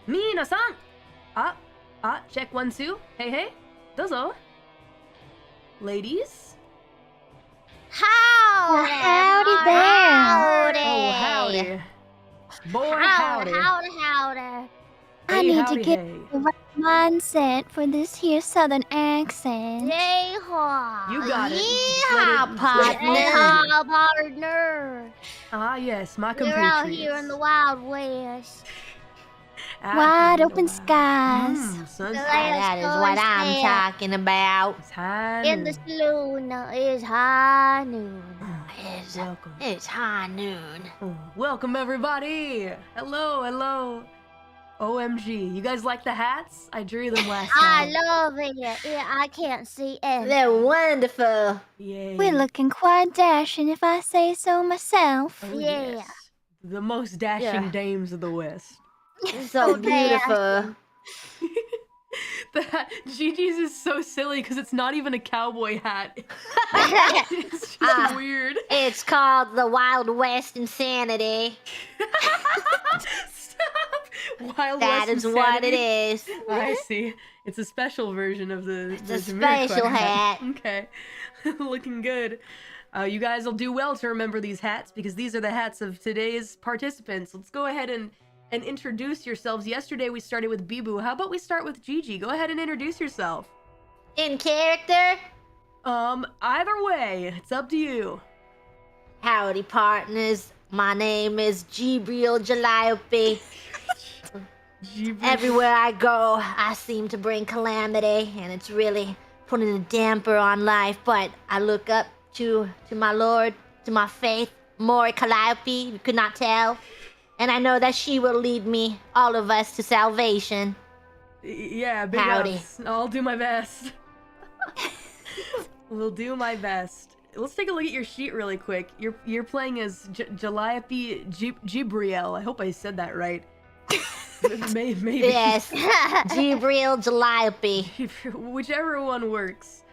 Mina-san! Check 1, 2. Hey, dozo. Ladies? Howdy! Howdy there! Oh, howdy. Boy, howdy. Howdy. I Hey, need howdy, to get hey. the right mindset for this here southern accent. Yeehaw! You got it. Yeehaw, Let it- let it partner! Partner! Ah, yes, my We're compatriots. out here in the Wild West. Wide open skies. Sun's The That is what I'm talking about. It's high In the noon. saloon is high noon. Welcome. It's high noon. Oh, welcome, everybody. Hello. OMG. You guys like the hats? I drew them last I night. love it. Yeah, I can't see anything. They're wonderful. Yay. We're looking quite dashing, if I say so myself. Oh, Yeah. yes. The most dashing Yeah. dames of the West. So beautiful. Gigi's is so silly because it's not even a cowboy hat. It's just weird. It's called the Wild West Insanity. Stop! Wild That West is what it insanity. is. I see. It's a special version of the. It's a the Jamiroquai special hat. Okay, looking good. You guys will do well to remember these hats because these are the hats of today's participants. Let's go ahead and introduce yourselves. Yesterday we started with Biboo. How about we start with Gigi? Go ahead and introduce yourself. In character, Either way, it's up to you. howdy partners. My name is Gabriel Calliope. Everywhere I go, I seem to bring calamity, and it's really putting a damper on life. But I look up to my Lord, to my faith, Mori Calliope. You could not tell, and I know that she will lead me, all of us, to salvation. Yeah, big Howdy. ups. I'll do my best. We'll do my best. Let's take a look at your sheet really quick. You're playing as Calliope Gibriel. I hope I said that right. Maybe. Yes, Gabriel Calliope. Whichever one works.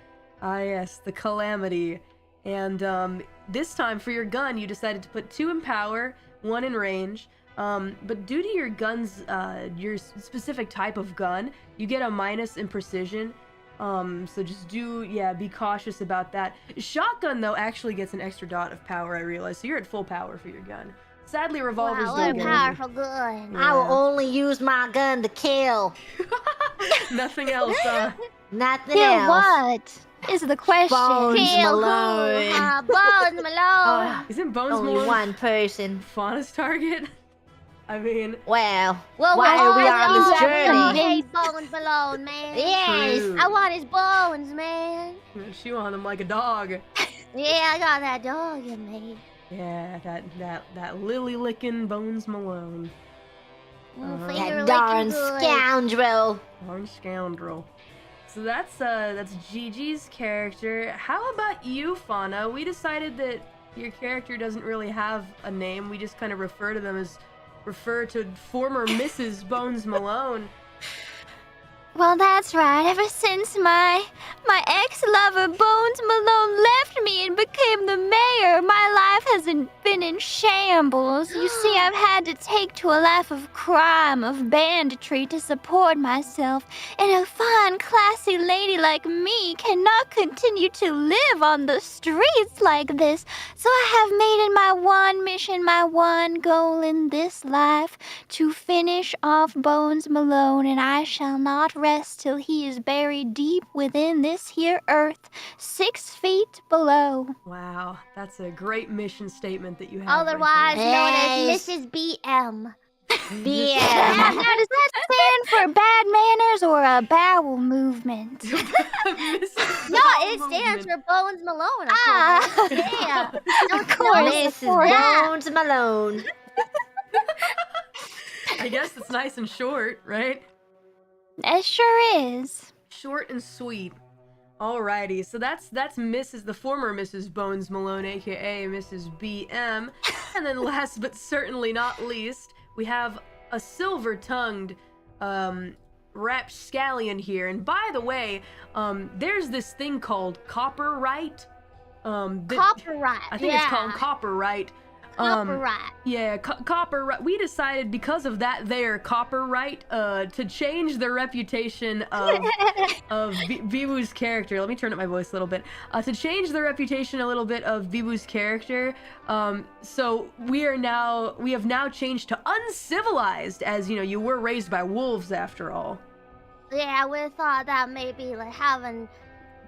Ah, yes, the calamity. And this time for your gun, you decided to put 2 in power, 1 in range. But due to your gun's, your specific type of gun, you get a minus in precision. So just be cautious about that. Shotgun, though, actually gets an extra dot of power, I realize. So you're at full power for your gun. Sadly, revolvers Wow, don't what a get powerful gun. I will only use my gun to kill. Nothing else, Nothing Kill else. what? Is the question. Bones Kill Malone. who? Bones Malone. Isn't Bones Only Malone one person. Fauna's target? I mean, Well, Well, why well, are we I on this love journey? Hey, Bones Malone, man. Yes. True. I want his bones, man. she on him like a dog. Yeah, I got that dog in me. Yeah, that lily licking Bones Malone. Little Uh-huh. finger That darn licking good. scoundrel. Darn scoundrel. So that's Gigi's character. How about you, Fauna? We decided that your character doesn't really have a name. We just kind of refer to former Mrs. Bones Malone. Well, that's right. Ever since my ex-lover Bones Malone left me and became the mayor, my life has been in shambles. You see, I've had to take to a life of crime, of banditry to support myself. And a fine, classy lady like me cannot continue to live on the streets like this. So I have made it my one mission, my one goal in this life, to finish off Bones Malone, and I shall not rest till he is buried deep within this here earth, 6 feet below. Wow, that's a great mission statement that you have. Otherwise known Yes. as Mrs. BM. Yeah. Now, does that stand for bad manners or a bowel movement? No, it stands for Bones Malone. Ah. Yeah. Of course, Mrs. of course. Bones Malone. I guess it's nice and short, right? It sure is. Short and sweet. Alrighty, so that's the former Mrs. Bones Malone, aka Mrs. BM. And then last but certainly not least, we have a silver-tongued rapscallion here. And by the way, there's this thing called copyright. Copyright. I think it's called copyright. Copyright. Yeah, copyright. We decided because of that there copyright to change the reputation of Biboo's character. Let me turn up my voice a little bit. To change the reputation a little bit of Biboo's character. So we have now changed to uncivilized, as you were raised by wolves after all. Yeah, we thought that maybe like having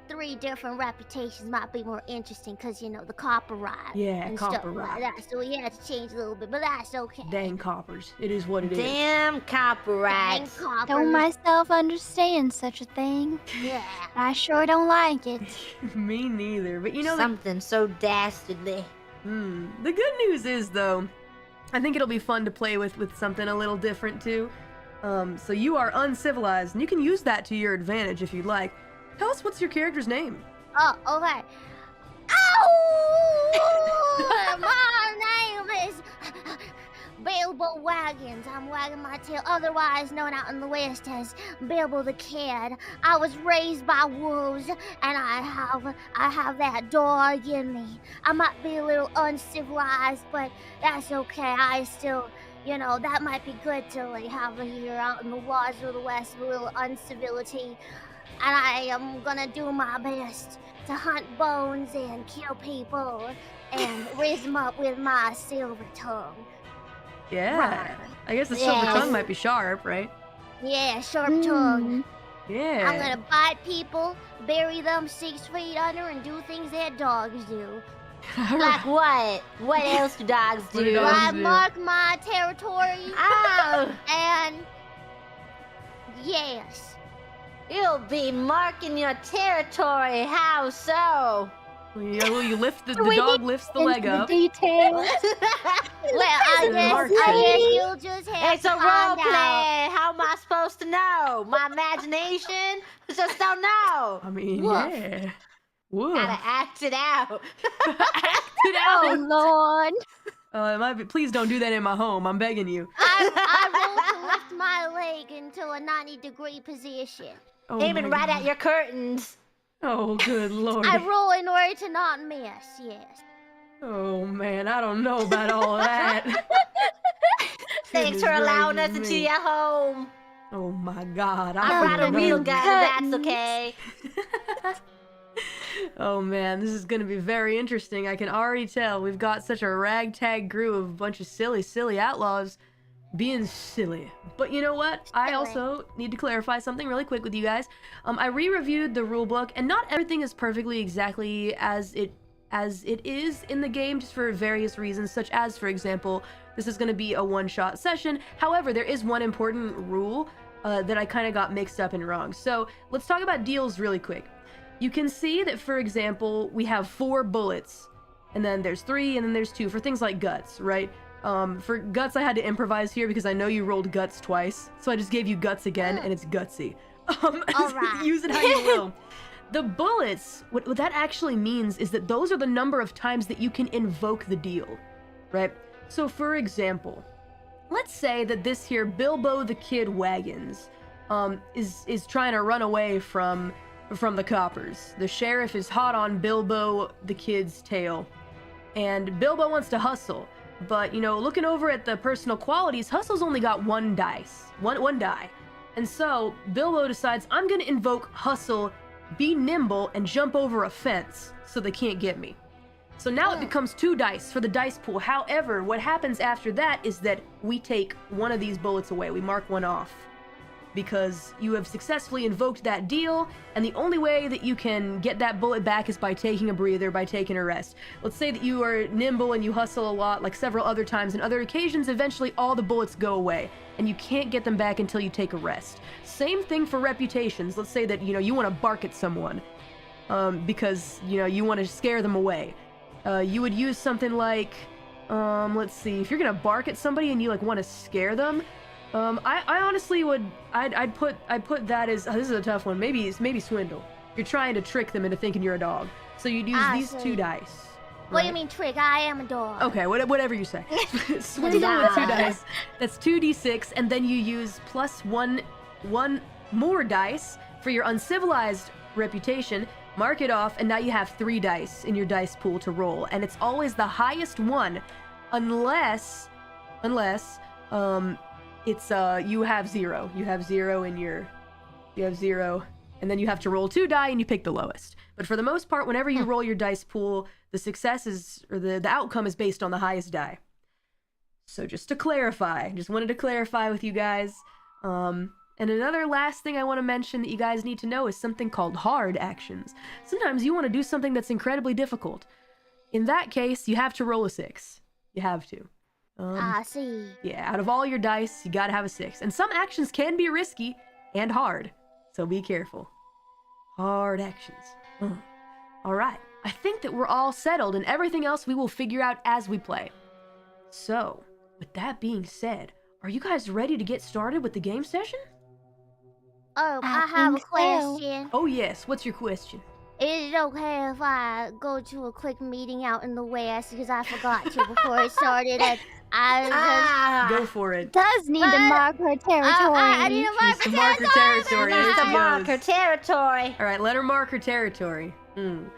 3 different reputations might be more interesting because the copyright. Yeah, and copyright. Stuff like that. So we had to change a little bit, but that's okay. Dang coppers. It is what it is. Damn copyright. Dang coppers. Don't myself understand such a thing. Yeah. I sure don't like it. Me neither. But Something so dastardly. The good news is, though, I think it'll be fun to play with something a little different, too. So you are uncivilized, and you can use that to your advantage if you'd like. Tell us what's your character's name. Oh, okay. Oh! My name is Bilbo Wagons. I'm wagging my tail, otherwise known out in the West as Bilbo the Kid. I was raised by wolves, and I have that dog in me. I might be a little uncivilized, but that's okay. I still, that might be good to like have here out in the wilds of the West, a little uncivility. And I am gonna do my best to hunt bones and kill people and raise them up with my silver tongue. Yeah. Right. I guess the silver tongue might be sharp, right? Yeah, sharp tongue. Yeah. I'm gonna bite people, bury them 6 feet under, and do things that dogs do. Like what? What else do dogs What do do? dogs I do? mark my territory, Oh, and yes. you'll be marking your territory. How so? You lift the We dog lifts the leg Into up. the details. Well, I guess you'll just have It's to a role find out. play. How am I supposed to know? My imagination? I just don't know. I mean, Woof. yeah. Woof. Gotta act it out. Act it Oh, out. Lord. It might be. Please don't do that in my home. I'm begging you. I rolled to lift my leg into a 90-degree position. Oh Aiming my right God. at your curtains. Oh, good lord. I roll in order to not miss, yes. Oh man, I don't know about all that. Thanks Goodness for allowing us gracious into me. your home. Oh my God. I I brought a don't real know. gun, that's okay. Oh man, this is gonna be very interesting. I can already tell. We've got such a ragtag crew of a bunch of silly outlaws being silly. But you know what? I Silly. also need to clarify something really quick with you guys. I re-reviewed the rulebook, and not everything is perfectly exactly as it is in the game, just for various reasons, such as, for example, this is going to be a one-shot session. However, there is one important rule that I kind of got mixed up and wrong. So let's talk about deals really quick. You can see that, for example, we have 4 bullets, and then there's 3, and then there's 2 for things like guts, right? For guts, I had to improvise here because I know you rolled guts twice, so I just gave you guts again, and it's gutsy. Alright. Use it how you will. The bullets, what that actually means is that those are the number of times that you can invoke the deal, right? So for example, let's say that this here Bilbo the Kid Wagons is trying to run away from the coppers. The sheriff is hot on Bilbo the Kid's tail, and Bilbo wants to hustle. But, looking over at the personal qualities, Hustle's only got 1 dice. One die. And so, Bilbo decides, I'm gonna invoke Hustle, be nimble, and jump over a fence so they can't get me. So now it becomes 2 dice for the dice pool. However, what happens after that is that we take one of these bullets away. We mark one off. Because you have successfully invoked that deal, and the only way that you can get that bullet back is by taking a breather, by taking a rest. Let's say that you are nimble and you hustle a lot, like several other times, and other occasions, eventually all the bullets go away, and you can't get them back until you take a rest. Same thing for reputations. Let's say that, you want to bark at someone, because, you want to scare them away. You would use something like, let's see, if you're gonna bark at somebody and you, want to scare them, I honestly would, I'd put that as, this is a tough one, maybe swindle. You're trying to trick them into thinking you're a dog. So you'd use I these see. 2 dice. What do you right? mean trick? I am a dog. Okay, whatever you say. Swindle with 2 dice. That's 2d6, and then you use plus one more dice for your uncivilized reputation. Mark it off, and now you have 3 dice in your dice pool to roll, and it's always the highest one unless it's you have 0. You have 0 in your, and then you have to roll 2 die and you pick the lowest. But for the most part, whenever you roll your dice pool, the success is, or the outcome is based on the highest die. So just to clarify, just wanted to clarify with you guys. And another last thing I want to mention that you guys need to know is something called hard actions. Sometimes you want to do something that's incredibly difficult. In that case, you have to roll a 6. You have to. I see. Yeah, out of all your dice, you gotta have a 6. And some actions can be risky and hard, so be careful. Hard actions. Alright, I think that we're all settled, and everything else we will figure out as we play. So, with that being said, are you guys ready to get started with the game session? Oh, I have a think so. question. Oh yes, what's your question? Is it okay if I go to a quick meeting out in the West because I forgot to before it started? And Go for it. Does need to mark her territory. I need to mark She's to the mark her territory. territory. Here To she mark her goes. territory. Alright, let her mark her territory. In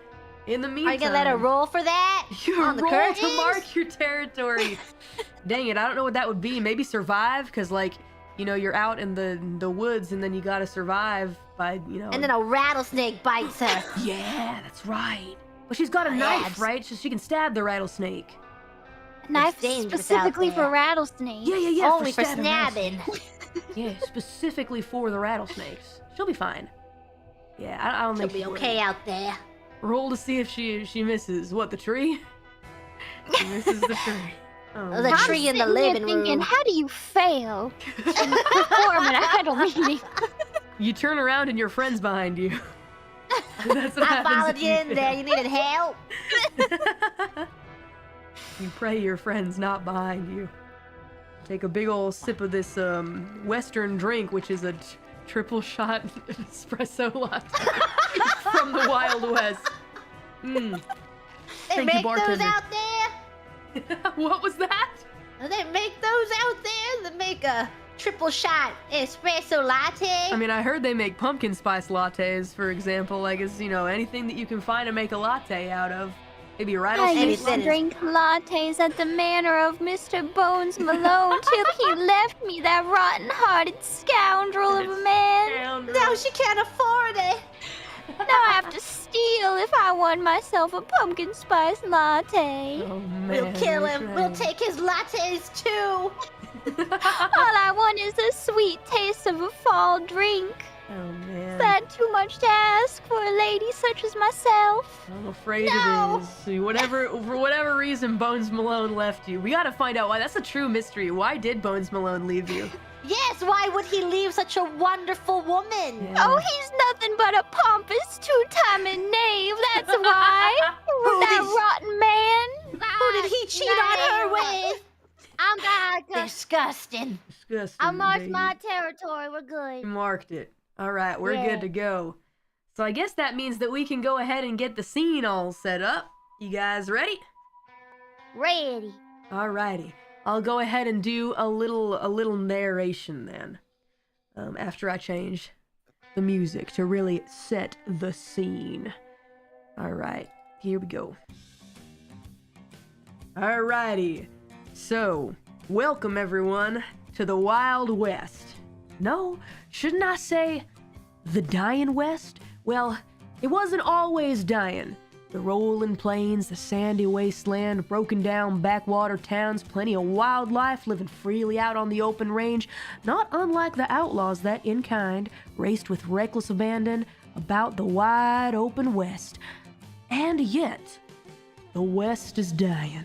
the meantime... Are you gonna let her roll for that? You on the roll curtains? to mark your territory. Dang it, I don't know what that would be. Maybe survive, because, like, you know, you're out in the woods, and then you gotta survive by, you know... And then a rattlesnake bites her. Yeah, that's right. But she's got a Yes. knife, right? So she can stab the rattlesnake. Knife dangerous specifically out for there. rattlesnakes. Yeah, Only for stabbing snabbing. rattlesnakes. Yeah, specifically for the rattlesnakes. She'll be fine. Yeah, I don't She'll think be she will. okay out there. Roll to see if she misses. What, the tree? She misses the tree. Oh, The man. tree in the Sitting there living thinking, room. how do you fail to perform an idle meeting? You turn around and your friend's behind you. That's what I happens followed if you in fail. there. You needed help. You pray your friend's not behind you. Take a big old sip of this Western drink, which is a triple shot espresso latte from the Wild West. They Thank you, make those bartender. out there. What was that? They make those out there. They make a triple shot espresso latte. I mean, I heard they make pumpkin spice lattes, for example. Like, it's, you know, anything that you can find to make a latte out of. Maybe I rattlesnake. used to Anything. drink lattes at the manor of Mr. Bones Malone till he left me, that rotten-hearted scoundrel of a man. No, she can't afford it. Now I have to steal if I want myself a pumpkin spice latte. Oh, man. We'll kill him. that's We'll right. take his lattes too. All I want is a sweet taste of a fall drink. Oh, man. Is that too much to ask for a lady such as myself? I'm afraid No. it is. See, for whatever reason, Bones Malone left you. We gotta find out why. That's a true mystery. Why did Bones Malone leave you? Yes, why would he leave such a wonderful woman? Yeah. Oh, he's nothing but a pompous two-timing knave, that's why. Who That did- rotten man. Who did he cheat on her with? I'm back. Disgusting. Disgusting. I marked baby. my territory. We're You good. marked it. All right, we're Yeah. good to go. So I guess that means that we can go ahead and get the scene all set up. You guys ready? Ready. Alrighty. I'll go ahead and do a little narration then. After I change the music to really set the scene. Alright, here we go. Alrighty. So, welcome everyone to the Wild West. No, shouldn't I say the Dying West? Well, it wasn't always dying. The rolling plains, the sandy wasteland, broken down backwater towns, plenty of wildlife living freely out on the open range, not unlike the outlaws that, in kind, raced with reckless abandon about the wide open West. And yet, the West is dying.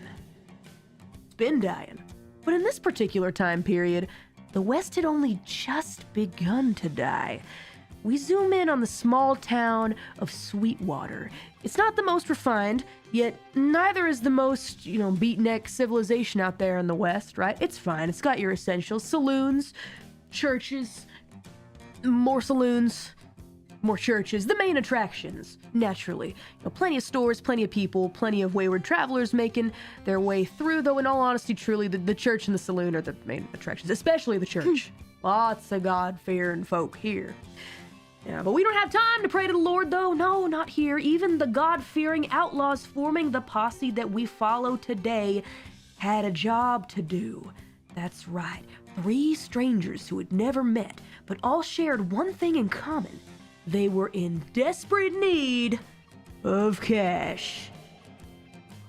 It's been dying. But in this particular time period, the West had only just begun to die. We zoom in on the small town of Sweetwater. It's not the most refined, yet neither is the most, beatnik civilization out there in the West, right? It's fine. It's got your essentials. Saloons, churches, more saloons, more churches, the main attractions, naturally. Plenty of stores, plenty of people, plenty of wayward travelers making their way through, though in all honesty, truly, the church and the saloon are the main attractions, especially the church. Lots of God-fearing folk here. Yeah, but we don't have time to pray to the Lord, though. No, not here. Even the God-fearing outlaws forming the posse that we follow today had a job to do. That's right, 3 strangers who had never met, but all shared one thing in common. They were in desperate need of cash.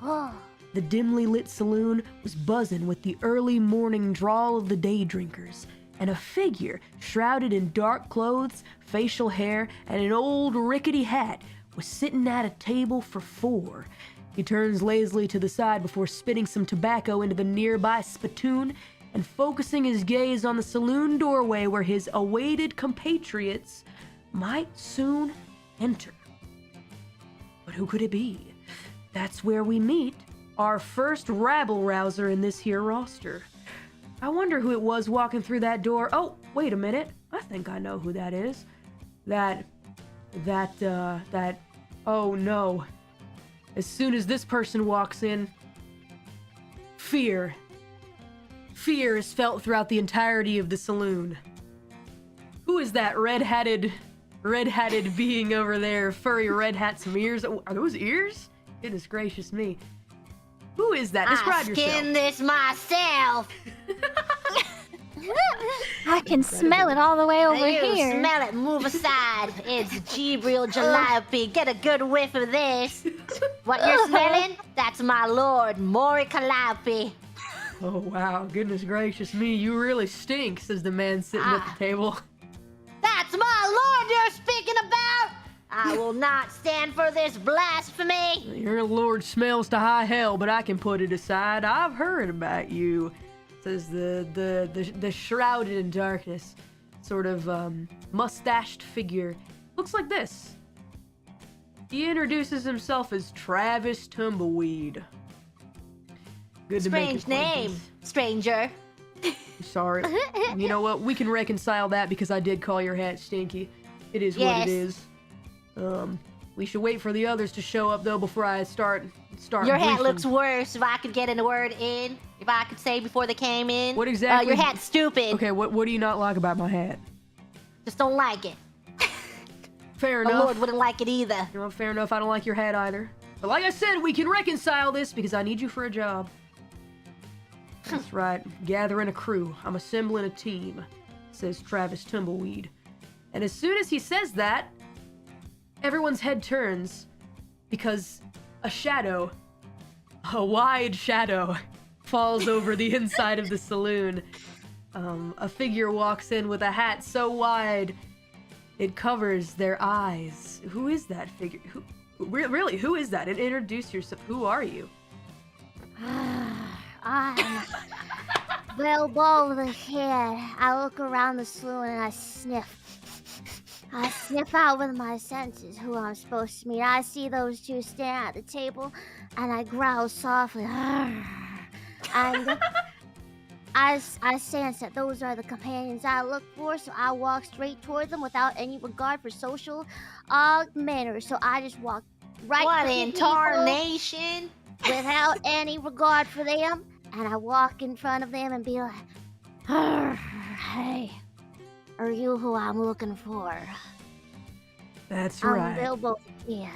Oh. The dimly lit saloon was buzzing with the early morning drawl of the day drinkers, and a figure shrouded in dark clothes, facial hair, and an old rickety hat was sitting at a table for 4. He turns lazily to the side before spitting some tobacco into the nearby spittoon and focusing his gaze on the saloon doorway where his awaited compatriots might soon enter. But who could it be? That's where we meet our first rabble-rouser in this here roster. I wonder who it was walking through that door. Oh, wait a minute. I think I know who that is. Oh no. As soon as this person walks in, fear is felt throughout the entirety of the saloon. Who is that red-hatted being over there? Furry red hat, some ears. Oh, are those ears? Goodness gracious me. Who is that? Describe yourself. I skinned this myself. I can smell it all the way over You here. smell it. Move aside. It's Gibril Jaliope. Get a good whiff of this. What you're smelling? That's my lord, Mori Calliope. Oh wow, goodness gracious me, you really stink, says the man sitting at the table. That's my lord you're speaking about. I will not stand for this blasphemy. Your lord smells to high hell, but I can put it aside. I've heard about you, says the shrouded in darkness, sort of mustached figure. Looks like this. He introduces himself as Travis Tumbleweed. Good to make Strange name, acquaintance. stranger. Sorry. You know what? We can reconcile that because I did call your hat stinky. It is what it is. We should wait for the others to show up though before I start. Your hat briefing. looks worse. If I could get a word in, if I could say before they came in. What exactly? Your hat's stupid. Okay, what do you not like about my hat? Just don't like it. Fair My enough. lord wouldn't like it either. You know, fair enough. I don't like your hat either. But like I said, we can reconcile this because I need you for a job. That's right. Gathering a crew. I'm assembling a team, says Travis Tumbleweed. And as soon as he says that, everyone's head turns because a wide shadow, falls over the inside of the saloon. A figure walks in with a hat so wide it covers their eyes. Who is that figure? Really, who is that? And introduce yourself. Who are you? I'm Bilbo the Kid. I look around the saloon and I sniff. I sniff out with my senses who I'm supposed to meet. I see those two stand at the table and I growl softly. And I sense that those are the companions I look for, so I walk straight toward them without any regard for social manners. So I just walk right What to in the people tarnation? without any regard for them, and I walk in front of them and be like, "Hey, are you who I'm looking for?" That's I'm right. Bilbo the Kid.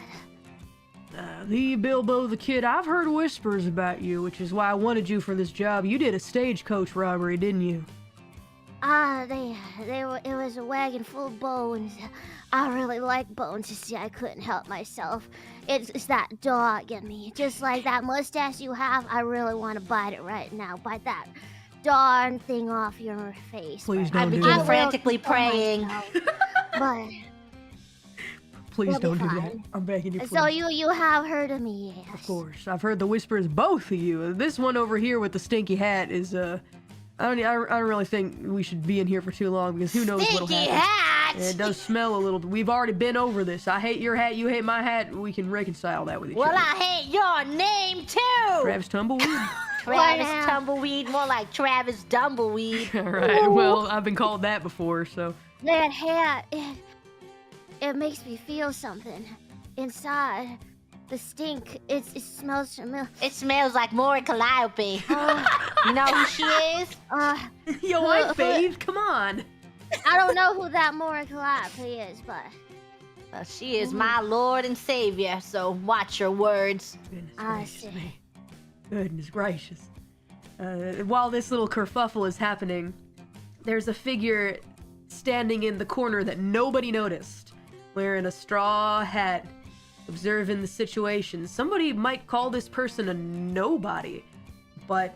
The Bilbo the Kid. I've heard whispers about you, which is why I wanted you for this job. You did a stagecoach robbery, didn't you? It was a wagon full of bones. I really like bones. You see, I couldn't help myself. It's that dog in me. Just like that mustache you have, I really want to bite it right now. Bite that darn thing off your face. Please but don't do I that. begin will frantically control praying. myself. But Please We'll be don't do that. fine. I'm begging you. Please. so you have heard of me, yes? Of course, I've heard the whispers. Both of you. This one over here with the stinky hat is I don't really think we should be in here for too long because who knows what'll Stinky happen. hat! It does smell a little. We've already been over this. I hate your hat. You hate my hat. We can reconcile that with each Well, other. I hate your name too! Travis Tumbleweed. Travis Wow. Tumbleweed, more like Travis Dumbleweed. All right. Well, I've been called that before, so. That hat, it makes me feel something inside. The stink, it smells familiar. It smells like Mori Calliope. You know who she is? Yo, I bathed. Come on. I don't know who that Mori Calliope is, but Well, she is my Lord and Savior, so watch your words. Goodness I gracious see. me. Goodness gracious. While this little kerfuffle is happening, there's a figure standing in the corner that nobody noticed, wearing a straw hat, observing the situation. Somebody might call this person a nobody, but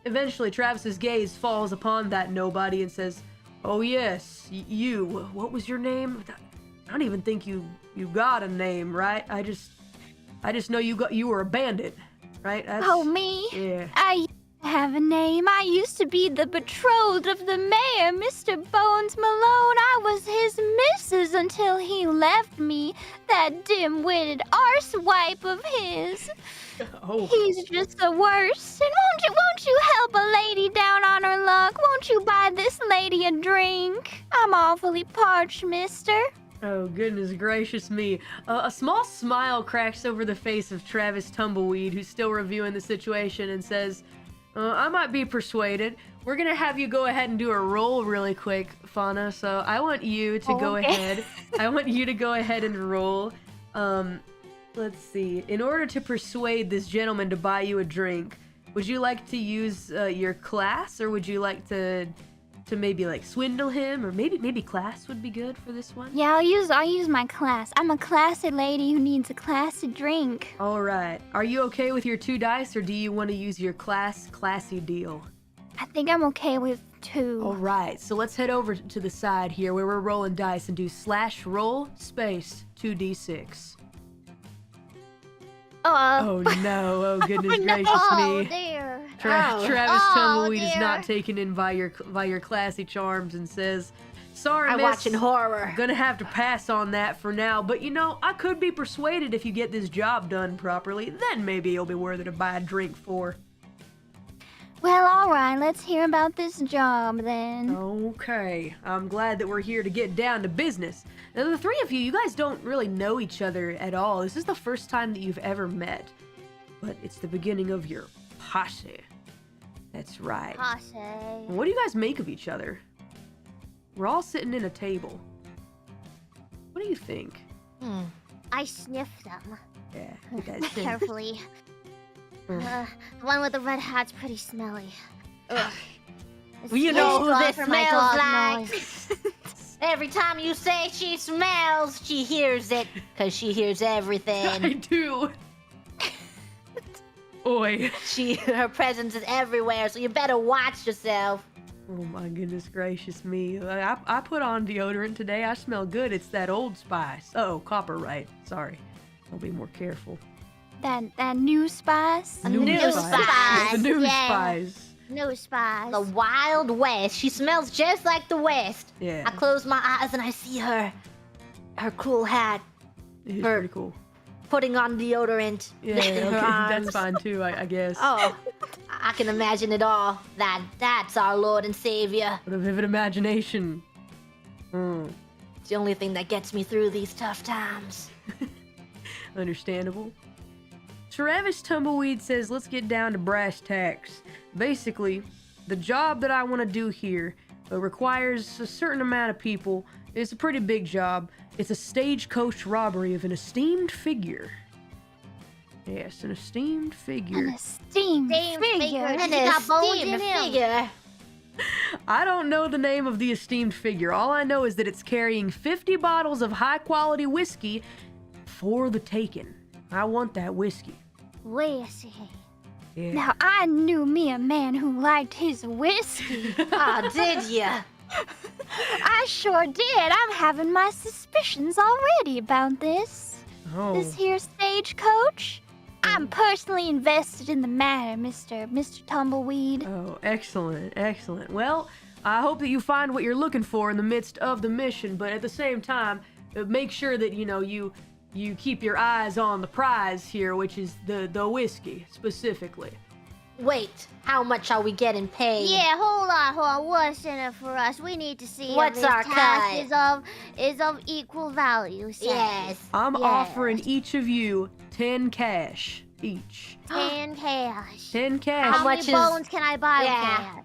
eventually Travis's gaze falls upon that nobody and says, "Oh yes, you. What was your name? I don't even think you got a name, right? I just know you were a bandit, right?" Oh, me? Yeah. I used to have a name. I used to be the betrothed of the mayor, Mr. Bones Malone. I was his missus until he left me, that dim-witted arsewipe of his. Oh. He's just the worst. And won't you help a lady down on her luck? Won't you buy this lady a drink? I'm awfully parched, mister. Oh, goodness gracious me. A small smile cracks over the face of Travis Tumbleweed, who's still reviewing the situation, and says, I might be persuaded. We're gonna have you go ahead and do a roll really quick, Fauna, so I want you to go ahead. I want you to go ahead and roll. Let's see. In order to persuade this gentleman to buy you a drink, would you like to use your class, or would you like to maybe like swindle him, or maybe class would be good for this one? Yeah, I'll use my class. I'm a classy lady who needs a classy drink. All right. Are you okay with your 2 dice, or do you want to use your classy deal? I think I'm okay with 2. All right. So let's head over to the side here where we're rolling dice and do /roll space 2d6. Oh no! Oh goodness gracious Oh me! dear. Travis Oh, Tumbleweed is dear. not taken in by your classy charms and says, "Sorry, I'm miss. watching horror. Gonna have to pass on that for now. But you know, I could be persuaded if you get this job done properly. Then maybe it'll be worth it to buy a drink for." Well, all right. Let's hear about this job then. Okay, I'm glad that we're here to get down to business. Now, the 3 of you guys don't really know each other at all. This is the first time that you've ever met. But it's the beginning of your posse. That's right. Posse. What do you guys make of each other? We're all sitting in a table. What do you think? I sniffed them Yeah, you guys think. carefully. The one with the red hat's pretty smelly. Ugh. Well, you know who this For my smells dog like. noise. Every time you say she smells, she hears it, because she hears I everything. do. Oi. Her presence is everywhere, so you better watch yourself. Oh my goodness gracious me. I put on deodorant today. I smell good. It's that Old Spice. Oh, Copperright. Sorry. I'll be more careful. That new spice. A new spice. The new Yeah. spice. No spies. The Wild West. She smells just like the West. Yeah. I close my eyes and I see her cool hat, It's her- pretty cool. putting on deodorant. Yeah, lifting her okay. arms. That's fine too, I guess. Oh, I can imagine it all. That's our Lord and Savior. What a vivid imagination. It's the only thing that gets me through these tough times. Understandable. Travis Tumbleweed says, let's get down to brass tacks. Basically, the job that I want to do here requires a certain amount of people. It's a pretty big job. It's a stagecoach robbery of an esteemed figure. Yes, an esteemed figure. An esteemed Esteemed figure. figure. And She got bones esteemed in him. figure. I don't know the name of the esteemed figure. All I know is that it's carrying 50 bottles of high-quality whiskey for the taking. I want that whiskey. Whiskey. Yeah. Now, I knew me a man who liked his whiskey. Oh, did ya? I sure did. I'm having my suspicions already about this. Oh. This here stagecoach? I'm personally invested in the matter, Mr. Tumbleweed. Oh, excellent, excellent. Well, I hope that you find what you're looking for in the midst of the mission, but at the same time, make sure that, you keep your eyes on the prize here, which is the whiskey, specifically. Wait, how much are we getting paid? Yeah, hold on. What's in it for us? We need to see What's if this our task cut? is of equal value. Say. Yes. I'm Yes. offering each of you 10 cash each. 10 cash. 10 cash. How much many is- bones can I buy Yeah. with that?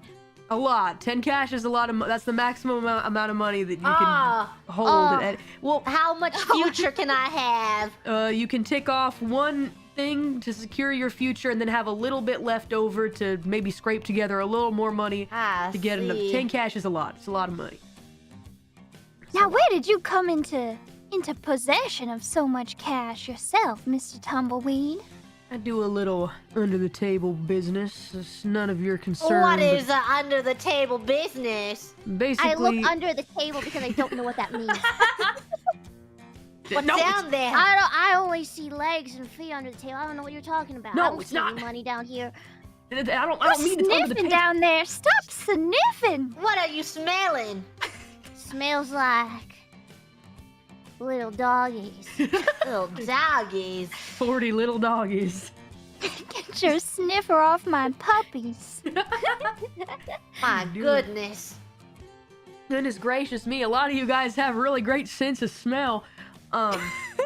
A lot. 10 cash is a lot of that's the maximum amount of money that you can Oh, hold. Oh. Well, how much future can I have? you can tick off one thing to secure your future and then have a little bit left over to maybe scrape together a little more money to get enough. 10 cash is a lot. It's a lot of money. Now, where did you come into possession of so much cash yourself, Mr. Tumbleweed? I do a little under-the-table business. It's none of your concern. What is under-the-table business? Basically... I look under the table because I don't know what that means. What's down there? I only see legs and feet under the table. I don't know what you're talking about. No, I don't it's see not. any money down here. I don't mean it's under the Sniffing table. down there. Stop sniffing. What are you smelling? Smells like little doggies. Little doggies. 40 little doggies. Get your sniffer off my puppies. My goodness. Goodness gracious me, a lot of you guys have a really great sense of smell.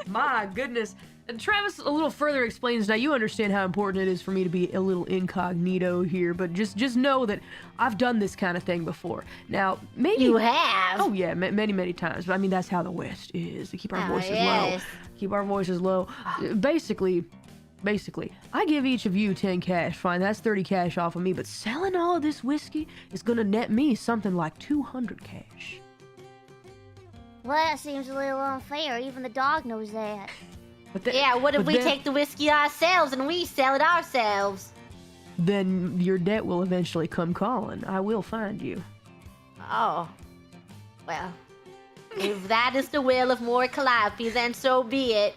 My goodness. And Travis a little further explains, now you understand how important it is for me to be a little incognito here, but just know that I've done this kind of thing before. Now, maybe... You have? Oh yeah, many, many times. But I mean, that's how the West is. To keep our voices low. Yes. Keep our voices low. Basically, I give each of you 10 cash. Fine, that's 30 cash off of me, but selling all of this whiskey is gonna net me something like 200 cash. Well, that seems a little unfair. Even the dog knows that. Yeah, what if we take the whiskey ourselves and we sell it ourselves? Then your debt will eventually come calling. I will find you. Oh. Well, if that is the will of Mori Calliope, then so be it.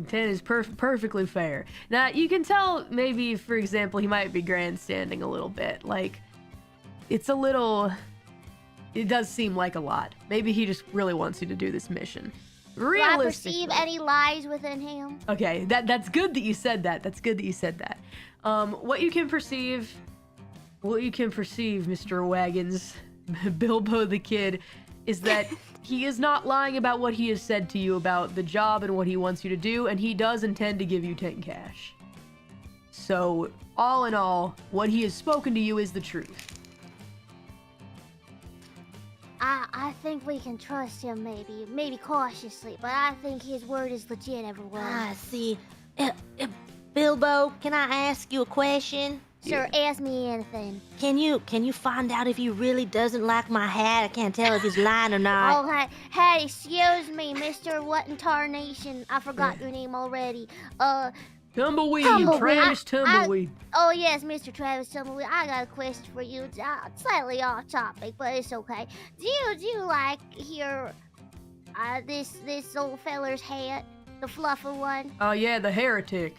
10 is perfectly fair. Now, you can tell maybe, for example, he might be grandstanding a little bit. Like, it's a little... It does seem like a lot. Maybe he just really wants you to do this mission. Do I perceive any lies within him? Okay, that's good that you said that. That's good that you said that. What you can perceive, Mr. Wagons, Bilbo the Kid, is that he is not lying about what he has said to you about the job and what he wants you to do, and he does intend to give you 10 cash. So, all in all, what he has spoken to you is the truth. I think we can trust him, maybe cautiously, but I think his word is legit, everyone. I see. Bilbo, can I ask you a question? Sir, ask me anything. Can you find out if he really doesn't like my hat? I can't tell if he's lying or not. Oh, hey, excuse me, Mr. What in tarnation? I forgot your name already. Tumbleweed, Tumbleweed. Travis Tumbleweed. Oh, yes, Mr. Travis Tumbleweed. I got a question for you. It's slightly off topic, but it's okay. Do you like hear this old feller's hat? The fluffer one? Oh yeah, the heretic.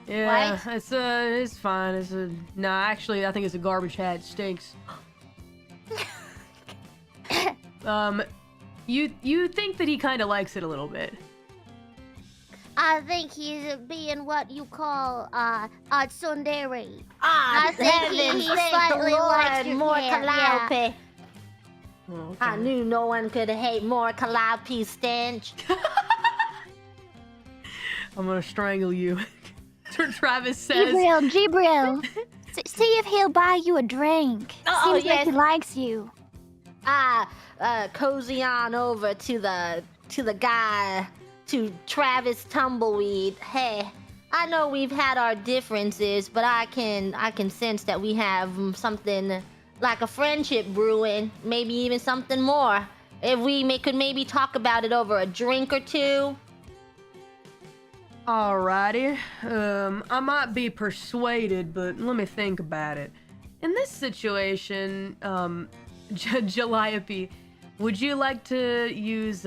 Yeah, What? it's fine. Nah, actually, I think it's a garbage hat. It stinks. You think that he kind of likes it a little bit. I think he's being what you call a tsundere. I think he slightly likes your Mori hat, Calliope. Oh, okay. I knew no one could hate Mori Calliope's stench. I'm gonna strangle you. Travis says. Gibril. See if he'll buy you a drink. Oh, Seems yes. like he likes you. Cozy on over to the guy, to Travis Tumbleweed. Hey, I know we've had our differences, but I can sense that we have something like a friendship brewing, maybe even something more. If we could maybe talk about it over a drink or two. Alrighty. I might be persuaded, but let me think about it. In this situation, Calliope, would you like to use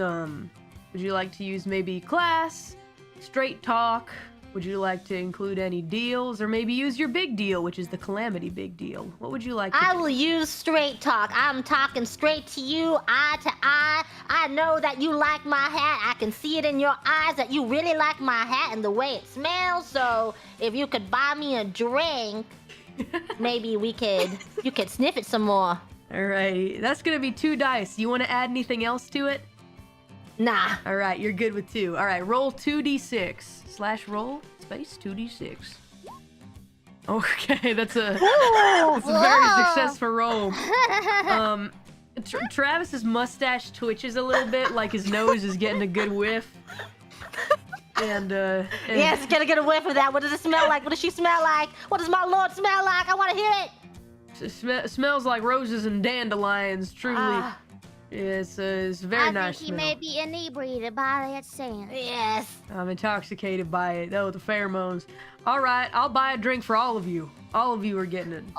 maybe class, straight talk? Would you like to include any deals, or maybe use your big deal, which is the Calamity big deal? What would you like to do? I will use straight talk. I'm talking straight to you, eye to eye. I know that you like my hat. I can see it in your eyes that you really like my hat and the way it smells. So if you could buy me a drink, maybe you could sniff it some more. Alright, that's gonna be 2 dice. You want to add anything else to it? Nah. Alright, you're good with 2. Alright, roll 2d6. /roll space 2d6. Okay, that's a very successful roll. Travis's mustache twitches a little bit, like his nose is getting a good whiff. And Yes, can I get a whiff of that? What does it smell like? What does she smell like? What does my lord smell like? I want to hear it. Smells like roses and dandelions. Truly, it's very nice. I think he may be inebriated by that scent. Yes. I'm intoxicated by it. Oh, the pheromones. All right, I'll buy a drink for all of you. All of you are getting a drink.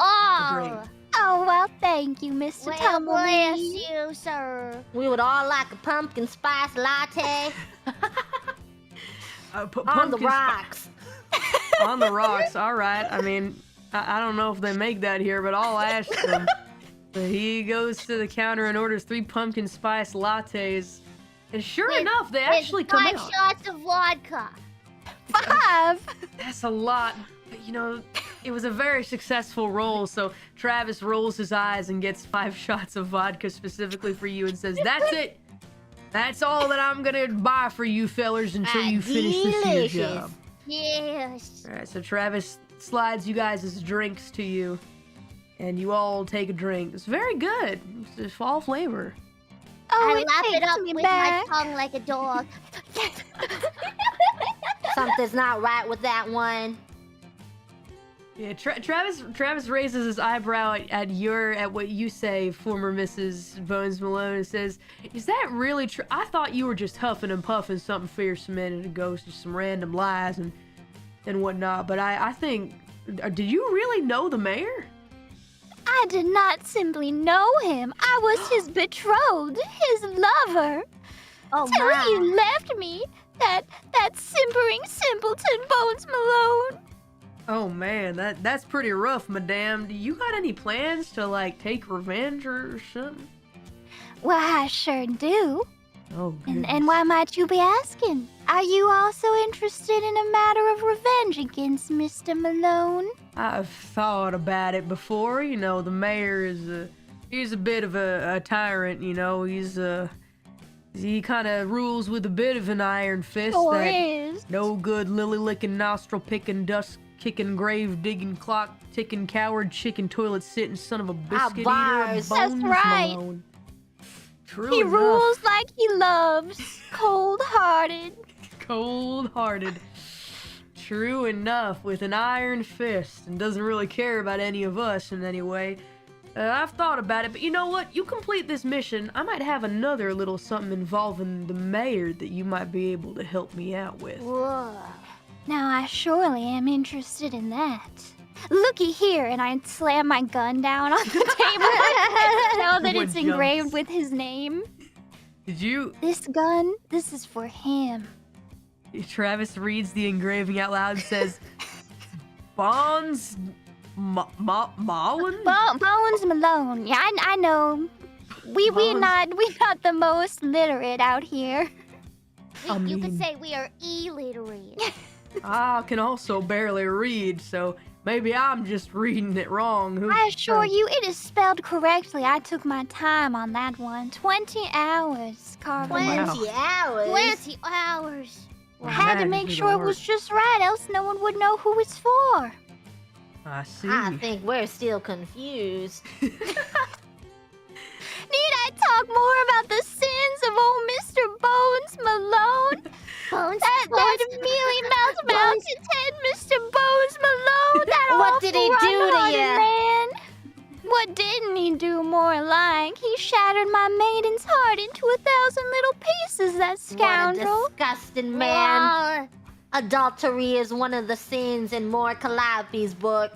Oh, well, thank you, Mr. Well, Tumbleweed. bless you, sir. We would all like a pumpkin spice latte on the Pumpkin rocks. On the rocks. All right. I mean, I don't know if they make that here, but I'll ask them. But he goes to the counter and orders 3 pumpkin spice lattes. And sure enough, they actually come out. 5 shots of vodka. 5. That's a lot. But, you know, it was a very successful roll. So Travis rolls his eyes and gets 5 shots of vodka specifically for you and says, "That's it. That's all that I'm going to buy for you fellers until you finish this here job." Yes. All right, so Travis slides you guys' drinks to you, and you all take a drink. It's very good. It's fall flavor. Oh, I it lap it takes up me with back. my tongue like a dog. Something's not right with that one. Yeah, Travis raises his eyebrow at what you say, former Mrs. Bones Malone, and says, "Is that really true? I thought you were just huffing and puffing something fierce a minute ago, just some random lies and whatnot. But I think, did you really know the mayor?" I did not simply know him. I was his betrothed, his lover. Oh, Till my. he left me, that simpering simpleton Bones Malone. Oh man, that's pretty rough, madame. Do you got any plans to like take revenge or something? Well, I sure do. Oh, goodness. And why might you be asking? Are you also interested in a matter of revenge against Mr. Malone? I've thought about it before. You know, the mayor he's a bit of a tyrant. You know, he kind of rules with a bit of an iron fist. Sure that is. no good lily licking, nostril picking, dust kicking, grave digging, clock ticking, coward chicken, toilet sitting, son of a biscuit eater, bars. That's Bones right. Malone. True He enough. rules like he loves, cold-hearted. Cold-hearted. True enough, with an iron fist, and doesn't really care about any of us in any way. I've thought about it, but you know what? You complete this mission, I might have another little something involving the mayor that you might be able to help me out with. Whoa. Now, I surely am interested in that. Looky here, and I slam my gun down on the table now that What it's engraved jumps? with his name. Did you... This gun, this is for him. Travis reads the engraving out loud and says, Bonds... Malone? Bones Malone. Yeah, I know. We Bones. not the most literate out here. You could mean- say we are illiterate. I can also barely read, so maybe I'm just reading it wrong. I assure you, it is spelled correctly. I took my time on that one. 20 hours carving it. 20 hours. 20 hours. I had to make sure it was just right, else no one would know who it's for. I see. I think we're still confused. Need I talk more about the sins of old Mr. Bones Malone? That mealy mouthed mountain-head Mr. Bones Malone, that What awful did he do to rough-hearted ya? man. What didn't he do, more like? He shattered my maiden's heart into 1,000 little pieces, that scoundrel. What a disgusting man. Wow. Adultery is one of the sins in Mori Calliope's book.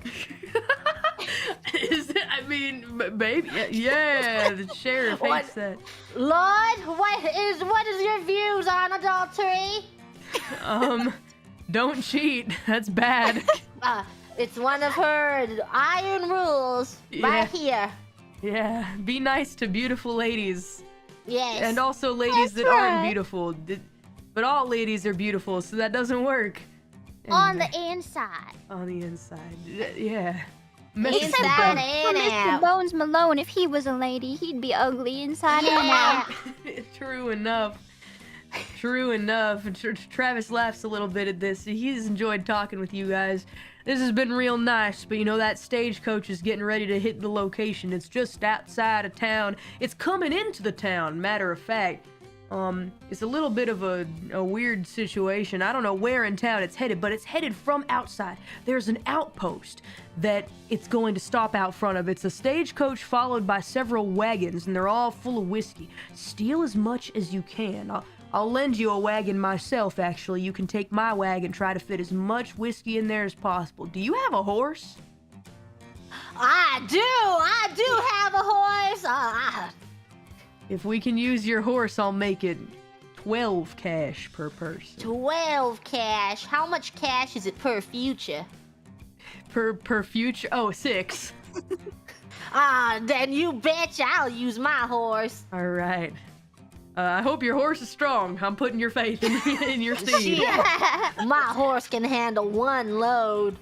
Is it? I mean, baby, yeah, the sheriff What? hates that. Lord, what is your views on adultery? Don't cheat. That's bad. It's one of her iron rules right here. Yeah, be nice to beautiful ladies. Yes. And also ladies That's that aren't right. beautiful. But all ladies are beautiful, so that doesn't work. And, On the inside. on the inside. Yeah. Inside For and Mr. out. Bones Malone, if he was a lady, he'd be ugly inside and out. True enough. True enough. And Travis laughs a little bit at this. He's enjoyed talking with you guys. This has been real nice, but you know that stagecoach is getting ready to hit the location. It's just outside of town. It's coming into the town, matter of fact. It's a little bit of a weird situation. I don't know where in town it's headed, but it's headed from outside. There's an outpost that it's going to stop out front of. It's a stagecoach followed by several wagons, and they're all full of whiskey. Steal as much as you can. I'll lend you a wagon myself, actually. You can take my wagon, try to fit as much whiskey in there as possible. Do you have a horse? I do have a horse. If we can use your horse, I'll make it 12 cash per person. 12 cash. How much cash is it per future? Per future? Oh, 6. Then you betcha I'll use my horse. All right. I hope your horse is strong. I'm putting your faith in your steed. My horse can handle 1 load.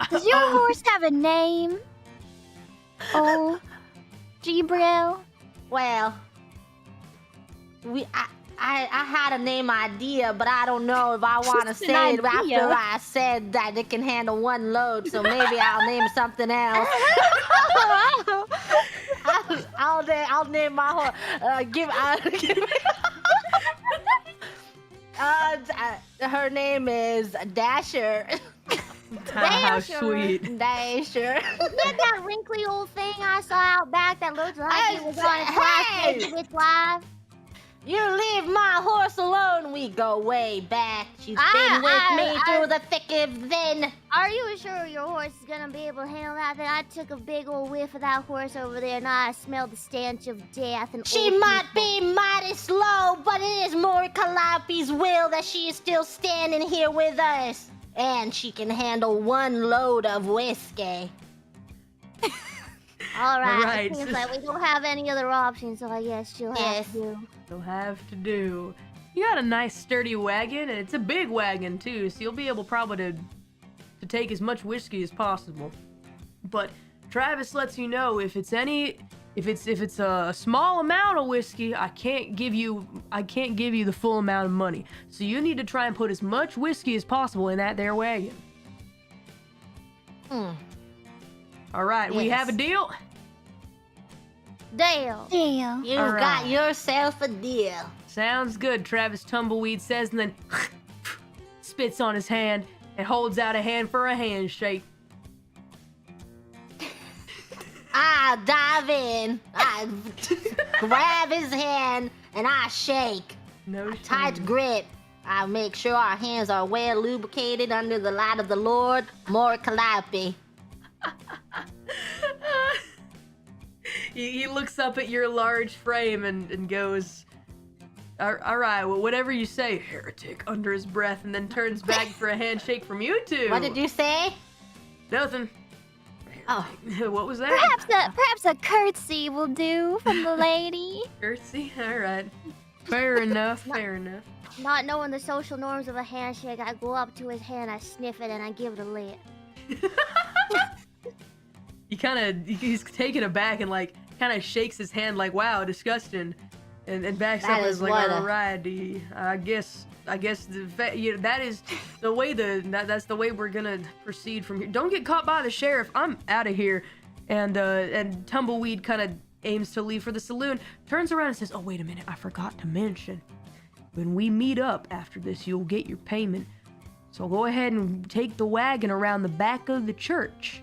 Does your horse have a name? Oh, Gibril? Well, I had a name idea, but I don't know if I want to Just an say it after idea. I said that it can handle 1 load. So maybe I'll name something else. I'll name my horse. Her name is Dasher. How sweet. Dasher. Isn't that wrinkly old thing I saw out back that looked like it was on its last days of its life? You leave my horse alone. We go way back. She's been with me through the thick and thin. Are you sure your horse is gonna be able to handle that? Then I took a big old whiff of that horse over there, and I smelled the stench of death and She old might people. be mighty slow, but it is Mori Calliope's will that she is still standing here with us. And she can handle 1 load of whiskey. All right. Right. It seems like we don't have any other options, so I guess she'll have to do. You'll have to do. You got a nice sturdy wagon, and it's a big wagon too, so you'll be able probably to take as much whiskey as possible. But Travis lets you know if it's a small amount of whiskey, I can't give you the full amount of money. So you need to try and put as much whiskey as possible in that there wagon. All right, we Yes. have a deal. Deal. Damn. You All got right. yourself a deal. Sounds good, Travis Tumbleweed says, and then spits on his hand and holds out a hand for a handshake. I dive in, I grab his hand, and I shake. No Tight shame. grip. I make sure our hands are well lubricated under the light of the Lord, Mori Calliope. He looks up at your large frame and goes, all right, well, whatever you say, heretic, under his breath, and then turns back for a handshake from you two. What did you say? Nothing. Oh. What was that? Perhaps a curtsy will do from the lady. Curtsy? All right. Fair enough, fair enough. Not knowing the social norms of a handshake, I go up to his hand, I sniff it, and I give it a lick. He's taken aback and like kind of shakes his hand like, wow, disgusting, and backs That up and is is like, what a- alrighty, I guess that is the way that's the way we're gonna proceed from here. Don't get caught by the sheriff. I'm out of here. And Tumbleweed kind of aims to leave for the saloon, turns around and says, oh wait a minute, I forgot to mention, when we meet up after this, you'll get your payment. So go ahead and take the wagon around the back of the church.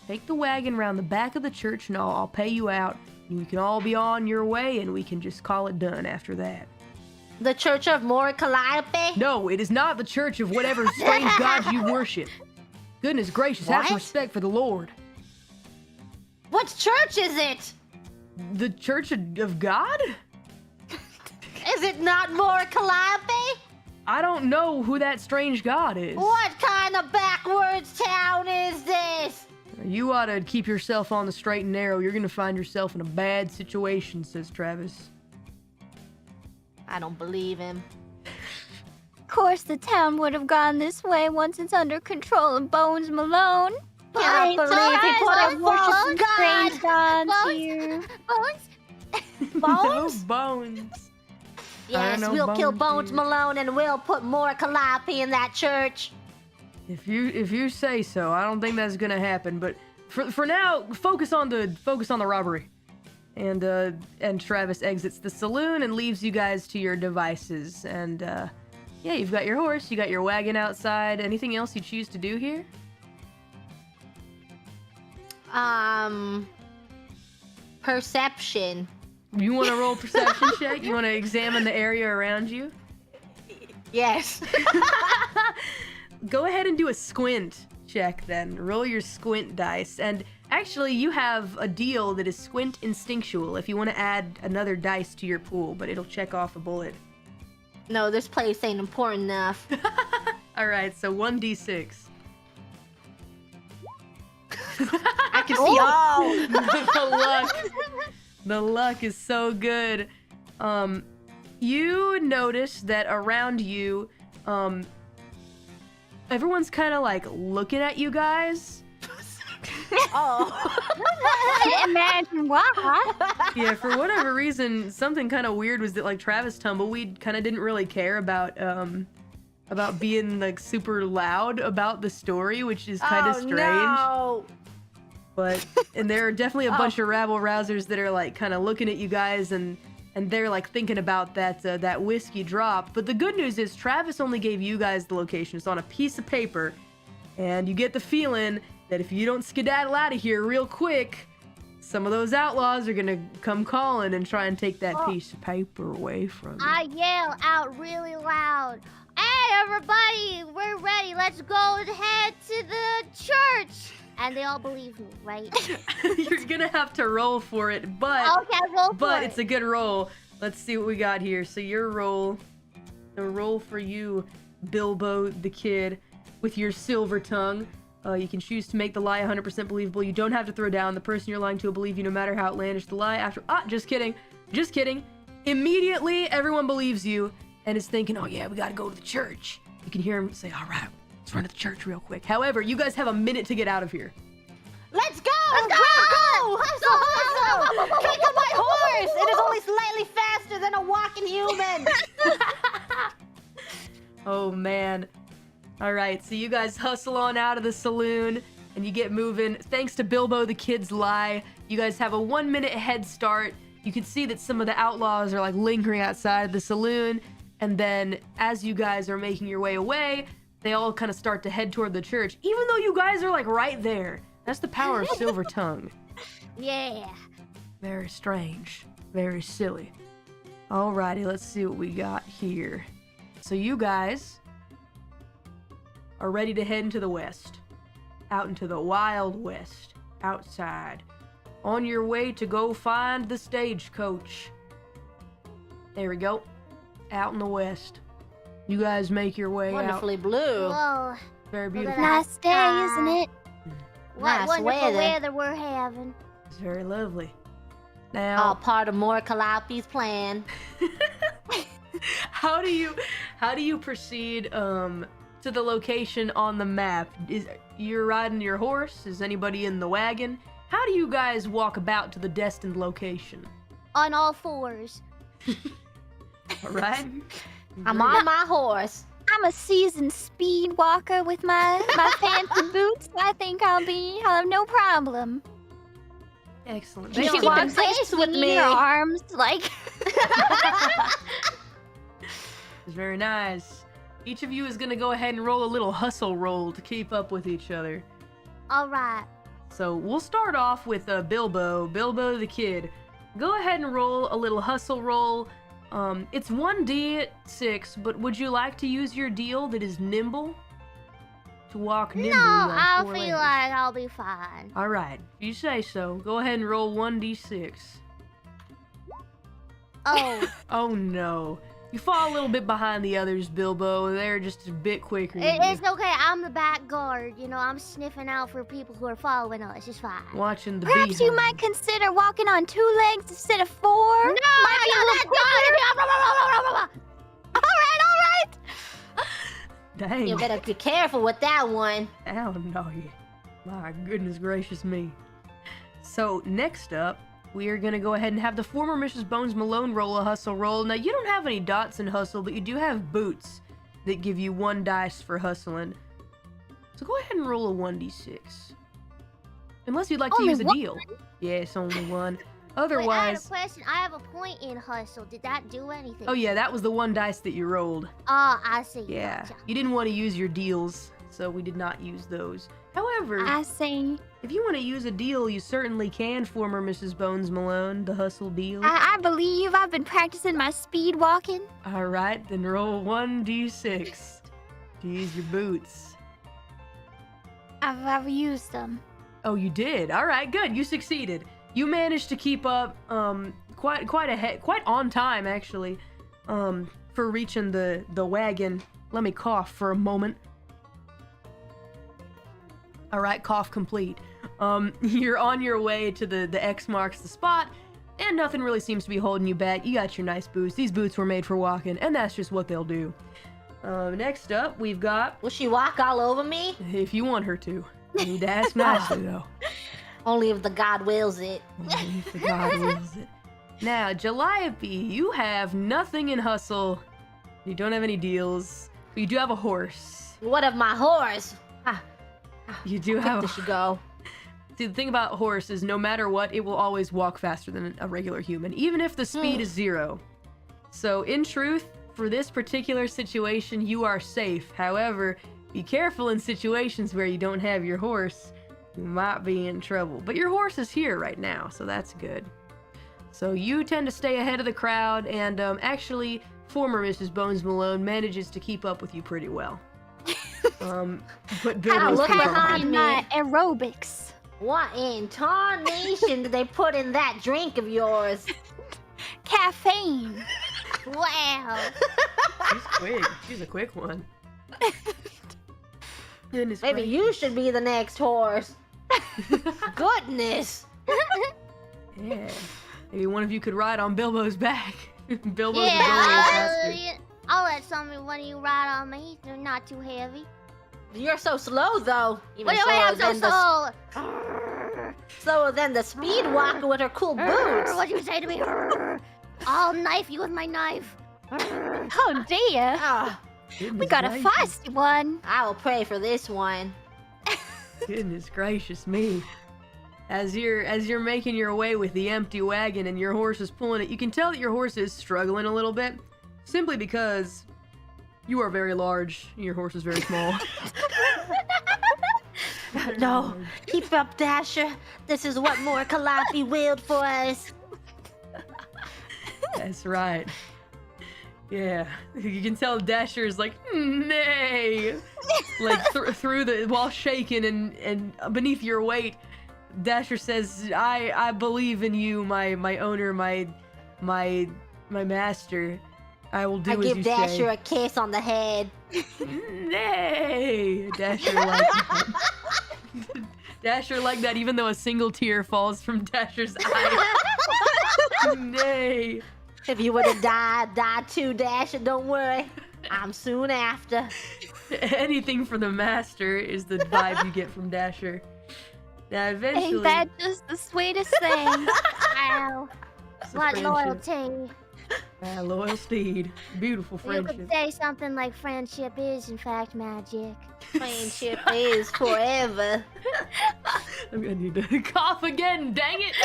Take the wagon around the back of the church, and I'll pay you out. You can all be on your way, and we can just call it done after that. The Church of Mori Calliope? No, it is not the church of whatever strange gods you worship. Goodness gracious, have some What? respect for the Lord. What church is it? The Church of God? Is it not Mori Calliope? I don't know who that strange god is. What kind of backwards town is this? You ought to keep yourself on the straight and narrow. You're gonna find yourself in a bad situation, says Travis. I don't believe him. Of course, the town would have gone this way once it's under control of Bones Malone. I don't believe he put a false Strange god. gods Bones? here. Bones? Bones? No bones. Yes, know we'll kill Bones Bones here. Malone and we'll put Mori Calliope in that church. If you say so, I don't think that's gonna happen. But for now, focus on the robbery. And Travis exits the saloon and leaves you guys to your devices. And yeah, you've got your horse, you got your wagon outside. Anything else you choose to do here? Perception. You want to roll perception check? You want to examine the area around you? Yes. Go ahead and do a squint check then. Roll your squint dice. And actually, you have a deal that is squint instinctual if you want to add another dice to your pool, but it'll check off a bullet. No, this place ain't important enough. All right, so 1d6. I can see all. The luck is so good. You notice that around you, everyone's kind of like looking at you guys. I can't imagine why. Yeah, for whatever reason, something kind of weird was that like Travis Tumbleweed kind of didn't really care about being like super loud about the story, which is kind of strange. No. And there are definitely a bunch of rabble rousers that are like kind of looking at you guys and they're like thinking about that whiskey drop. But the good news is Travis only gave you guys the location. It's on a piece of paper, and you get the feeling that if you don't skedaddle out of here real quick, some of those outlaws are gonna come calling and try and take that piece of paper away from you. I yell out really loud. Hey, everybody, we're ready. Let's go and head to the church. And they all believe me, right? You're gonna have to roll for it, but Okay, roll for but it. it's a good roll. Let's see what we got here. So your roll, the roll for you, Bilbo the Kid, with your silver tongue. You can choose to make the lie 100% believable. You don't have to throw down. The person you're lying to will believe you no matter how outlandish the lie. Just kidding. Just kidding. Immediately, everyone believes you and is thinking, oh yeah, we gotta go to the church. You can hear him say, all right, let's run to the church real quick. However, you guys have a minute to get out of here. Let's go! Go! Hustle! Kick up my horse! It is only slightly faster than a walking human! Oh man. All right, so you guys hustle on out of the saloon and you get moving. Thanks to Bilbo the Kid's lie, you guys have a 1-minute head start. You can see that some of the outlaws are like lingering outside the saloon, and then as you guys are making your way away, they all kind of start to head toward the church, even though you guys are like right there. That's the power of Silver Tongue. Yeah. Very strange. Very silly. Alrighty, let's see what we got here. So you guys are ready to head into the west. Out into the Wild West. Outside. On your way to go find the stagecoach. There we go. Out in the west. You guys make your way Wonderfully out. blue. Whoa. Very Look at beautiful. that. Nice day, isn't it? What Nice wonderful weather. weather we're having. It's very lovely. All Now, part of Mori Calliope's plan. how do you proceed to the location on the map? You're riding your horse? Is anybody in the wagon? How do you guys walk about to the destined location? On all fours. All right. I'm on my horse. I'm a seasoned speed walker with my fancy boots. I think I'll have no problem. Excellent. You She keep walks like pace with swinging me. her arms like. It's very nice. Each of you is gonna go ahead and roll a little hustle roll to keep up with each other. All right. So we'll start off with Bilbo the Kid. Go ahead and roll a little hustle roll. It's 1d6, but would you like to use your deal that is nimble? To walk nimbly No, on I four feel legs? like I'll be fine. All right, if you say so. Go ahead and roll 1d6. Oh, Oh no. You fall a little bit behind the others, Bilbo. They're just a bit quicker than you. it's okay. I'm the back guard. You know, I'm sniffing out for people who are following us. It's fine. Watching the Perhaps you beehive. might consider walking on 2 legs instead of 4. No, Might be a little quicker. All right. Dang. You better be careful with that one. Oh no, my goodness gracious me. So next up, we are gonna go ahead and have the former Mrs. Bones Malone roll a hustle roll. Now you don't have any dots in hustle, but you do have boots that give you 1 dice for hustling. So go ahead and roll a 1d6. Unless you'd like to Only use a one? deal. Yes, only one. Wait, I had a Otherwise, question. I have a point in hustle. Did that do anything? oh yeah, that was the one dice that you rolled. Oh, I see. Yeah, Gotcha. you didn't want to use your deals, so we did not use those. However, I see. if you want to use a deal, you certainly can, former Mrs. Bones Malone, the hustle deal. I believe I've been practicing my speed walking. All right, then roll 1d6 to use your boots. I've used them. Oh, you did. All right, good. You succeeded. You managed to keep up quite on time actually for reaching the wagon. Let me cough for a moment. All right, cough complete. You're on your way to the X marks the spot, and nothing really seems to be holding you back. You got your nice boots. These boots were made for walking, and that's just what they'll do. Next up, we've got... Will she walk all over me? If you want her to. You need to ask nicely, though. Only if the god wills it. Only if the god wills it. Now, Calliope, you have nothing in hustle. You don't have any deals, but you do have a horse. What of my horse? You do Where have does she go? See, the thing about horse is no matter what, it will always walk faster than a regular human, even if the speed is 0. So, in truth, for this particular situation, you are safe. However, be careful in situations where you don't have your horse. You might be in trouble. But your horse is here right now, so that's good. So you tend to stay ahead of the crowd, and actually, former Mrs. Bones Malone manages to keep up with you pretty well. But Bilbo's look pretty behind hard. My aerobics. What in tarnation did they put in that drink of yours? Caffeine. Wow. She's quick. She's a quick one. Goodness Maybe gracious. you should be the next horse. Goodness. Yeah. Maybe one of you could ride on Bilbo's back. Bilbo's Yeah, faster. I'll let one of you ride on me. They're not too heavy. You're so slow, though. Even Wait, I'm so than slow. slower than the speed walker with her cool boots. What'd you say to me? I'll knife you with my knife. Oh dear. Ah, We got a gracious. feisty one. I will pray for this one. Goodness gracious me. As you're making your way with the empty wagon and your horse is pulling it, you can tell that your horse is struggling a little bit, simply because you are very large and your horse is very small. No, keep up, Dasher. This is what more Calliope willed for us. That's right. Yeah, you can tell Dasher is like, nay, like through the while shaking and beneath your weight. Dasher says, I believe in you, my owner, my master. I will do I as give you Dasher say. a kiss on the head. Nay, Dasher like that. Dasher like that, even though a single tear falls from Dasher's eye. Nay. If you would have died too, Dasher, don't worry. I'm soon after. Anything for the master is the vibe you get from Dasher. Now, eventually, Ain't that just the sweetest thing? Wow. it's a What friendship. loyalty. Loyal steed. Beautiful You friendship. could say something like friendship is, in fact, magic. Friendship is forever. I'm gonna need to cough again, dang it!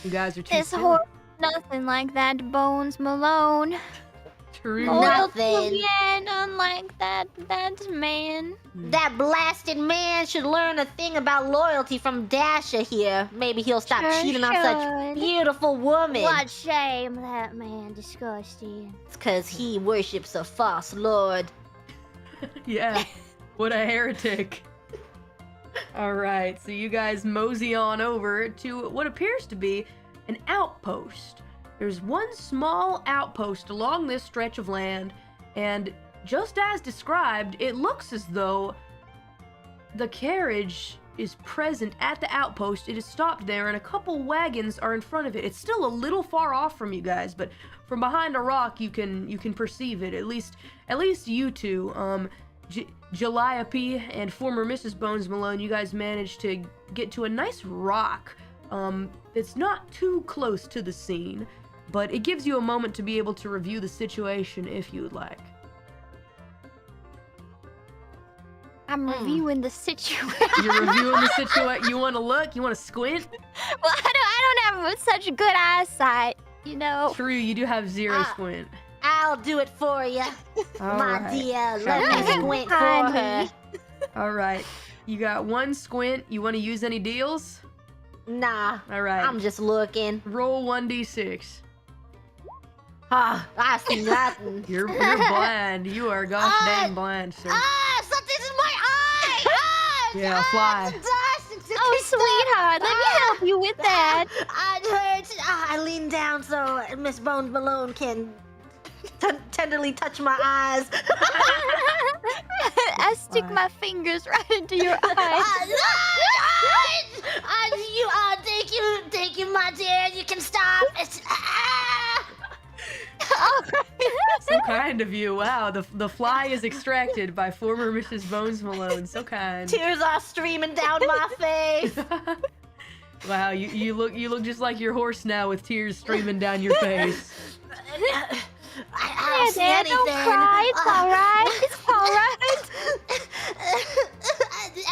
You guys are too This silly. horse, nothing like that Bones Malone. True. Nothing. Yeah, unlike that man. That blasted man should learn a thing about loyalty from Dasher here. Maybe he'll stop Sure cheating on such should. beautiful women. What shame, that man. Disgusting. It's because he worships a false lord. Yeah. What a heretic. Alright, so you guys mosey on over to what appears to be an outpost. There's one small outpost along this stretch of land, and just as described, it looks as though the carriage is present at the outpost. It is stopped there, and a couple wagons are in front of it. It's still a little far off from you guys, but from behind a rock, you can perceive it. At least you two. Calliope and former Mrs. Bones Malone, you guys managed to get to a nice rock that's not too close to the scene, but it gives you a moment to be able to review the situation if you would like. I'm reviewing the situation. You're reviewing the situation. You want to look? You want to squint? Well, I don't have such good eyesight, you know. True, you do have zero squint. I'll do it for you, my right. dear. Let me squint for her. All right. You got one squint. You want to use any deals? Nah. All right. I'm just looking. Roll 1d6. I see nothing. You're blind. You are gosh dang blind, sir. Something's in my eye! Yeah, fly. Oh, sweetheart, let me help you with that. It hurts. I lean down so Miss Bones Malone can tenderly touch my eyes. I stick my fingers right into your eyes. Thank you, my dear. You can stop. So kind of you. Wow, the fly is extracted by former Mrs. Bones Malone. So kind. Tears are streaming down my face. Wow, you look just like your horse now with tears streaming down your face. I don't see anything. Don't cry. It's all right. It's all right.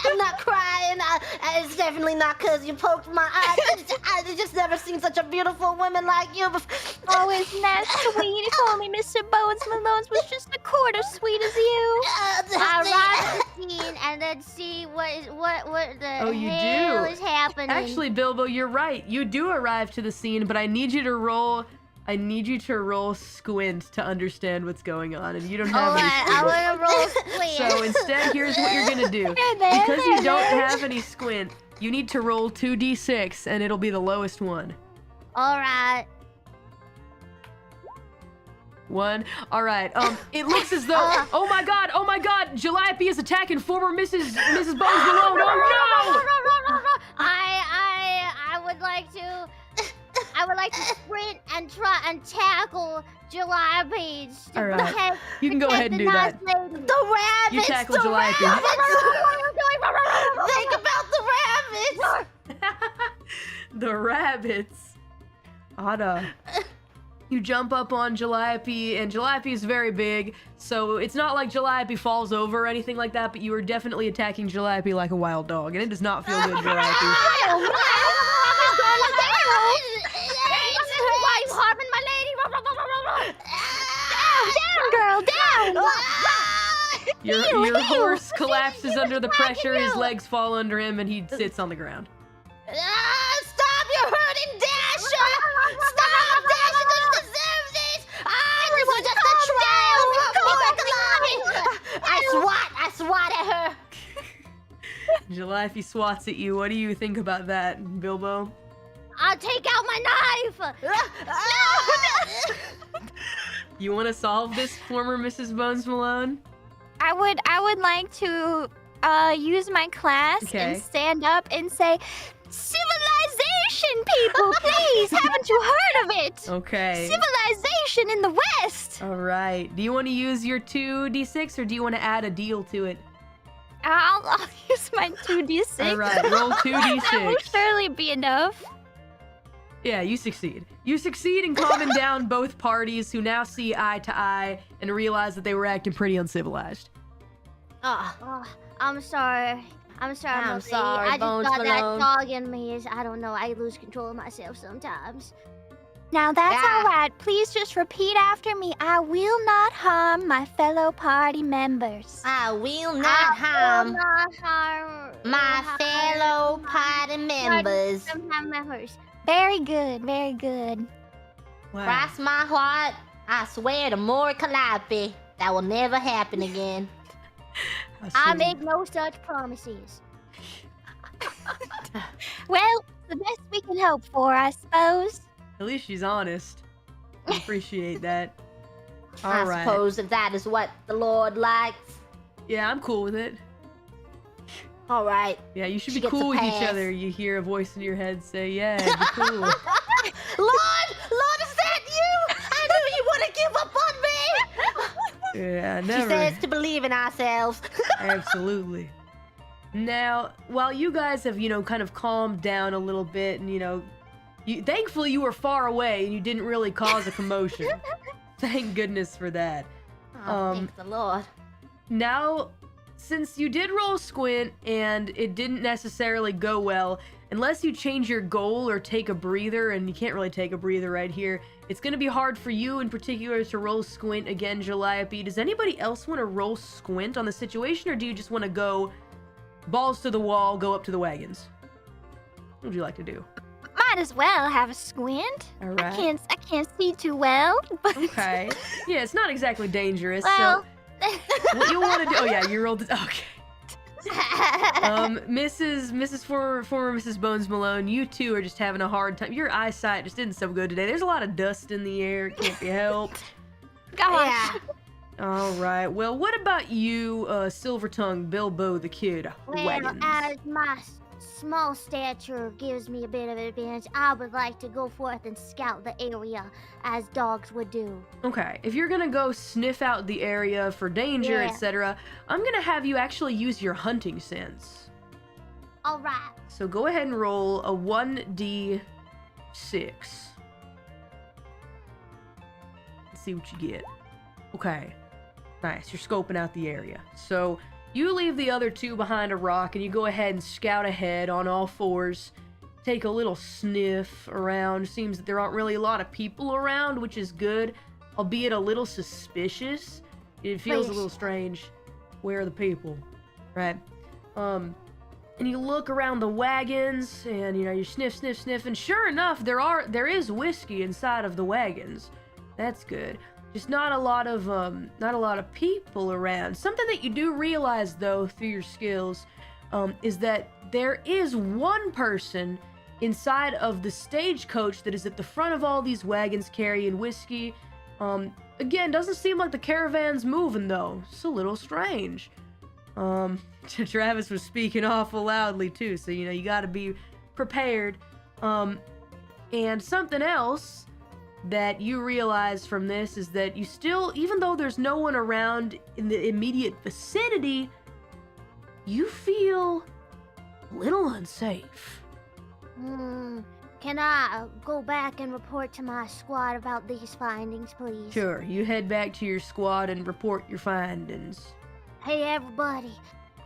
I'm not crying. It's definitely not because you poked my eye. I've just never seen such a beautiful woman like you before. Oh, isn't that sweet? If only Mr. Bones Malone's was just a quarter sweet as you. I'll ride the scene and then see what the Oh, you hell do? is happening. Actually, Bilbo, you're right. You do arrive to the scene, but I need you to roll squint to understand what's going on, and you don't have any squint. I want to roll squint. So instead, here's what you're gonna do. Because you don't have any squint, you need to roll 2d6, and it'll be the lowest one. All right. 1. All right. It looks as though. Oh my God! Calliope is attacking former Mrs. Bones Malone. Oh no! I would like to sprint and try and tackle Calliope. All right. You can go ahead and do that. The rabbits. You tackle the Calliope. Think about the rabbits. The rabbits. Ada. You jump up on Calliope, and Calliope is very big, so it's not like Calliope falls over or anything like that, but you are definitely attacking Calliope like a wild dog, and it does not feel good, Calliope. Down, girl, down! Your horse collapses under the pressure, his legs fall under him, and he sits on the ground. Stop! You're hurting Dasher! Stop! Dasher doesn't deserve this! This was just a trial! I swat at her! Calliope swats at you. What do you think about that, Bilbo? I'll take out my knife! You want to solve this, former Mrs. Bones Malone? I would like to use my class and stand up and say, "Civilization, people, please! Haven't you heard of it? Okay. Civilization in the West!" All right. Do you want to use your 2d6, or do you want to add a deal to it? I'll use my 2d6. All right, roll 2d6. That will surely be enough. Yeah, you succeed. You succeed in calming down both parties, who now see eye to eye and realize that they were acting pretty uncivilized. Oh, I'm sorry. I'm sorry, I'm Mom. sorry, I just Bones got Malone. that dog in me. I don't know. I lose control of myself sometimes. Now that's all right. Please just repeat after me. I will not harm my fellow party members. I will not harm my my fellow party members. members. Very good, very good. Wow. Cross my heart, I swear to Mori Calliope, that will never happen again. I make no such promises. Well, the best we can hope for, I suppose. At least she's honest. I appreciate that. I All right. suppose if that is what the Lord likes. Yeah, I'm cool with it. All right. Yeah, you should She be gets cool a with each pass. other. You hear a voice in your head say, yeah, be cool. Lord, is that you? I knew you wouldn't give up on me. Yeah, She never. says to believe in ourselves. Absolutely. Now, while you guys have, kind of calmed down a little bit and, thankfully you were far away and you didn't really cause a commotion. Thank goodness for that. Oh, thank the Lord. Now, since you did roll squint and it didn't necessarily go well, unless you change your goal or take a breather, and you can't really take a breather right here, it's going to be hard for you in particular to roll squint again, Calliope. Does anybody else want to roll squint on the situation, or do you just want to go balls to the wall, go up to the wagons? What would you like to do? Might as well have a squint. All right. I can't see too well. But Okay. Yeah, it's not exactly dangerous. well, So what you want to do? Oh yeah, you rolled it. Okay. Mrs. former Mrs. Bones Malone, you two are just having a hard time. Your eyesight just isn't so good today. There's a lot of dust in the air. It can't be helped. gosh. All right. Well, what about you, Silver Tongue Bilbo the Kid? Well, Wagons. as my small stature gives me a bit of advantage, I would like to go forth and scout the area as dogs would do. Okay, if you're gonna go sniff out the area for danger, Yeah. etc., I'm gonna have you actually use your hunting sense. All right. So go ahead and roll a 1d6. Let's see what you get. Okay, nice. You're scoping out the area. So you leave the other two behind a rock and you go ahead and scout ahead on all fours. Take a little sniff around. Seems that there aren't really a lot of people around, which is good, albeit a little suspicious. It feels a Please. little strange. Where are the people? Right. And you look around the wagons and you sniff, and sure enough, there is whiskey inside of the wagons. That's good. Just not a lot of people around. Something that you do realize though through your skills is that there is one person inside of the stagecoach that is at the front of all these wagons carrying whiskey. Again, doesn't seem like the caravan's moving though. It's a little strange. Travis was speaking awful loudly too, so you gotta be prepared. And something else that you realize from this is that you still, even though there's no one around in the immediate vicinity, you feel a little unsafe. Can I go back and report to my squad about these findings, please? Sure, you head back to your squad and report your findings. Hey, everybody.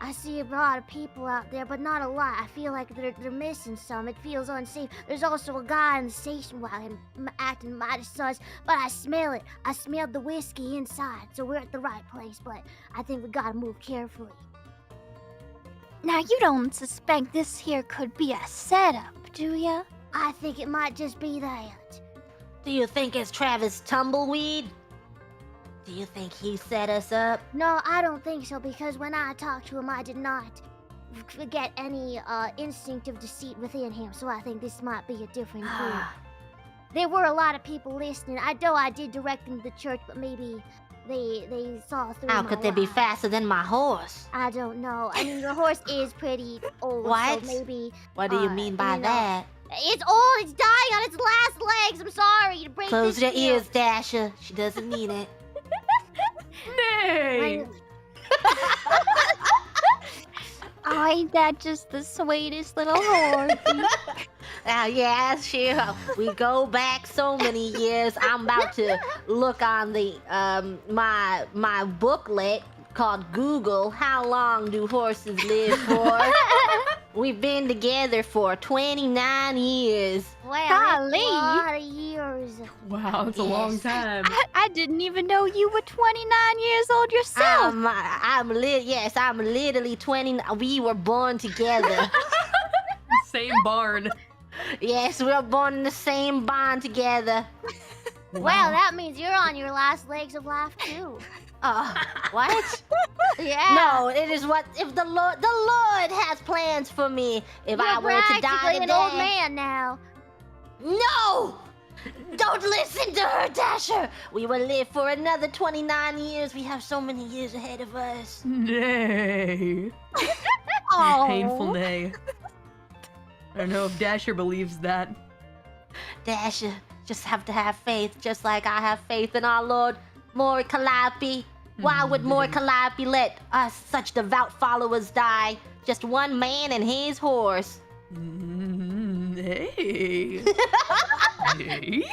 I see a lot of people out there, but not a lot. I feel like they're missing some. It feels unsafe. There's also a guy in the station wagon acting mighty sus, but I smell it. I smelled the whiskey inside, so we're at the right place, but I think we gotta move carefully. Now you don't suspect this here could be a setup, do ya? I think it might just be that. Do you think it's Travis Tumbleweed? Do you think he set us up? No, I don't think so, because when I talked to him, I did not get any instinct of deceit within him, so I think this might be a different group. There were a lot of people listening. I know I did direct them to the church, but maybe they saw through How my could they be lie. faster than my horse? I don't know. I mean, the horse is pretty old, What? so maybe... What do you mean by that? It's old, it's dying on its last legs. I'm sorry to break Close this your to you. ears, Dasher. She doesn't mean it. Nay! Oh, ain't that just the sweetest little horse? Yeah, sure. We go back so many years. I'm about to look on the my booklet called Google. How long do horses live for? We've been together for 29 years. Well, Golly. that's a lot of years. Wow, it's a long time. I didn't even know you were 29 years old yourself. I'm literally 20. We were born together. Same barn. Yes, we were born in the same barn together. Well, that means you're on your last legs of life, too. What? Yeah. No, it is what if the Lord has plans for me. If You're I were to die practically today. an old man now. No! Don't listen to her, Dasher! We will live for another 29 years. We have so many years ahead of us. Nay. Oh. Painful nay. I don't know if Dasher believes that. Dasher, just have to have faith, just like I have faith in our Lord, Mori Calliope. Why would Mori Calliope let us, such devout followers, die? Just one man and his horse. Hey. Hey.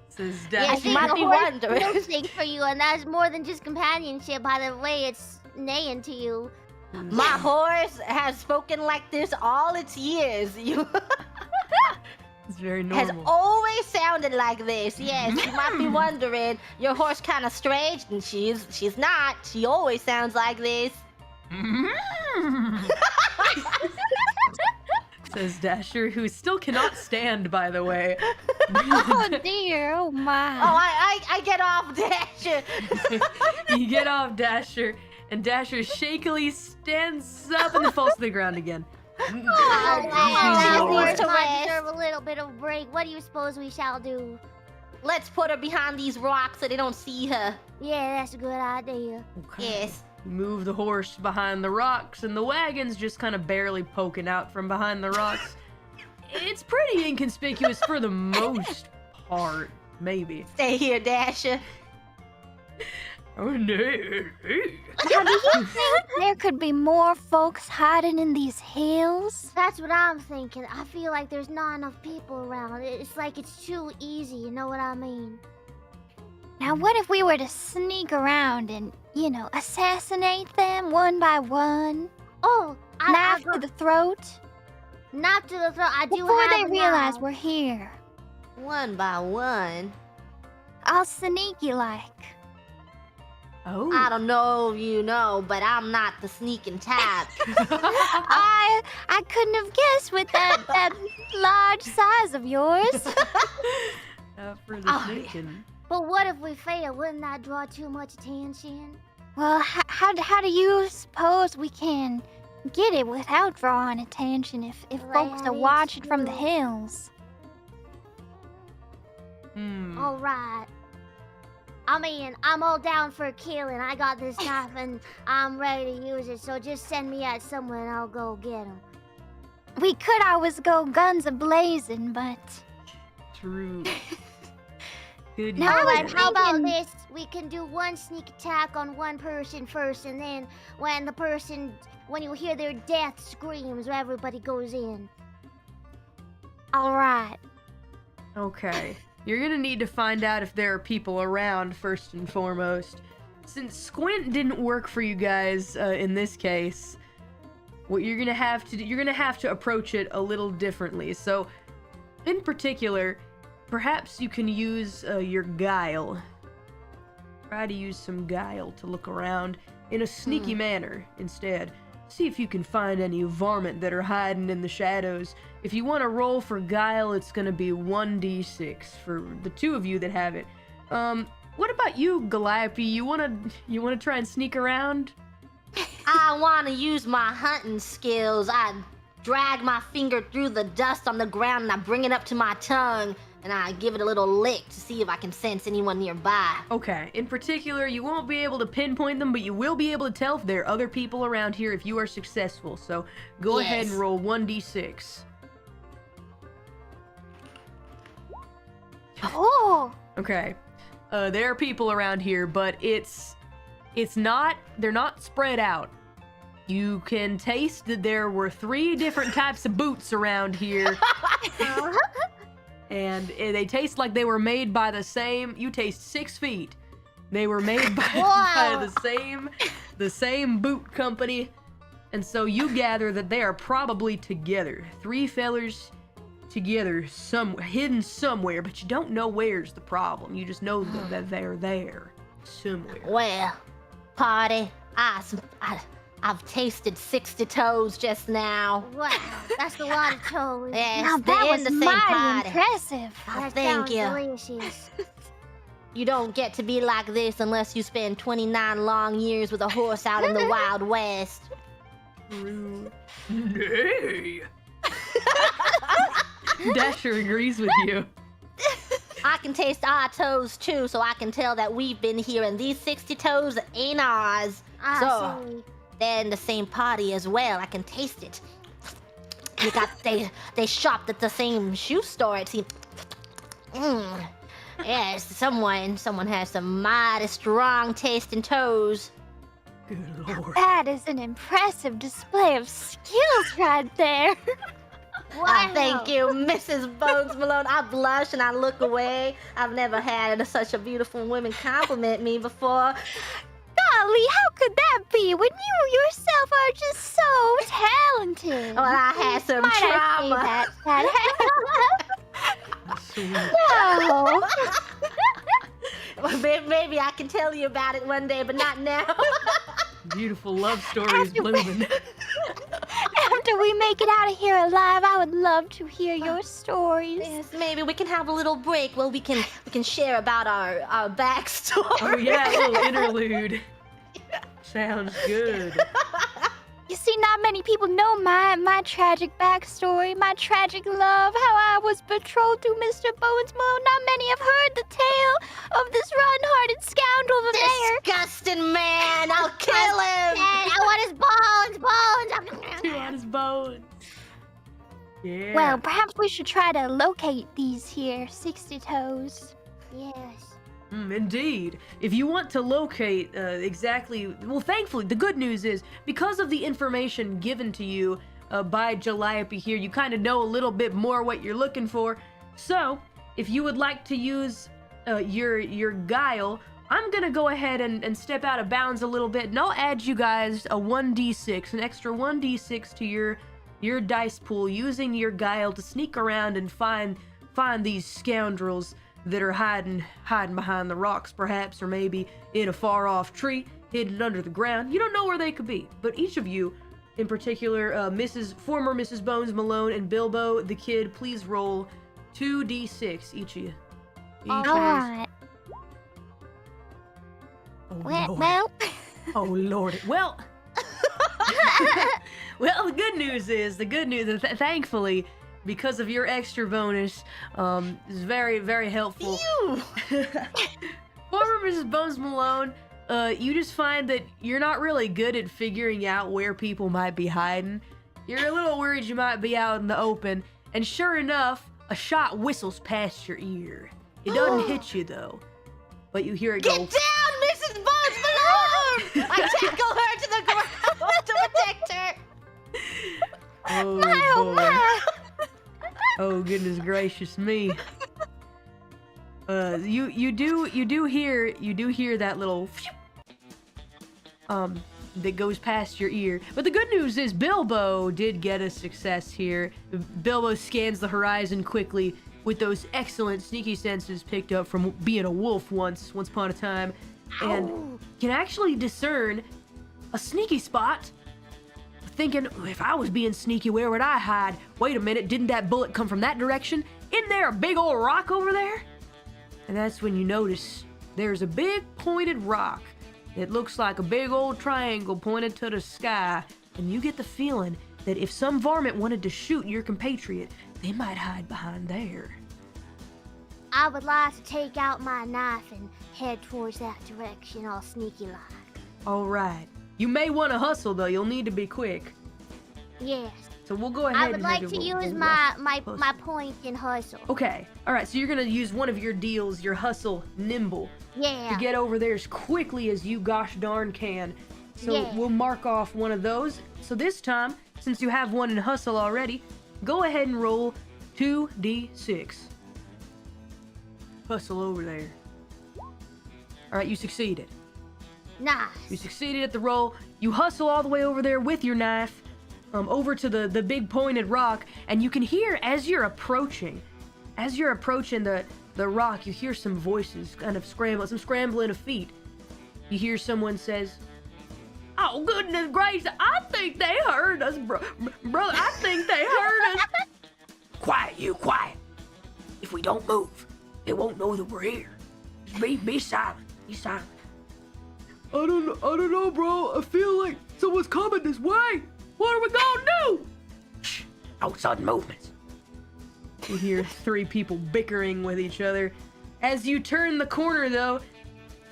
Says I Dasher. think might the be horse wondering. feels things for you, and that's more than just companionship by the way it's neighing to you. My horse has spoken like this all its years. You It's very has normal. always sounded like this. Yes, you might be wondering, your horse kind of strange, and she's not. She always sounds like this. Says Dasher, who still cannot stand, by the way. Oh dear, oh my. Oh, I get off, Dasher. You get off Dasher, and Dasher shakily stands up and then falls to the ground again. Our Lord. horse might deserve a little bit of break. What do you suppose we shall do? Let's put her behind these rocks so they don't see her. Yeah, that's a good idea. Okay. Yes. Move the horse behind the rocks, and the wagon's just kind of barely poking out from behind the rocks. It's pretty inconspicuous for the most part, maybe. Stay here, Dasher. Oh no. Now, do you think there could be more folks hiding in these hills? That's what I'm thinking. I feel like there's not enough people around. It's like it's too easy, you know what I mean? Now, what if we were to sneak around and, assassinate them one by one? Oh, Knife to the throat? Not to the throat. I do Before have they a realize knife. we're here. One by one. All sneaky like. Oh. I don't know if you know, but I'm not the sneaking type. I couldn't have guessed with that large size of yours. For the Oh, sneaking. But what if we fail? Wouldn't that draw too much attention? Well, how do you suppose we can get it without drawing attention if folks are Well, watching it's from the true. hills? All right. I mean, I'm all down for killing. I got this knife and I'm ready to use it. So just send me out somewhere and I'll go get him. We could always go guns a-blazing, but... True. Good Now, use. All right, was how about thinking- this? We can do one sneak attack on one person first, and then when you hear their death screams, everybody goes in. All right. Okay. You're gonna need to find out if there are people around first and foremost. Since Squint didn't work for you guys in this case, what you're gonna have to do, you're gonna have to approach it a little differently. So, in particular, perhaps you can use your guile. Try to use some guile to look around in a sneaky manner instead. See if you can find any varmint that are hiding in the shadows. If you want to roll for guile, it's gonna be 1d6 for the two of you that have it. What about you, Calliope? You wanna try and sneak around? I want to use my hunting skills. I drag my finger through the dust on the ground and I bring it up to my tongue and I give it a little lick to see if I can sense anyone nearby. Okay, in particular, you won't be able to pinpoint them, but you will be able to tell if there are other people around here if you are successful. So go ahead and Yes. roll 1d6. Oh, Okay. There are people around here, but they're not spread out. You can taste that there were 3 different types of boots around here. And they taste like they were made by you taste 6 feet. They were made by Wow. the same boot company. And so you gather that they are probably together. 3 fellers together, hidden somewhere, but you don't know where's the problem. You just know that they're there somewhere. Well, party, I've tasted 60 toes just now. Wow, that's a lot of toes. Yes, now they're that in was the same mighty party. impressive. Oh, That thank sounds you. delicious. You don't get to be like this unless you spend 29 long years with a horse out in the Wild West. True. Nay. Dasher agrees with you. I can taste our toes too, so I can tell that we've been here, and these 60 toes ain't ours. I So, see. they're in the same party as well. I can taste it. They shopped at the same shoe store. It seems. Yes, someone has some mighty strong tasting toes. Good lord. That is an impressive display of skills right there. Ah, thank you, Mrs. Bones Malone. I blush and I look away. I've never had such a beautiful woman compliment me before. Golly, how could that be when you yourself are just so talented? Well, I had some Might trauma. I say that? No. Well, maybe I can tell you about it one day, but not now. Beautiful love story is blooming. After we make it out of here alive, I would love to hear your stories. Yes, maybe we can have a little break where we can share about our backstory. Oh yeah, a little interlude. Sounds good. You see, not many people know my tragic backstory, my tragic love, how I was betrothed to Mr. Bones Malone. Not many have heard the tale of this rotten-hearted scoundrel of a mayor. Disgusting man! I'll kill him! I want his bones. Two on his bones. Yeah. Well, perhaps we should try to locate these here 60 toes. Yes. Indeed. If you want to locate exactly... Well, thankfully, the good news is, because of the information given to you by Calliope here, you kind of know a little bit more what you're looking for. So, if you would like to use your guile, I'm going to go ahead and step out of bounds a little bit, and I'll add you guys a 1d6, an extra 1d6 to your dice pool, using your guile to sneak around and find these scoundrels that are hiding behind the rocks, perhaps, or maybe in a far-off tree, hidden under the ground. You don't know where they could be, but each of you, in particular, former Mrs. Bones Malone and Bilbo the Kid, please roll 2d6, each of you. All right. Oh, Well, Lord. Oh, Lord. Well, well, the good news is, thankfully, because of your extra bonus, is very, very helpful. Former Mrs. Bones Malone, you just find that you're not really good at figuring out where people might be hiding. You're a little worried you might be out in the open, and sure enough, a shot whistles past your ear. It doesn't hit you, though, but you hear it go... Get down, Mrs. Bones Malone! I tackle her to the ground to protect her. Oh, boy. Oh, goodness gracious me. You do hear that little that goes past your ear. But the good news is Bilbo did get a success here. Bilbo scans the horizon quickly with those excellent sneaky senses picked up from being a wolf once upon a time, and can actually discern a sneaky spot. Thinking, if I was being sneaky, where would I hide? Wait a minute, didn't that bullet come from that direction? Isn't there a big old rock over there? And that's when you notice there's a big pointed rock. It looks like a big old triangle pointed to the sky. And you get the feeling that if some varmint wanted to shoot your compatriot, they might hide behind there. I would like to take out my knife and head towards that direction, all sneaky-like. All right. You may want to hustle, though. You'll need to be quick. Yes. So we'll go ahead I would and like have to you roll- use roll my hustle. point in hustle. Okay. All right. So you're going to use one of your deals, your hustle nimble, Yeah. to get over there as quickly as you gosh darn can. So Yeah. we'll mark off one of those. So this time, since you have one in hustle already, go ahead and roll 2d6. Hustle over there. All right, you succeeded. Nice. You succeeded at the roll. You hustle all the way over there with your knife, over to the big pointed rock, and you can hear as you're approaching the rock, you hear some voices kind of some scrambling of feet. You hear someone says, "Oh, goodness gracious, I think they heard us, brother, I think they heard us." Quiet, you, quiet. If we don't move, they won't know that we're here. Just be silent, be silent. I don't know, bro. I feel like someone's coming this way. What are we gonna do? Shh, no sudden movements. You hear three people bickering with each other. As you turn the corner, though,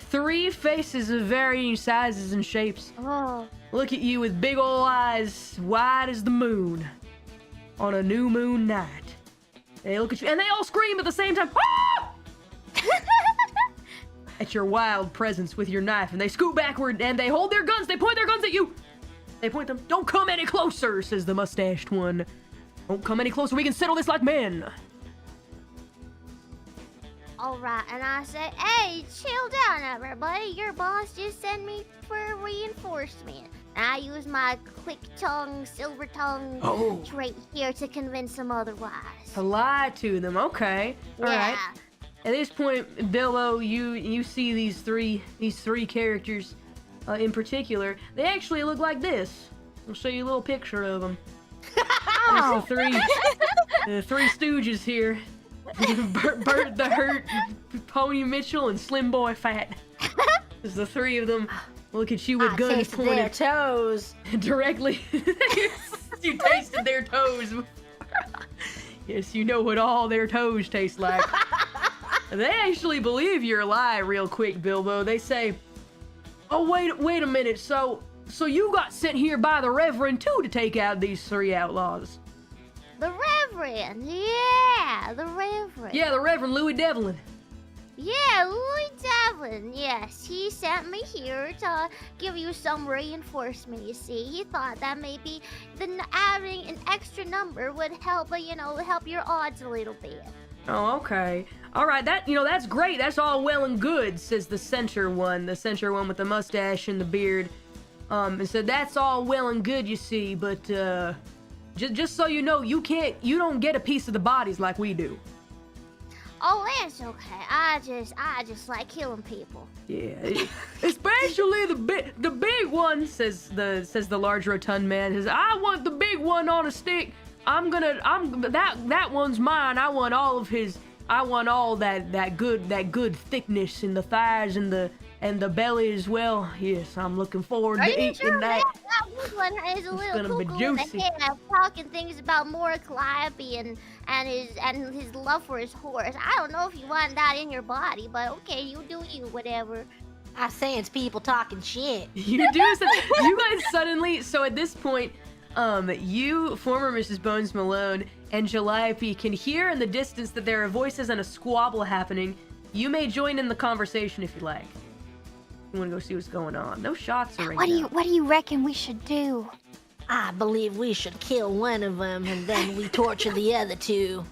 three faces of varying sizes and shapes Oh. look at you with big ol' eyes wide as the moon on a new moon night. They look at you and they all scream at the same time. Ah! At your wild presence with your knife, and they scoot backward and they hold their guns. They point their guns at you. They point them. "Don't come any closer," says the mustached one. "Don't come any closer. We can settle this like men." Alright, and I say, hey, chill down, everybody. Your boss just sent me for reinforcement. And I use my quick tongue, silver tongue trait here to convince them otherwise. To lie to them, okay. Alright. At this point, Bilbo, you see these three characters in particular. They actually look like this. I'll show you a little picture of them. There's the three stooges here. Bert the Hurt, Pony Mitchell, and Slim Boy Fat. There's the three of them. Look at you with guns pointed. Their toes. Directly. You tasted their toes. Yes, you know what all their toes taste like. They actually believe your lie real quick, Bilbo. They say, oh, wait a minute. So you got sent here by the Reverend, too, to take out these three outlaws. The Reverend, yeah, the Reverend. Yeah, the Reverend Louis Devlin. Yeah, Louis Devlin, yes. He sent me here to give you some reinforcement, you see. He thought that maybe adding an extra number would help, help your odds a little bit. Oh, okay. All right, that's great. That's all well and good, says the center one with the mustache and the beard. And said, that's all well and good, you see, but, just so you know, you don't get a piece of the bodies like we do. Oh, that's okay. I just like killing people. Yeah, especially the big one, says the large rotund man. Says, I want the big one on a stick. That one's mine. I want all of his. I want all that good thickness in the thighs and the belly as well. Yes, I'm looking forward to eating that. That one is a little cuckoo in the head, talking things about Mori, Calliope, and his love for his horse. I don't know if you want that in your body, but okay, you do you, whatever. I say it's people talking shit. You do. You guys suddenly. So at this point, you, former Mrs. Bones Malone, and Calliope can hear in the distance that there are voices and a squabble happening. You may join in the conversation if you like. You want to go see what's going on? No shots are ringing. What do you reckon we should do? I believe we should kill one of them and then we torture the other two.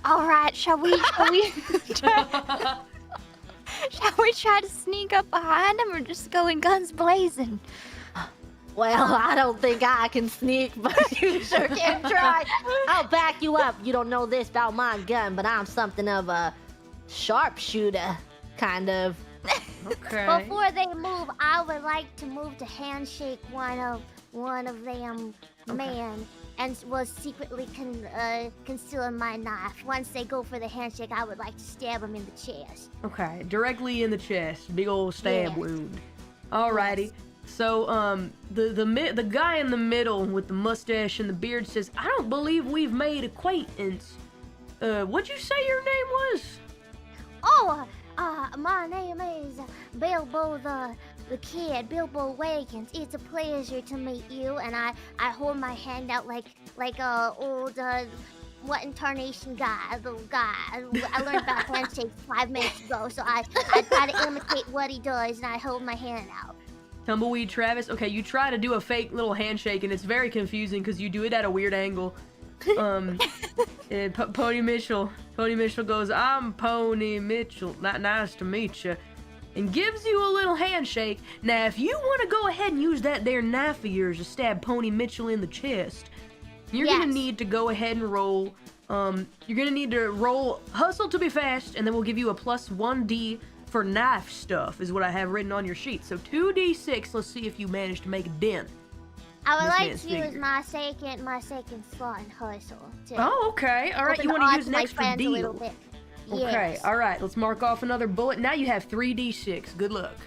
All right, shall we try to sneak up behind them or just go in guns blazing? Well, I don't think I can sneak, but you sure can try. I'll back you up. You don't know this about my gun, but I'm something of a sharpshooter, kind of. Okay. Before they move, I would like to move to handshake one of them man, and was secretly concealing my knife. Once they go for the handshake, I would like to stab him in the chest. Okay, directly in the chest, big old stab wound. Alrighty. Yes. So, the guy in the middle with the mustache and the beard says, I don't believe we've made acquaintance. What'd you say your name was? Oh, my name is Bilbo the Kid, Bilbo Wagons. It's a pleasure to meet you, and I hold my hand out like old, what incarnation guy, the guy. I learned about handshakes 5 minutes ago, so I try to imitate what he does, and I hold my hand out. Tumbleweed Travis. Okay, you try to do a fake little handshake, and it's very confusing because you do it at a weird angle. Pony Mitchell goes, I'm Pony Mitchell. Nice to meet you. And gives you a little handshake. Now, if you want to go ahead and use that there knife of yours to stab Pony Mitchell in the chest, you're gonna need to go ahead and roll. You're gonna need to roll hustle to be fast, and then we'll give you a plus 1d for knife stuff, is what I have written on your sheet. So 2d6. Let's see if you manage to make a dent. I would like to use my second slot in hustle. Oh, okay. All right, you want to use an extra deal. Okay, yes. All right, let's mark off another bullet. Now you have 3d6. Good luck.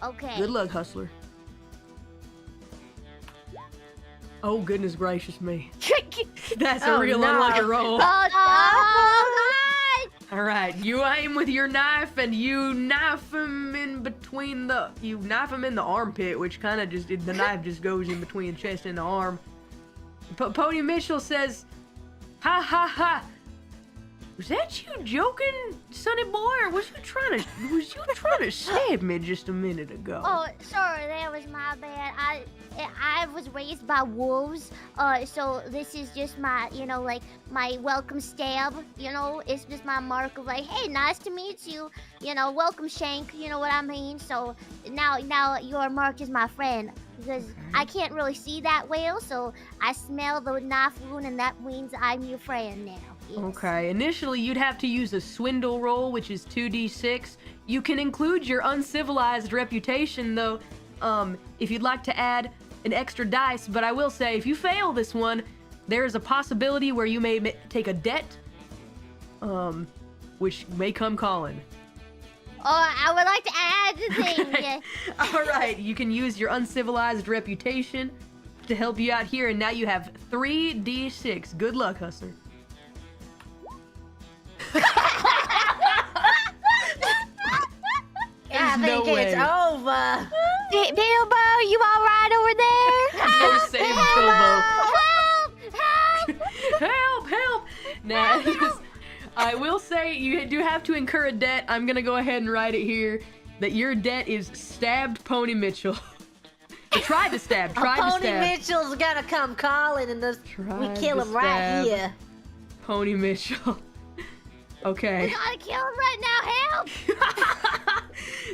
Okay. Good luck, hustler. Oh, goodness gracious me. That's a real unlucky roll. All right, you aim with your knife and you knife him in between you knife him in the armpit, which kind of just, the knife just goes in between the chest and the arm. Pony Mitchell says, ha ha ha, Was that you joking, Sonny boy, or was you trying to stab me just a minute ago? Oh, sorry, that was my bad. I was raised by wolves, so this is just my, like my welcome stab. It's just my mark of like, hey, nice to meet you. Welcome shank. You know what I mean? So now your mark is my friend because I can't really see that well, so I smell the knife wound, and that means I'm your friend now. Yes. Okay, initially you'd have to use a swindle roll, which is 2d6. You can include your uncivilized reputation, though, if you'd like to add an extra dice, but I will say, if you fail this one, there is a possibility where you may take a debt, which may come calling. Oh, I would like to add the thing. Okay. All right, you can use your uncivilized reputation to help you out here, and now you have 3d6. Good luck, Hustler. I think it's over. Bilbo, you all right over there? You're safe, Bilbo. Help! Help! Now, I will say you do have to incur a debt. I'm gonna go ahead and write it here that your debt is stabbed Pony Mitchell. Tried to stab. Pony Mitchell's gonna come calling, and we kill him right here. Pony Mitchell. Okay. We gotta kill him right now. Help!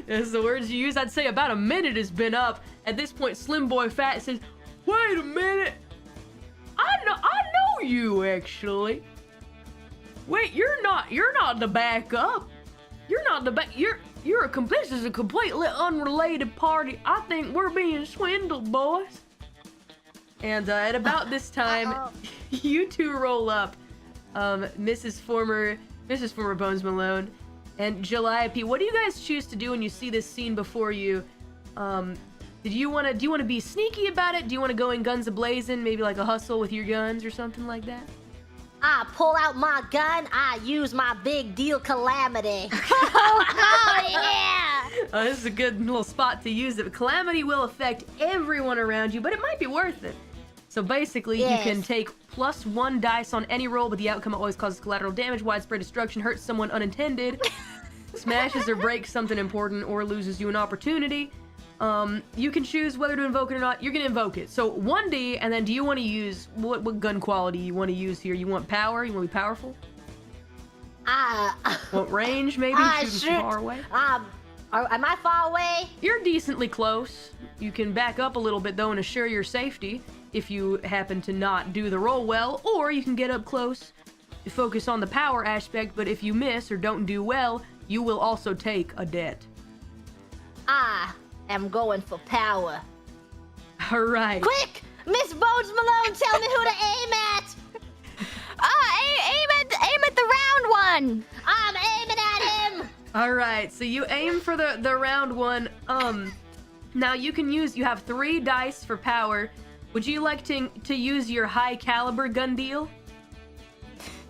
That's the words you use. I'd say about a minute has been up. At this point, Slim Boy Fat says, "Wait a minute. I know you actually. Wait, you're not the backup. You're not the back. This is a completely unrelated party. I think we're being swindled, boys." And at about this time, you two roll up, Mrs. Former Bones Malone and Calliope. What do you guys choose to do when you see this scene before you? Do you want to be sneaky about it? Do you want to go in guns a-blazing, maybe like a hustle with your guns or something like that? I pull out my gun. I use my big deal Calamity. Oh yeah! This is a good little spot to use it. Calamity will affect everyone around you, but it might be worth it. So basically, you can take +1 dice on any roll, but the outcome always causes collateral damage, widespread destruction, hurts someone unintended, smashes or breaks something important, or loses you an opportunity. You can choose whether to invoke it or not. You're gonna invoke it. So 1d, and then do you want to use what gun quality you want to use here? You want power? You want to be powerful? Want range? Maybe shooting from far away. Am I far away? You're decently close. You can back up a little bit though and assure your safety if you happen to not do the roll well, or you can get up close, focus on the power aspect, but if you miss or don't do well, you will also take a debt. I am going for power. All right. Quick! Miss Bones Malone, tell me who to aim at! Aim at the round one! I'm aiming at him! All right, so you aim for the round one. Now you have 3 dice for power. Would you like to use your high caliber gun deal?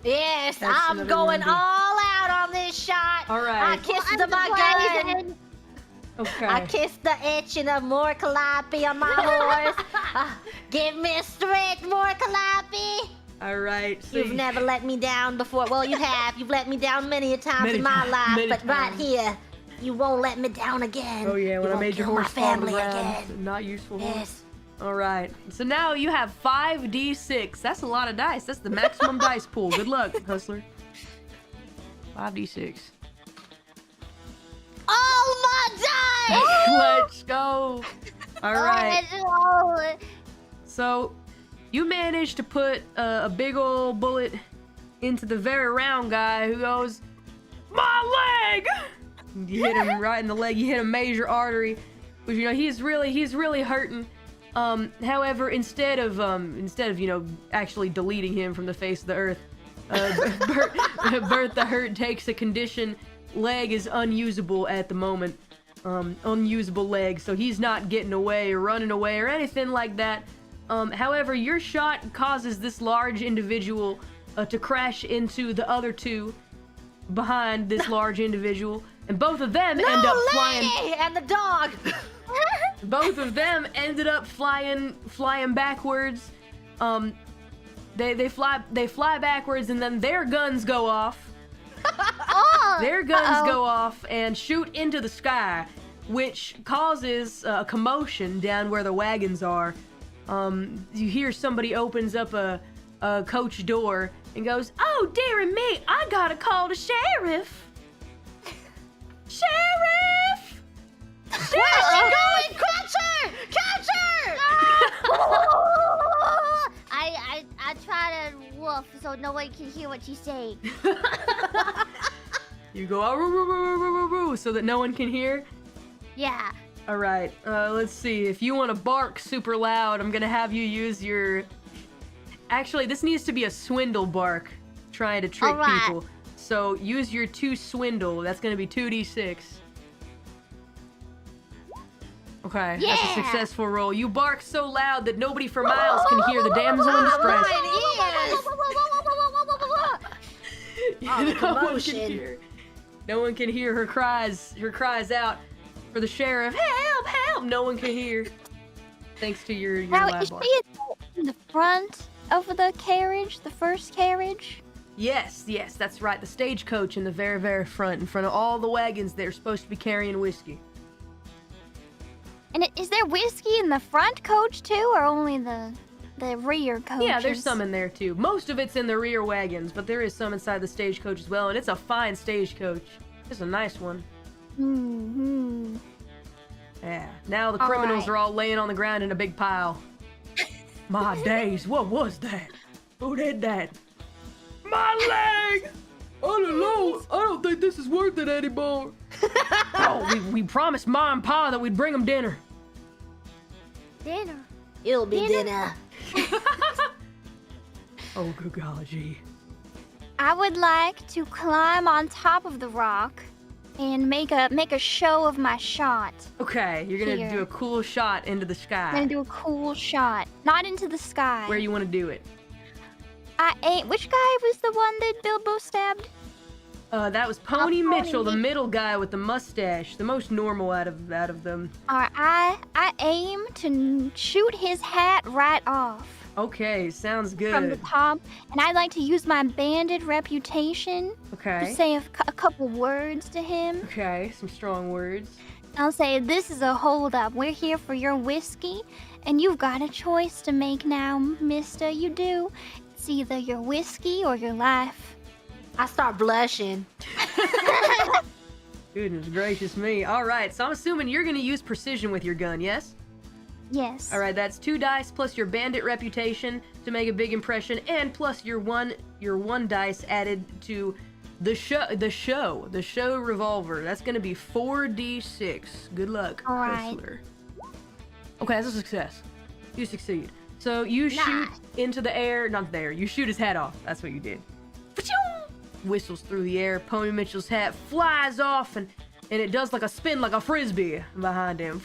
Yes, That's I'm going all out on this shot. All right. I kissed my gun. Okay. I kissed the itching of more Calliope on my horse. Give me a stretch, more Calliope. All right. So You've never let me down before. Well, you have. You've let me down many times in my life, but right here, you won't let me down again. Oh yeah, when I made your horse my family fall around. again. Not useful horse. Yes. All right. So now you have 5d6. That's a lot of dice. That's the maximum dice pool. Good luck, Hustler. 5d6. All my dice! Let's go. All right. So you managed to put a big old bullet into the very round guy who goes, "My leg!" You hit him right in the leg. You hit a major artery, which he's really hurting. However, instead of actually deleting him from the face of the earth, Bert the Hurt takes a condition. Leg is unusable at the moment. Unusable leg, so he's not getting away or running away or anything like that. However, your shot causes this large individual to crash into the other two behind this large individual, and both of them end up flying. And the dog. Both of them ended up flying backwards. They fly backwards, and then their guns go off. Oh! Their guns go off and shoot into the sky, which causes a commotion down where the wagons are. You hear somebody opens up a coach door and goes, "Oh, dearie me, I gotta call the sheriff." Sheriff! Where's she going? Catch her! Catch her! I try to woof so no one can hear what you say. You go, "Oh, roo, roo, roo, roo, roo, roo," so that no one can hear. Yeah. All right, let's see. If you want to bark super loud, I'm gonna have you use your... Actually, this needs to be a swindle bark, trying to trick Alright. people. So use your 2 swindle. That's gonna be 2d6. Okay, that's a Yeah. successful roll. You bark so loud that nobody for miles can hear the damsel in distress. Oh, the No one can commotion. hear. No one can hear her cries. Her cries out for the sheriff. Help! Help! No one can hear. Thanks to your Now, loud is bark. she in the front of the carriage, the first carriage? Yes, that's right. The stagecoach in the very, very front, in front of all the wagons that are supposed to be carrying whiskey. And is there whiskey in the front coach too, or only the rear coaches? Yeah, there's some in there too. Most of it's in the rear wagons, but there is some inside the stagecoach as well, and it's a fine stagecoach. It's a nice one. Mm-hmm. Yeah. Now the criminals Alright. are all laying on the ground in a big pile. My days, what was that? Who did that? My leg! I don't know. I don't think this is worth it anymore. Oh, we promised Ma and Pa that we'd bring them dinner. Dinner. It'll be Dinner. dinner. Oh, good golly gee. I would like to climb on top of the rock and make a show of my shot. Okay, you're gonna Here. do a cool shot into the I'm sky. gonna do a cool shot, not into the sky. Where you want to do it? Which guy was the one that Bilbo stabbed? That was Pony Pony Mitchell, the Mitchell. middle guy with the mustache, the most normal out of them. Alright, I aim to shoot his hat right off Okay, sounds from the good. top, and I'd like to use my bandit reputation to Okay. say a couple words to him. Okay, some strong words. I'll say, "This is a holdup. We're here for your whiskey, and you've got a choice to make now, mister. You do. It's either your whiskey or your life." I start blushing. Goodness gracious me. All right, so I'm assuming you're gonna use precision with your gun, yes? Yes. All right, that's 2 dice plus your bandit reputation to make a big impression, and plus your one dice added to the show revolver. That's gonna be 4d6. Good luck, All right. Chrysler. Okay, that's a success. You succeed. So you shoot into the air, not there. You shoot his hat off. That's what you did. Whistles through the air. Pony Mitchell's hat flies off, and it does like a spin, like a frisbee behind him.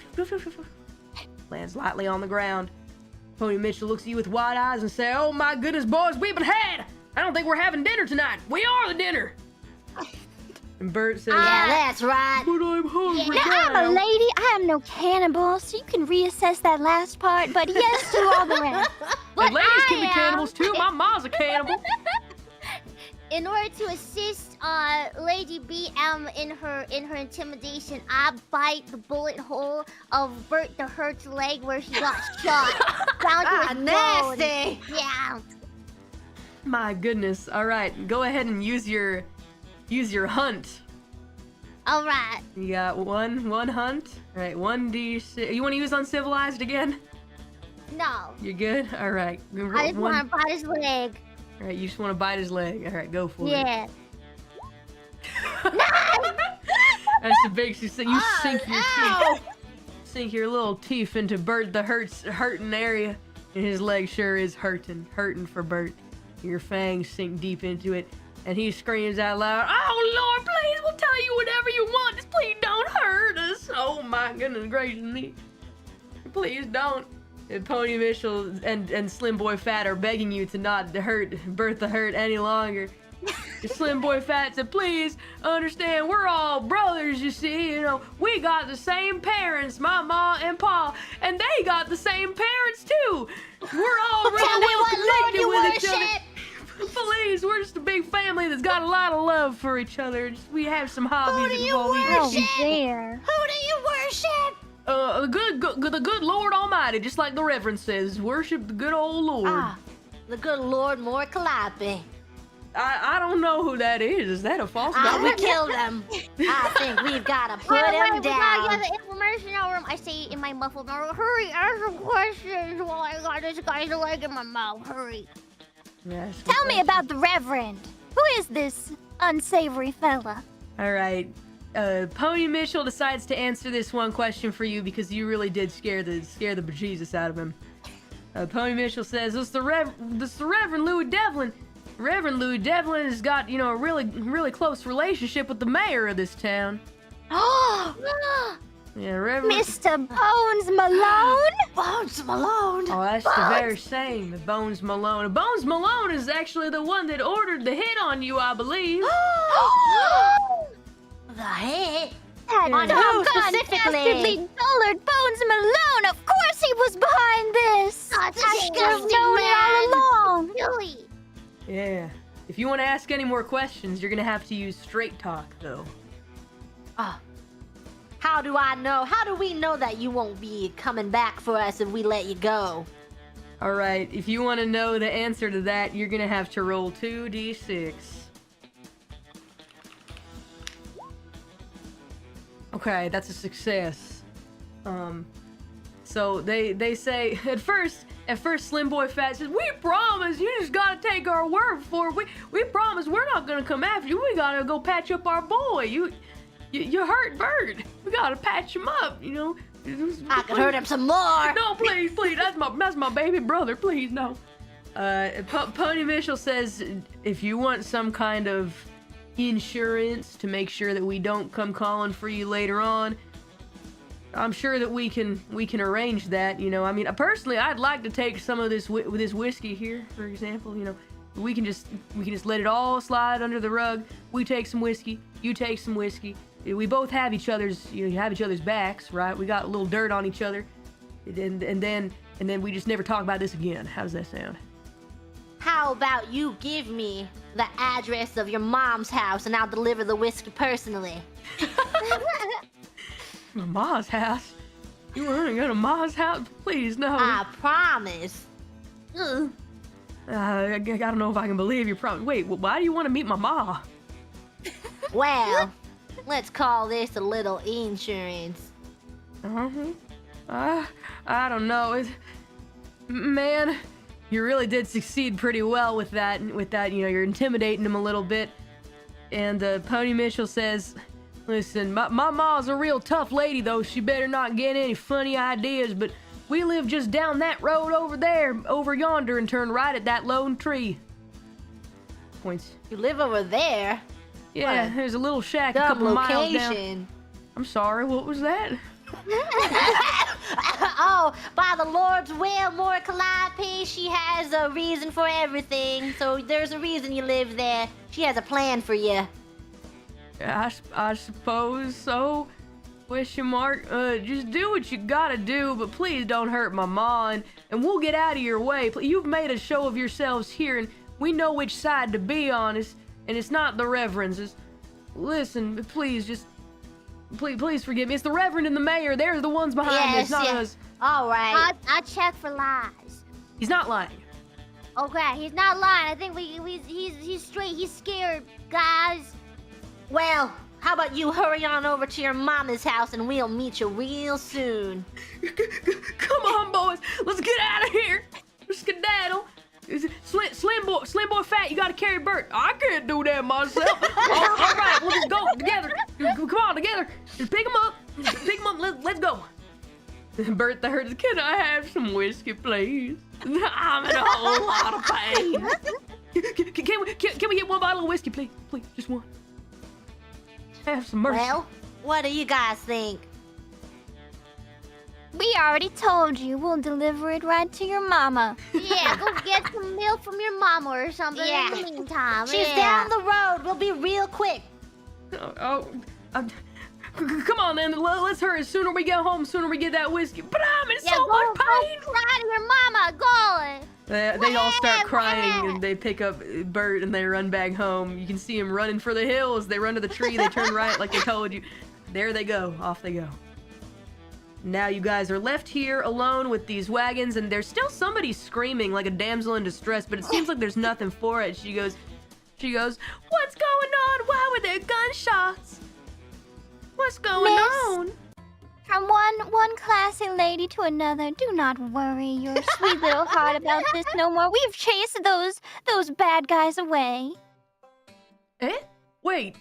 Lands lightly on the ground. Pony Mitchell looks at you with wide eyes and says, "Oh my goodness, boys, we've been had! I don't think we're having dinner tonight. We are the dinner!" And Bert says, Yeah, that's right. "But I'm hungry Now, I'm a now." lady. I am no cannibal, so you can reassess that last part, but yes to all the rest. And ladies I can be am- cannibals too. My mom's a cannibal. In order to assist Lady BM in her intimidation, I bite the bullet hole of Bert the Hurt's leg where he got shot down to his bone. Nasty. Yeah. My goodness. All right, go ahead and use your hunt. All right. You got one hunt. All right, 1d6. You want to use uncivilized again? No. You're good. All right. I just want to bite his leg. All right, you just want to bite his leg. All right, go for it. Yeah. That's the big success. You sink your little teeth into Bert the hurting area, and his leg sure is hurting for Bert. Your fangs sink deep into it, and he screams out loud, "Oh Lord, please, we'll tell you whatever you want. Just please don't hurt us. Oh my goodness gracious me. Please don't." And Pony Mitchell and Slim Boy Fat are begging you to not hurt Bert the Hurt any longer. Slim Boy Fat said, "Please understand, we're all brothers, you see. You know, we got the same parents, my ma and pa, and they got the same parents too. We're all Tell me well what lord connected you with each other." worship. Please, we're just a big family that's got a lot of love for each other. We have some hobbies. Who do you Oh, worship? dear. Who do you worship? The good Lord Almighty, just like the Reverend says. Worship the good old Lord. Ah, the good Lord Mori Calliope. I don't know who that is. Is that a false god? We killed him. I think we've got to put Wait, him we gotta down. get the information over him. I say in my muffled mouth, hurry, ask some questions while I got this guy's leg in my mouth. Hurry. Yes, Tell me about the Reverend. Who is this unsavory fella? All right. Pony Mitchell decides to answer this one question for you because you really did scare the bejesus out of him. Pony Mitchell says, "This the Reverend Louis Devlin. Reverend Louis Devlin has got, a really close relationship with the mayor of this town." Oh, Yeah, Reverend. Mr. Bones Malone? Bones Malone. Oh, that's the very same, Bones Malone. Bones Malone is actually the one that ordered the hit on you, I believe. The hit? That On who doggone specifically? dastardly dullard Bones Malone! Of course he was behind this! That's a I should have disgusting known man. it all along! Really? Yeah. If you want to ask any more questions, you're gonna have to use straight talk, though. How do I know? How do we know that you won't be coming back for us if we let you go? All right. If you want to know the answer to that, you're gonna have to roll 2d6. Okay, that's a success. So they say at first Slim Boy Fat says, "We promise. You just gotta take our word for it. We promise we're not gonna come after you. We gotta go patch up our boy. You hurt Bird. We gotta patch him up. I could hurt him some more. No, please, that's my baby brother. Please, no." Pony Mitchell says, "If you want some kind of insurance to make sure that we don't come calling for you later on, I'm sure that we can arrange that. Personally, I'd like to take some of this this whiskey here, for example. We can just let it all slide under the rug. We take some whiskey, you take some whiskey. We both have each other's backs, right? We got a little dirt on each other, and then we just never talk about this again. How does that sound?" How about you give me the address of your mom's house and I'll deliver the whiskey personally? My mom's house? You want to go to Ma's house? Please, no. I promise. I don't know if I can believe your promise. Wait, why do you want to meet my ma? Well, let's call this a little insurance. I don't know. Man, you really did succeed pretty well with that. You're intimidating him a little bit. And Pony Mitchell says, "Listen, my ma's a real tough lady, though. She better not get any funny ideas, but we live just down that road over yonder, and turn right at that lone tree." Points. You live over there? Yeah, What? there's a little shack a Dumb couple miles down. location. I'm sorry, what was that? Oh, by the Lord's will, Mori Calliope, she has a reason for everything. So there's a reason you live there. She has a plan for you. I suppose so. Question mark. Just do what you gotta do, but please don't hurt my ma, and we'll get out of your way. You've made a show of yourselves here, and we know which side to be on, and it's not the Reverends. Listen, please, please forgive me. It's the Reverend and the Mayor. They're the ones behind this, not us. All right. I check for lies. He's not lying. Okay, he's not lying. I think he's straight. He's scared, guys. Well, how about you hurry on over to your mama's house and we'll meet you real soon. Come on, boys. Let's get out of here. Skedaddle. Slim boy Fat, you gotta carry Bert. I can't do that myself. all right, we'll just go together. Come on, together. Just pick him up. Let's go. Bert the herd, "Can I have some whiskey, please? I'm in a whole lot of pain." Can we get one bottle of whiskey, please? Please, just one. Have some mercy. Well, what do you guys think? We already told you we'll deliver it right to your mama. Yeah, go get some milk from your mama or something Yeah. in the meantime. She's down the road. We'll be real quick. Come on, then. Let's hurry. Sooner we get home, sooner we get that whiskey. But I'm in so Go much pain. cry to your mama. Go. They all start crying and they pick up Bert and they run back home. You can see him running for the hills. They run to the tree. They turn right like they told you. There they go. Off they go. Now you guys are left here alone with these wagons, and there's still somebody screaming like a damsel in distress, but it seems like there's nothing for it. She goes, what's going on? Why were there gunshots? What's going on? From one classy lady to another, do not worry your sweet little heart about this no more. We've chased those bad guys away. Eh? Wait,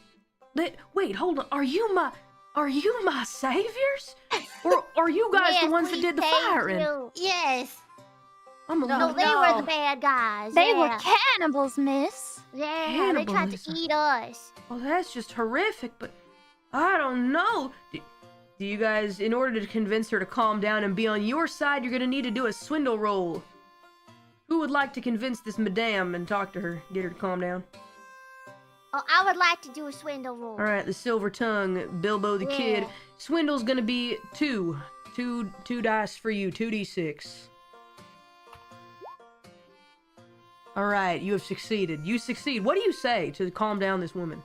hold on. Are you my saviors? Or are you guys Yes, the ones that we did the saved firing? you. Yes. I'm a No, little... they were the bad guys. They were yeah. cannibals, miss. Yeah, they tried to Cannibalism. eat us. Well, that's just horrific, but I don't know. Do you guys, in order to convince her to calm down and be on your side, you're gonna need to do a swindle roll. Who would like to convince this madame and talk to her, get her to calm down? Oh, I would like to do a swindle roll. All right, the silver tongue, Bilbo the Kid. Yeah. Swindle's gonna be two dice for you, 2d6. All right, you have succeeded. You succeed. What do you say to calm down this woman?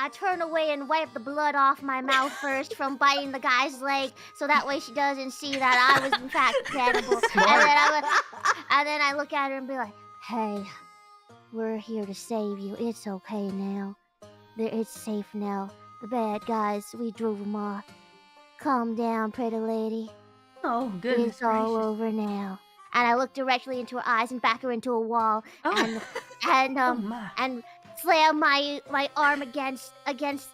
I turn away and wipe the blood off my mouth first from biting the guy's leg, so that way she doesn't see that I was in fact a cannibal. And then I look at her and be like, "Hey, we're here to save you. It's okay now. It's safe now. The bad guys, we drove them off. Calm down, pretty lady. Oh, goodness It's all gracious. over now." And I look directly into her eyes and back her into a wall, Oh. and my. and slam my arm against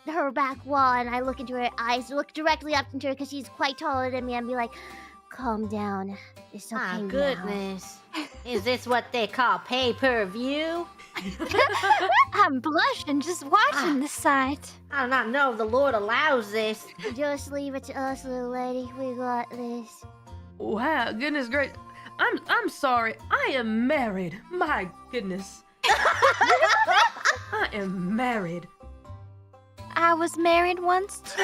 her back wall, and I look into her eyes, look directly up into her because she's quite taller than me, and be like, "Calm down. It's okay My now." goodness. Is this what they call pay-per-view? I'm blushing just watching this sight. I do not know if the Lord allows this. Just leave it to us, little lady. We got this. Wow, goodness gracious. I'm sorry. I am married. My goodness. I am married. I was married once too.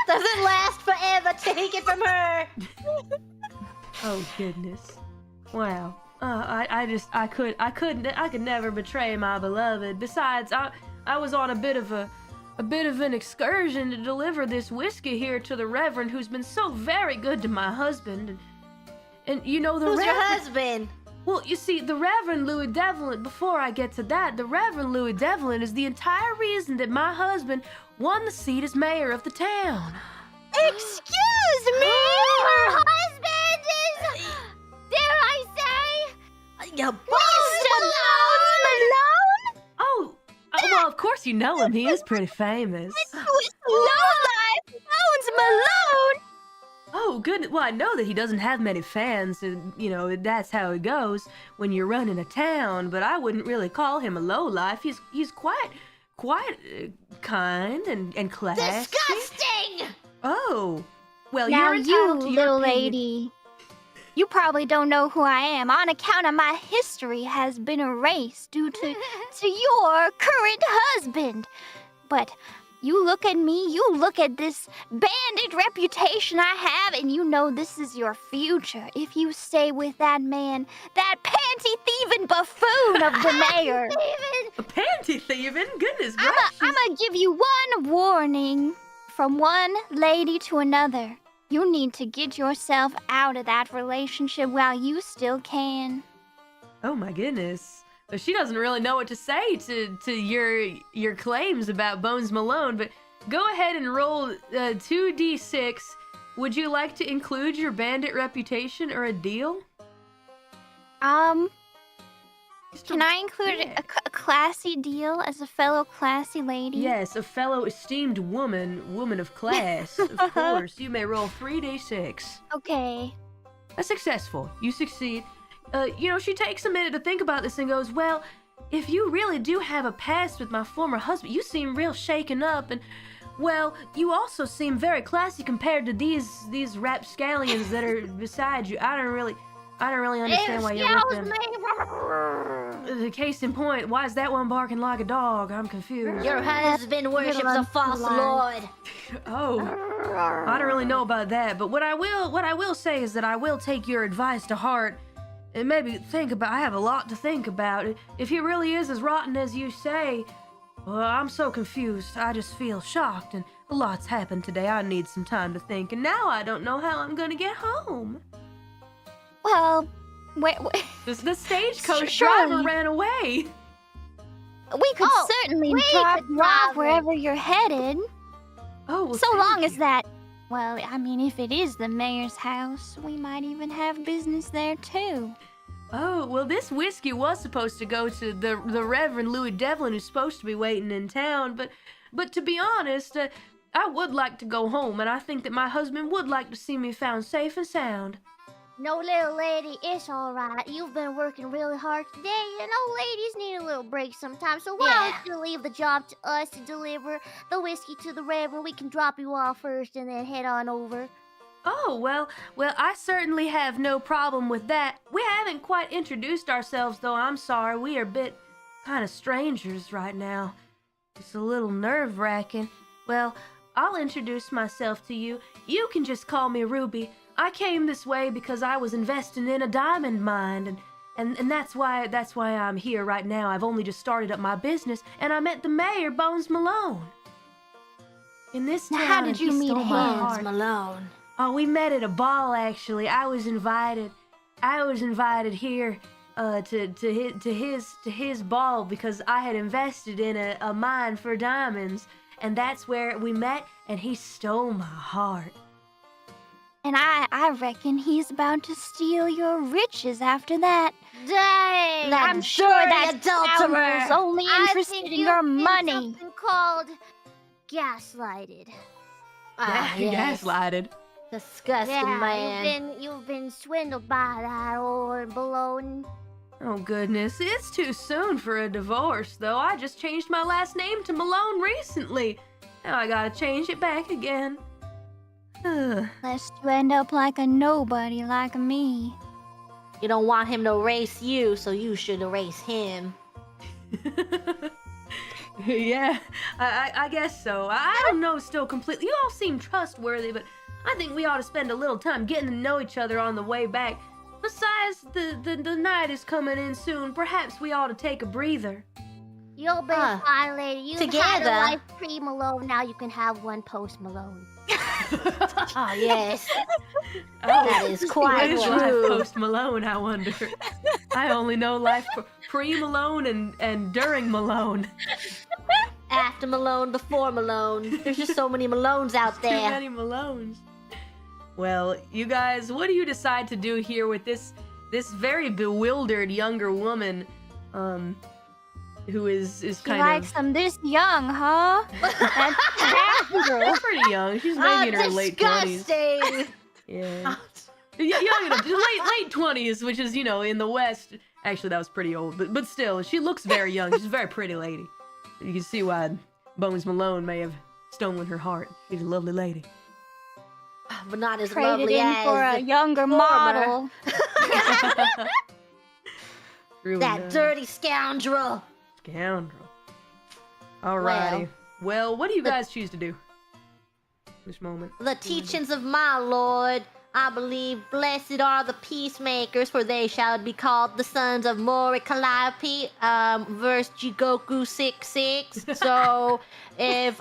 Doesn't last forever. Take it from her. Oh goodness. Wow. I could never betray my beloved. Besides, I was on a bit of an excursion to deliver this whiskey here to the Reverend, who's been so very good to my husband. And you know the Who's your Reverend. husband? Well, you see, the Reverend Louis Devlin, before I get to that, the Reverend Louis Devlin is the entire reason that my husband won the seat as mayor of the town. Excuse me! Her husband is, dare I say, Your Mr. Malone? Oh, well, of course you know him. He is pretty famous. Lowlife Bones Malone! Oh, goodness. Well, I know that he doesn't have many fans, and, you know, that's how it goes when you're running a town, but I wouldn't really call him a lowlife. He's quite kind and classy. disgusting! Oh, well, Now you're you, entitled to your little opinion. lady, you probably don't know who I am on account of my history has been erased due to your current husband. But you look at me, you look at this bandit reputation I have, and you know this is your future if you stay with that man, that panty-thieving buffoon of the mayor. A panty thieving? Goodness gracious. I'm gonna give you one warning from one lady to another. You need to get yourself out of that relationship while you still can. Oh my goodness. Well, she doesn't really know what to say to your claims about Bones Malone, but go ahead and roll 2d6. Would you like to include your bandit reputation or a deal? Can I include a classy deal as a fellow classy lady? Yes, a fellow esteemed woman of class. Of course, you may roll 3d6. Okay. That's successful. You succeed. You know, she takes a minute to think about this and goes, well, if you really do have a past with my former husband, you seem real shaken up, and, well, you also seem very classy compared to these rapscallions that are beside you. I don't really understand why you're with them. the case in point, why is that one barking like a dog? I'm confused. Your husband worships a false lord. Oh, I don't really know about that, but what I will say is that I will take your advice to heart and maybe I have a lot to think about. If he really is as rotten as you say, well, I'm so confused. I just feel shocked, and a lot's happened today. I need some time to think, and now I don't know how I'm gonna get home. Well, wait. The stagecoach Surely. driver ran away. We could certainly drop you off driver. wherever you're headed. Oh, well, So thank long you. as that. Well, I mean, if it is the mayor's house, we might even have business there too. Oh, well, this whiskey was supposed to go to the Reverend Louis Devlin, who's supposed to be waiting in town, but to be honest, I would like to go home, and I think that my husband would like to see me found safe and sound. No, little lady, it's all right. You've been working really hard today, and old ladies need a little break sometimes. So why don't you leave the job to us to deliver the whiskey to the Reverend? We can drop you off first and then head on over. Oh, well, I certainly have no problem with that. We haven't quite introduced ourselves, though. I'm sorry. We are a bit kind of strangers right now. It's a little nerve-wracking. Well, I'll introduce myself to you. You can just call me Ruby. I came this way because I was investing in a diamond mine, and that's why I'm here right now. I've only just started up my business, and I met the mayor, Bones Malone. In this Now, town, how did you he meet stole my him? heart. Malone. Oh, we met at a ball, actually. I was invited here to his ball because I had invested in a mine for diamonds, and that's where we met, and he stole my heart. And I reckon he's about to steal your riches after that. Dang! I'm sure that scoundrel's only I interested think in you've your been money. something called gaslighted. Gaslighted. Disgusting man. You've been swindled by that old baloney. Oh, goodness. It's too soon for a divorce, though. I just changed my last name to Malone recently. Now I gotta change it back again. Lest you end up like a nobody like me. You don't want him to erase you, so you should erase him. Yeah, I guess so. I don't know still completely. You all seem trustworthy, but I think we ought to spend a little time getting to know each other on the way back. Besides, the night is coming in soon. Perhaps we ought to take a breather. You'll be fine, lady. You've had Together. a life pre-Malone, now you can have one post-Malone. Oh, yes. That is what quite is true. life post Malone, I wonder. I only know life pre-Malone and during Malone. After Malone, before Malone. There's just so many Malones out Too there. many Malones. Well, you guys, what do you decide to do here with this very bewildered younger woman, who is She kind likes of them this young, huh? That's She's pretty young. She's maybe in her late 20s. Disgusting. Yeah. Young enough, late 20s, which is, in the West. Actually, that was pretty old, but still, she looks very young. She's a very pretty lady. You can see why Bones Malone may have stolen her heart. She's a lovely lady. But not as traded lovely in as for a the younger former. model. Really That nice. dirty scoundrel. Scoundrel. Alrighty. Well, what do you guys choose to do? This moment. The teachings of my lord, I believe, blessed are the peacemakers, for they shall be called the sons of Mori, Calliope, verse Jigoku 6:6. So, if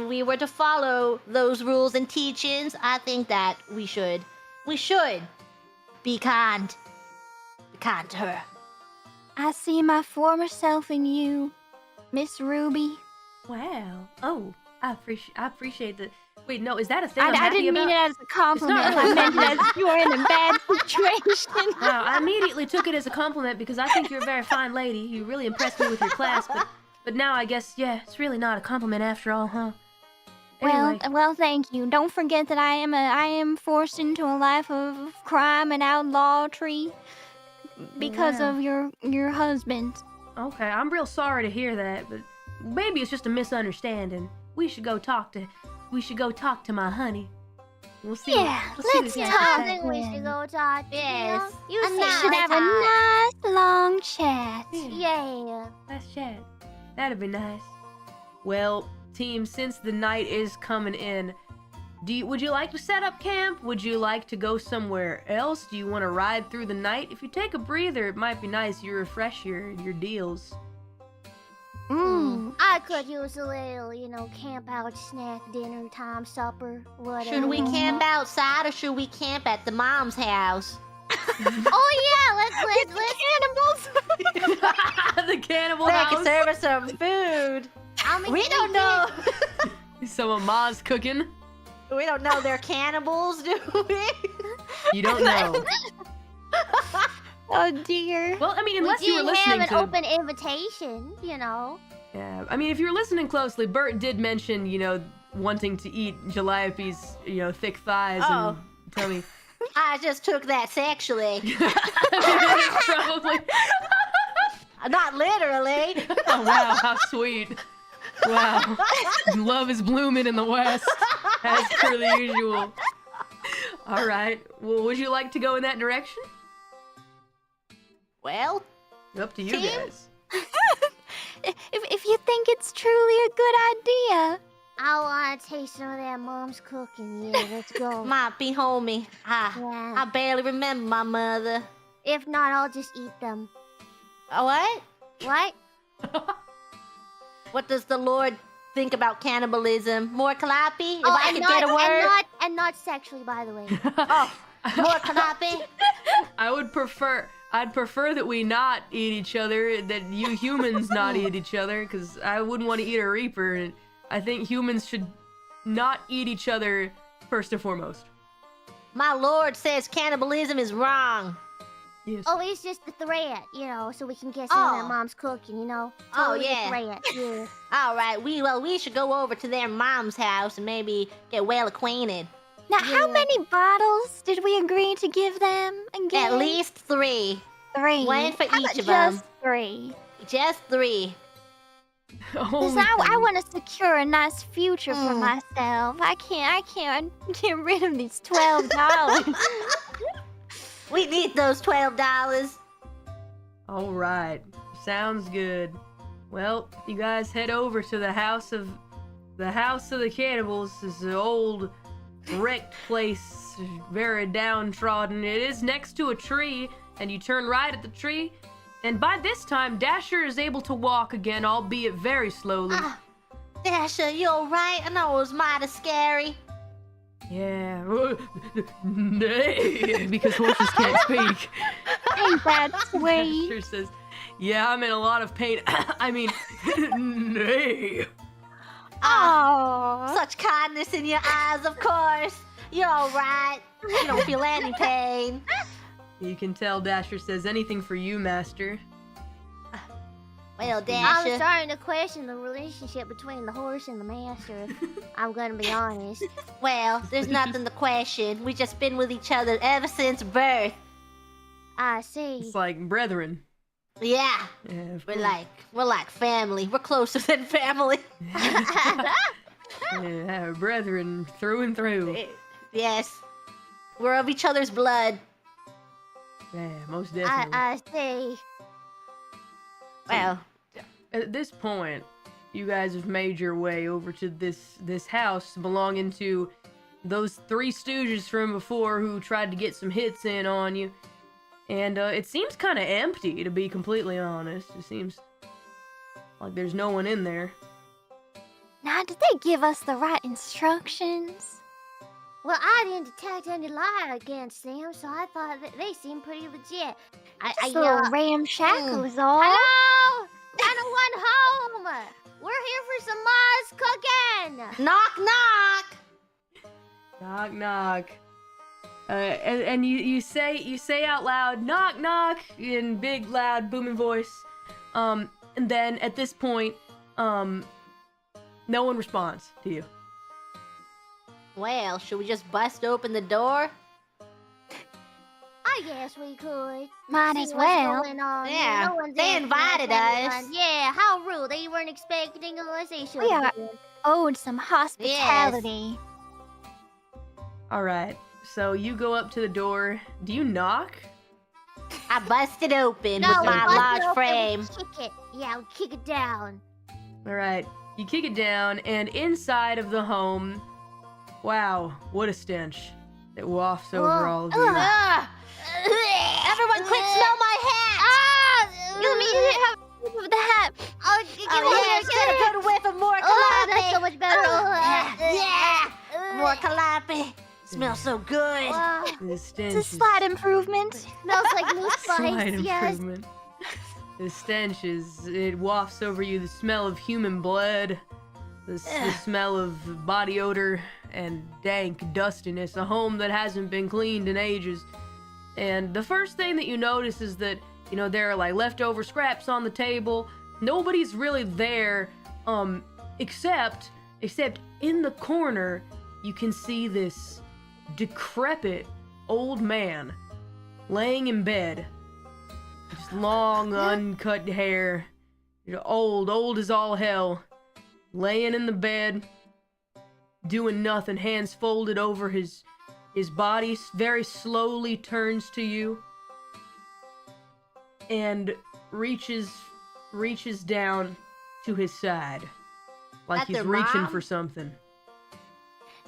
we were to follow those rules and teachings, I think that we should be kind. Be kind to her. I see my former self in you, Miss Ruby. Wow. Oh, I appreciate that. Wait, no, is that a thing? I didn't mean it as a compliment. It's I not- meant it as you were in a bad situation. Wow, I immediately took it as a compliment because I think you're a very fine lady. You really impressed me with your class, but now I guess, yeah, it's really not a compliment after all, huh? Anyway. Well, thank you. Don't forget that I am forced into a life of crime and outlawry because Wow. of your husband. Okay, I'm real sorry to hear that, but maybe it's just a misunderstanding. We should go talk to my honey. We'll see. Yeah, we'll see let's this talk. I think we then. should go talk. Yes. You And We say now should let's have a nice long chat. Yeah. Let's chat. That'd be nice. Well, team, since the night is coming in, would you like to set up camp? Would you like to go somewhere else? Do you want to ride through the night? If you take a breather, it might be nice. You refresh your deals. I could use a little, camp out, snack, dinner time, supper, whatever. Should we camp outside or should we camp at the mom's house? Oh yeah, let's Cannibals! The cannibal They house. can serve us some food. We don't know. Some of Ma's cooking. We don't know they're cannibals, do we? You don't know. Oh dear. Well, I mean, unless we you were did listening have to. an open invitation, Yeah, I mean, if you were listening closely, Bert did mention, wanting to eat Calliope's, thick thighs and tell me. I just took that sexually. Probably. Not literally. Oh, wow, how sweet. Wow. Love is blooming in the West, as per the usual. All right. Well, would you like to go in that direction? Well, Up to you Team? guys. If you think it's truly a good idea. I want to taste some of that mom's cooking. Yeah, let's go. might be homie. I Yeah. barely remember my mother. If not, I'll just eat them. What? What? What does the Lord think about cannibalism? More Calliope? If I and could not, get a word? and not sexually, by the way. More Calliope? I'd prefer that we not eat each other, that you humans not eat each other, because I wouldn't want to eat a Reaper, and I think humans should not eat each other first and foremost. My Lord says cannibalism is wrong. Yes. Oh, it's just a threat, so we can get some of Oh. that mom's cooking, Oh, Totally yeah. a threat, yeah. All right, we should go over to their mom's house and maybe get well acquainted. Now, how Yeah. many bottles did we agree to give them again? At least 3. 3. one for How each about of 'em. Just 3. Just 3. Because I want to secure a nice future for myself. I can't get rid of these $12. We need those $12. All right. Sounds good. Well, you guys head over to the house of the cannibals. This is an old wrecked place, very downtrodden. It is next to a tree, and you turn right at the tree. And by this time, Dasher is able to walk again, albeit very slowly. Dasher, you alright? I know it was mighty scary. Yeah. Nay, because horses can't speak. Ain't that sweet? Dasher says, yeah, I'm in a lot of pain. I mean, nay. Oh, Such kindness in your eyes, of course. You're alright. You don't feel any pain. You can tell Dasher says anything for you, Master. Well, I'm Dasher. starting to question the relationship between the horse and the master, if I'm gonna be honest. Well, there's nothing to question. We just been with each other ever since birth. I see. It's like brethren. Yeah. Yeah, of We're course. like family. We're closer than family. Yeah, brethren through and through. Yes. We're of each other's blood. Yeah, most definitely. I see. Well, At this point, you guys have made your way over to this house belonging to those 3 stooges from before who tried to get some hits in on you. And it seems kind of empty, to be completely honest. It seems like there's no one in there. now did they give us the right instructions? Well, I didn't detect any lie against them, so I thought that they seemed pretty legit. Just a little ramshackle is all. Hello? 901 home! We're here for some Ma's cooking! knock knock. Knock knock. And you say out loud, knock knock, in big loud booming voice. And then at this point, no one responds to you. Well, should we just bust open the door? I guess we could. Might See as what's well. going on. Yeah, No one's they asking invited anyone. us. Yeah, how rude. They weren't expecting us. They should We are have been. owed some hospitality. All right. So you go up to the door. Do you knock? I bust it open No, with we my bust it large open, frame. we kick it. Yeah, we kick it down. All right. You kick it down, and inside of the home, wow, what a stench that wafts over all of you. Ah! Everyone, quick, smell my hat! You mean you have with the hat? Oh, Yeah, get a good whiff of more Oh, Calliope. that's so much better. Yeah, more Calliope. Smells so good. The stench It's a is slight improvement. Smells like moose slight spice. Yes. improvement. The stench it wafts over you the smell of human blood, the smell of body odor, and dank dustiness, a home that hasn't been cleaned in ages. And the first thing that you notice is that, you know, there are like leftover scraps on the table. Nobody's really there, except in the corner, you can see this decrepit old man laying in bed. Just long, uncut hair. You know, old as all hell. Laying in the bed, doing nothing, hands folded over his body, very slowly turns to you and reaches down to his side. Like At he's their reaching mom? for something.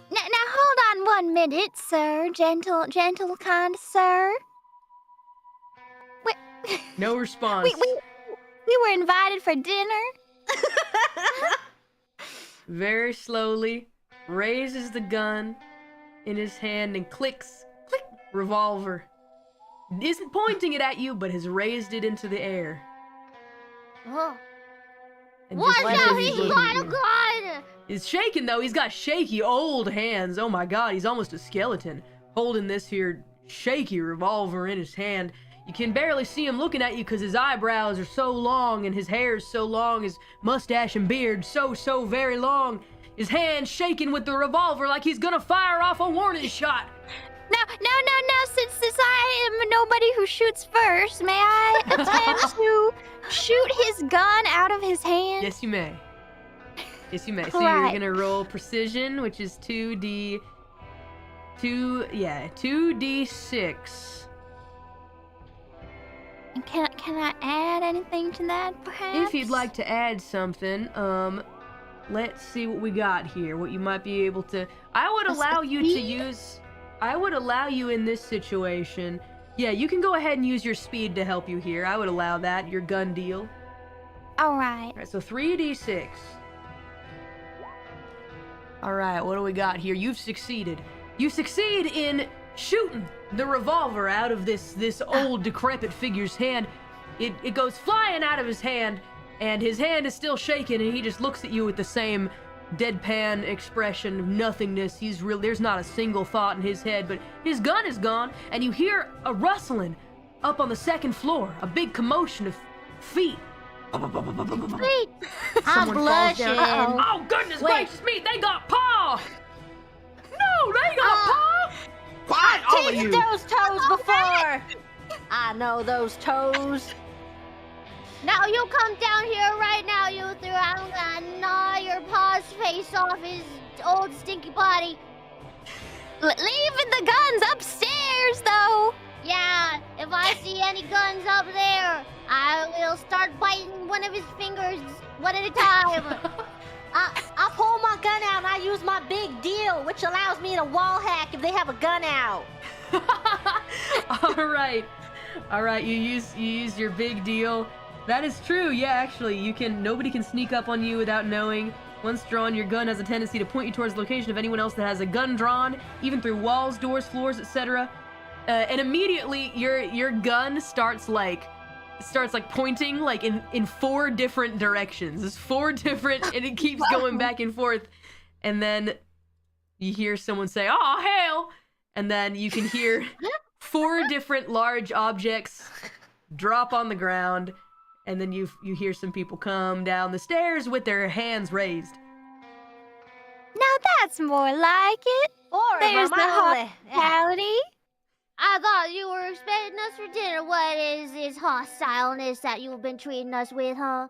Now hold on 1 minute, sir. Gentle, kind sir. No response. We were invited for dinner. Very slowly raises the gun in his hand and clicks, click, revolver. Isn't pointing it at you, but has raised it into the air. Oh. And Watch just out, continues he's looking got at a you. gun! He's shaking though. He's got shaky old hands. Oh my god, he's almost a skeleton holding this here shaky revolver in his hand. You can barely see him looking at you because his eyebrows are so long and his hair is so long, his mustache and beard so very long. His hand shaking with the revolver like he's gonna fire off a warning shot. No. Since I am nobody who shoots first, may I attempt to shoot his gun out of his hand? Yes, you may. Yes, you may. So Right. you're gonna roll precision, which is 2d6. And can I add anything to that, perhaps? If you'd like to add something, let's see what we got here. What you might be able to. I would allow you to use. I would allow you in this situation. Yeah, you can go ahead and use your speed to help you here. I would allow that. Your gun deal. All right. All right, so 3d6. All right, what do we got here? You've succeeded. You succeed in shooting the revolver out of this old decrepit figure's hand. It goes flying out of his hand, and his hand is still shaking, and he just looks at you with the same deadpan expression of nothingness. There's not a single thought in his head, but his gun is gone, and you hear a rustling up on the second floor, a big commotion of feet. Wait, I'm Someone falls blushing. down. Oh, goodness Wait. gracious me, they got paw! No, they got paw! Quiet, all of Tasted you! those toes before. I know those toes. now you come down here right now, you three. I'm gonna gnaw your paws face off his old stinky body. Leaving the guns upstairs, though. Yeah, if I see any guns up there, I will start biting one of his fingers one at a time. I pull my gun out and I use my big deal, which allows me to wall hack if they have a gun out. All right. You use your big deal. That is true. Yeah, actually, nobody can sneak up on you without knowing. Once drawn, your gun has a tendency to point you towards the location of anyone else that has a gun drawn, even through walls, doors, floors, etc. And immediately, your gun starts pointing like in 4 different directions. It's 4 different, and it keeps going back and forth. And then you hear someone say, "Oh hell!" And then you can hear 4 different large objects drop on the ground. And then you hear some people come down the stairs with their hands raised. Now that's more like it. There's the hospitality. I thought you were expecting us for dinner. What is this hostileness that you've been treating us with, huh?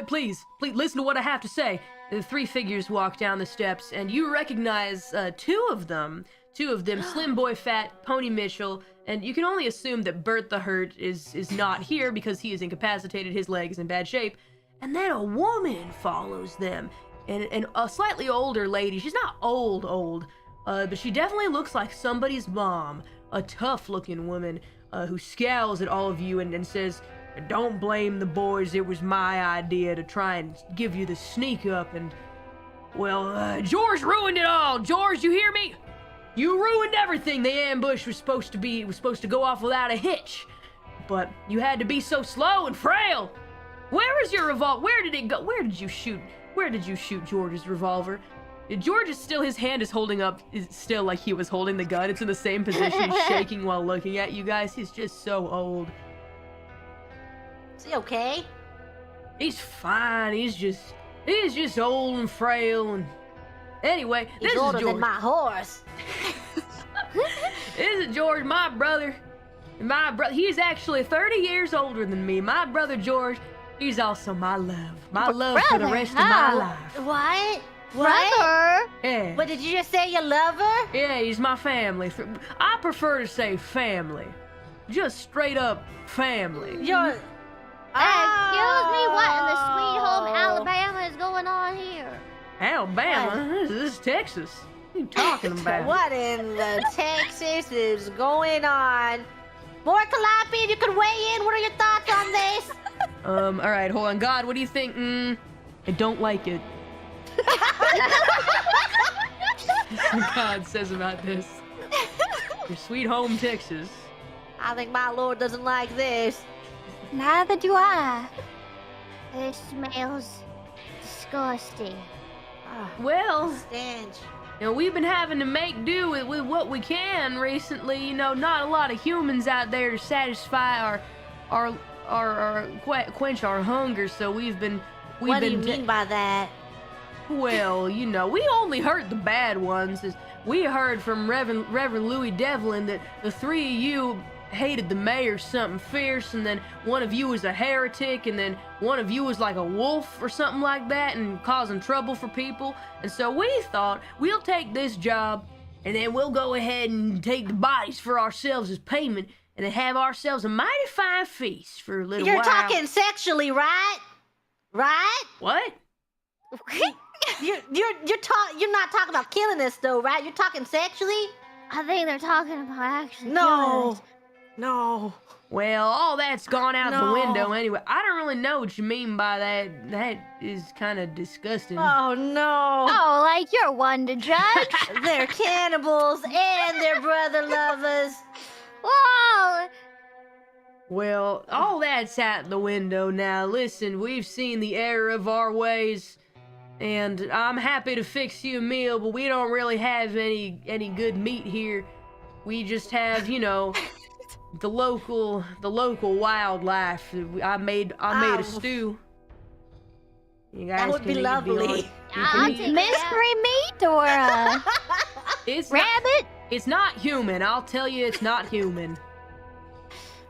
Please, listen to what I have to say. The 3 figures walk down the steps, and you recognize 2 of them. two of them, Slim Boy Fat, Pony Mitchell, and you can only assume that Bert the Hurt is not here because he is incapacitated, his leg is in bad shape. And then a woman follows them, and a slightly older lady. She's not old, but she definitely looks like somebody's mom, a tough-looking woman who scowls at all of you and says, "Don't blame the boys, it was my idea to try and give you the sneak up, and, well, George ruined it all. George, you hear me? You ruined everything. The ambush was supposed to go off without a hitch, but you had to be so slow and frail. Where is your revolver? Where did it go? Where did you shoot George's revolver? George is still, his hand is holding up, is still like he was holding the gun. It's in the same position, shaking while looking at you guys. He's just so old. Is he okay? He's fine. He's just old and frail. And anyway, He's older than my horse. This is George, my brother. He's actually 30 years older than me. My brother George, he's also my love. My love for the rest of my life. What? Brother? Yeah. But did you just say you love her? Yeah, he's my family. I prefer to say family. Just straight up family. You're... Excuse me, what in the sweet home Alabama is going on here? Alabama? This is Texas. What are you talking about? What in the Texas is going on? More Calliope, you could weigh in. What are your thoughts on this? All right, hold on. God, what do you think? I don't like it. God says about this. Your sweet home, Texas. I think my lord doesn't like this. Neither do I. It smells disgusting. Well, Stench. you know, we've been having to make do with what we can recently. You know, not a lot of humans out there to satisfy quench our hunger. So we've been. What do you mean by that? Well, you know, we only hurt the bad ones. We heard from Reverend Louis Devlin that the three of you hated the mayor something fierce, and then one of you was a heretic, and then one of you was like a wolf or something like that and causing trouble for people. And so we thought, we'll take this job, and then we'll go ahead and take the bodies for ourselves as payment, and then have ourselves a mighty fine feast for a little while. You're talking sexually, right? Right? What? You're not talking about killing us though, right? You're talking sexually? I think they're talking about actually killing No. us. No. Well, all that's gone out the No. window anyway. I don't really know what you mean by that. That is kind of disgusting. Oh no. Oh, like you're one to judge. They're cannibals and they're brother lovers. Whoa! Well, all that's out the window now. Listen, we've seen the error of our ways, and I'm happy to fix you a meal, but we don't really have any good meat here. We just have, you know, the local wildlife. I made a stew. You guys That would be lovely. I'll take it. Mystery meat or a It's not, rabbit? it's not human. I'll tell you, it's not human.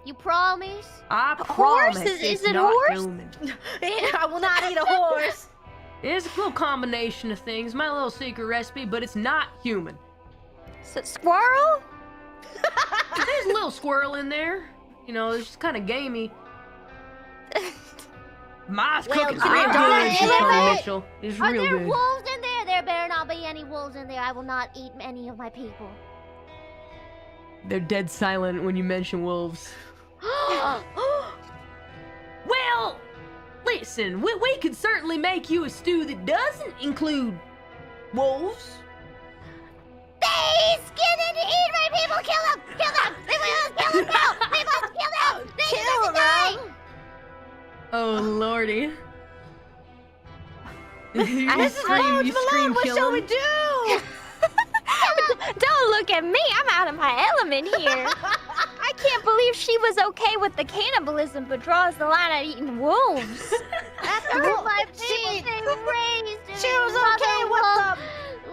You promise? I Horse? promise Is it's it not horse? human. I will not eat a horse. It's a little combination of things. My little secret recipe, but it's not human. Squirrel? There's a little squirrel in there. You know, it's just kind of gamey. Ma's Well, cooking's can real I good, die Miss anyway? Tony Mitchell. It's Are real there good. wolves in there? There better not be any wolves in there. I will not eat any of my people. They're dead silent when you mention wolves. Well, listen, we could certainly make you a stew that doesn't include wolves. They skin and eat my people! Kill them! Kill them! We must kill them now! We must kill them! They Kill deserve to die! Oh, lordy. You This is scream, Malone, you scream, what kill shall we him. do? Don't look at me. I'm out of my element here. I can't believe she was okay with the cannibalism, but draws the line at eating wolves. After my people they raised She was okay with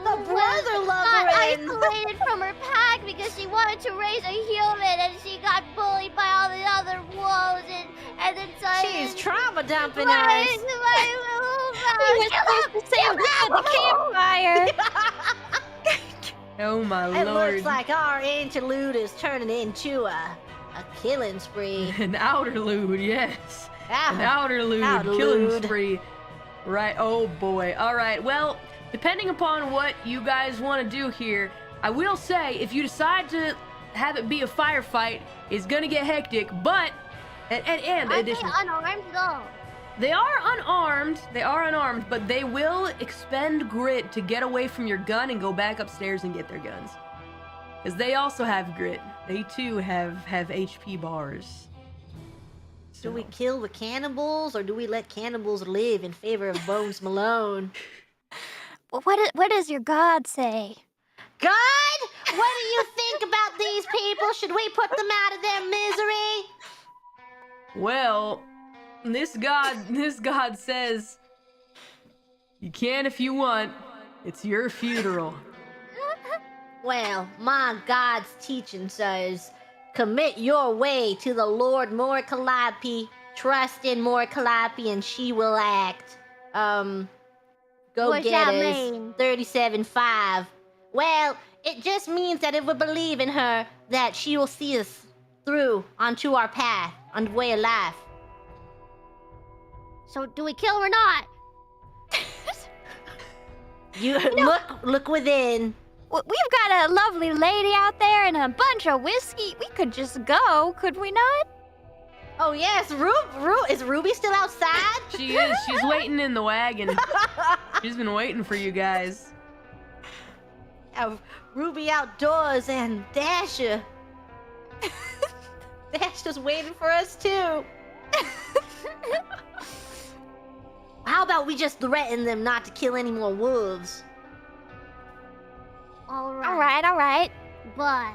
the brother got lover and... isolated from her pack because she wanted to raise a human and she got bullied by all the other wolves and then She's trauma dumping my, us. He was supposed to say with the campfire. Oh my It lord. looks like our interlude is turning into a killing spree. An outerlude, yes. An Ah, outerlude, killing outerlude. spree. Right, oh boy. Alright, well, depending upon what you guys want to do here, I will say, if you decide to have it be a firefight, it's gonna get hectic, but... And Are they addition, unarmed though? they are unarmed, but they will expend grit to get away from your gun and go back upstairs and get their guns. Because they also have grit. They too have HP bars. Do we kill the cannibals, or do we let cannibals live in favor of Bones Malone? Well, what does your god say? God, what do you think about these people? Should we put them out of their misery? Well, this god says, you can if you want. It's your funeral. Well, my God's teaching says, commit your way to the Lord Mori Calliope, trust in Mori Calliope, and she will act. Go What's get that us mean? 37.5. Well, it just means that if we believe in her, that she will see us through onto our path, on the way of life. So do we kill her or not? You look within. We've got a lovely lady out there and a bunch of whiskey. We could just go, could we not? Oh yes, is Ruby still outside? She is. She's waiting in the wagon. She's been waiting for you guys. Ruby outdoors and Dasher. Dasher's waiting for us too. How about we just threaten them not to kill any more wolves? All All right. But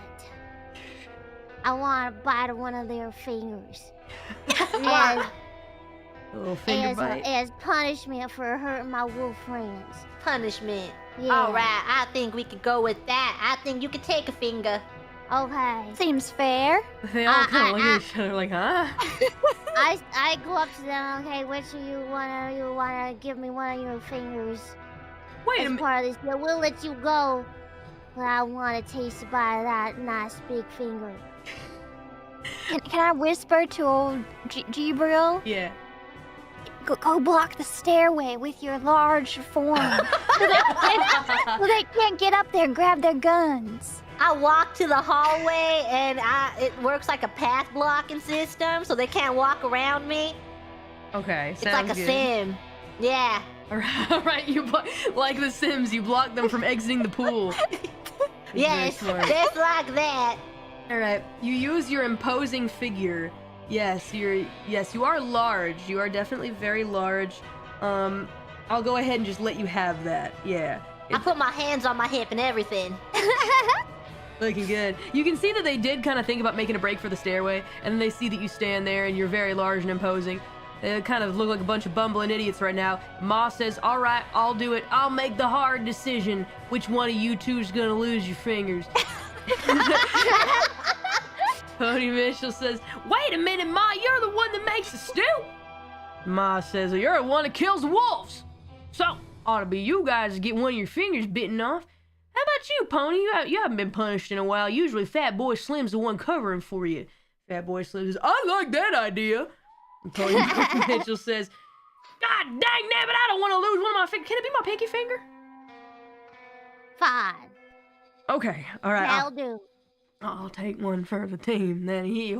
I want to bite one of their fingers A little finger bite. as punishment for hurting my wolf friends. Punishment. Yeah. All right, I think we could go with that. I think you could take a finger. Okay. Seems fair. They all kind of look at each other like, huh? I go up to them. Okay, which of you wanna give me one of your fingers Wait a as minute. part of this deal? We'll let you go, but I want to taste the bite of that nice big finger. Can I whisper to old Gibril? Yeah. Go block the stairway with your large form. so they can't get up there and grab their guns. I walk to the hallway and it works like a path blocking system, so they can't walk around me. Okay, It's like a good. sim. Yeah. Alright, you like the Sims, you block them from exiting the pool. Yes, Very smart. just like that. Alright, you use your imposing figure. Yes, you are large. You are definitely very large. I'll go ahead and just let you have that. Yeah. I put my hands on my hip and everything. Looking good. You can see that they did kind of think about making a break for the stairway, and then they see that you stand there and you're very large and imposing. They kind of look like a bunch of bumbling idiots right now. Ma says, all right, I'll do it. I'll make the hard decision. Which one of you two is going to lose your fingers? Pony Mitchell says, wait a minute, Ma, you're the one that makes the stew. Ma says, well, you're the one that kills the wolves. So, ought to be you guys to get one of your fingers bitten off. How about you, Pony? You haven't been punished in a while. Usually Fat Boy Slim's the one covering for you. Fat Boy Slim says, I like that idea. And Pony Mitchell says, God dang nabbit, I don't want to lose one of my fingers. Can it be my pinky finger? Fine. Okay, all right. That'll do. I'll take one for the team. Then he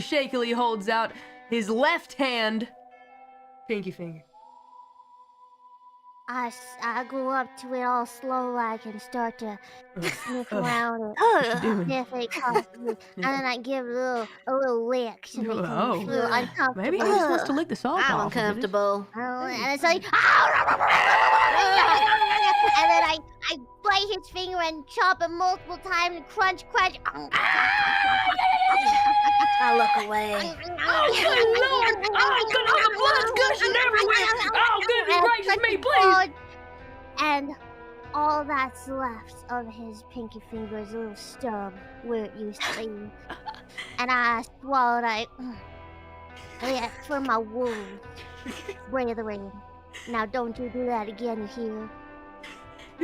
shakily holds out his left hand pinky finger. I go up to it all slow like and start to sniff Ugh. around it. What you doing? Sniff it constantly. And then I give it a little lick to make Oh. it feel uncomfortable. Maybe he just wants to lick the salt I'm off. of it. uncomfortable. And it's like, and then I bite his finger and chop it multiple times and crunch. I look away. Oh, good Lord! Oh, goodness, the blood's gushing everywhere! Oh, goodness gracious me, please! And all that's left of his pinky finger is a little stub where it used to be. And I swallowed it. Yeah, for my wolves. Brethren. Now don't you do that again, you hear?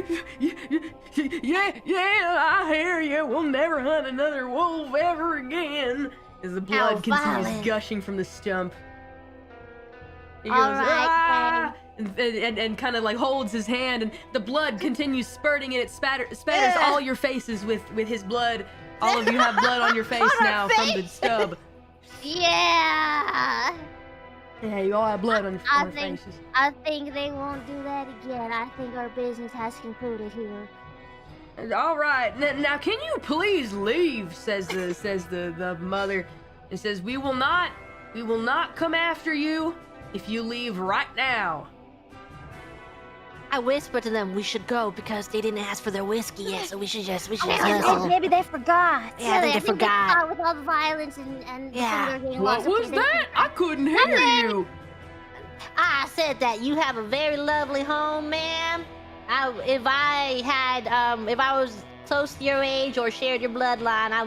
Yeah, I hear you. We'll never hunt another wolf ever again. As the blood continues violent. gushing from the stump. He goes, All right, and kind of like holds his hand, and the blood continues spurting, and it spatters all your faces with his blood. All of you have blood on your face now from the stub. Yeah. Yeah, you all have blood on your faces. I think they won't do that again. I think our business has concluded here. All right, now can you please leave? Says the mother. It says we will not come after you if you leave right now. I whispered to them we should go because they didn't ask for their whiskey yet, so we should just hustle. Maybe they forgot. Yeah, I think they forgot. With all the violence and Yeah. What was that? I couldn't hear you. I said that you have a very lovely home, ma'am. If I was close to your age or shared your bloodline, I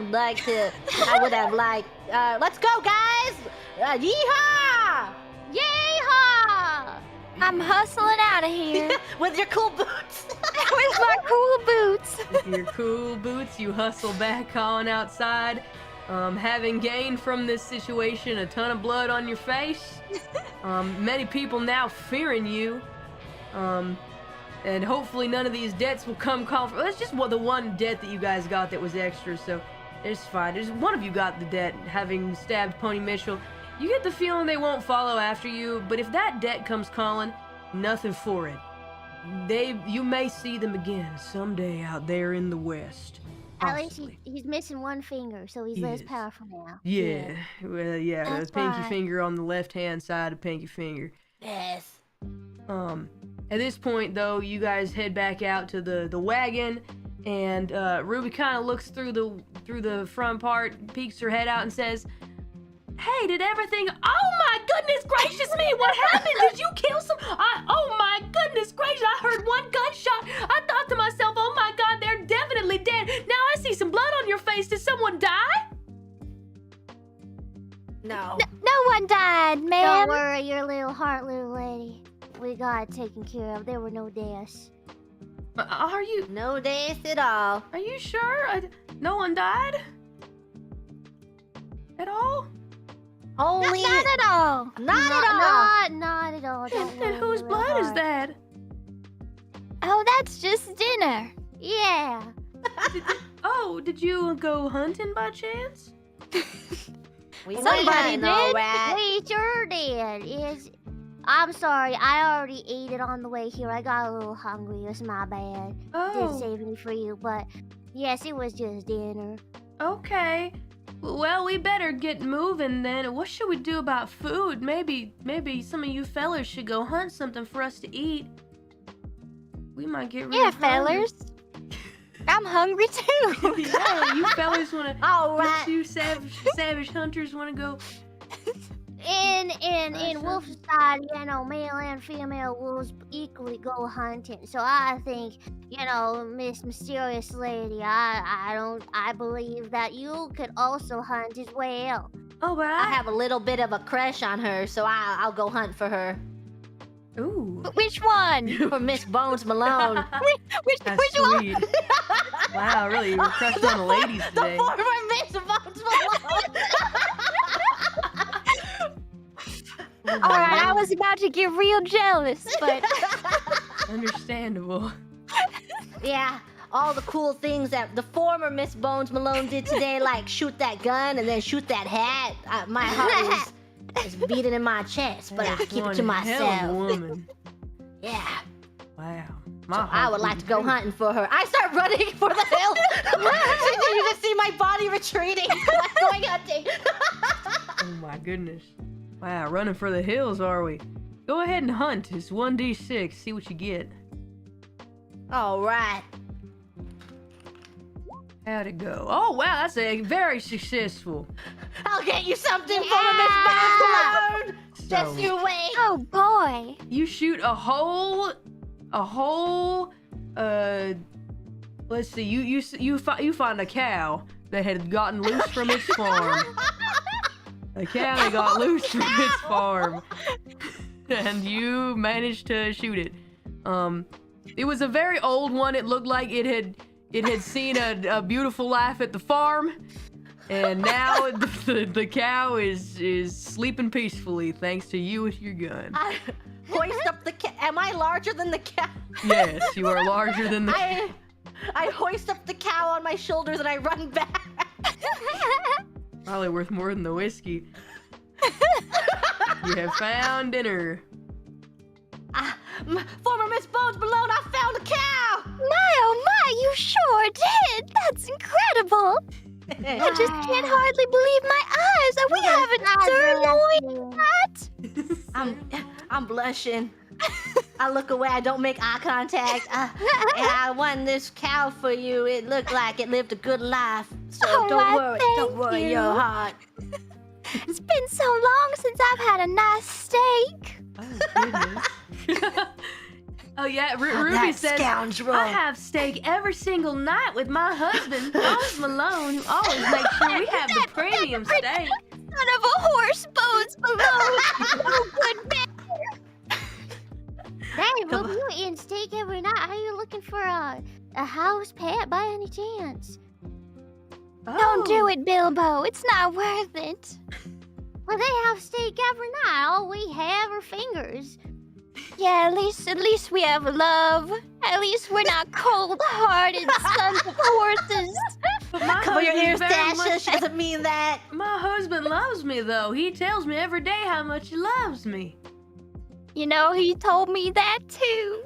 would have liked, let's go, guys! Yeehaw! Yeehaw! I'm hustling out of here With your cool boots. with my cool boots. With your cool boots, you hustle back on outside, having gained from this situation a ton of blood on your face. Many people now fearing you. And hopefully none of these debts will come call for. That's just the one debt that you guys got that was extra, so it's fine. There's one of you got the debt, having stabbed Pony Mitchell. You get the feeling they won't follow after you, but if that debt comes calling, nothing for it. You may see them again someday out there in the West. At least Possibly. he's missing one finger, so he's less Yes. powerful now. Yeah, well, yeah, the That's pinky right. finger on the left-hand side of pinky finger. Yes. At this point, though, you guys head back out to the wagon, and Ruby kind of looks through the front part, peeks her head out, and says, "Hey, did everything? Oh my goodness gracious me! What happened? Did you kill some? Oh my goodness gracious! I heard one gunshot. I thought to myself, oh my God, they're definitely dead. Now I see some blood on your face. Did someone die?" No. No one died, Don't ma'am. worry, your little heart, little lady. We got it taken care of. There were no deaths. Are you? No days at all. Are you sure? No one died? At all? Only. Not at all. Not at all. Not at all. Don't And worry, whose little blood is heart. that? Oh, that's just dinner. Yeah. Did you go hunting by chance? We Somebody didn't know, did. rat. We sure did. I'm sorry. I already ate it on the way here. I got a little hungry. It's my bad. Didn't save any for you, but yes, it was just dinner. Okay. Well, we better get moving then. What should we do about food? Maybe some of you fellas should go hunt something for us to eat. We might get real Yeah, hungry. fellers. I'm hungry too. Yeah, you fellas wanna? All right. You savage hunters wanna go? In wolf society, male and female wolves equally go hunting. So I think, Miss Mysterious Lady, I believe that you could also hunt as well. Oh, but I have a little bit of a crush on her, so I'll go hunt for her. Ooh. Which one? For Miss Bones Malone. Which That's one? sweet. Wow, really, you're crushing on the ladies today. The former Miss Bones Malone. All right, I was about to get real jealous, but Understandable. Yeah, all the cool things that the former Miss Bones Malone did today, like shoot that gun and then shoot that hat. My heart is beating in my chest, but I keep it to One hell of a myself. woman. Yeah. Wow. So I would like to go hunting for her. I start running for the hill. You just see my body retreating. I'm going hunting. Oh my goodness. Wow, running for the hills, are we? Go ahead and hunt. It's 1d6. See what you get. All right. How'd it go? Oh, wow, that's a very successful. I'll get you something for Miss Bones Malone. Just So- you wait. oh boy. You shoot a whole, let's see, you find a cow that had gotten loose from its farm. A cow that got loose from its farm. And you managed to shoot it. It was a very old one. It looked like it had seen a beautiful life at the farm, and now the cow is sleeping peacefully thanks to you with your gun. I hoist up the cow. Am I larger than the cow? Yes, you are larger than the. I hoist up the cow on my shoulders and I run back. Probably worth more than the whiskey. You have found dinner. Former Miss Bones Malone, I found a cow! My, oh my, you sure did! That's incredible! I just can't hardly believe my eyes. Are we having sirloin? What? I'm blushing. I look away, I don't make eye contact. I won this cow for you. It looked like it lived a good life. So don't worry your heart. It's been so long since I've had a nice steak. Oh, goodness. Oh yeah, Ruby that says, scoundrel. I have steak every single night with my husband, Bones Malone, who always makes sure we have the premium steak. Son of a horse, Bones Malone. Oh, good man. Hey, Ruby, you eating steak every night. How are you looking for a house pet by any chance? Don't do it, Bilbo. It's not worth it. Well, they have steak every night. All we have are fingers. Yeah, at least we have love. At least we're not cold-hearted sons of horses. Cover your ears, Dasha. She doesn't mean that. My husband loves me, though. He tells me every day how much he loves me. You know, he told me that too.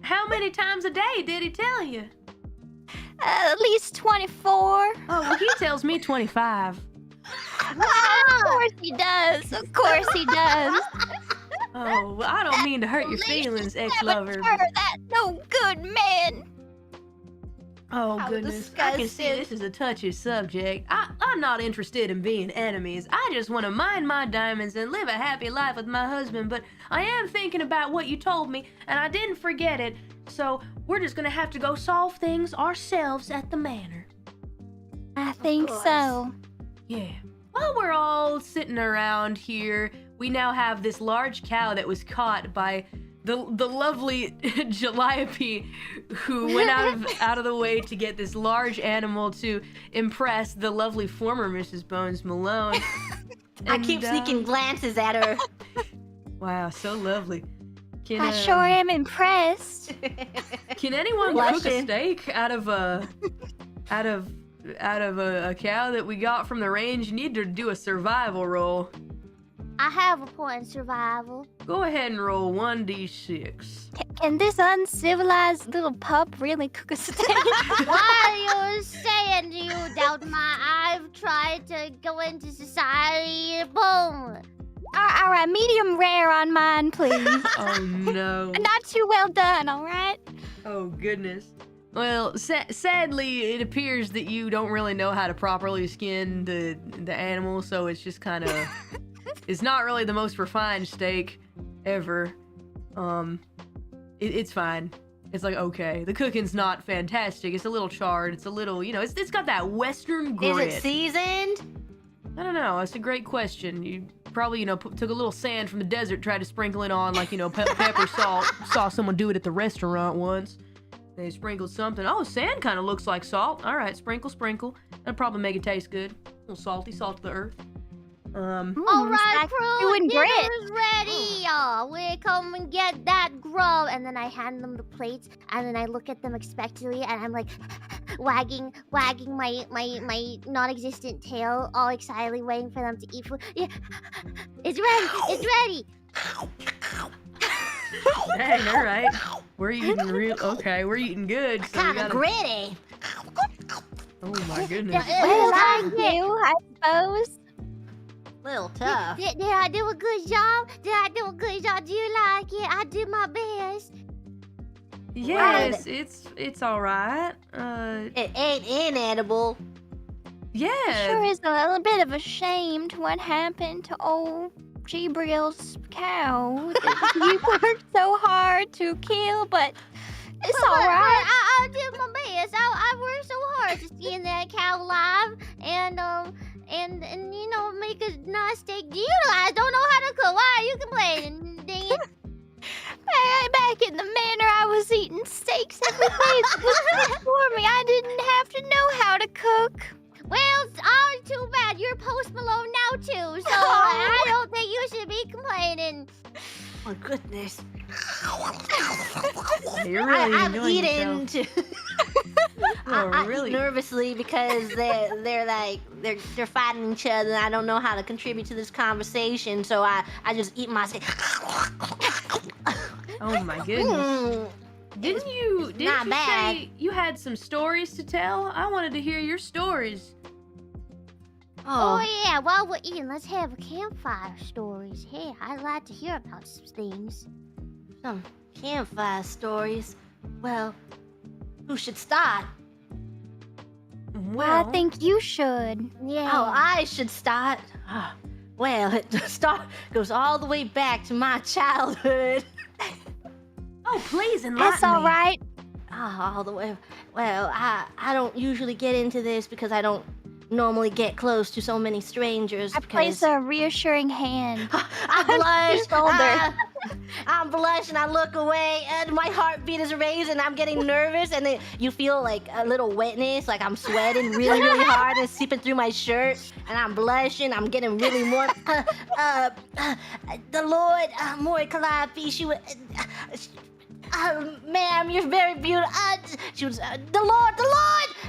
How many times a day did he tell you? At least 24. Oh, well, he tells me 25. Of course he does. Of course he does. Oh, well, I don't mean to hurt your feelings, ex-lover. That no good man. Oh, How goodness. I can see disgusting. this is a touchy subject. I'm not interested in being enemies. I just want to mine my diamonds and live a happy life with my husband, but I am thinking about what you told me, and I didn't forget it, so we're just going to have to go solve things ourselves at the manor. I think so. Yeah. While we're all sitting around here, we now have this large cow that was caught by the lovely Calliope, who went out of the way to get this large animal to impress the lovely former Mrs. Bones Malone. I keep sneaking glances at her. Wow, so lovely. I sure am impressed. Can anyone cook a Blushing. steak out of a cow that we got from the range? You need to do a survival roll. I have a point in survival. Go ahead and roll 1d6. Can this uncivilized little pup really cook a steak? What are you saying? Do you doubt I've tried to go into society? Boom. All right, medium rare on mine, please. Oh no. Not too well done, all right? Oh goodness. Well, sadly, it appears that you don't really know how to properly skin the animal, so it's just kind of... It's not really the most refined steak ever. It's fine. It's like, okay. The cooking's not fantastic. It's a little charred. It's a little, it's got that Western grit. Is it seasoned? I don't know. That's a great question. You probably, took a little sand from the desert, tried to sprinkle it on, like, pepper, salt. Saw someone do it at the restaurant once. They sprinkled something. Oh, sand kind of looks like salt. All right, sprinkle. That'll probably make it taste good. A little salty, salt to the earth. All right, crew, doing great. dinner's ready. We come and get that grub. And then I hand them the plates, and then I look at them expectantly, and I'm like, wagging my non-existent tail, all excitedly waiting for them to eat food. Yeah, it's ready. Dang, all right. We're eating we're eating good. So we Kind of gotta... gritty. Oh my goodness. Well, I thank you, I suppose. Little tough. Did I do a good job? Do you like it? I did my best. Yes, it's all right. It ain't inedible. Yeah. Sure is a little bit of a shame to what happened to old Gabriel's cow that you worked so hard to kill, but it's all right. I did my best. I worked so hard to skin that cow alive and make a nice steak. You guys don't know how to cook. Why are you complaining? Dang it. back in the manor, I was eating steaks every day. It was good for me. I didn't have to know how to cook. Well, oh, too bad. You're Post Malone now, too, so I don't think you should be complaining. Oh, goodness. You're really I'm enjoying eating yourself. I really? eat nervously because they're fighting each other, and I don't know how to contribute to this conversation, so I just eat my steak. Oh my goodness. Didn't you not bad. say you had some stories to tell? I wanted to hear your stories. Oh, yeah, while we're eating, let's have a campfire stories. Hey, I'd like to hear about some things. Some campfire stories. Well, who should start? Well, I think you should. Yeah. Oh, I should start. Well, it goes all the way back to my childhood. Oh, please enlighten That's all me. right. All the way. Well, I don't usually get into this because I don't normally get close to so many strangers. I place a reassuring hand. I blush. Shoulder. I'm blushing. I look away, and my heartbeat is raised, and I'm getting nervous. And then you feel like a little wetness, like I'm sweating really, really hard, and seeping through my shirt. And I'm blushing. I'm getting really warm. The Lord, Mori Calliope, she would. Ma'am, you're very beautiful. She was the Lord.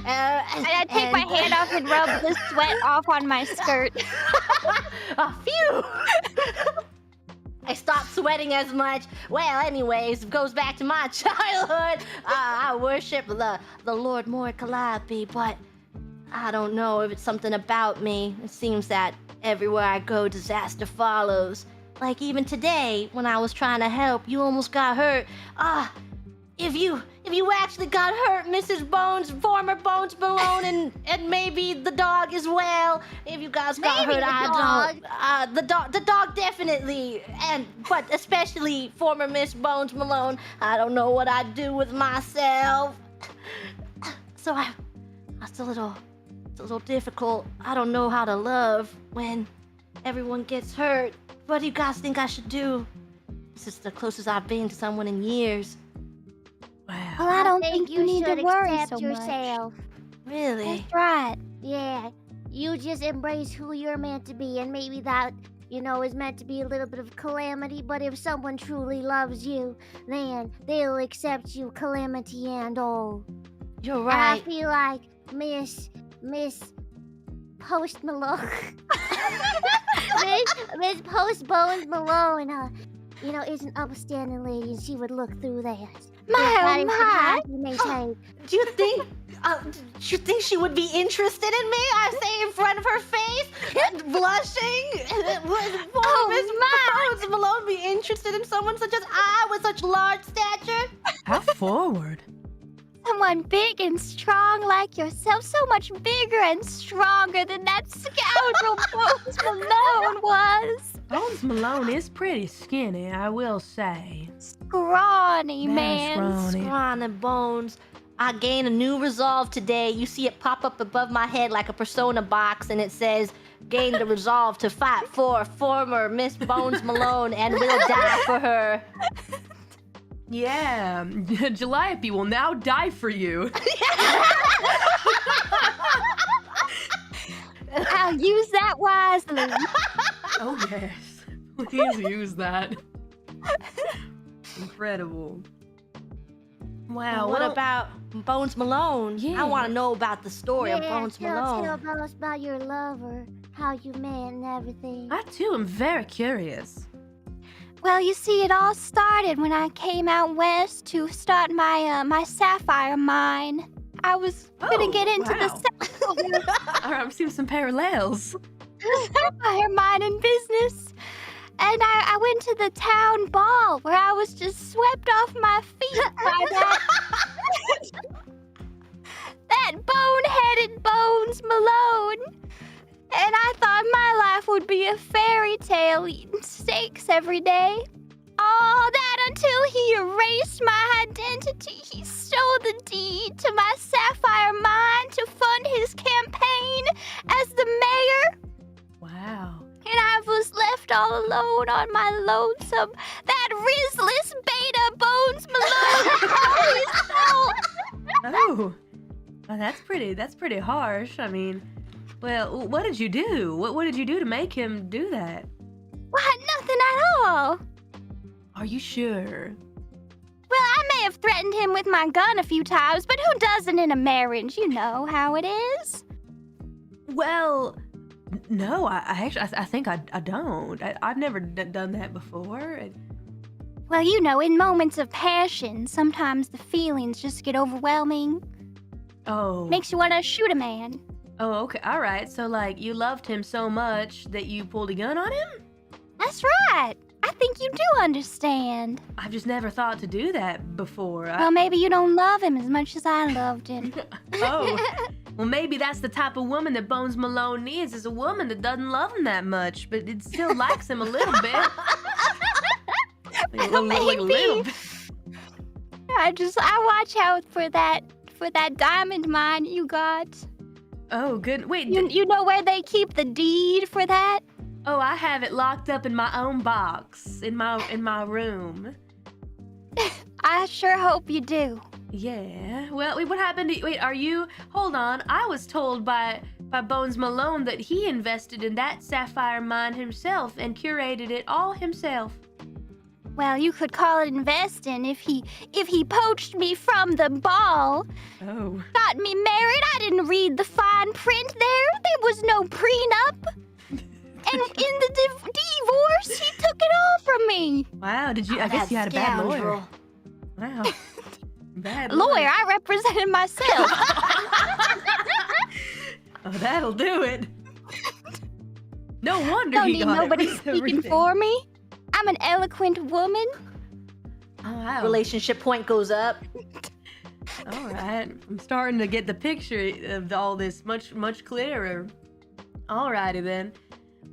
And I take my hand off and rub the sweat off on my skirt. Phew! I stopped sweating as much. Well, anyways, it goes back to my childhood. I worship the Lord Mori Calliope, but I don't know if it's something about me. It seems that everywhere I go, disaster follows. Like even today, when I was trying to help, you almost got hurt. If you actually got hurt, Mrs. Bones, former Bones Malone, and maybe the dog as well. If you guys got Maybe hurt, I don't. The dog definitely, but especially former Miss Bones Malone. I don't know what I'd do with myself. So it's a little difficult. I don't know how to love when everyone gets hurt. What do you guys think I should do? This is the closest I've been to someone in years. Wow. Well, I don't think you need to should worry accept so yourself. Really? That's right. Yeah, you just embrace who you're meant to be, and maybe that, is meant to be a little bit of calamity, but if someone truly loves you, then they'll accept you, calamity and all. You're right. I feel like Miss Post Malone, Miss Post Bones Malone, is an upstanding lady, and she would look through that. My. Do you think she would be interested in me? I say in front of her face, blushing. Would Miss Bones Malone be interested in someone such as I with such large stature? How forward. Someone big and strong like yourself, so much bigger and stronger than that scoundrel Bones Malone was. Bones Malone is pretty skinny, I will say. Scrawny, Very man. Scrawny Bones. I gain a new resolve today. You see it pop up above my head like a persona box, and it says, gain the resolve to fight for former Miss Bones Malone and will die for her. Yeah, Calliope will now die for you. I'll use that wisely. Oh yes, please use that. Incredible. Wow, What well, about Bones Malone? Yeah. I want to know about the story of Bones tell Malone. us about your lover, how you met and everything. I too am very curious. Well, you see, it all started when I came out west to start my sapphire mine. I was gonna get into the I'm seeing some parallels. sapphire mining business. And I went to the town ball where I was just swept off my feet by that bone-headed Bones Malone. And I thought my life would be a fairy tale, eating steaks every day. All that until he erased my identity. He stole the deed to my sapphire mine to fund his campaign as the mayor. Wow. And I was left all alone on my lonesome. That risless beta Oh, well, that's pretty harsh. I mean, well, what did you do? What did you do to make him do that? Why, nothing at all. Are you sure? Well, I may have threatened him with my gun a few times, but who doesn't in a marriage? You know how it is. Well, no, I think I don't. I've never done that before. Well, you know, in moments of passion, sometimes the feelings just get overwhelming. Oh. Makes you want to shoot a man. Oh, okay. All right. So, like, you loved him so much that you pulled a gun on him? That's right. I think you do understand. I've just never thought to do that before. Well, maybe you don't love him as much as I loved him. Oh. Well, maybe that's the type of woman that Bones Malone needs, is a woman that doesn't love him that much, but it still likes him a little bit. Like a little bit. I watch out for that diamond mine you got. Oh, good. Wait. You know where they keep the deed for that? Oh, I have it locked up in my own box in my room. I sure hope you do. Yeah. Well, wait, what happened to... Wait, are you... Hold on. I was told by Bones Malone that he invested in that sapphire mine himself and curated it all himself. Well, you could call it investing if he poached me from the ball. Oh. Got me married. I didn't read the fine print there. There was no prenup. And in the divorce, he took it all from me. Wow, did you... I guess you had a bad lawyer. Wow. Bad lawyer, I represented myself. Oh, that'll do it. No wonder Don't he need got nobody everything. speaking for me. I'm an eloquent woman. Oh, wow. Relationship point goes up. All right. I'm starting to get the picture of all this much clearer. All righty then.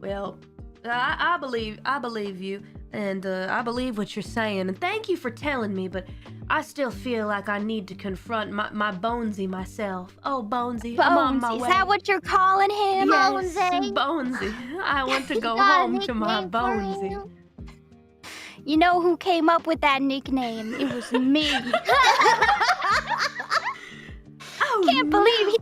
Well, I believe you, and I believe what you're saying, and thank you for telling me, but I still feel like I need to confront my Bonesy myself. Oh, Bonesy, I'm on my way. Is that what you're calling him? Yes, Bonesy? Bonesy. I want to go You got a home to my nickname for Bonesy. him? You know who came up with that nickname? It was me. Oh, Can't believe he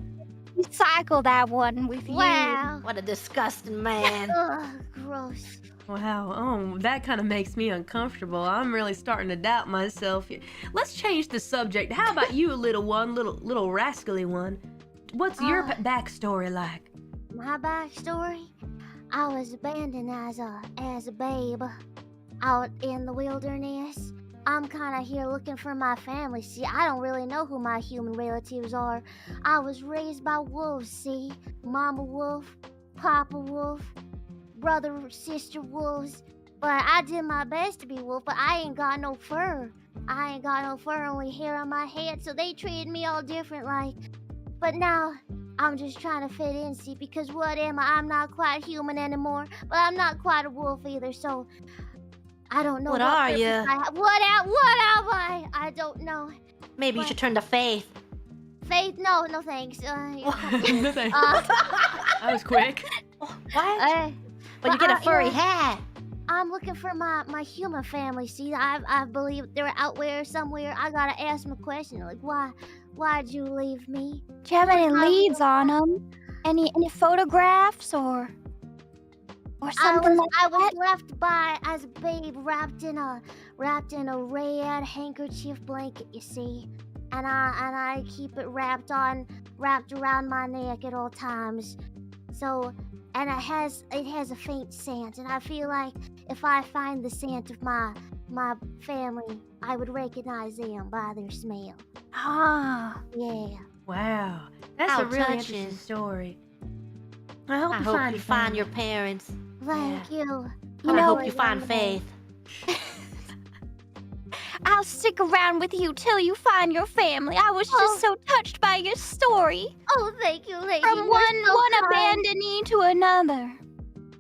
recycled that one with you. Wow. What a disgusting man. Ugh, gross. Wow, oh, that kind of makes me uncomfortable. I'm really starting to doubt myself. Let's change the subject. How about you, little one, little rascally one? What's your backstory like? My backstory? I was abandoned as a babe out in the wilderness. I'm kind of here looking for my family. See, I don't really know who my human relatives are. I was raised by wolves, see? Mama wolf, Papa wolf, brother, sister wolves. But I did my best to be wolf, but I ain't got no fur. I ain't got no fur, only hair on my head, so they treated me all different like. But now, I'm just trying to fit in, see? Because what am I? I'm not quite human anymore, but I'm not quite a wolf either, so... I don't know What are purpose you? What am I? I don't know. Maybe you should turn to Faith. Faith? No thanks. No thanks. That was quick. What? But you get a furry hat. I'm looking for my human family. See, I believe they're out there somewhere. I gotta ask them a question, like why'd you leave me? Do you have any leads on them? Any photographs or something like I was that? left by as a babe, wrapped in a red handkerchief blanket. You see, and I keep it wrapped around my neck at all times. So, and it has a faint scent, and I feel like if I find the scent of my family, I would recognize them by their smell. Ah, Yeah. Wow, that's How a really touching. interesting story. I I hope hope you find your parents. Thank you. And I know hope it you find one day. Faith. I'll stick around with you till you find your family. I was just so touched by your story. Oh, thank you, lady. From You're one so kind. abandonee to another.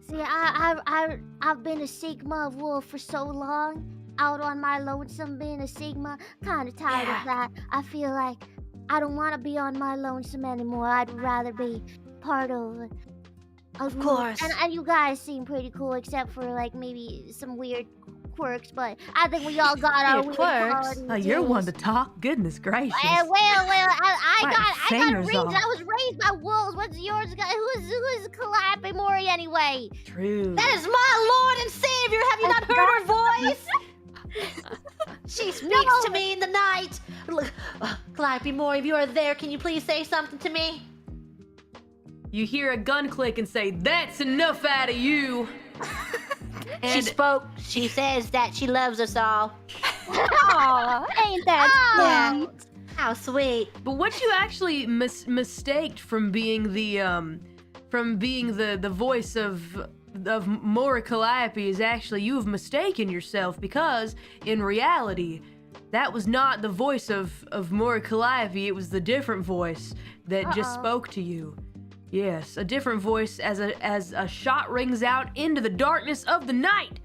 See, I've been a Sigma wolf for so long, out on my lonesome being a Sigma. Kind of tired of that. I feel like I don't want to be on my lonesome anymore. I'd rather be part of Of course. And you guys seem pretty cool, except for like maybe some weird quirks, but I think we all got our weird qualities. Oh, you're one to talk. Goodness gracious. Well, I got fingers raised. off. I was raised by wolves. What's yours? Who's Calliope Mori anyway? True. That is my Lord and Savior. Have you not heard her voice? She speaks to me in the night. Look, Calliope Mori, if you are there, can you please say something to me? You hear a gun click and say, "That's enough out of you." She spoke. She says that she loves us all. Aw, ain't that sweet? How sweet. But what you actually mistaked from being the voice of Mori Calliope is actually you have mistaken yourself, because in reality that was not the voice of Mori Calliope. It was the different voice that just spoke to you. Yes, a different voice as a shot rings out into the darkness of the night.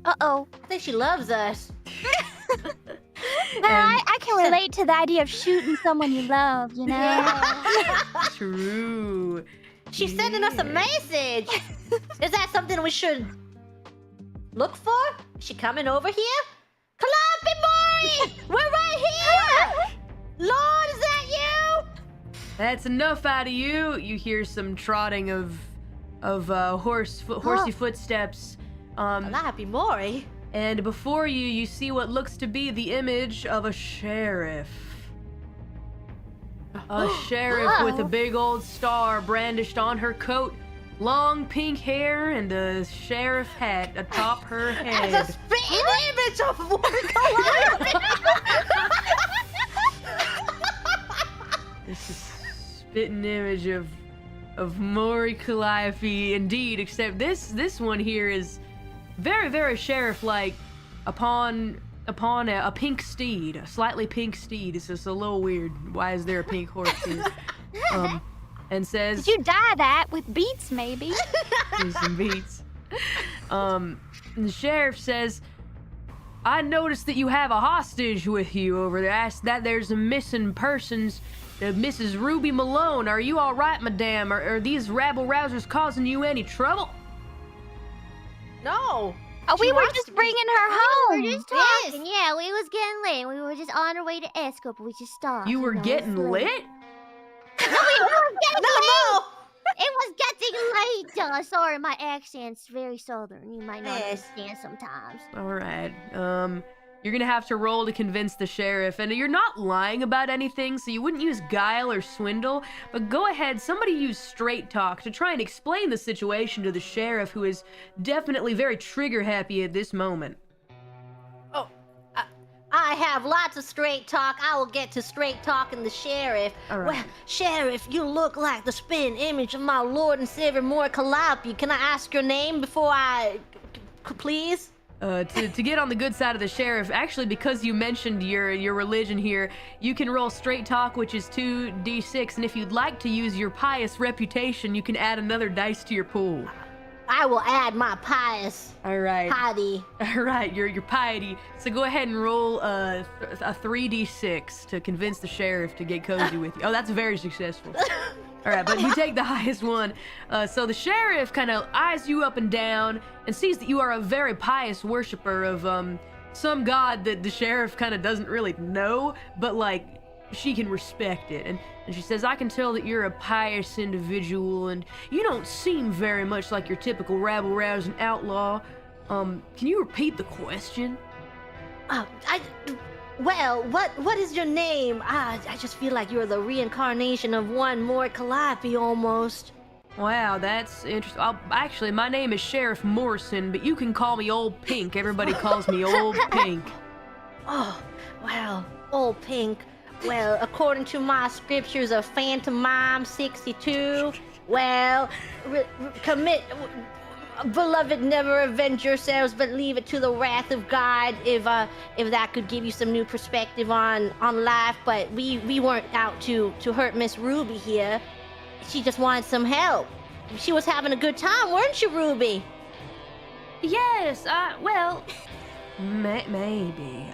Uh-oh. I think she loves us. Well, I can relate to the idea of shooting someone you love, you know? Yeah. True. She's sending us a message. Is that something we should look for? Is she coming over here? Calliope Mori! We're right here! Lord, is that you? That's enough out of you. You hear some trotting of horsey footsteps. Calliope Mori? And before you see what looks to be the image of a sheriff. A sheriff with a big old star brandished on her coat, long pink hair, and a sheriff hat atop her head. That's a spitting image of Mori Calliope! This is spitting image of Mori Calliope indeed, except this one here is very, very sheriff-like upon a pink steed, a slightly pink steed. It's just a little weird. Why is there a pink horse here? And says, Did you dye that with beets, maybe? some beats. And the sheriff says, I noticed that you have a hostage with you over there. Asked that there's a missing persons, Mrs. Ruby Malone. Are you all right, madame? Are these rabble-rousers causing you any trouble? No. Oh, we were just bringing her home. We were just talking. Yeah, we was getting late. We were just on our way to Esco, but we just stopped. You were getting lit? No, we were getting late. No! It was getting late. Sorry, my accent's very southern. You might not Yes. understand sometimes. All right. You're gonna have to roll to convince the sheriff, and you're not lying about anything, so you wouldn't use guile or swindle, but go ahead, somebody use straight talk to try and explain the situation to the sheriff, who is definitely very trigger happy at this moment. Oh, I have lots of straight talk. I will get to straight talking the sheriff. All right. Well, sheriff, you look like the spitting image of my Lord and Savior Mori Calliope. Can I ask your name before please? To get on the good side of the sheriff, actually, because you mentioned your religion here, you can roll straight talk, which is 2d6, and if you'd like to use your pious reputation, you can add another dice to your pool. I will add my pious All right. piety. All right, your piety. So go ahead and roll a 3d6 to convince the sheriff to get cozy with you. Oh, that's very successful. All right, but you take the highest one. So the sheriff kind of eyes you up and down and sees that you are a very pious worshiper of some god that the sheriff kind of doesn't really know, but like she can respect it. And she says, I can tell that you're a pious individual, and you don't seem very much like your typical rabble-rousing outlaw. Can you repeat the question? Well, what is your name? I just feel like you're the reincarnation of one Mori Calliope almost. Wow, that's interesting. Actually, my name is Sheriff Morrison, but you can call me Old Pink. Everybody calls me Old Pink. Oh, well, Old Pink. Well, according to my scriptures of PHANTOMIME 62, well, beloved, never avenge yourselves, but leave it to the wrath of God. If that could give you some new perspective on life, but we weren't out to hurt Miss Ruby here. She just wanted some help. She was having a good time, weren't you, Ruby? Yes, well, maybe.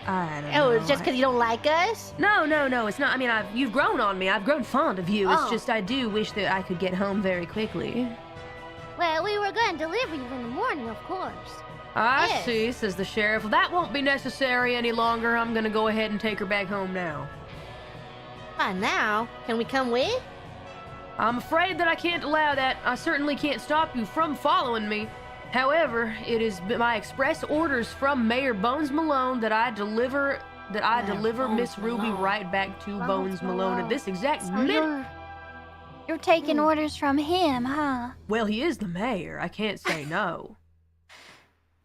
I don't know. Oh, it's just because you don't like us? No, it's not. I mean, you've grown on me. I've grown fond of you. It's just I do wish that I could get home very quickly. Well, we were going to deliver you in the morning, of course. I Yes. see, says the sheriff. Well, that won't be necessary any longer. I'm gonna go ahead and take her back home now. Fine now. Can we come with? I'm afraid that I can't allow that. I certainly can't stop you from following me. However, it is my express orders from Mayor Bones Malone that I deliver Miss Ruby Malone. right back to Bones Malone at this exact So minute. you're taking orders from him, huh? Well, he is the mayor. I can't say no.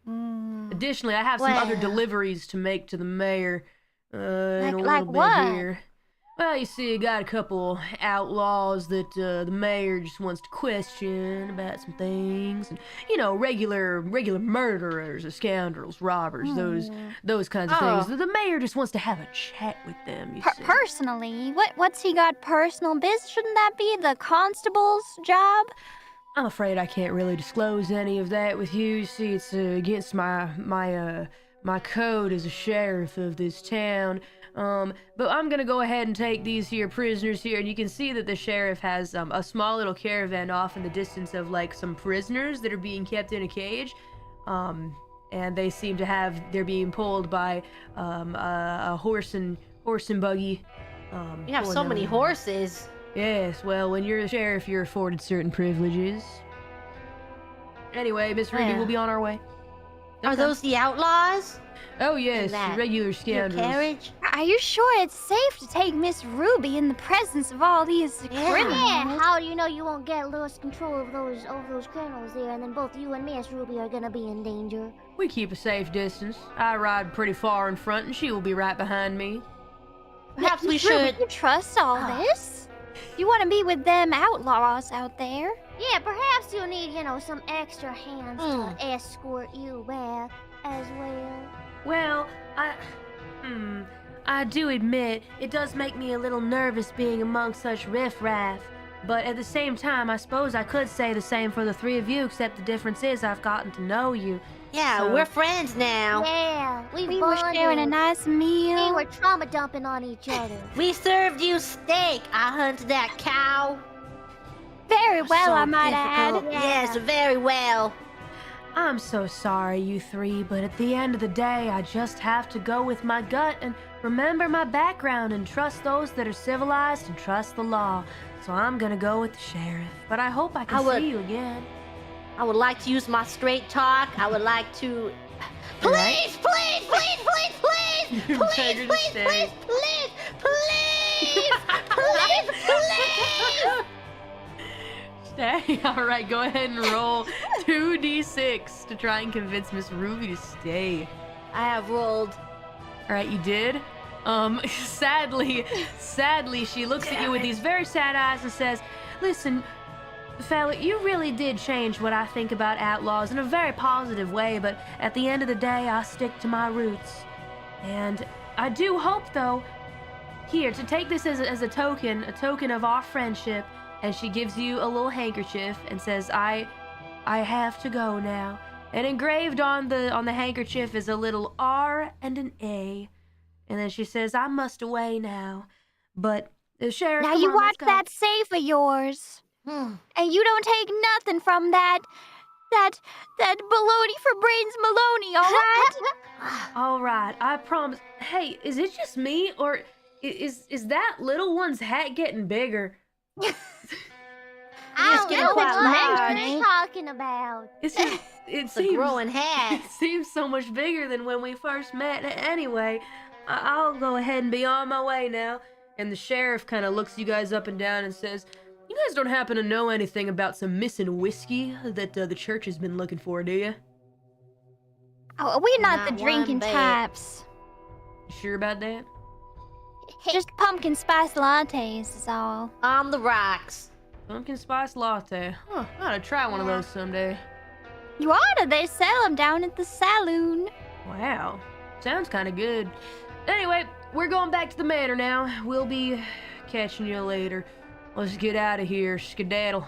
Mm. Additionally, I have some other Well. deliveries to make to the mayor. In a Like little bit what? here. Well, you see, I got a couple outlaws that the mayor just wants to question about some things, and regular murderers, or scoundrels, robbers, those kinds of Oh. things. The mayor just wants to have a chat with them. You see. Personally, what's he got personal business? Shouldn't that be the constable's job? I'm afraid I can't really disclose any of that with you. You see, it's against my code as a sheriff of this town. But I'm gonna go ahead and take these here prisoners here, and you can see that the sheriff has a small little caravan off in the distance of like some prisoners that are being kept in a cage. And they seem to they're being pulled by a horse and buggy. You have pulling so them many in. horses. Yes, well, when you're a sheriff, you're afforded certain privileges. Anyway, Miss Ruby, Well. we'll be on our way. Are those the outlaws? Oh yes, that regular Your scoundrels. carriage? Are you sure it's safe to take Miss Ruby in the presence of all these criminals? Yeah, how do you know you won't get lost control of those criminals there, and then both you and Miss Ruby are gonna be in danger? We keep a safe distance. I ride pretty far in front, and she will be right behind me. Perhaps we Miss Ruby, should. you trust all this? You want to be with them outlaws out there? Yeah, perhaps you'll need, some extra hands Hmm. to escort you back as well. Well, I do admit it does make me a little nervous being among such riffraff. But at the same time, I suppose I could say the same for the three of you, except the difference is I've gotten to know you. Yeah, So- we're friends now. Yeah, we We were sharing a bonded. nice We meal. were trauma dumping on each other. We served you steak. I hunted that cow. Very well, So I might difficult. add. Yes, very well. I'm so sorry, you three, but at the end of the day, I just have to go with my gut and remember my background and trust those that are civilized and trust the law. So I'm gonna go with the sheriff. But I hope I can I would- see you again. I would like to use my straight talk. I would like to. Please, please, please, please, please, You please, better please, stay. please, please, please, please, please. Stay. All right, go ahead and roll 2d6 to try and convince Miss Ruby to stay. I have rolled. All right, you did. Sadly, she looks at you with these very sad eyes and says, "Listen, fella, you really did change what I think about outlaws in a very positive way, but at the end of the day, I stick to my roots. And I do hope, though, here, to take this as a token of our friendship," and she gives you a little handkerchief and says, I have to go now. And engraved on the handkerchief is a little R and an A. And then she says, "I must away now. But the sheriff, Now come you on, let's watch go." that safe of yours. And you don't take nothing from that baloney for brains Maloney, all right? All right, I promise. Hey, is it just me, or is that little one's hat getting bigger? I It's don't getting know quite what large. you're talking about. It's just, it It's a seems growing hat. It seems so much bigger than when we first met. Anyway, I'll go ahead and be on my way now. And the sheriff kind of looks you guys up and down and says, "You guys don't happen to know anything about some missing whiskey that the church has been looking for, do you? Oh, we're not the Not one drinking bit. types. You sure about that?" Just pumpkin spice lattes is all. On the rocks. Pumpkin spice latte. Huh, I ought to try one of those someday. You oughta, they sell them down at the saloon. Wow, sounds kind of good. Anyway, we're going back to the manor now. We'll be catching you later. Let's get out of here, skedaddle.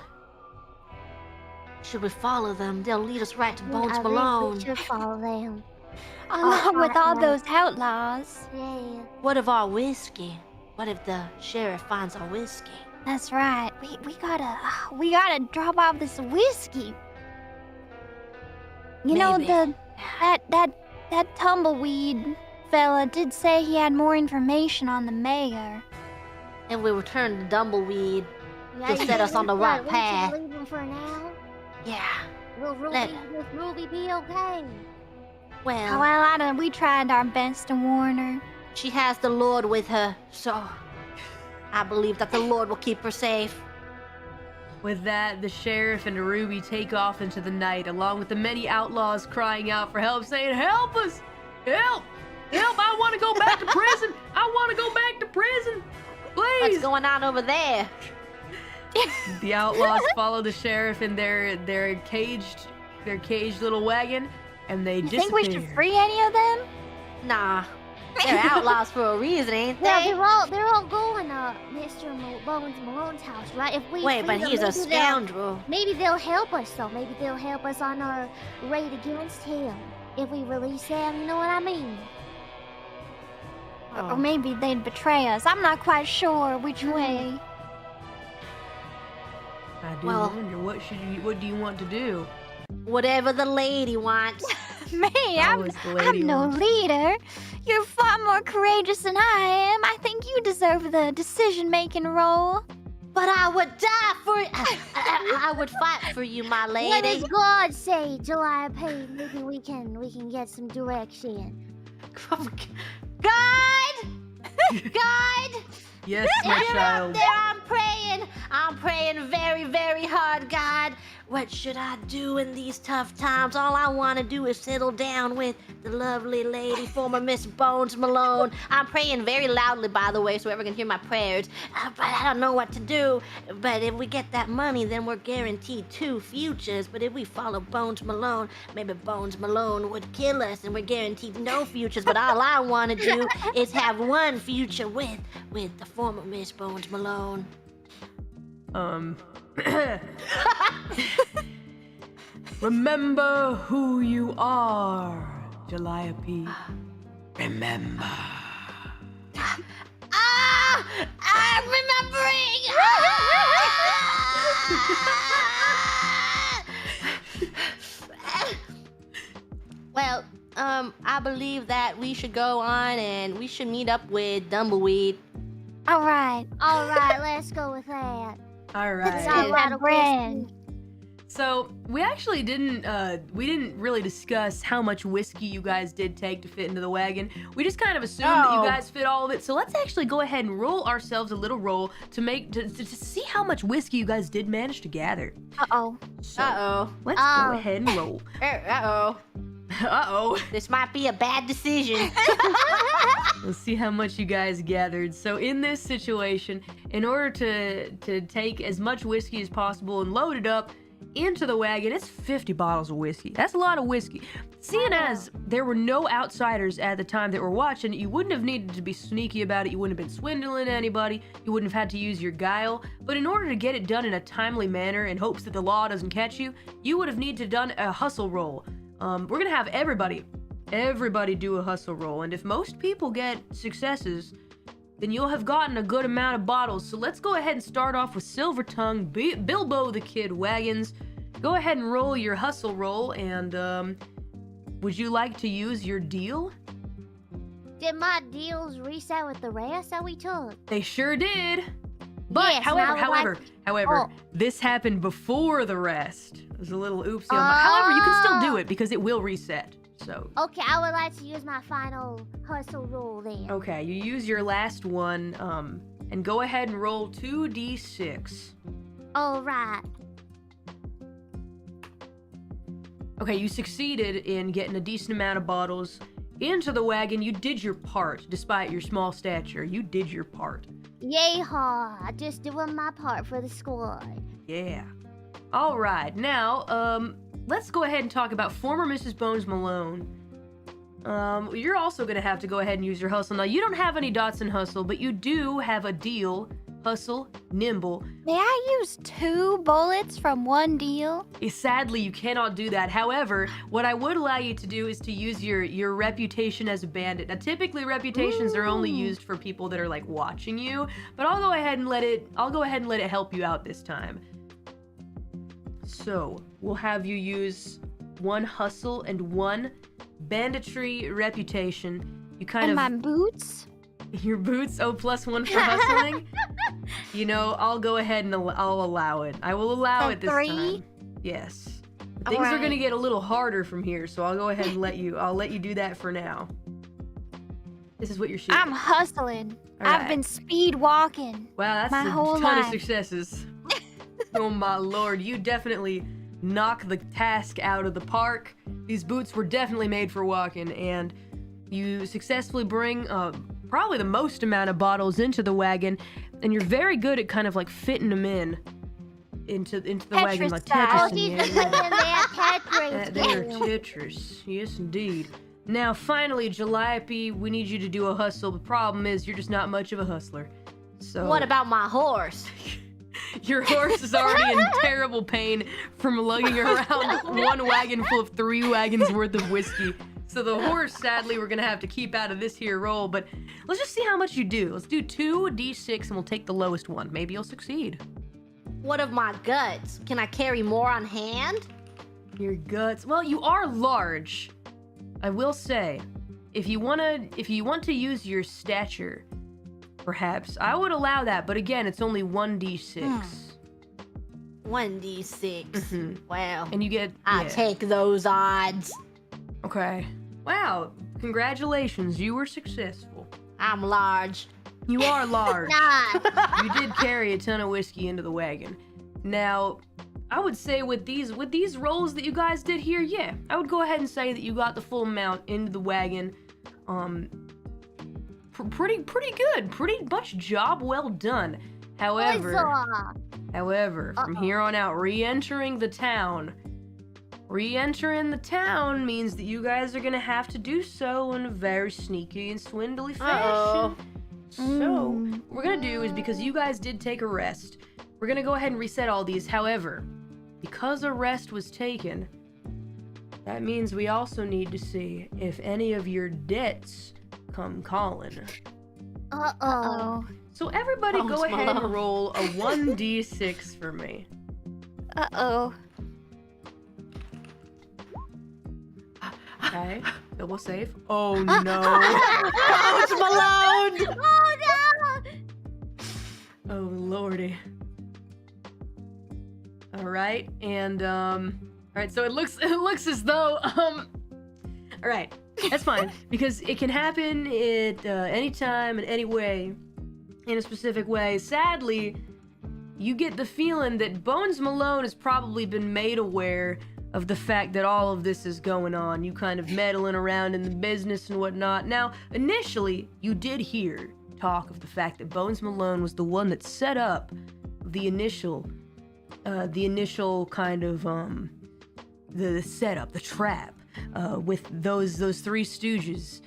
Should we follow them? They'll lead us right to Bones I think Malone. we should follow them. Along with all right. those outlaws. Yeah. What of our whiskey? What if the sheriff finds our whiskey? That's right. We gotta drop off this whiskey. You know, Maybe. the That tumbleweed fella did say he had more information on the mayor. And we return to Dumbleweed. Yeah, To set us on the right path. Leave him for now. Yeah. Will Ruby be okay? Well, We tried our best to warn her. she has the Lord with her, so I believe that the Lord will keep her safe. With that, the sheriff and Ruby take off into the night, along with the many outlaws crying out for help, saying, "Help us! Help! Help! I want to go back to prison! I want to go back to prison! Please!" What's going on over there? The outlaws follow the sheriff in their caged little wagon, and they You disappear. think we should free any of them? Nah, they're outlaws for a reason, ain't Yeah, they? they're all going to Mr. Bones Malone's house, right? If we Wait, free but them, he's a maybe they'll- scoundrel. Maybe they'll help us, though. Maybe they'll help us on our raid against him. If we release them, you know what I mean? Or maybe they'd betray us. I'm not quite sure which way. I do Well- wonder what do you want to do? Whatever the lady wants. Me, Always the lady I'm no one. leader. You're far more courageous than I am. I think you deserve the decision-making role. But I would die for it. I would fight for you, my What lady. does God say, Calliope? Maybe we can get some direction. God! God! Yes, If my you're child. out there, I'm praying very, very hard, God. What should I do in these tough times? All I want to do is settle down with the lovely lady, former Miss Bones Malone. I'm praying very loudly, by the way, so everyone can hear my prayers. But I don't know what to do. But if we get that money, then we're guaranteed 2 futures. But if we follow Bones Malone, maybe Bones Malone would kill us, and we're guaranteed no futures. But all I want to do is have 1 future with the former Miss Bones Malone. Remember who you are, Calliope. Remember. I'm remembering! Well, I believe that we should go on and we should meet up with Dumbleweed. All right. All right, let's go with that. All Let's right. go right Brand. So we actually didn't really discuss how much whiskey you guys did take to fit into the wagon. We just kind of assumed that you No. guys fit all of it. So let's actually go ahead and roll ourselves a little roll to see how much whiskey you guys did manage to gather. Uh-oh. So Uh-oh. let's go ahead and roll. Uh-oh. Uh-oh. This might be a bad decision. Let's see how much you guys gathered. So in this situation, in order to take as much whiskey as possible and load it up into the wagon, it's 50 bottles of whiskey. That's a lot of whiskey. Seeing as there were no outsiders at the time that were watching, you wouldn't have needed to be sneaky about it. You wouldn't have been swindling anybody. You wouldn't have had to use your guile. But in order to get it done in a timely manner in hopes that the law doesn't catch you, you would have needed to done a hustle roll. We're gonna have everybody do a hustle roll, and if most people get successes, then you'll have gotten a good amount of bottles. So let's go ahead and start off with Silver Tongue, Bilbo the Kid Wagons. Go ahead and roll your hustle roll, and would you like to use your deal? Did my deals reset with the rest that we took? They sure did. But Yes, and I would however, Oh. this happened before the rest. There's a little oopsie on that. However, you can still do it because it will reset. So Okay, I would like to use my final hustle roll then. okay, you use your last one, and go ahead and roll 2d6. All right. Okay, you succeeded in getting a decent amount of bottles into the wagon. You did your part, despite your small stature. You did your part. Yeehaw! Just doing my part for the squad. Yeah. All right, now, let's go ahead and talk about former Mrs. Bones Malone. You're also gonna have to go ahead and use your hustle. Now, you don't have any dots in hustle, but you do have a deal. Hustle, nimble. May I use 2 bullets from 1 deal? Sadly, you cannot do that. However, what I would allow you to do is to use your reputation as a bandit. Now, typically reputations are only used for people that are like watching you, but I'll go ahead and let it help you out this time. So, we'll have you use 1 hustle and 1 banditry reputation. You kind And of... my boots? Your boots? Oh, +1 for hustling? You know, I'll go ahead and I'll allow it. I will allow it this 3? time. Yes. Things are gonna get a little harder from here, so I'll go ahead and let you do that for now. This is what you're shooting. I'm hustling. All I've right. been speed walking. Wow, that's my a whole ton of life. successes. Oh my lord, you definitely knocked the task out of the park. These boots were definitely made for walking, and you successfully bring probably the most amount of bottles into the wagon, and you're very good at kind of like fitting them into the wagon like style. Tetris. Oh, she's been putting that Tetris They are game. Tetris, yes indeed. Now finally, Calliope, we need you to do a hustle. The problem is you're just not much of a hustler. So What about my horse? your horse is already in terrible pain from lugging around one wagon full of 3 wagons worth of whiskey. So the horse, sadly, we're gonna have to keep out of this here roll, but let's just see how much you do. Let's do 2d6 and we'll take the lowest one. Maybe you'll succeed. What of my guts? Can I carry more on hand? Your guts. Well, you are large. I will say, if you want to use your stature, perhaps, I would allow that, but again, it's only 1d6. 1d6. Mhm. Wow. And you get... I'll yeah. take those odds. Okay. Wow. Congratulations, you were successful. I'm large. You are large. Nah. You did carry a ton of whiskey into the wagon. Now, I would say with these rolls that you guys did here, yeah, I would go ahead and say that you got the full amount into the wagon. Pretty good. Pretty much job well done. However, from here on out, re-entering the town means that you guys are gonna have to do so in a very sneaky and swindly fashion. So, what we're gonna do is, because you guys did take a rest, we're gonna go ahead and reset all these. However, because a rest was taken, that means we also need to see if any of your debts come calling. Uh-oh. So everybody go Bones ahead and Malone. roll a 1d6 for me. Uh-oh. Okay, double save. Oh no. Bones Malone! Oh no! Oh lordy. Alright, and alright, so it looks as though alright, that's fine, because it can happen at any time and any way, in a specific way. Sadly, you get the feeling that Bones Malone has probably been made aware of the fact that all of this is going on. You kind of meddling around in the business and whatnot. Now, initially, you did hear talk of the fact that Bones Malone was the one that set up the initial kind of the setup, the trap, with those 3 stooges,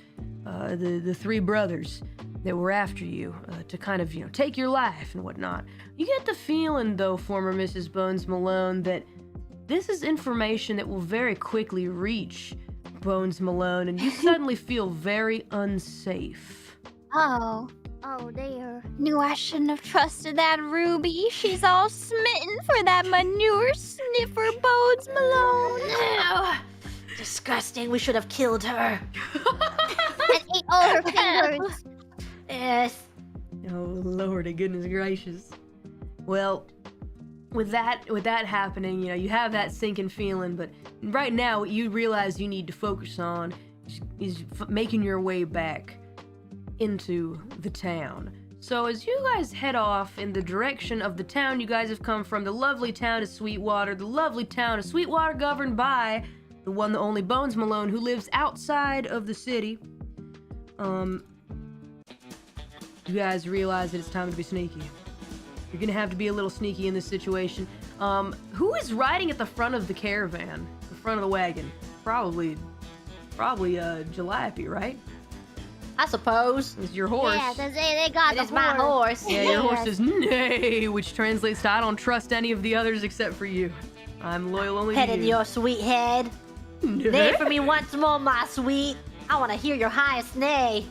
the 3 brothers that were after you, to kind of, take your life and whatnot. You get the feeling, though, former Mrs. Bones Malone, that this is information that will very quickly reach Bones Malone, and you suddenly feel very unsafe. Oh. Oh dear. Knew I shouldn't have trusted that Ruby. She's all smitten for that manure sniffer, Bones Malone. No. Disgusting. We should have killed her. And ate all her fingers. Yes. Oh, lordy, goodness gracious. Well, with that happening, you have that sinking feeling, but right now what you realize you need to focus on is making your way back into the town. So as you guys head off in the direction of the town you guys have come from, the lovely town of Sweetwater, governed by the one, the only Bones Malone, who lives outside of the city, you guys realize that it's time to be sneaky. You're gonna have to be a little sneaky in this situation. Who is riding at the front of the caravan? The front of the wagon? Probably Calliope, right? I suppose. It's your horse. Yeah, because they got It the is my horse. Yeah, your horse is nay, which translates to I don't trust any of the others except for you. I'm loyal only Head to in you. your sweet head. Neigh for me once more, my sweet. I want to hear your highest neigh.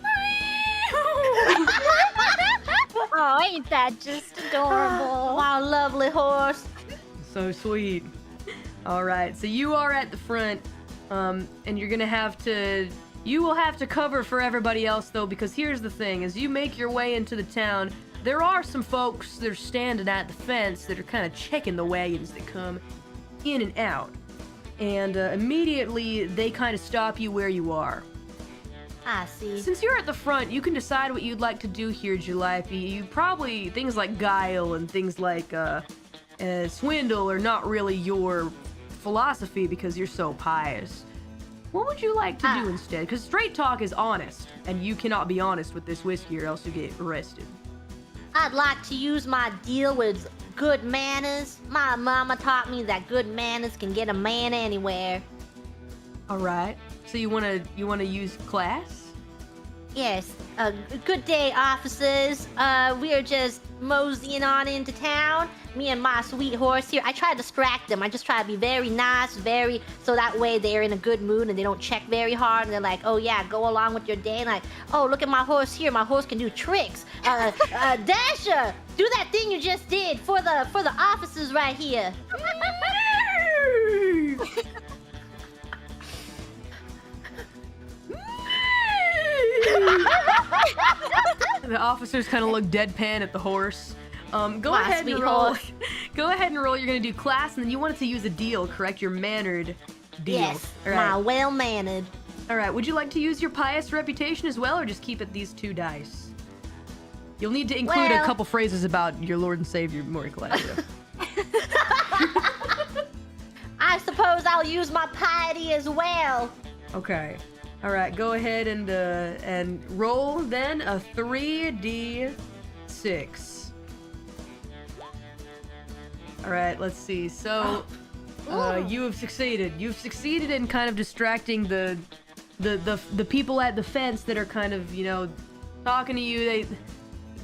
Oh, ain't that just adorable? My lovely horse. So sweet. All right, so you are at the front. And you're gonna have to... You will have to cover for everybody else, though, because here's the thing. As you make your way into the town, there are some folks that are standing at the fence that are kind of checking the wagons that come in and out. And immediately, they kind of stop you where you are. I see. Since you're at the front, you can decide what you'd like to do here, Calliope. You probably... Things like guile and things like swindle are not really your philosophy because you're so pious. What would you like to do instead? Because straight talk is honest, and you cannot be honest with this whiskey or else you get arrested. I'd like to use my deal with good manners. My mama taught me that good manners can get a man anywhere. All right. So you wanna use class? Yes. Good day, officers. We are just moseying on into town. Me and my sweet horse here. I try to distract them. I just try to be very nice, so that way they're in a good mood and they don't check very hard and they're like, oh yeah, go along with your day. And like, oh, look at my horse here. My horse can do tricks. Dasher, do that thing you just did for the officers right here. The officers kind of look deadpan at the horse. Go ahead and roll. Go ahead and roll. You're gonna do class, and then you wanted to use a deal, correct? Your mannered deal. Yes, all right. my well-mannered. All right. Would you like to use your pious reputation as well, or just keep it these 2 dice? You'll need to include a couple phrases about your Lord and Savior, Mori Calliope. I suppose I'll use my piety as well. Okay. All right. Go ahead and roll then a 3d6. All right, let's see. So, you have succeeded. You've succeeded in kind of distracting the people at the fence that are kind of, you know, talking to you.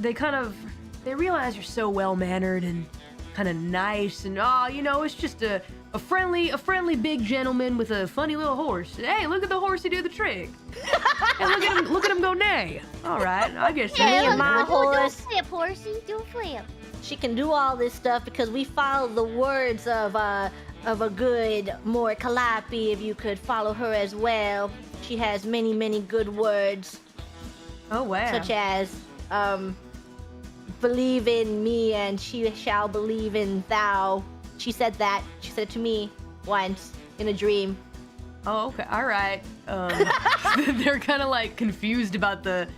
They realize you're so well-mannered and kind of nice and, you know, it's just a friendly big gentleman with a funny little horse. Hey, look at the horsey do the trick. Hey, look at him go neigh. All right, I guess Me and my horse. Don't flip, horsey. Don't flip. She can do all this stuff because we follow the words of a good Mori Calliope. If you could follow her as well, she has many, many good words. Oh wow! Such as, believe in me and she shall believe in thou. She said that. She said it to me once in a dream. Oh okay, all right. They're kind of like confused about the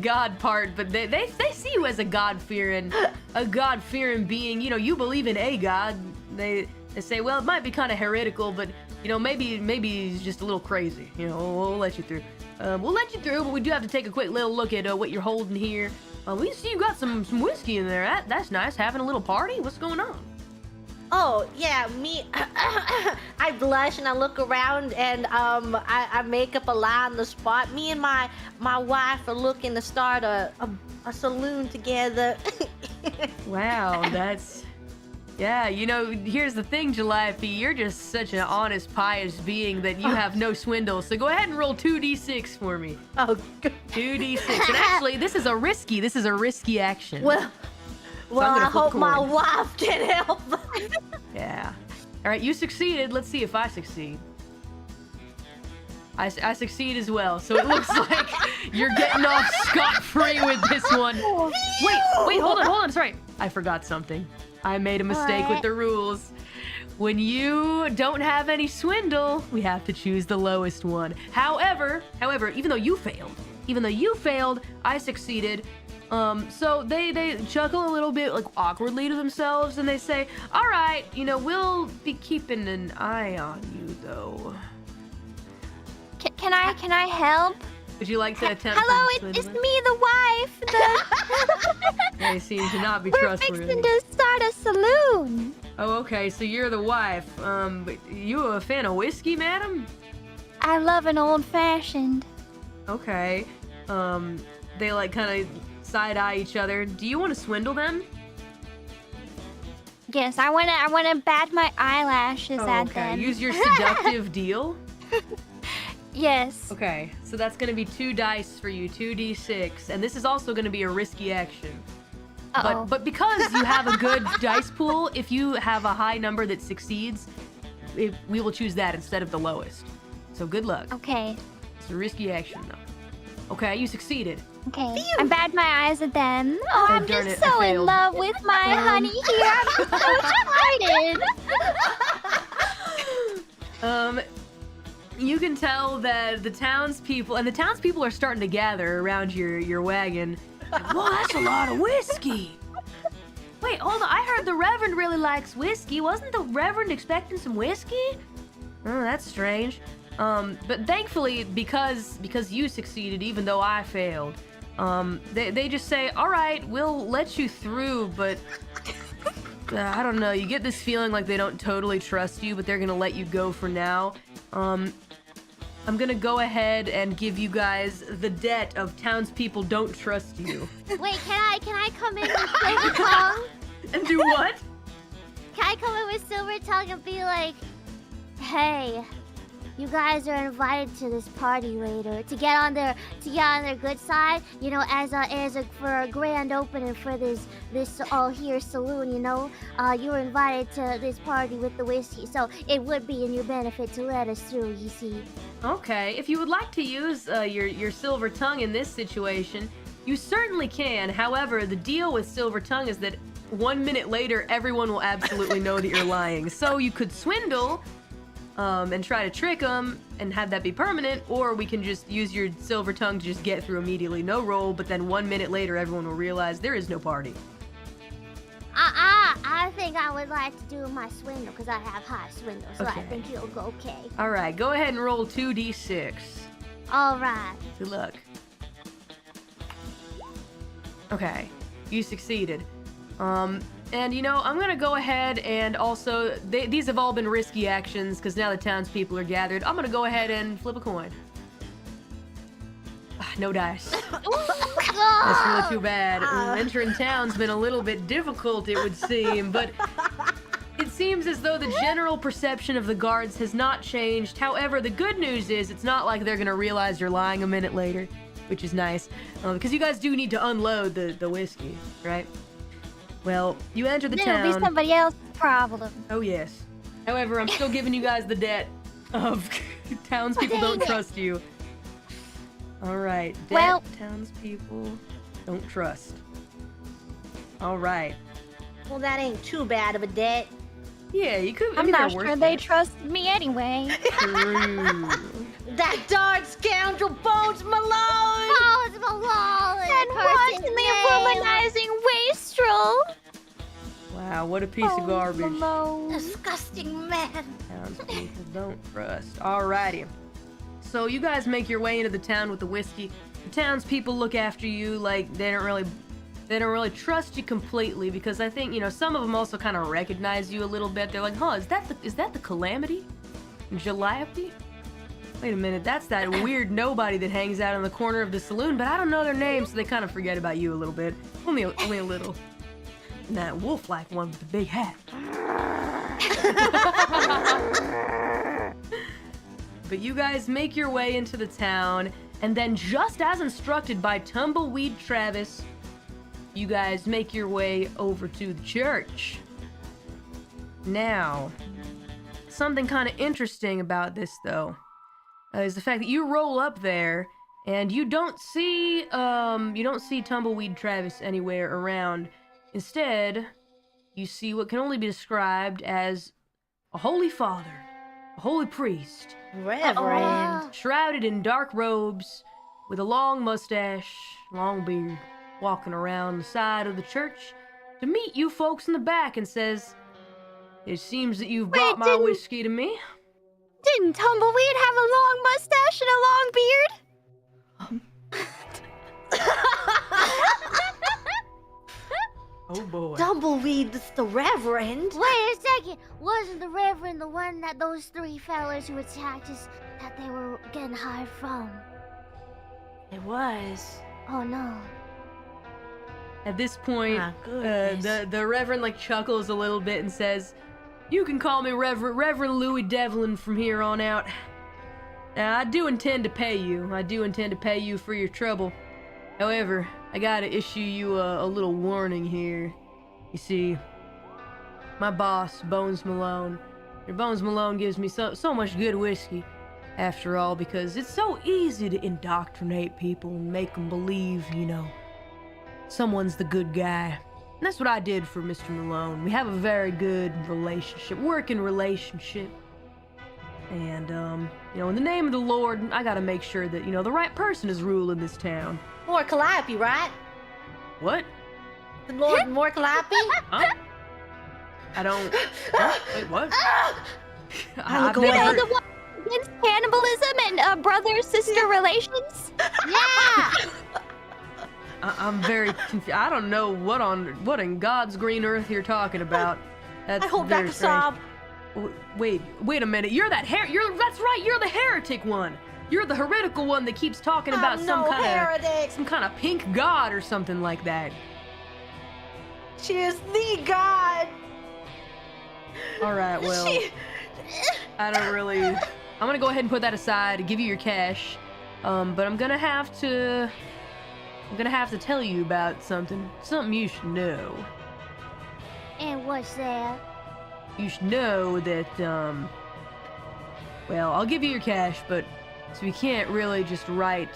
God part, but they see you as a God-fearing being. You know, you believe in a God. They say, well, it might be kind of heretical, but you know, maybe he's just a little crazy. You know, we'll let you through. We'll let you through, but we do have to take a quick little look at what you're holding here. We see you got some whiskey in there. That's nice. Having a little party. What's going on? Oh, yeah, me, I blush and I look around and I make up a lie on the spot. Me and my wife are looking to start a saloon together. Wow, that's... Yeah, you know, here's the thing, Calliope. You're just such an honest, pious being that you have no swindle. So go ahead and roll 2d6 for me. Oh, good. 2d6. And actually, this is a risky action. Well, I hope my wife can help. Yeah. All right, you succeeded. Let's see if I succeed. I succeed as well. So it looks like you're getting off scot-free with this one. Wait, hold on. Sorry. I forgot something. I made a mistake with the rules. When you don't have any swindle, we have to choose the lowest one. However, even though you failed, I succeeded. So they chuckle a little bit, like, awkwardly to themselves, and they say, all right, you know, we'll be keeping an eye on you, though. Can I help? Would you like to attempt Hello, to it's me, the wife. They seem to not be We're trustworthy. fixing to start a saloon. Oh, okay, so you're the wife. You a fan of whiskey, madam? I love an old-fashioned. Okay. They, like, kind of side-eye each other. Do you want to swindle them? Yes, I wanna bat my eyelashes at okay. them. Use your seductive deal. Yes. Okay, so that's gonna be 2 dice for you, 2d6, and this is also gonna be a risky action. Uh-oh. But because you have a good dice pool, if you have a high number that succeeds, we will choose that instead of the lowest. So good luck. Okay. It's a risky action, though. Okay, you succeeded. Okay. I bad my eyes at them. Oh, I'm darn just it, I so in failed. love with my honey here. I'm so excited. You can tell that the townspeople are starting to gather around your wagon. Like, whoa, that's a lot of whiskey. Wait, hold on. I heard the Reverend really likes whiskey. Wasn't the Reverend expecting some whiskey? Oh, that's strange. But thankfully, because you succeeded, even though I failed, they just say, all right, we'll let you through, but I don't know. You get this feeling like they don't totally trust you, but they're gonna let you go for now. I'm gonna go ahead and give you guys the debt of townspeople don't trust you. Wait, can I come in with Silver Tongue? And do what? Can I come in with Silver Tongue and be like, hey, you guys are invited to this party later to get on their good side, you know, for a grand opening for this all here saloon, you know. You were invited to this party with the whiskey, so it would be in your benefit to let us through, you see. Okay, if you would like to use your Silver Tongue in this situation, you certainly can. However, the deal with Silver Tongue is that 1 minute later, everyone will absolutely know that you're lying. So you could swindle and try to trick them and have that be permanent, or we can just use your Silver Tongue to just get through immediately, no roll, but then 1 minute later, everyone will realize there is no party. I think I would like to do my swindle because I have high swindle, so Okay. I think it'll go okay. All right, go ahead and roll 2d6. All right. Good luck. Okay, you succeeded. And you know, I'm gonna go ahead and also, these have all been risky actions because now the townspeople are gathered. I'm gonna go ahead and flip a coin. No dice. That's really too bad. Entering town's been a little bit difficult, it would seem, but it seems as though the general perception of the guards has not changed. However, the good news is it's not like they're gonna realize you're lying a minute later, which is nice, because you guys do need to unload the whiskey, right? Well, you enter the town. It'll be somebody else's problem. Oh, yes. However, I'm still giving you guys the debt of townspeople don't trust you. All right. Debt, Well- townspeople don't trust. All right. Well, that ain't too bad of a debt. Yeah, you could. I'm not sure they trusted me anyway. True. That darn scoundrel Bones Malone! Bones Malone! And wantonly womanizing wastrel. Wow, what a piece of garbage. Malone. Disgusting man. Townspeople don't trust. Alrighty. So you guys make your way into the town with the whiskey. The townspeople look after you like they don't really trust you completely because I think, you know, some of them also kind of recognize you a little bit. They're like, huh, is that the Calamity? Calliope? Wait a minute, that's that weird nobody that hangs out in the corner of the saloon, but I don't know their name, so they kind of forget about you a little bit. Only a little. And that wolf-like one with the big hat. But you guys make your way into the town, and then just as instructed by Tumbleweed Travis, you guys make your way over to the church. Now, something kind of interesting about this, though, is the fact that you roll up there, and you don't see Tumbleweed Travis anywhere around. Instead, you see what can only be described as a holy father, a holy priest, Reverend. shrouded in dark robes, with a long mustache, long beard, walking around the side of the church to meet you folks in the back and says, "It seems that you've brought my whiskey to me." Didn't Tumbleweed have a long mustache and a long beard? Oh boy. Tumbleweed, it's the Reverend. Wait a second. Wasn't the Reverend the one that those three fellas who attacked us that they were getting hired from? It was. Oh no. At this point, My goodness. the Reverend like chuckles a little bit and says, "You can call me Reverend Louis Devlin from here on out. Now, I do intend to pay you. I do intend to pay you for your trouble. However, I gotta issue you a little warning here. You see, my boss, Bones Malone, Bones Malone gives me so much good whiskey. After all, because it's so easy to indoctrinate people and make them believe, someone's the good guy. And that's what I did for Mr. Malone. We have a very good relationship, working relationship. And, in the name of the Lord, I gotta make sure that, the right person is ruling this town. More Calliope, right? What? The Lord more Calliope? Huh? I don't... Huh? Wait, what? I've never... The one against cannibalism and brother-sister relations? Yeah! I'm very confused. I don't know what in God's green earth you're talking about. That's I hold very back a strange. sob. Wait a minute. You're that's right. You're the heretic one. You're the heretical one that keeps talking about some kind of pink god or something like that. She is the god. All right, well, I don't really. I'm gonna go ahead and put that aside and give you your cash. But I'm gonna have to tell you about something you should know. And what's that? You should know that, well, I'll give you your cash, but so we can't really just allow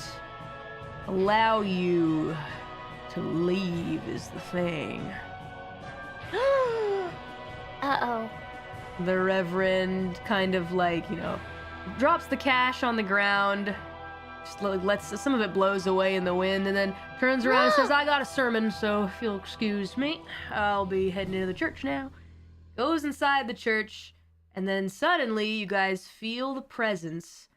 you to leave is the thing. Uh-oh. The Reverend kind of drops the cash on the ground, just lets some of it blows away in the wind, and then turns around and says, I got a sermon, so if you'll excuse me, I'll be heading into the church now. Goes inside the church, and then suddenly you guys feel the presence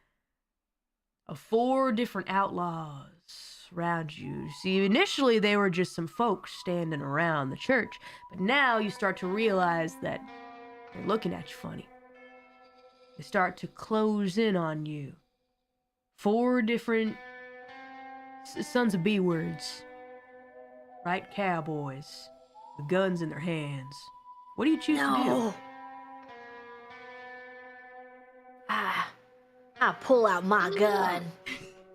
of 4 different outlaws around you. See, initially they were just some folks standing around the church, but now you start to realize that they're looking at you funny. They start to close in on you. 4 different sons of B-words. Right cowboys with guns in their hands. What do you choose to do? I pull out my gun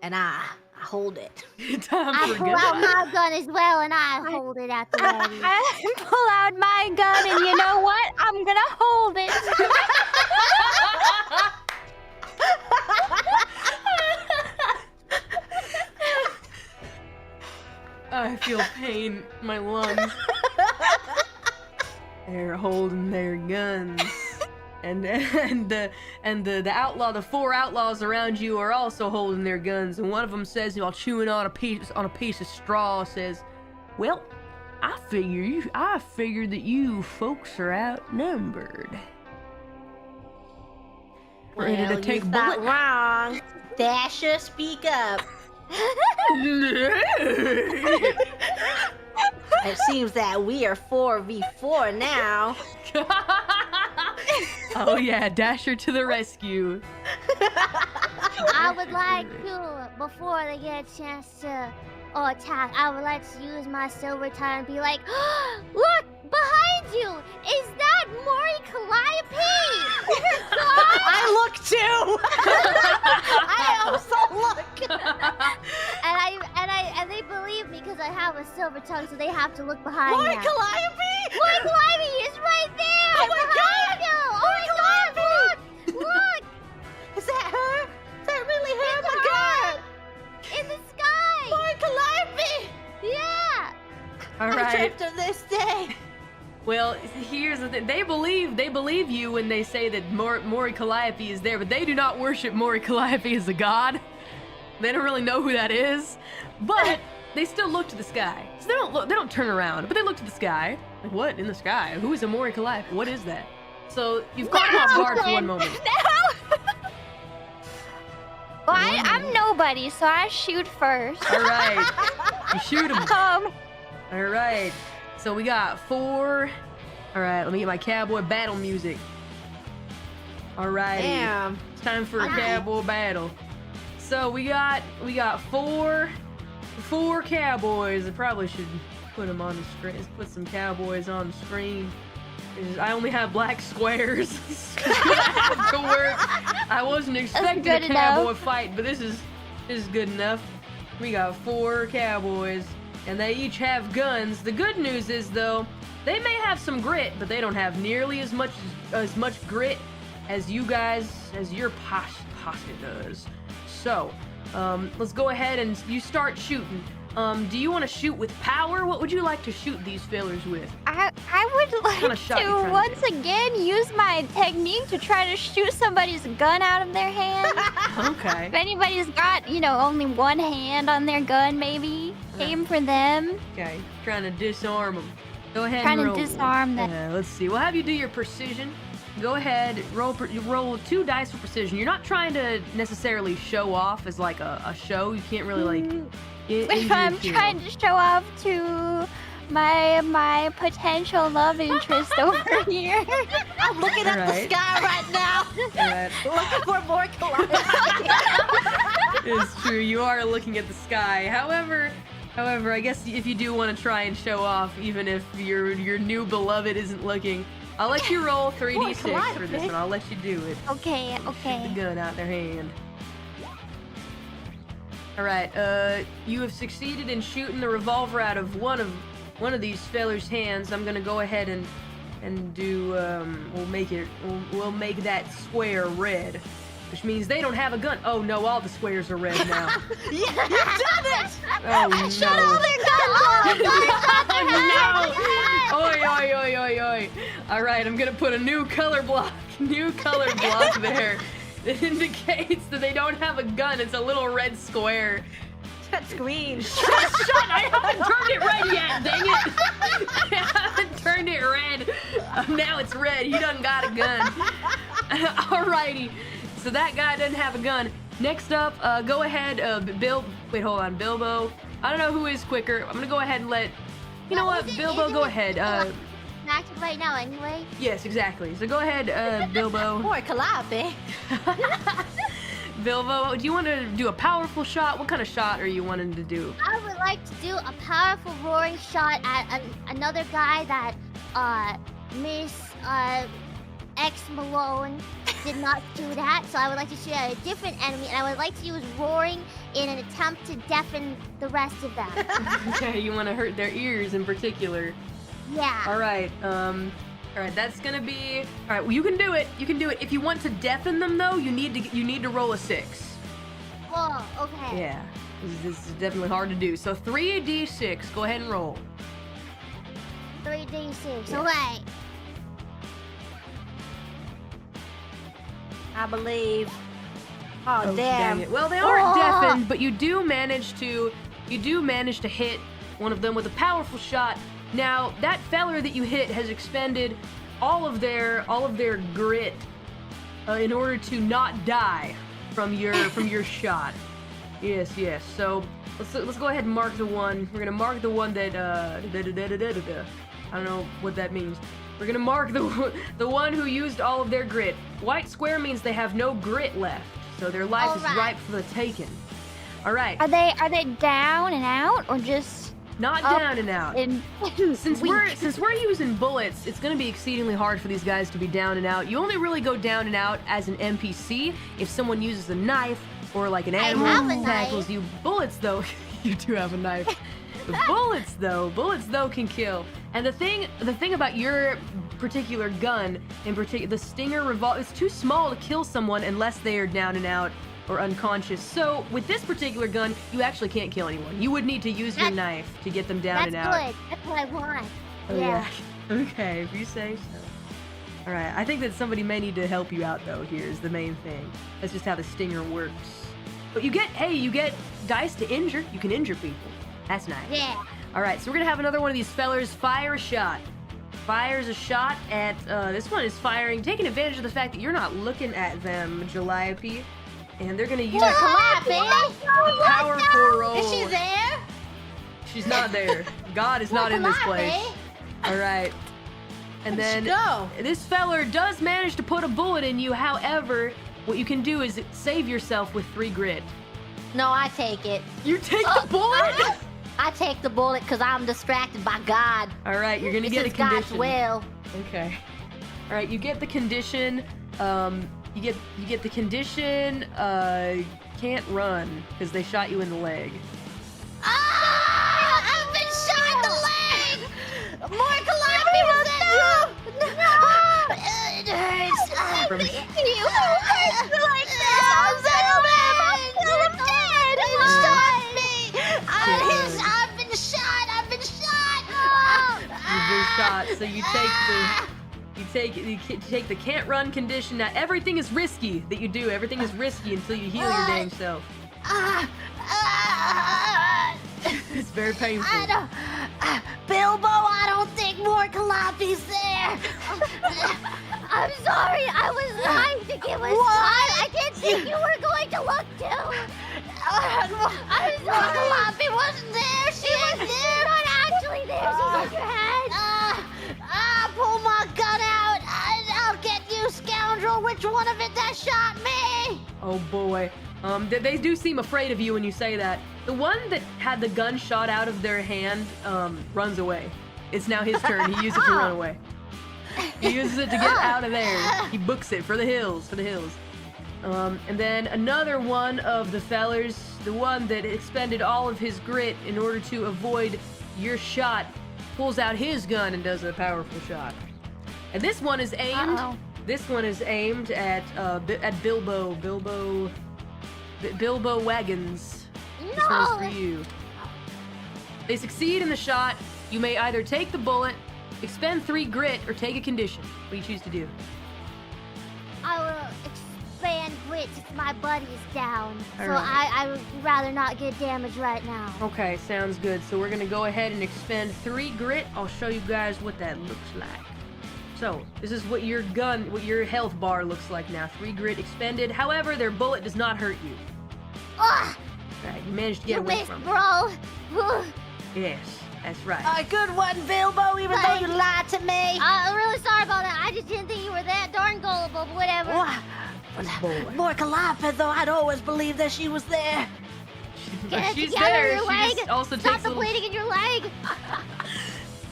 and I hold it. I pull out my gun as well and I hold it at the ready. I pull out my gun and you know what? I'm gonna hold it. I feel pain in my lungs. They're holding their guns. And the outlaw, the 4 outlaws around you are also holding their guns, and one of them says, while chewing on a piece of straw, says, "Well, I figure that you folks are outnumbered." Ready to take you a thought bullet? wrong. Dasher, speak up. It seems that we are 4v4 now. Oh yeah, Dasher to the rescue. I would like to, before they get a chance to attack, I would like to use my silver tongue and be like, look, behind you! Is that Mori Calliope? I look too! I also look! and they believe me because I have a silver tongue, so they have to look behind Mori me. Calliope! Mori Calliope is right there! Oh my behind God! you! Oh my God! Look! Is that her? Is that really her? It's Oh my God! In the sky! Mori Calliope! Yeah! All I right. dreamt of this day. Well, here's the thing. They believe you when they say that Mori Calliope is there, but they do not worship Mori Calliope as a god. They don't really know who that is, but they still look to the sky. So they don't turn around, but they look to the sky. Like, what in the sky? Who is a Mori Calliope? What is that? So you've caught them off guard for one moment. No! Well, I'm nobody, so I shoot first. All right, you shoot him. Um, All right, so we got 4. All right, let me get my cowboy battle music. All right, Damn. it's time for a cowboy battle. So we got 4 cowboys. I probably should put them on the screen. Put some cowboys on the screen. I only have black squares. To work. I wasn't expecting a cowboy fight, but this is good enough. We got 4 cowboys, and they each have guns. The good news is, though, they may have some grit, but they don't have nearly as much grit as you guys, as your Pasta does. So, let's go ahead and you start shooting. Do you want to shoot with power? What would you like to shoot these fellers with? I would like kind of shot you to trying to once again use my technique to try to shoot somebody's gun out of their hand. Okay. If anybody's got, you know, only one hand on their gun, maybe aim for them. Okay, trying to disarm them. Go ahead Trying and to roll. disarm them. Let's see. We'll have you do your precision. Go ahead, you roll 2 dice for precision. You're not trying to necessarily show off as like a show. You can't really like. If I'm trying to show off to my potential love interest over here. I'm looking at the sky right now. Alright. Looking for more Calliope. It's true. You are looking at the sky. However, I guess if you do want to try and show off, even if your new beloved isn't looking, I'll let you roll 3d6 for this one. I'll let you do it. Okay. Shoot the gun out their hand. All right. You have succeeded in shooting the revolver out of one of these fellers' hands. I'm gonna go ahead and do. We'll make that square red, which means they don't have a gun. Oh no, all the squares are red now. Yeah, you done it! Oh no! Shut all their guns off! Oi. All right, I'm gonna put a new color block there. It indicates that they don't have a gun. It's a little red square. That screen. Shut! I haven't turned it red yet, dang it! I haven't turned it red. Now it's red. He done got a gun. Alrighty. So that guy doesn't have a gun. Next up, go ahead, wait, hold on, Bilbo. I don't know who is quicker. I'm gonna go ahead and let, you know what, Bilbo, go ahead. Active right now anyway. Yes, exactly. So go ahead, Bilbo. More Calliope. Bilbo, do you want to do a powerful shot? What kind of shot are you wanting to do? I would like to do a powerful roaring shot at another guy that Miss X Malone did not do that. So I would like to shoot at a different enemy, and I would like to use roaring in an attempt to deafen the rest of them. Okay, you want to hurt their ears in particular. Yeah. All right, that's gonna be. All right, well, you can do it. If you want to deafen them, though, you need to roll a 6. Oh, okay. Yeah, this is definitely hard to do. So 3d6. Go ahead and roll. 3d6. Yeah. Okay. I believe. Oh, damn. Dang it. Well, they aren't deafened, but you do manage to hit one of them with a powerful shot. Now, that feller that you hit has expended all of their grit in order to not die from your shot. Yes. So let's go ahead and mark the one. We're gonna mark the one that I don't know what that means. We're gonna mark the one who used all of their grit. White square means they have no grit left, so their life is ripe for the taking. All right. Are they down and out or just? Not down and out. Since weak. we're using bullets, it's going to be exceedingly hard for these guys to be down and out. You only really go down and out as an NPC if someone uses a knife or like an animal tackles you. Bullets, though, you do have a knife. The bullets though can kill. And the thing about your particular gun, in particular, the Stinger revolver, it's too small to kill someone unless they are down and out or unconscious. So with this particular gun, you actually can't kill anyone. You would need to use your knife to get them down and out. That's good. That's what I want. Oh, yeah. Okay, if you say so. All right, I think that somebody may need to help you out though. Here is the main thing. That's just how the Stinger works. But you get dice to injure. You can injure people. That's nice. Yeah. All right, so we're gonna have another one of these fellers fire a shot. Fires a shot at this one is firing, taking advantage of the fact that you're not looking at them, Calliope. And they're gonna use Calliope! powerful roll. Is she there? She's not there. God is not in this place. All right. And then this feller does manage to put a bullet in you. However, what you can do is save yourself with 3 grit. No, I take it. You take the bullet? I take the bullet because I'm distracted by God. All right, you're gonna This get a is God's condition. will. Okay. All right, you get the condition. You get the condition. Can't run because they shot you in the leg. Ah! I've been shot in the leg! More Calliope will no! It hurts. From- You hurt like this. I'm shot, so you take the can't run condition. Now everything is risky that you do. Everything is risky until you heal your dang self. It's very painful. Bilbo, I don't think Mori Calliope's there. I'm sorry, I was trying to give us time. I didn't think you were going to look too. I'm Mori sorry. Calliope wasn't there. She was there. She's not actually there. She's in your head. Pull my gun out. I'll get you, scoundrel. Which one of it that shot me? Oh boy. They do seem afraid of you when you say that. The one that had the gun shot out of their hand runs away. It's now his turn. He uses it to run away. He uses it to get out of there. He books it for the hills, and then another one of the fellers, the one that expended all of his grit in order to avoid your shot, pulls out his gun and does a powerful shot. And this one is aimed. This one is aimed at Bilbo. Bilbo Wagons. This one's for you. They succeed in the shot. You may either take the bullet, expend 3 grit, or take a condition. What do you choose to do? I will expand grit if my buddy's down. So Alright. I would rather not get damaged right now. Okay, sounds good. So we're gonna go ahead and expend 3 grit. I'll show you guys what that looks like. So this is what your health bar looks like now. 3 grit expended. However, their bullet does not hurt you. Ugh, Alright, you managed to get you away missed, from it. bro. Yes, that's right. Good one, Bilbo, even though you lied to me. I'm really sorry about that. I just didn't think you were that darn gullible, but whatever. Boy. Mori Calliope, though, I'd always believed that she was there. Get it She's together, there. your She leg. just also Stop takes the a little, bleeding in your leg.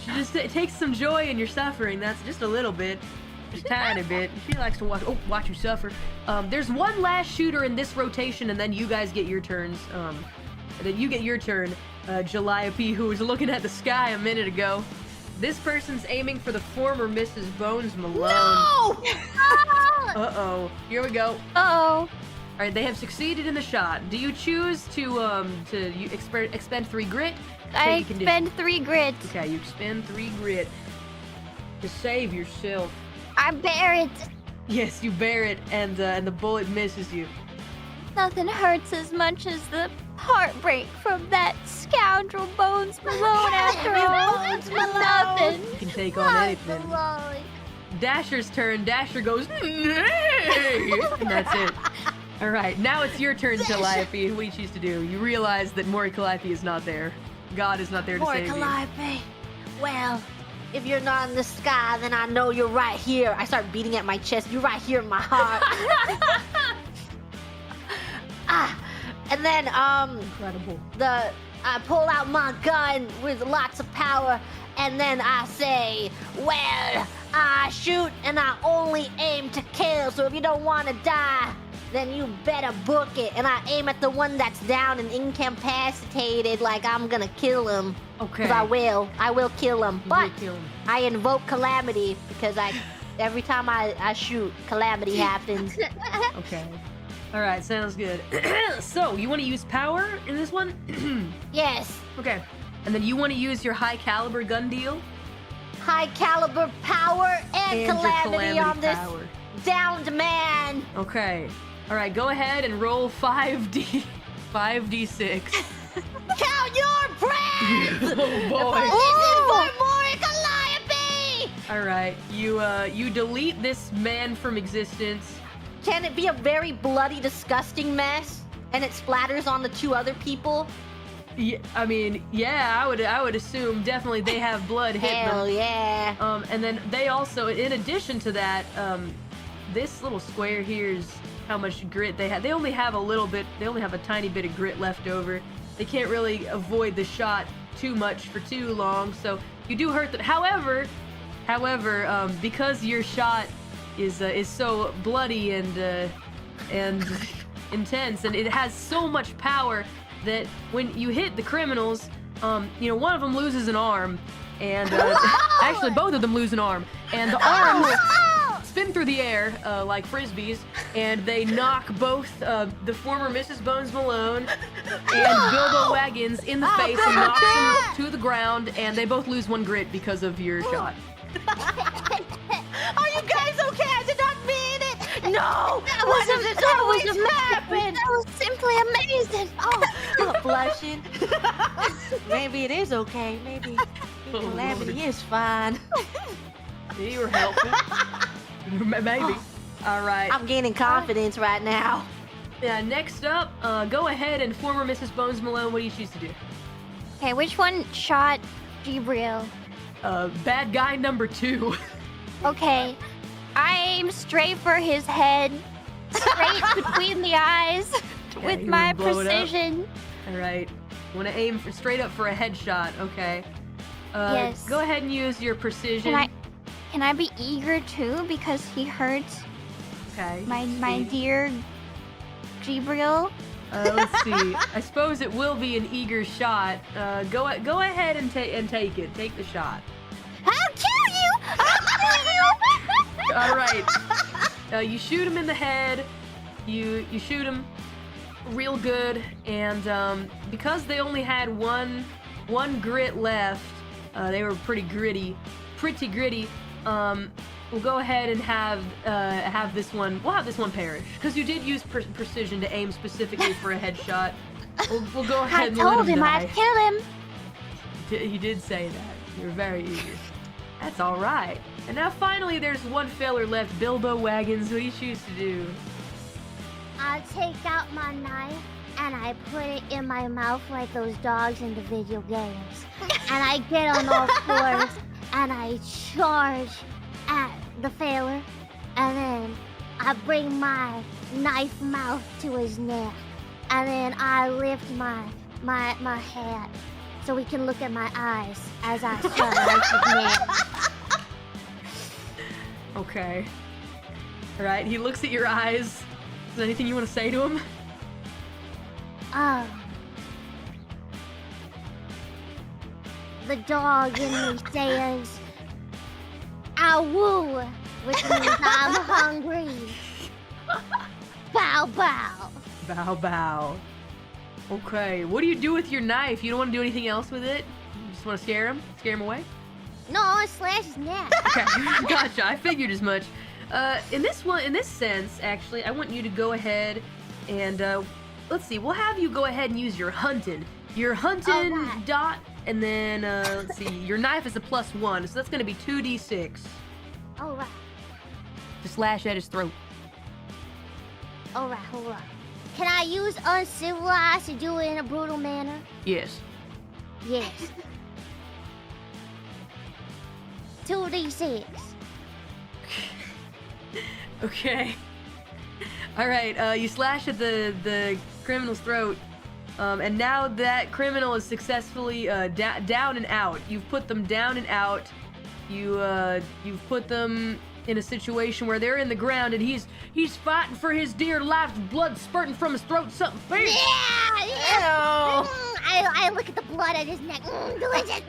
she just takes some joy in your suffering. That's just a little bit. Just a tiny bit. She likes to watch you suffer. There's one last shooter in this rotation, and then you guys get your turns. Then you get your turn, Calliope, who was looking at the sky a minute ago. This person's aiming for the former Mrs. Bones Malone. No! Uh-oh. Here we go. Oh. All right, they have succeeded in the shot. Do you choose to expend 3 grit? I Take a condition. expend 3 grit. Okay, you expend 3 grit to save yourself. I bear it. Yes, you bear it, and the bullet misses you. Nothing hurts as much as the heartbreak from that scoundrel Bones Malone after all. Bones Malone. Nothing. You can take on anything. Dasher's turn. Dasher goes, nay! And that's it. All right, now it's your turn, Calliope. What do you choose to do? You realize that Mori Calliope is not there. God is not there to Mori save you. Calliope, well, if you're not in the sky, then I know you're right here. I start beating at my chest. You're right here in my heart. And then, Incredible. I pull out my gun with lots of power, and then I say, well, I shoot and I only aim to kill, so if you don't want to die, then you better book it. And I aim at the one that's down and incapacitated, like I'm gonna kill him. Okay. Because I will kill him. You But will kill him. I invoke Calamity, because every time I shoot, Calamity happens. Okay. All right, sounds good. So, you want to use power in this one? Yes. Okay. And then you want to use your high caliber gun deal? High caliber power and your calamity on this power. downed man. Okay. All right, go ahead and roll 5d6. Count your breath! Oh boy. This is for Mori Calliope! All right, you delete this man from existence. Can it be a very bloody, disgusting mess? And it splatters on the 2 other people? Yeah, I mean, yeah, I would assume definitely they have blood hit Hell them. yeah. And then they also, in addition to that, this little square here is how much grit they have. They only have a little bit. They only have a tiny bit of grit left over. They can't really avoid the shot too much for too long. So you do hurt them. However, because your shot is so bloody and intense, and it has so much power that when you hit the criminals, one of them loses an arm, and actually both of them lose an arm, and the arms spin through the air like frisbees, and they knock both the former Mrs. Bones Malone and Bilbo Wagons in the face and knocks them to the ground, and they both lose 1 grit because of your shot. Are you guys okay? I did not mean it. No. Why does this that always was happen? That was simply amazing. Oh, blushing. Maybe it is okay. Maybe Calamity is fine. You were helpful. Maybe. All right. I'm gaining confidence right now. Yeah. Next up, go ahead and former Mrs. Bones Malone. What do you choose to do? Okay, which one shot Gabriel? Bad guy number 2. Okay, I aim straight for his head, straight between the eyes, with you my wanna blow it up? precision. All right. Want to aim straight up for a headshot? Okay. Yes. Go ahead and use your precision. Can I be eager too because he hurts Okay. my dear Gabriel? Let's see. I suppose it will be an eager shot. Go ahead and take it. Take the shot. I'll kill you! I'll kill you! All right. You shoot him in the head. You shoot him real good, and because they only had one grit left, they were pretty gritty. We'll go ahead and have this one. We'll have this one perish because you did use precision to aim specifically for a headshot. We'll go ahead I and told let him him die. I'd kill him. You did say that. You're very eager. That's all right. And now finally, there's one failure left. Bilbo Wagons. What do you choose to do? I take out my knife and I put it in my mouth like those dogs in the video games. And I get on all fours and I charge at the failure. And then I bring my knife mouth to his neck. And then I lift my hat so he can look at my eyes as I charge his neck. Okay. All right. He looks at your eyes. Is there anything you want to say to him? The dog in me says, "Ow," which means I'm hungry. Bow bow. Bow bow. Okay. What do you do with your knife? You don't want to do anything else with it? You just want to scare him? Scare him away? No, I slash his neck. Okay. Gotcha. I figured as much. In this sense, actually, I want you to go ahead and let's see. We'll have you go ahead and use your hunting. Your hunting Alright. dot, and then let's see. Your knife is a +1, so that's gonna be 2d6 Alright, to slash at his throat. alright, hold on. Can I use uncivilized to do it in a brutal manner? Yes. Yes. 2d6. Okay. All right. You slash at the criminal's throat, and now that criminal is successfully down and out. You've put them down and out. You've put them in a situation where they're in the ground, and he's fighting for his dear life, blood spurting from his throat. Something fierce. Yeah! I look at the blood at his neck. Delicious.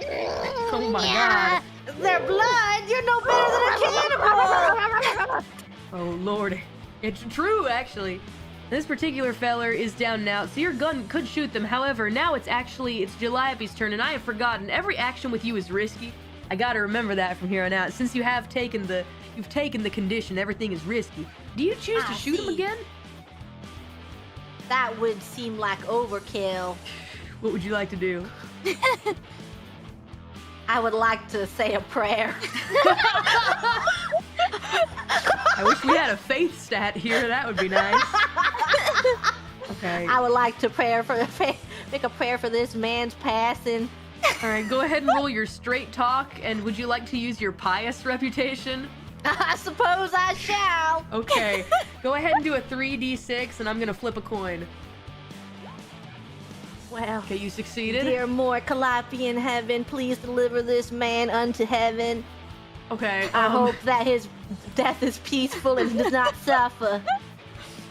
Oh my God. Their blood. You're no better than a cannibal. Oh Lord, it's true actually. This particular feller is down and out, so your gun could shoot them. However, now it's Calliope's turn, and I have forgotten every action with you is risky. I gotta remember that from here on out. Since you've taken the condition, everything is risky. Do you choose to shoot him again? That would seem like overkill. What would you like to do? I would like to say a prayer. I wish we had a faith stat here. That would be nice. Okay. I would like to make a prayer for this man's passing. All right. Go ahead and roll your straight talk. And would you like to use your pious reputation? I suppose I shall. Okay. Go ahead and do a 3d6, and I'm gonna flip a coin. Well, Okay, you succeeded. dear more Calliope in heaven, please deliver this man unto heaven. Okay. I hope that his death is peaceful and does not suffer.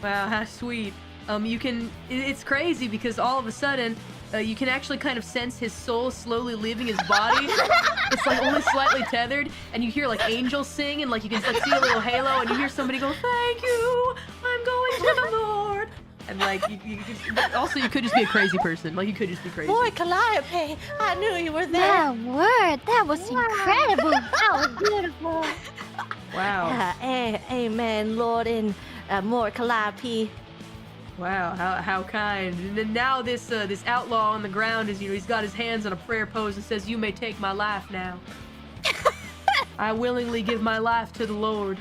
Wow, how sweet. It's crazy because all of a sudden you can actually kind of sense his soul slowly leaving his body. It's like only slightly tethered, and you hear like angels sing, and like you can like see a little halo, and you hear somebody go, "Thank you, I'm going to the Lord." And like also you could just be a crazy person. Like you could just be crazy. Boy, Calliope, I knew you were there. My word, that was incredible. That was beautiful. Wow. Amen, Lord, and more Calliope. Wow, how kind. And then now this outlaw on the ground is, he's got his hands on a prayer pose and says, "You may take my life now. I willingly give my life to the Lord."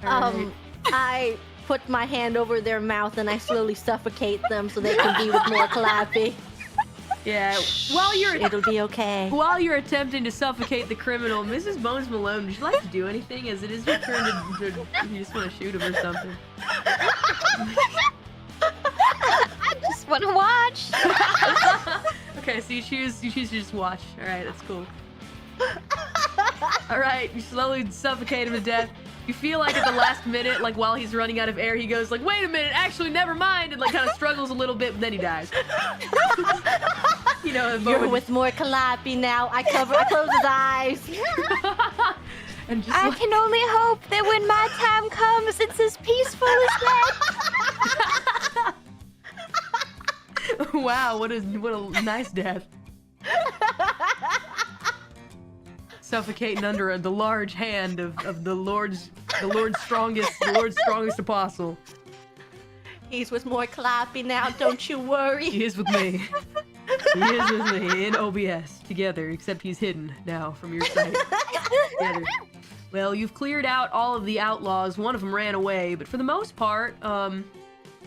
Alright. I put my hand over their mouth and I slowly suffocate them so they can be with more Calliope. Yeah, It'll be okay. while you're attempting to suffocate the criminal, Mrs. Bones Malone, would you like to do anything? As it is your turn to you just want to shoot him or something. I just want to watch. Okay, so you choose to just watch. Alright, that's cool. Alright, you slowly suffocate him to death. You feel like at the last minute, like while he's running out of air, he goes like, "Wait a minute, actually never mind," and like kind of struggles a little bit, but then he dies. You know, You're with more Calliope now. I close his eyes. And just I can only hope that when my time comes, it's as peaceful as that. Wow, what a nice death. Suffocating under the large hand of the Lord's strongest apostle. He's with more Calliope now, don't you worry. He is with me. He is with me in OBS together, except he's hidden now from your sight. Together. Well, you've cleared out all of the outlaws. One of them ran away, but for the most part,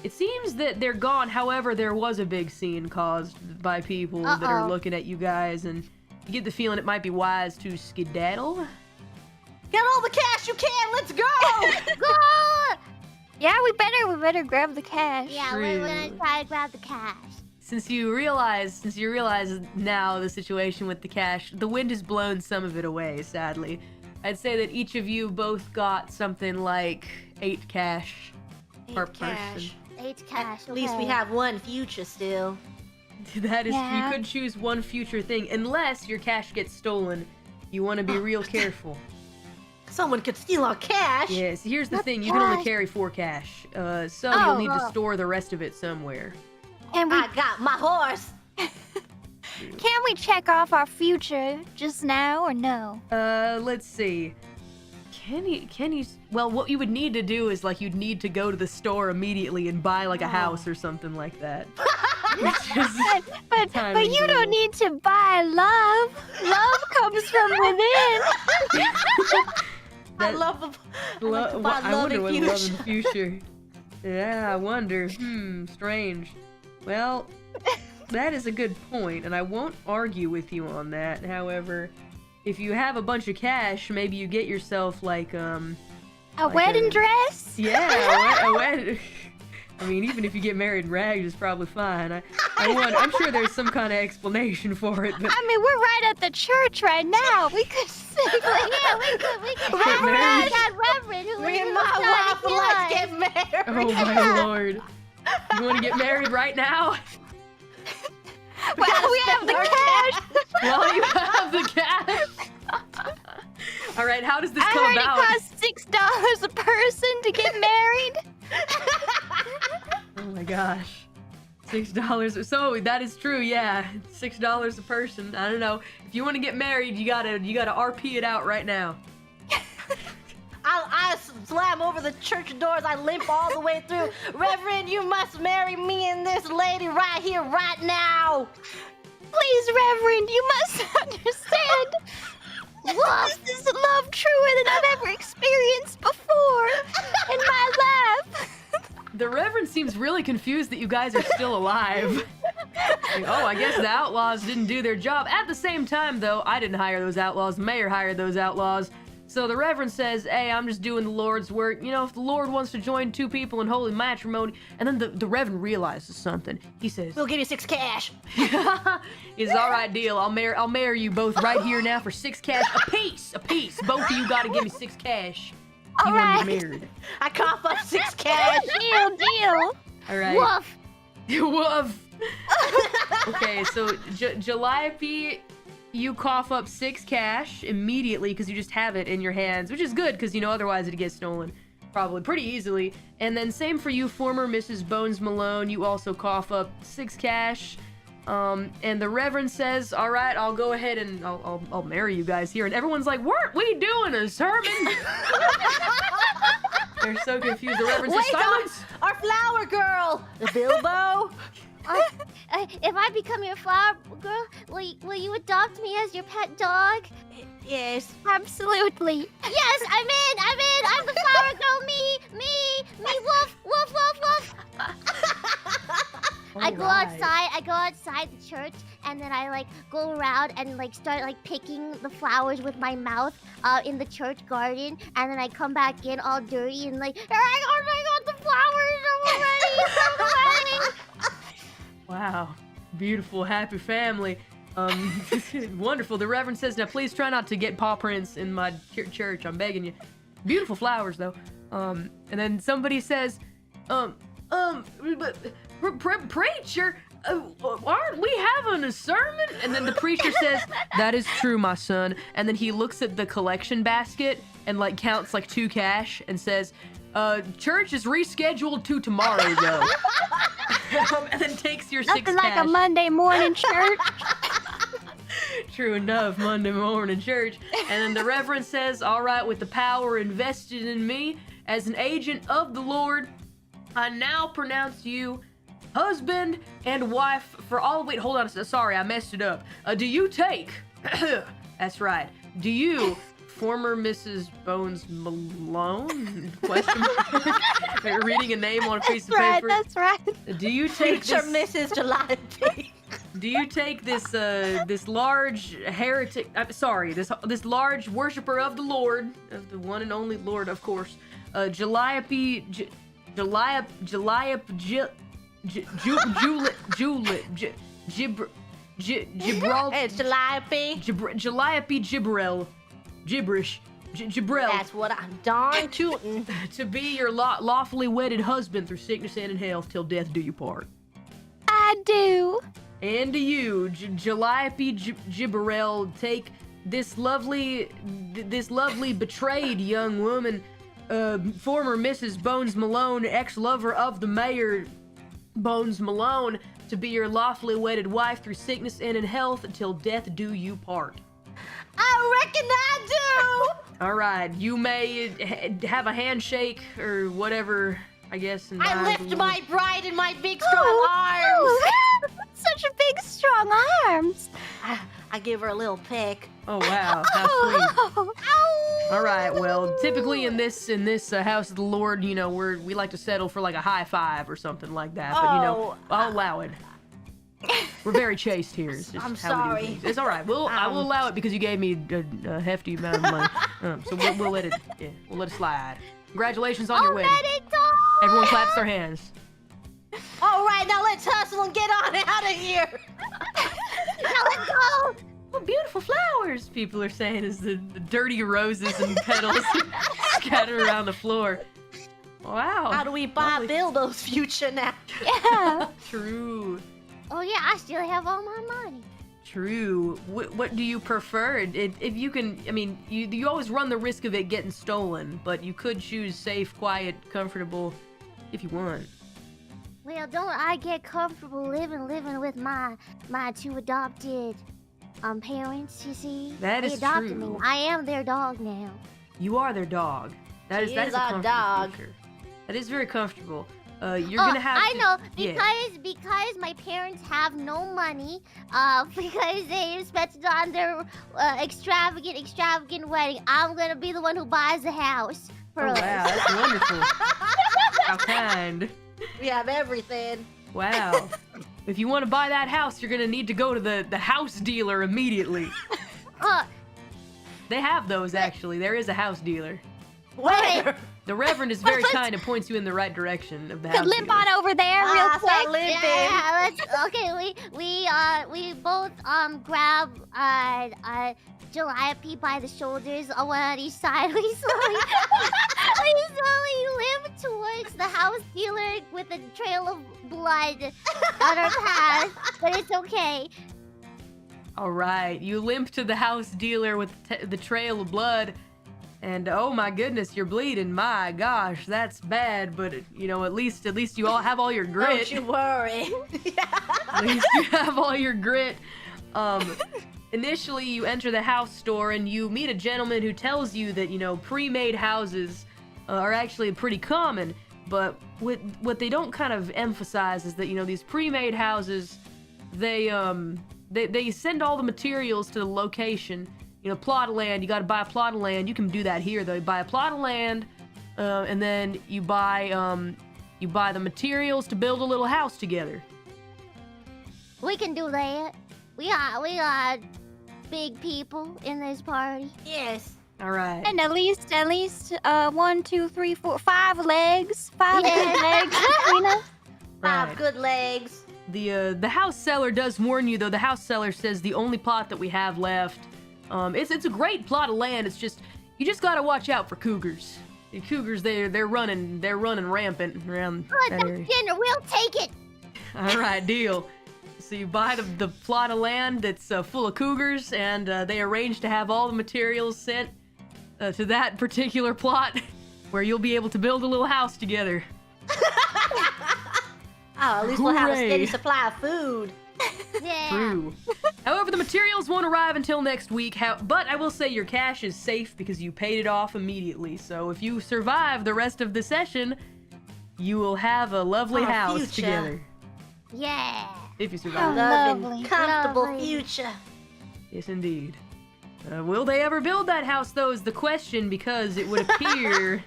it seems that they're gone. However, there was a big scene caused by people that are looking at you guys, and you get the feeling it might be wise to skedaddle. Get all the cash you can, let's go! Go! Yeah, we better grab the cash. Yeah, we're gonna try to grab the cash. Since you realize now the situation with the cash, the wind has blown some of it away, sadly. I'd say that each of you both got something like 8 cash per person. 8 cash. At least we have one future still. That is, Yeah. you could choose one future thing, unless your cash gets stolen. You want to be real careful. Someone could steal our cash. Yes, here's the thing, you can only carry 4 cash. So you'll need to store the rest of it somewhere. And we I got my horse. can we check off our future just now or no? Let's see. Can you, well, what you would need to do is, like, you'd need to go to the store immediately and buy, like, a house or something like that. But you don't need to buy love. Love comes from within. I love I wonder what love in the future. Yeah, I wonder. Strange. Well, that is a good point, and I won't argue with you on that. However, if you have a bunch of cash, maybe you get yourself like A wedding dress? Yeah, a wedding. I mean, even if you get married in rags, it's probably fine. I'm sure there's some kind of explanation for it. But I mean, we're right at the church right now. We could simply, Yeah, we could. Get married? That Reverend who Me and was my trying wife to would kill like us. to get married. oh my lord, you want to get married right now? well, we have the cash. Well, you have the cash. All right, how does this I come heard about? it costs $6 a person to get married. Oh my gosh. $6. So that is true, yeah. $6 a person. I don't know. If you want to get married, you gotta RP it out right now. I slam over the church doors. I limp all the way through. Reverend, you must marry me and this lady right here, right now. Please, Reverend, you must understand. This is love truer than I've ever experienced before in my life. The Reverend seems really confused that you guys are still alive. Like, oh, I guess the outlaws didn't do their job. At the same time, though, I didn't hire those outlaws. The mayor hired those outlaws. So the Reverend says, hey, I'm just doing the Lord's work. You know, if the Lord wants to join 2 people in holy matrimony. And then the Reverend realizes something. He says, We'll give you 6 cash. it's all right, deal. I'll marry you both right here now for 6 cash apiece. Both of you gotta give me 6 cash. You want to get married. I cough up 6 cash. Deal. All right. Woof. Woof. Okay, so Calliope, you cough up 6 cash immediately because you just have it in your hands, which is good because, you know, otherwise it'd get stolen probably pretty easily. And then same for you, former Mrs. Bones Malone, you also cough up 6 cash. And the Reverend says, all right, I'll go ahead and I'll marry you guys here. And everyone's like, weren't we doing a sermon? They're so confused. The Reverend says, silence! Our flower girl! Bilbo! If I become your flower girl, will you adopt me as your pet dog? Yes. Absolutely. Yes, I'm in. I'm the flower girl. Me, woof, woof, woof, woof. I go outside the church, and then I like go around and like start like picking the flowers with my mouth in the church garden, and then I come back in all dirty and like, I got the flowers already. It's the wedding. Wow, beautiful, happy family. Wonderful. The Reverend says, now please try not to get paw prints in my church. I'm begging you. Beautiful flowers though. And then somebody says, preacher, aren't we having a sermon? And then the preacher says, that is true, my son. And then he looks at the collection basket and like counts like 2 cash and says, church is rescheduled to tomorrow though. And then takes your 6 Nothing like cash. a Monday morning church. True enough, Monday morning church. And then the Reverend says, all right, with the power invested in me as an agent of the Lord, I now pronounce you husband and wife for all. Wait, hold on. Sorry, I messed it up. Do you take? That's right. Do you, former Mrs. Bones Malone? Question mark. They're reading a name on a piece of paper. That's right. Do you take Picture this? Mrs. Calliope. Do you take this this large heretic? This large worshiper of the Lord, of the one and only Lord, of course, Calliope, It's Calliope. Calliope Gibrel, gibberish, Gibrel. That's what I'm darn tootin'. To be your lawfully wedded husband through sickness and in health till death do you part. I do. And to you, Calliope Gibrel, take this lovely betrayed young woman, former Mrs. Bones Malone, ex-lover of the mayor, Bones Malone, to be your lawfully wedded wife through sickness and in health until death do you part. I reckon I do. All right, you may have a handshake or whatever, I guess. I lift my bride in my big strong arms. Such a big, strong arms. I give her a little peck. Oh wow, how sweet. Oh. All right, well, typically in this house of the Lord, you know, we like to settle for like a high five or something like that. But you know, I'll allow it. We're very chaste here. It's just I'm how we do sorry. things. It's all right. I will allow it because you gave me a hefty amount of money. So we'll let it. Yeah, we'll let it slide. Congratulations on your wedding. Everyone claps their hands. All right, now let's hustle and get on out of here. Now let's go. What beautiful flowers, people are saying as the dirty roses and petals scatter around the floor. Wow. How do we buy Bilbo's future now? Yeah. True. Oh yeah, I still have all my money. True. What do you prefer? If you can, I mean, you always run the risk of it getting stolen, but you could choose safe, quiet, comfortable if you want. Well, don't I get comfortable living with my 2 adopted parents, you see? That is they adopted true. me. I am their dog now. You are their dog. That is a our comfortable dog. feature. That is very comfortable. You're gonna have I to, know, yeah. because my parents have no money, because they spent it on their extravagant wedding, I'm gonna be the one who buys the house for Oh us. wow, that's wonderful. How kind. We have everything. Wow. If you want to buy that house, you're gonna need to go to the house dealer immediately. They have those actually. There is a house dealer. Where? The Reverend is very kind and points you in the right direction of the house Could limp dealer. on over there real quick. Yeah, okay. We both grab Calliope by the shoulders, one on each side. We slowly limp towards the house dealer with a trail of blood on our path, but it's okay. All right, you limp to the house dealer with the trail of blood, and oh my goodness, you're bleeding. My gosh, that's bad. But you know, at least you all have all your grit. Don't you worry. At least you have all your grit. Initially, you enter the house store and you meet a gentleman who tells you that, you know, pre-made houses are actually pretty common. But what they don't kind of emphasize is that, you know, these pre-made houses, they send all the materials to the location. You know, plot of land, you gotta buy a plot of land. You can do that here, though. You buy a plot of land, and then you buy the materials to build a little house together. We can do that. We got big people in this party. Yes. All right. And at least 1, 2, 3, 4, 5 legs. 5 good legs between us. Five Right. good legs. The house seller does warn you, though. The house seller says the only plot that we have left, it's a great plot of land. It's just you just gotta watch out for cougars. The cougars, they're running rampant around Good, that that's area. dinner. We'll take it. All right, deal. So you buy the plot of land that's full of cougars, and they arrange to have all the materials sent to that particular plot, where you'll be able to build a little house together. Oh, at least we'll have a steady Hooray. supply of food. Yeah. True. However, the materials won't arrive until next week. But I will say your cash is safe because you paid it off immediately. So if you survive the rest of the session, you will have a lovely Our house future. together. Yeah. If you survive. Loving, Lovely. comfortable Lovely. future. Yes, indeed. Will they ever build that house, though, is the question, because it would appear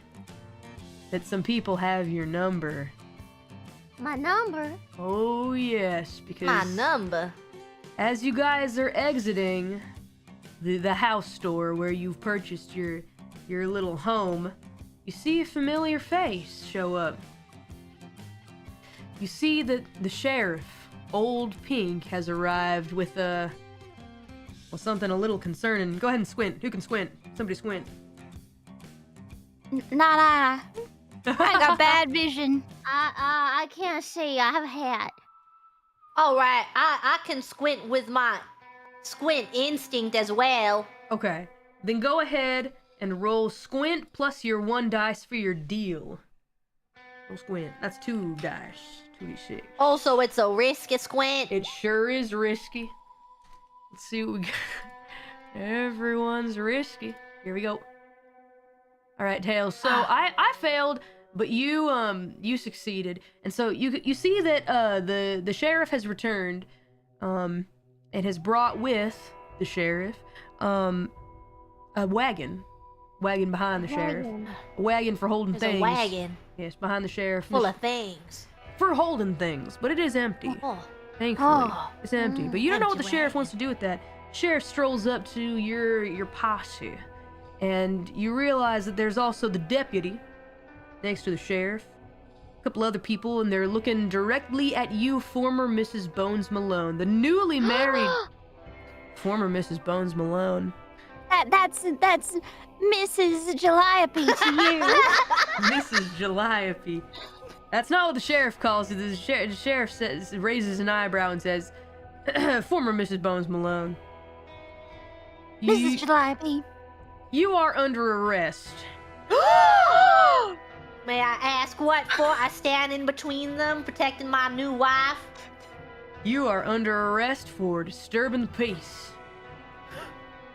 that some people have your number. My number. Oh, yes, because My number. as you guys are exiting the house store where you've purchased your little home, you see a familiar face show up. You see that the sheriff, Old Pink, has arrived with something a little concerning. Go ahead and squint. Who can squint? Somebody squint. Not I. I got bad vision. I can't see. I have a hat. All right, I can squint with my squint instinct as well. Okay, then go ahead and roll squint plus your 1 dice for your deal. Roll squint. That's 2 dice. 2d6. Also, it's a risky squint. It sure is risky. Let's see what we got. Everyone's risky. Here we go. All right, Tails. So I failed, but you succeeded, and so you see that the sheriff has returned, and has brought with the sheriff a wagon behind the sheriff, a wagon for holding There's things. a wagon Yes, behind the sheriff. full of things. for holding things, but it is empty. Oh, Thankfully, Oh. it's empty. But you don't know what the Empty sheriff wagon. wants to do with that. Sheriff strolls up to your posse, and you realize that there's also the deputy next to the sheriff, a couple other people, and they're looking directly at you, former Mrs. Bones Malone, the newly married former Mrs. Bones Malone. That's Mrs. Calliope to you. Mrs. Calliope. That's not what the sheriff calls it. The sheriff says, raises an eyebrow and says, former Mrs. Bones Malone. Mrs. Calliope. You are under arrest. may I ask what for? I stand in between them, protecting my new wife. You are under arrest for disturbing the peace.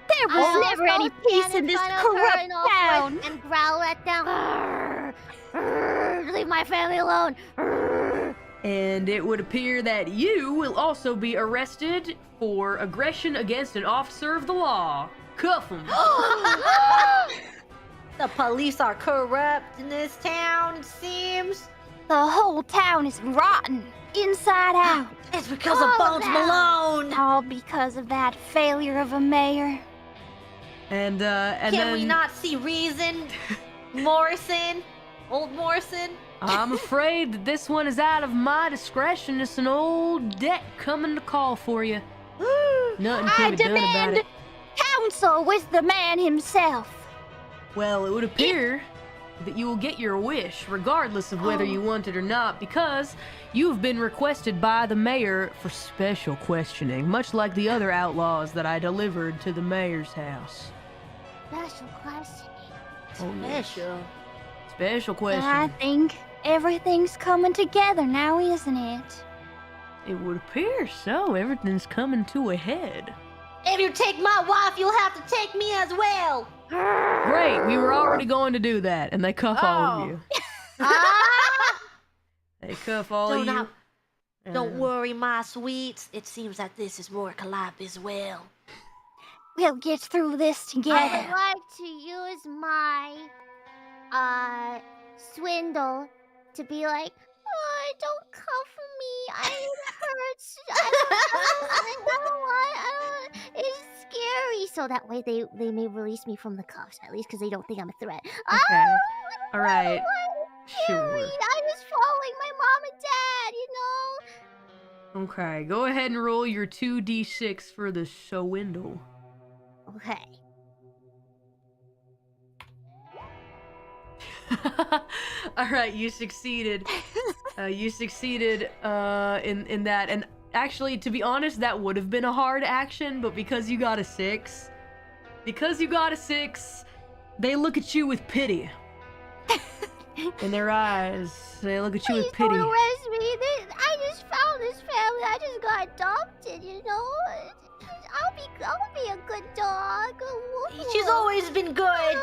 There was I'll never go any peace stand in this front of her corrupt and I'll town. fight and growl at them. "Arr, arr, leave my family alone. Arr." And it would appear that you will also be arrested for aggression against an officer of the law. Cuff him. The police are corrupt in this town, it seems. The whole town is rotten, inside out. It's because All of of Bones them. Malone. All because of that failure of a mayor. And Can then we not see reason? Morrison? Old Morrison? I'm afraid that this one is out of my discretion. It's an old debt coming to call for you. Nothing I can be done about demand it. counsel with the man himself. Well, it would appear that you will get your wish, regardless of whether you want it or not, because you've been requested by the mayor for special questioning, much like the other outlaws that I delivered to the mayor's house. Special questioning. Oh, yes. Special. Special I questioning. think everything's coming together now, isn't it? It would appear so. Everything's coming to a head. If you take my wife, you'll have to take me as well. Great, we were already going to do that, and they cuff all of you. They cuff all of you. Don't worry, my sweets. It seems that this is more Calliope as well. We'll get through this I together. would like to use my swindle to be like, oh, don't cuff me. It hurts. I don't, it's scary. So that way they may release me from the cuffs, at least because they don't think I'm a threat. Okay. All right. Sure. Scary. I was following my mom and dad, Okay, go ahead and roll your 2d6 for the swindle. Okay. All right, you succeeded. You succeeded in that, and actually, to be honest, that would have been a hard action, but because you got a 6, they look at you with pity. In their eyes, they look at you with pity. Don't arrest me. I just found this family. I just got adopted, I'll be a good dog. She's always been good.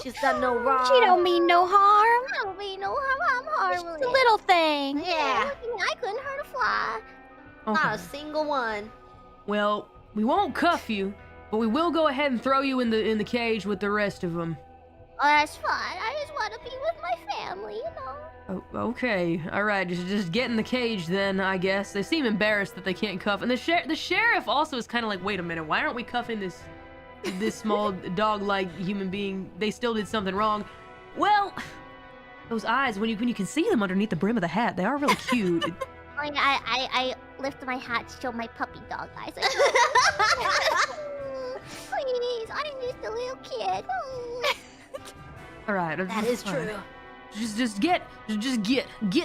She's done no wrong. She don't mean no harm. I don't mean no harm. I'm harmless. Just a little thing. Yeah. I couldn't hurt a fly. Not Okay. a single one. Well, we won't cuff you, but we will go ahead and throw you in the cage with the rest of them. Oh, that's fine. I just want to be with my family, Oh, okay, all right. Just get in the cage then, I guess. They seem embarrassed that they can't cuff, and the sheriff also is kind of like, wait a minute, why aren't we cuffing this small dog-like human being? They still did something wrong. Well, those eyes, when you can see them underneath the brim of the hat, they are really cute. I lift my hat to show my puppy dog eyes. Please, I'm just a little kid. All right, That is true. Just get in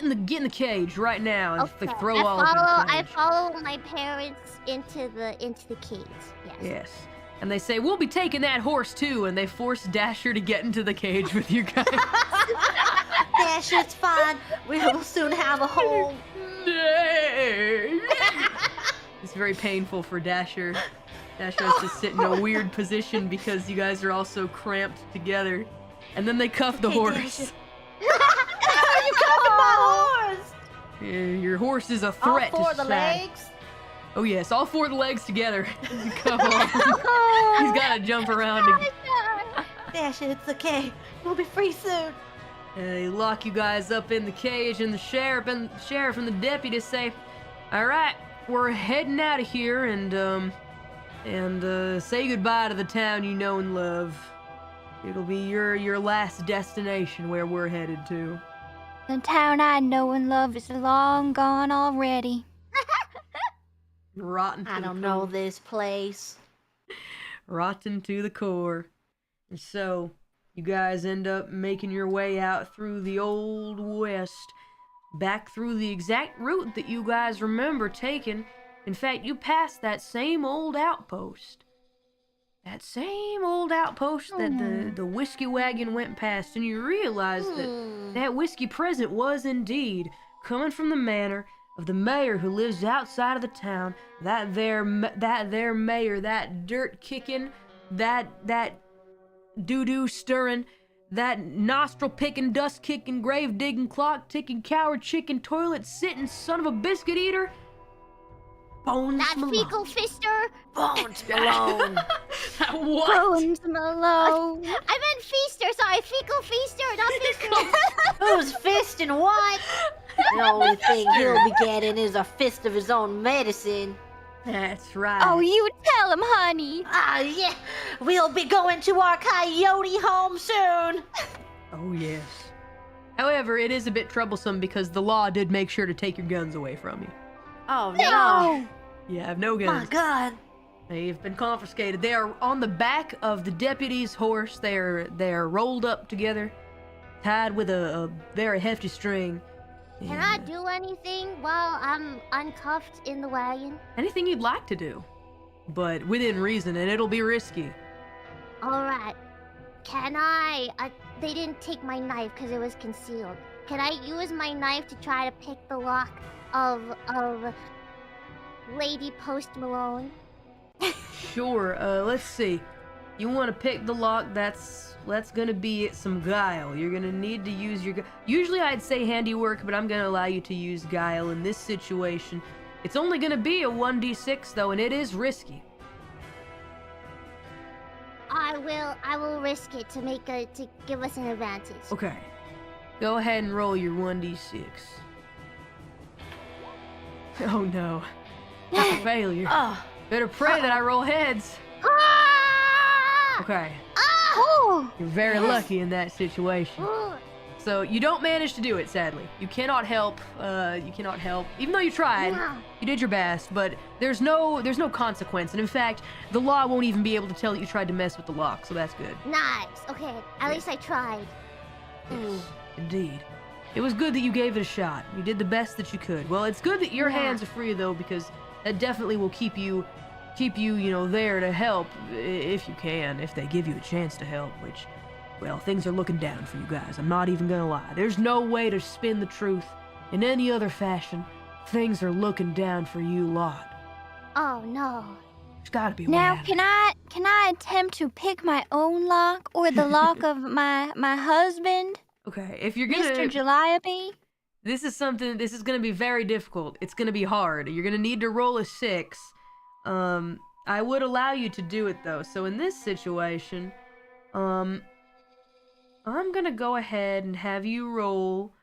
the cage right now and Okay. throw all of them in the I cage. follow my parents into the cage. Yes. Yes. And they say, we'll be taking that horse too, and they force Dasher to get into the cage with you guys. Dash, it's fine. We will soon have a home. It's very painful for Dasher. Dasher has to sit in a weird position because you guys are all so cramped together. And then they cuff the horse. Dasher. You cuffing my horse? Yeah, your horse is a All threat four to of the society. legs? Oh yes, all 4 of the legs together. You cuff all of them. He's gotta jump around. Dash, it's okay. We'll be free soon. They lock you guys up in the cage, and the sheriff and the deputies say, "All right, we're heading out of here, and say goodbye to the town you know and love. It'll be your last destination where we're headed to." The town I know and love is long gone already. Rotten. To I the don't know core. this place. Rotten to the core. And so, you guys end up making your way out through the Old West, back through the exact route that you guys remember taking. In fact, you passed that same old outpost. That same old outpost that the whiskey wagon went past, and you realize that whiskey present was indeed coming from the manor of the mayor who lives outside of the town. That there mayor, that dirt kicking, that doo-doo stirring, that nostril picking, dust kicking, grave digging, clock ticking, coward chicken, toilet sitting son of a biscuit eater. Bones That Malone. fecal fister. Bones Malone. What? Bones Malone. I meant feaster. Sorry, fecal feaster, not fister. Who's fisting what? The only thing he'll be getting is a fist of his own medicine. That's right. Oh, you tell him, honey. Ah, yeah. We'll be going to our coyote home soon. Oh, yes. However, it is a bit troublesome because the law did make sure to take your guns away from you. Oh, no. You have no My guns. God. They've been confiscated. They are on the back of the deputy's horse. They are rolled up together. tied with a very hefty string. Can I do anything while I'm uncuffed in the wagon? Anything you'd like to do, but within reason, and it'll be risky. Alright. Can I... they didn't take my knife because it was concealed. Can I use my knife to try to pick the lock of Lady Post Malone? Sure, let's see. You want to pick the lock, that's gonna be some guile. You're gonna need to use your... Usually I'd say handiwork, but I'm gonna allow you to use guile in this situation. It's only gonna be a 1d6 though, and it is risky. I will risk it to give us an advantage. Okay. Go ahead and roll your 1d6. Oh no. That's a failure. Better pray that I roll heads. Okay. You're very lucky in that situation. So you don't manage to do it, sadly. You cannot help. Even though you tried, you did your best, but there's no consequence. And in fact, the law won't even be able to tell that you tried to mess with the lock, so that's good. Nice. Okay. At least I tried. Yes, indeed. It was good that you gave it a shot. You did the best that you could. Well, it's good that your hands are free though, because that definitely will keep you, there to help if you can, if they give you a chance to help, which, well, things are looking down for you guys. I'm not even gonna lie. There's no way to spin the truth in any other fashion. Things are looking down for you lot. Oh no. There's gotta be a Now, way. can I attempt to pick my own lock or the lock of my husband, Okay, if you're gonna... Mr. Calliope? This is gonna be very difficult. It's gonna be hard. You're gonna need to roll a 6. I would allow you to do it though. So in this situation, I'm gonna go ahead and have you roll.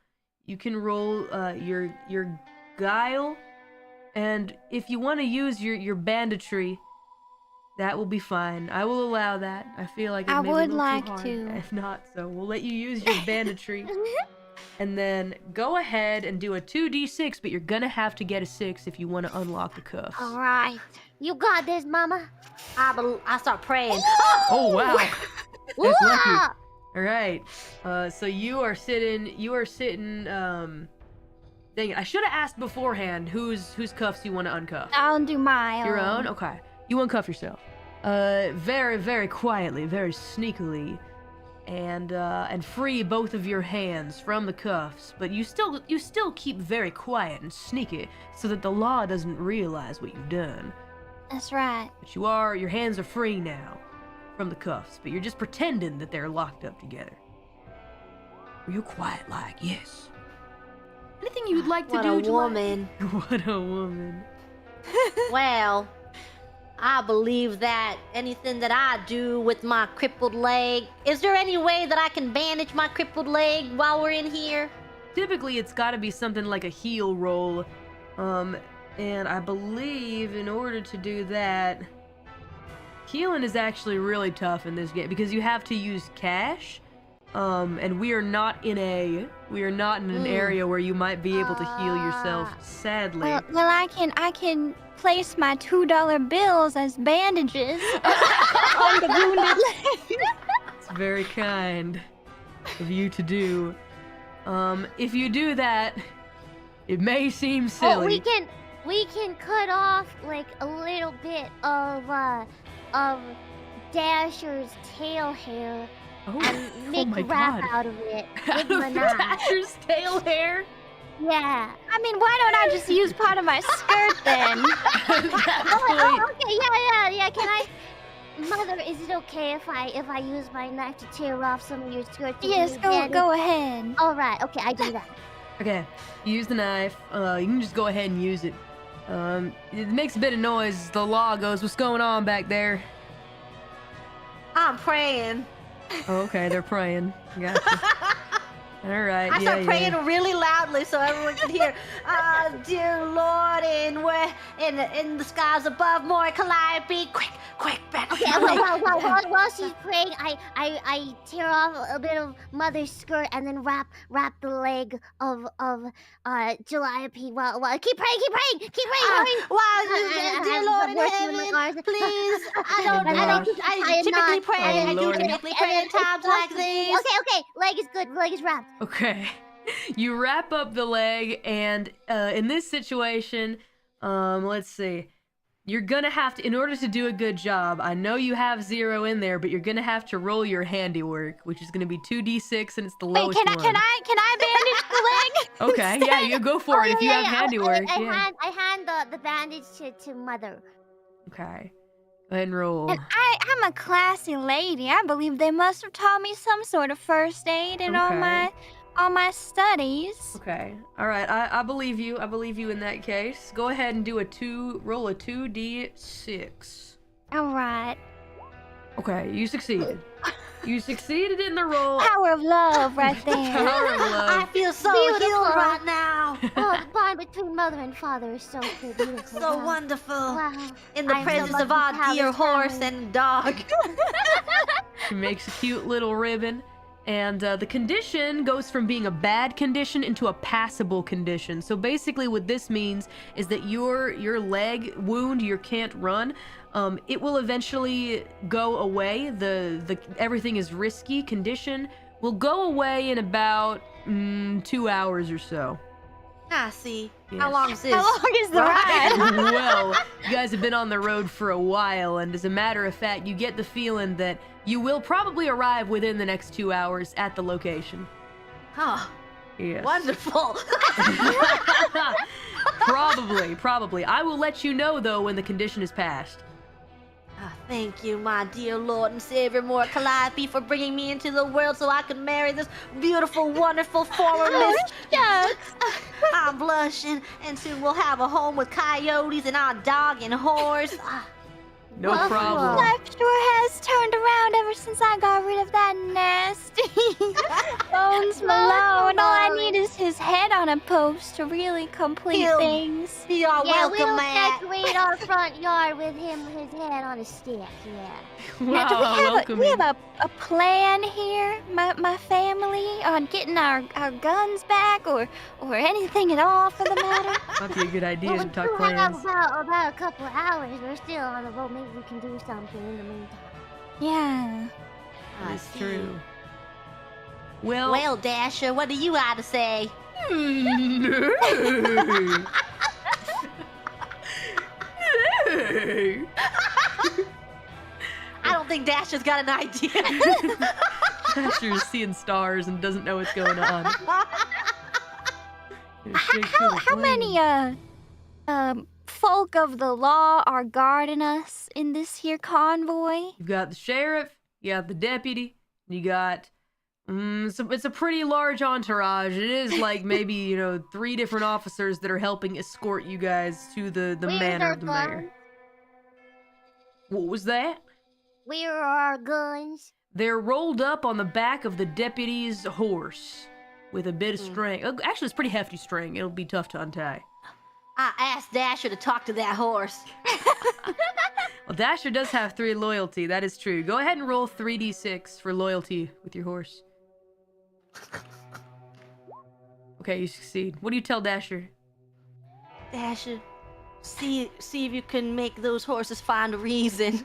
You can roll your guile, and if you want to use your banditry, that will be fine. I will allow that. I feel like it I may be a would little like too hard. to. If not, so we'll let you use your banditry. And then go ahead and do a 2d6, but you're gonna have to get a 6 if you want to unlock the cuffs. All right. You got this, Mama. I start praying. Oh wow, that's lucky. Whoa! All right, so you are sitting. Dang it! I should have asked beforehand whose cuffs you want to uncuff. I'll do my Your own? Okay. You uncuff yourself. Very, very quietly, very sneakily, and free both of your hands from the cuffs. But you still keep very quiet and sneaky, so that the law doesn't realize what you've done. That's right. But your hands are free now from the cuffs, but you're just pretending that they're locked up together. Real quiet like, yes. Anything you'd like to What do, a woman. What a woman. Well, I believe that anything that I do with my crippled leg, is there any way that I can bandage my crippled leg while we're in here? Typically, it's got to be something like a heel roll. And I believe in order to do that, healing is actually really tough in this game because you have to use cash. And we are not in an area where you might be able to heal yourself, sadly. Well, I can place my $2 bills as bandages on the wounded leg. It's very kind of you to do. If you do that, it may seem silly. Oh, we can cut off like a little bit of Dasher's tail hair and make my wrap God. out of it. Out With of my knife. Dasher's tail hair? Yeah. I mean, why don't I just use part of my skirt then? Oh, okay, yeah. Can I, Mother? Is it okay if I use my knife to tear off some of your skirt? Yes, go ahead. All right. Okay, I do that. Okay, you use the knife. You can just go ahead and use it. It makes a bit of noise. The law goes, "What's going on back there?" I'm praying. Oh, okay, they're praying. Gotcha. All right. I start praying really loudly so everyone can hear. Dear Lord, in the skies above, Mori, Calliope, quick, quick, back. Okay, while she's praying, I tear off a bit of Mother's skirt and then wrap the leg of Calliope. Well, keep praying, Wow, dear Lord in heaven, please. I typically pray. I do typically pray in times like these. Okay, leg is good. Leg is wrapped. Okay. You wrap up the leg, and in this situation, let's see. You're gonna have to, in order to do a good job, I know you have 0 in there, but you're gonna have to roll your handiwork, which is gonna be 2d6, and it's the lowest one. Can I bandage the leg? Okay, yeah, you go for it if you have handiwork. I hand the bandage to Mother. Okay. Go ahead and roll. And I'm a classy lady. I believe they must have taught me some sort of first aid in all my studies. Okay. All right. I believe you. I believe you in that case. Go ahead and roll a 2d6. All right. Okay, you succeeded. You succeeded in the roll. Power of love right there. Power of love. I feel so healed right now. Oh, the bond between mother and father is so beautiful. So Wow. wonderful. Wow. In the I'm so presence of lucky our to have dear this horse family. and dog. She makes a cute little ribbon. And the condition goes from being a bad condition into a passable condition. So basically what this means is that your leg wound, you can't run, it will eventually go away. The everything is risky condition will go away in about 2 hours or so. I see. Yes. How long is this? How long is the ride? Well, you guys have been on the road for a while, and as a matter of fact, you get the feeling that you will probably arrive within the next 2 hours at the location. Oh, Yes. wonderful. Probably. I will let you know, though, when the condition is passed. Ah, thank you, my dear Lord and Savior, Mori Calliope, for bringing me into the world so I could marry this beautiful, wonderful former mistress. I'm blushing, and soon we'll have a home with coyotes and our dog and horse. No problem. Life sure has turned around ever since I got rid of that nasty Bones Malone. All I need is his head on a post to really complete He'll- things. You are Yeah, welcome, we'll man. decorate our front yard with his head on a stick. Yeah. Now, do Welcome. we have a plan here, my family, on getting our guns back or anything at all for the matter? Might be a good idea Well, to we talk still have plans. about a couple of hours. We're still on the boat. Maybe we can do something in the meantime. Yeah. I That's see. true. Well, Well, Dasher, what do you have to say? I don't think Dasher's got an idea. Dasher's seeing stars and doesn't know what's going on. How many folk of the law are guarding us in this here convoy? You've got the sheriff, you got the deputy, you got so it's a pretty large entourage. It is like maybe 3 different officers that are helping escort you guys to the Where's manor our of the mayor. guns? What was that? Where are our guns? They're rolled up on the back of the deputy's horse with a bit of string. Actually, it's pretty hefty string. It'll be tough to untie. I asked Dasher to talk to that horse. Well, Dasher does have 3 loyalty. That is true. Go ahead and roll 3d6 for loyalty with your horse. Okay, you succeed. What do you tell Dasher? Dasher, see if you can make those horses find a reason.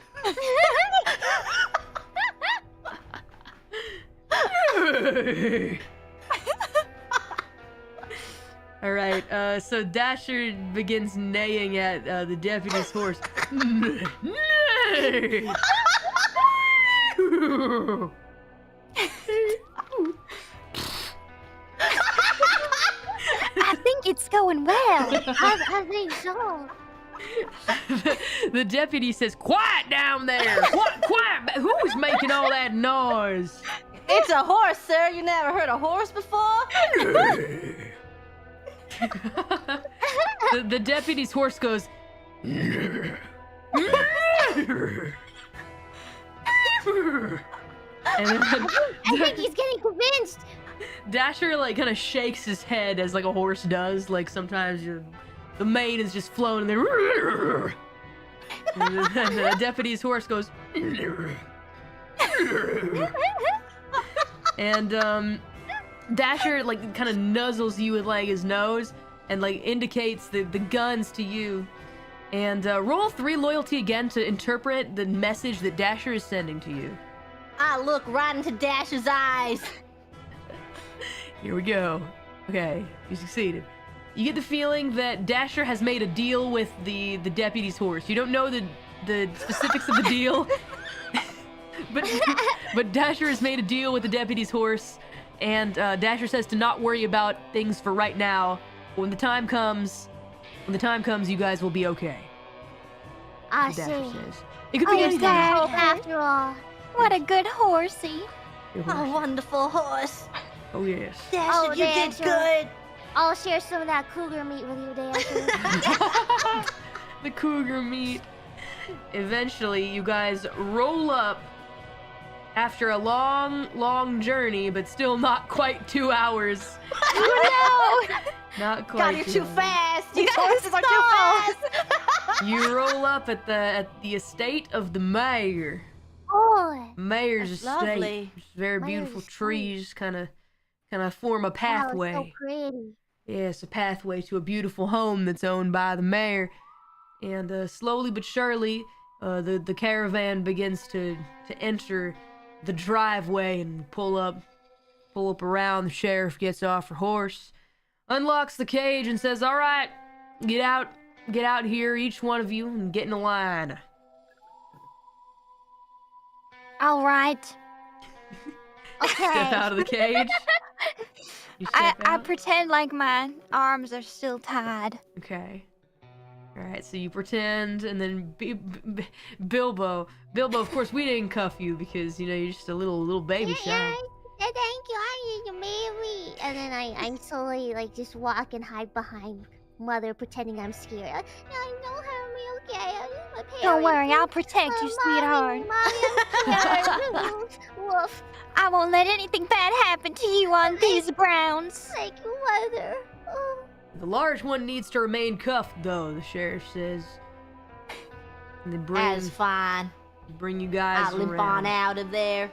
All right, so Dasher begins neighing at the deputy's horse. Neigh! I think it's going well. I think so. The deputy says, "Quiet down there! Quiet! Who's making all that noise?" It's a horse, sir. You never heard a horse before? The deputy's horse goes. And then I think he's getting convinced. Dasher kind of shakes his head as a horse does. Like sometimes the mane is just flowing and then The deputy's horse goes. And Dasher like kind of nuzzles you with like his nose and like indicates the guns to you. And roll 3 loyalty again to interpret the message that Dasher is sending to you. I look right into Dasher's eyes. Here we go. Okay, you succeeded. You get the feeling that Dasher has made a deal with the deputy's horse. You don't know the specifics of the deal, but Dasher has made a deal with the deputy's horse, and Dasher says to not worry about things for right now. When the time comes, you guys will be okay. I Dasher see. says. It could be Oh, anything. Dad. Hope after all. What a good horsey. Your A horse. wonderful horse. Oh yes. Dasher, Oh, you did Dasher. good. I'll share some of that cougar meat with you, Dasher. The cougar meat. Eventually, you guys roll up after a long journey, but still not quite 2 hours. Oh no! Not quite. God, you're 2 too hours. fast. You horses are too fast. You roll up at the estate of the mayor. Boy. Mayor's That's estate. lovely. It's very Mayor's beautiful estate. trees, kind of form a pathway. Oh, so pretty. Yes, a pathway to a beautiful home that's owned by the mayor. And slowly but surely, the caravan begins to enter the driveway and pull up around. The sheriff gets off her horse, unlocks the cage, and says, "All right, get out here, each one of you, and get in a line." All right. Okay. Step out of the cage. You I step out? pretend like my arms are still tied. Okay. All right, so you pretend, and then Bilbo, of course, we didn't cuff you because you're just a little baby shy. Yeah, thank you. I need to marry. And then I slowly just walk and hide behind Mother, pretending I'm scared. I know her, okay. My parents. Don't worry, I'll protect you, sweetheart. Mommy, I'm scared. Woof. I won't let anything bad happen to you on these grounds. Thank you, Mother. Oh. The large one needs to remain cuffed, though, the sheriff says. And they That's fine. bring you guys I'll limp around. on out of there.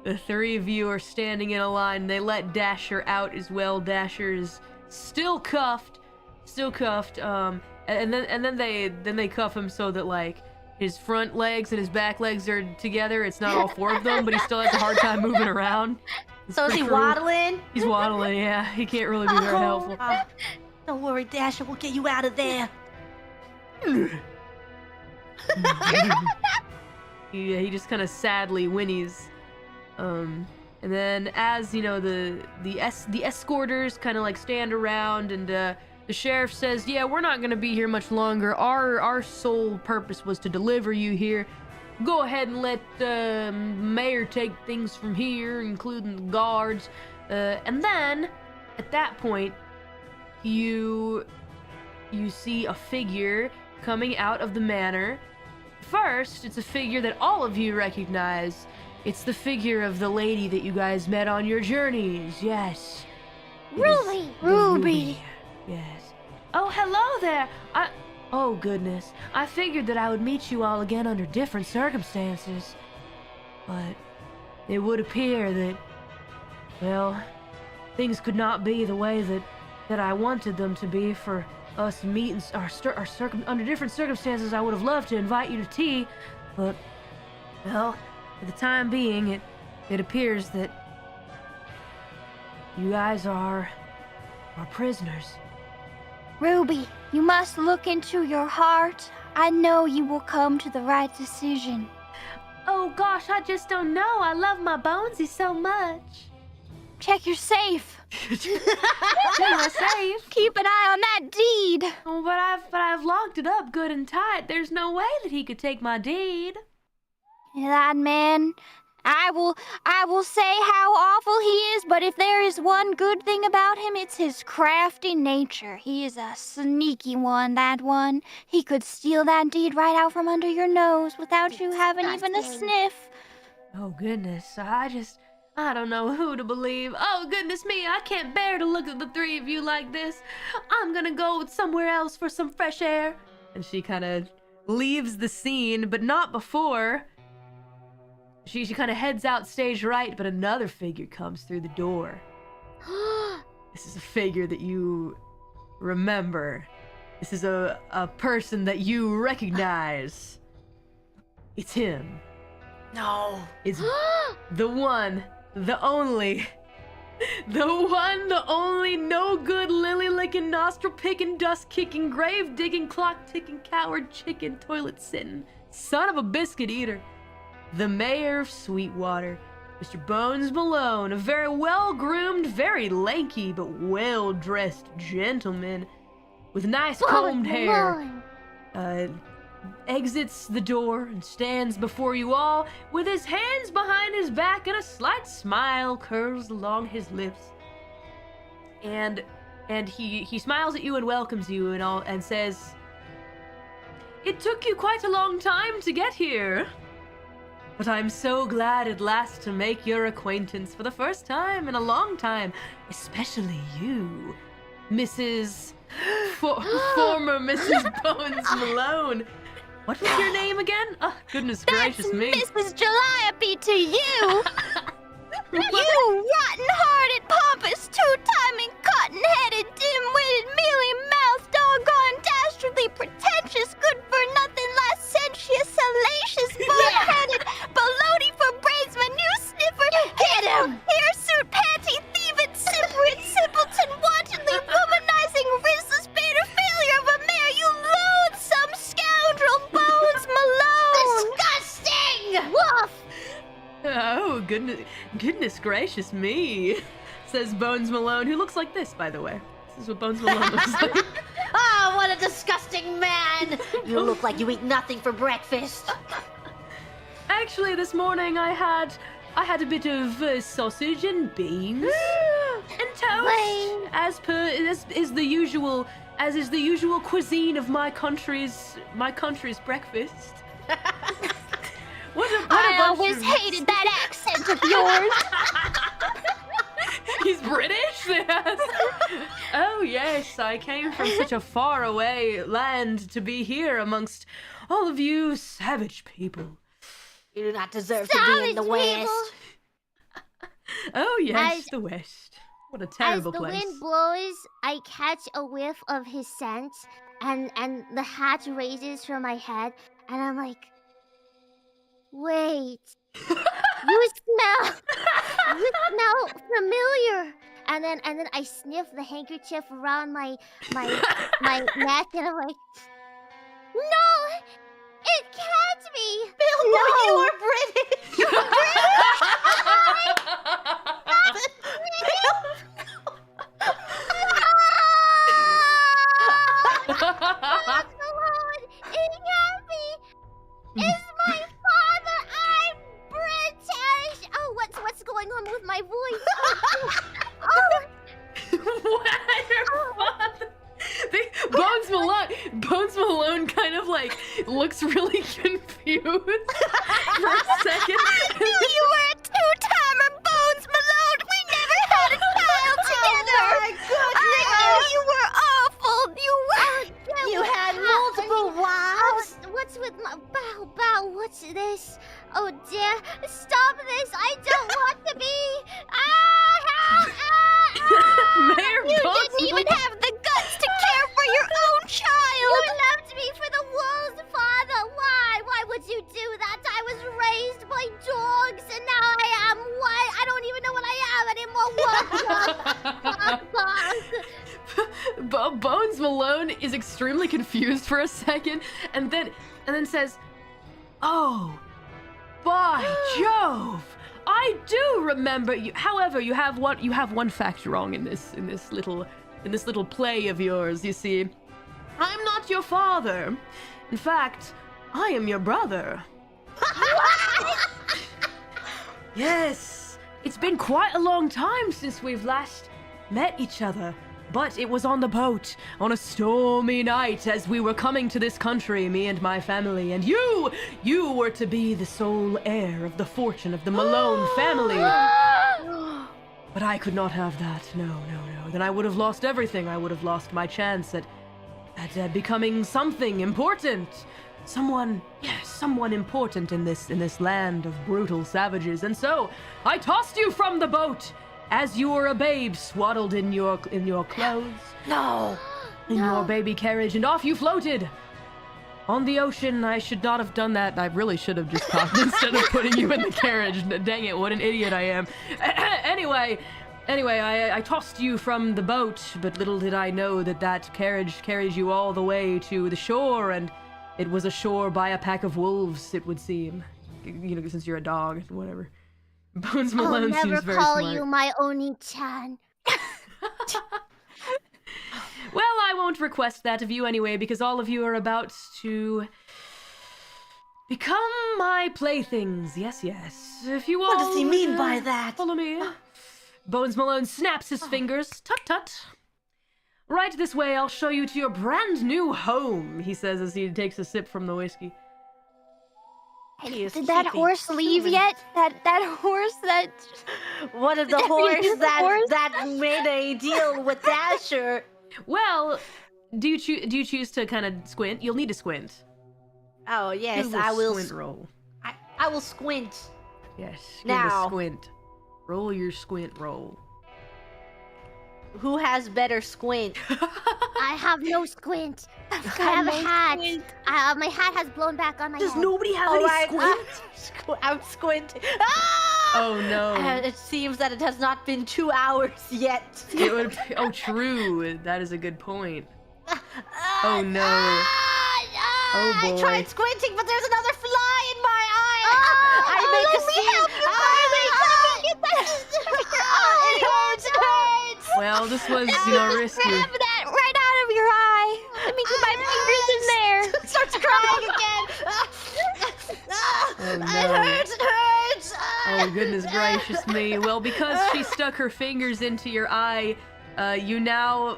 The 3 of you are standing in a line. They let Dasher out as well. Dasher is still cuffed. And then they cuff him so that his front legs and his back legs are together. It's not all 4 of them, but he still has a hard time moving around. It's So is he pretty cruel. waddling? He's waddling, yeah. He can't really be very helpful. Oh, don't worry, Dasher. We'll get you out of there. He just kind of sadly whinnies. And then as the escorters kind of stand around, and the sheriff says, "Yeah, we're not gonna be here much longer. Our sole purpose was to deliver you here. Go ahead and let the mayor take things from here, including the guards." And then at that point, you see a figure coming out of the manor. First, it's a figure that all of you recognize. It's the figure of the lady that you guys met on your journeys. Yes. It is Ruby. the Ruby. Yes. Oh, hello there. Oh, goodness. I figured that I would meet you all again under different circumstances. But it would appear that, well, things could not be the way that I wanted them to be for us meeting under different circumstances. I would have loved to invite you to tea, but, well, for the time being, it appears that you guys are prisoners. Ruby, you must look into your heart. I know you will come to the right decision. Oh gosh, I just don't know. I love my Bonesy so much. Check your safe. Check my safe. Keep an eye on that deed. Oh, but I've locked it up good and tight. There's no way that he could take my deed. That man, I will say how awful he is, but if there is one good thing about him, it's his crafty nature. He is a sneaky one, that one. He could steal that deed right out from under your nose without you having even a Disgusting. sniff. Oh goodness, I don't know who to believe. Oh goodness me, I can't bear to look at the 3 of you like this. I'm gonna go somewhere else for some fresh air. And she kind of leaves the scene, but not before. She kind of heads out stage right, but another figure comes through the door. This is a figure that you remember. This is a person that you recognize. It's him. No. It's the one, the only, no good, lily-licking, nostril-picking, dust-kicking, grave-digging, clock-ticking, coward, chicken, toilet-sitting, son of a biscuit eater. The mayor of Sweetwater, Mr. Bones Malone, a very well-groomed, very lanky, but well-dressed gentleman with nice combed hair, exits the door and stands before you all with his hands behind his back and a slight smile curls along his lips. And he smiles at you and welcomes you and says, "It took you quite a long time to get here. But I'm so glad at last to make your acquaintance for the first time in a long time, especially you, Mrs. former Mrs. Bones Malone." What was your name again? Oh, goodness gracious me. Mrs. Calliope to you! You rotten-hearted, pompous, two-timing, cotton-headed, dim-witted, mealy-mouthed, doggone, dastardly, pretentious, good-for-nothing, licentious, salacious, bull-headed, baloney-for-bradesman, new-sniffer, Hit him! hirsute, panty, thieving, simpering, simpleton, wantonly, womanizing, riskless, bitter failure of a mayor, you loathsome scoundrel, Bones Malone! Disgusting! Woof! Oh, goodness gracious me, says Bones Malone, who looks like this, by the way. This is what Bones Malone looks like. Oh, what a disgusting man! You look like you eat nothing for breakfast. Actually, this morning I had a bit of sausage and beans and toast, as is the usual cuisine of my country's breakfast. I always hated that accent of yours. He's British? Yes. Oh yes, I came from such a faraway land to be here amongst all of you savage people. You do not deserve to be in the Savage West. Oh yes, As- the West. What a terrible As the place. wind blows, I catch a whiff of his scent, and the hat raises from my head, and I'm like, wait, you smell familiar. And then I sniff the handkerchief around my neck, and I'm like, no, it can't be. Bilbo, you are British! You're Lord, it can't be. It's my father. I'm British. Oh, what's going on with my voice? Oh, Your father. Bones Malone kind of like looks really confused for a second. I knew you were a two-timer, Bones Malone. We never had a child together. Oh my goodness. I knew you were awful. You had multiple wives? what's with my bow? What's this? Oh dear! Stop this! I don't want to be. Mayor You Bones didn't even Malone. have the guts to care for your own You child. left me for the wolves, Father. Why? Why would you do that? I was raised by dogs, and now I am what? I don't even know what I am anymore. What? Bones Malone is extremely confused for a second, and then says, "Oh, by Jove! I do remember you. However, you have one fact wrong in this little play of yours. You see, I'm not your father. In fact, I am your brother." Yes, it's been quite a long time since we've last met each other. But it was on the boat, on a stormy night as we were coming to this country, me and my family, and you were to be the sole heir of the fortune of the Malone family. But I could not have that, no. Then I would have lost everything. I would have lost my chance at becoming something important. someone important in this land of brutal savages. And so, I tossed you from the boat as you were a babe swaddled in your clothes. No. In your baby carriage, and off you floated. On the ocean. I should not have done that. I really should have just talked instead of putting you in the carriage. Dang it, what an idiot I am. Anyway, I tossed you from the boat, but little did I know that carriage carries you all the way to the shore, and it was a shore by a pack of wolves, it would seem. You know, since you're a dog, whatever. Bones Malone I'll seems never very call smart. you my Oni-chan. Well, I won't request that of you anyway, because all of you are about to become my playthings. Yes, yes. If you all... What does he mean by that? Follow me. Bones Malone snaps his fingers. Tut tut. Right this way, I'll show you to your brand new home, he says as he takes a sip from the whiskey. Did that horse leave yet? That horse that... What of the horse that made a deal with Dasher? Well, do you choose to kind of squint? You'll need to squint. Oh yes, Give a I will. Squint roll. I will squint. Yes. Give Now. a squint. Roll your squint roll. Who has better squint? I have no squint. I have a hat. My hat has blown back on my head. nobody have I'm squinting. Oh no. It seems that it has not been 2 hours yet. It would. Oh, true. That is a good point. Oh no. Oh boy. I tried squinting, but there's another fly in my eye. I let make a me scene. help you, It hurts. It hurts. Well, this was, risky. Grab that right out of your eye. Let me get my fingers in there. Starts crying again. Oh no. It hurts. It hurts. Oh goodness gracious me. Well, because she stuck her fingers into your eye, you now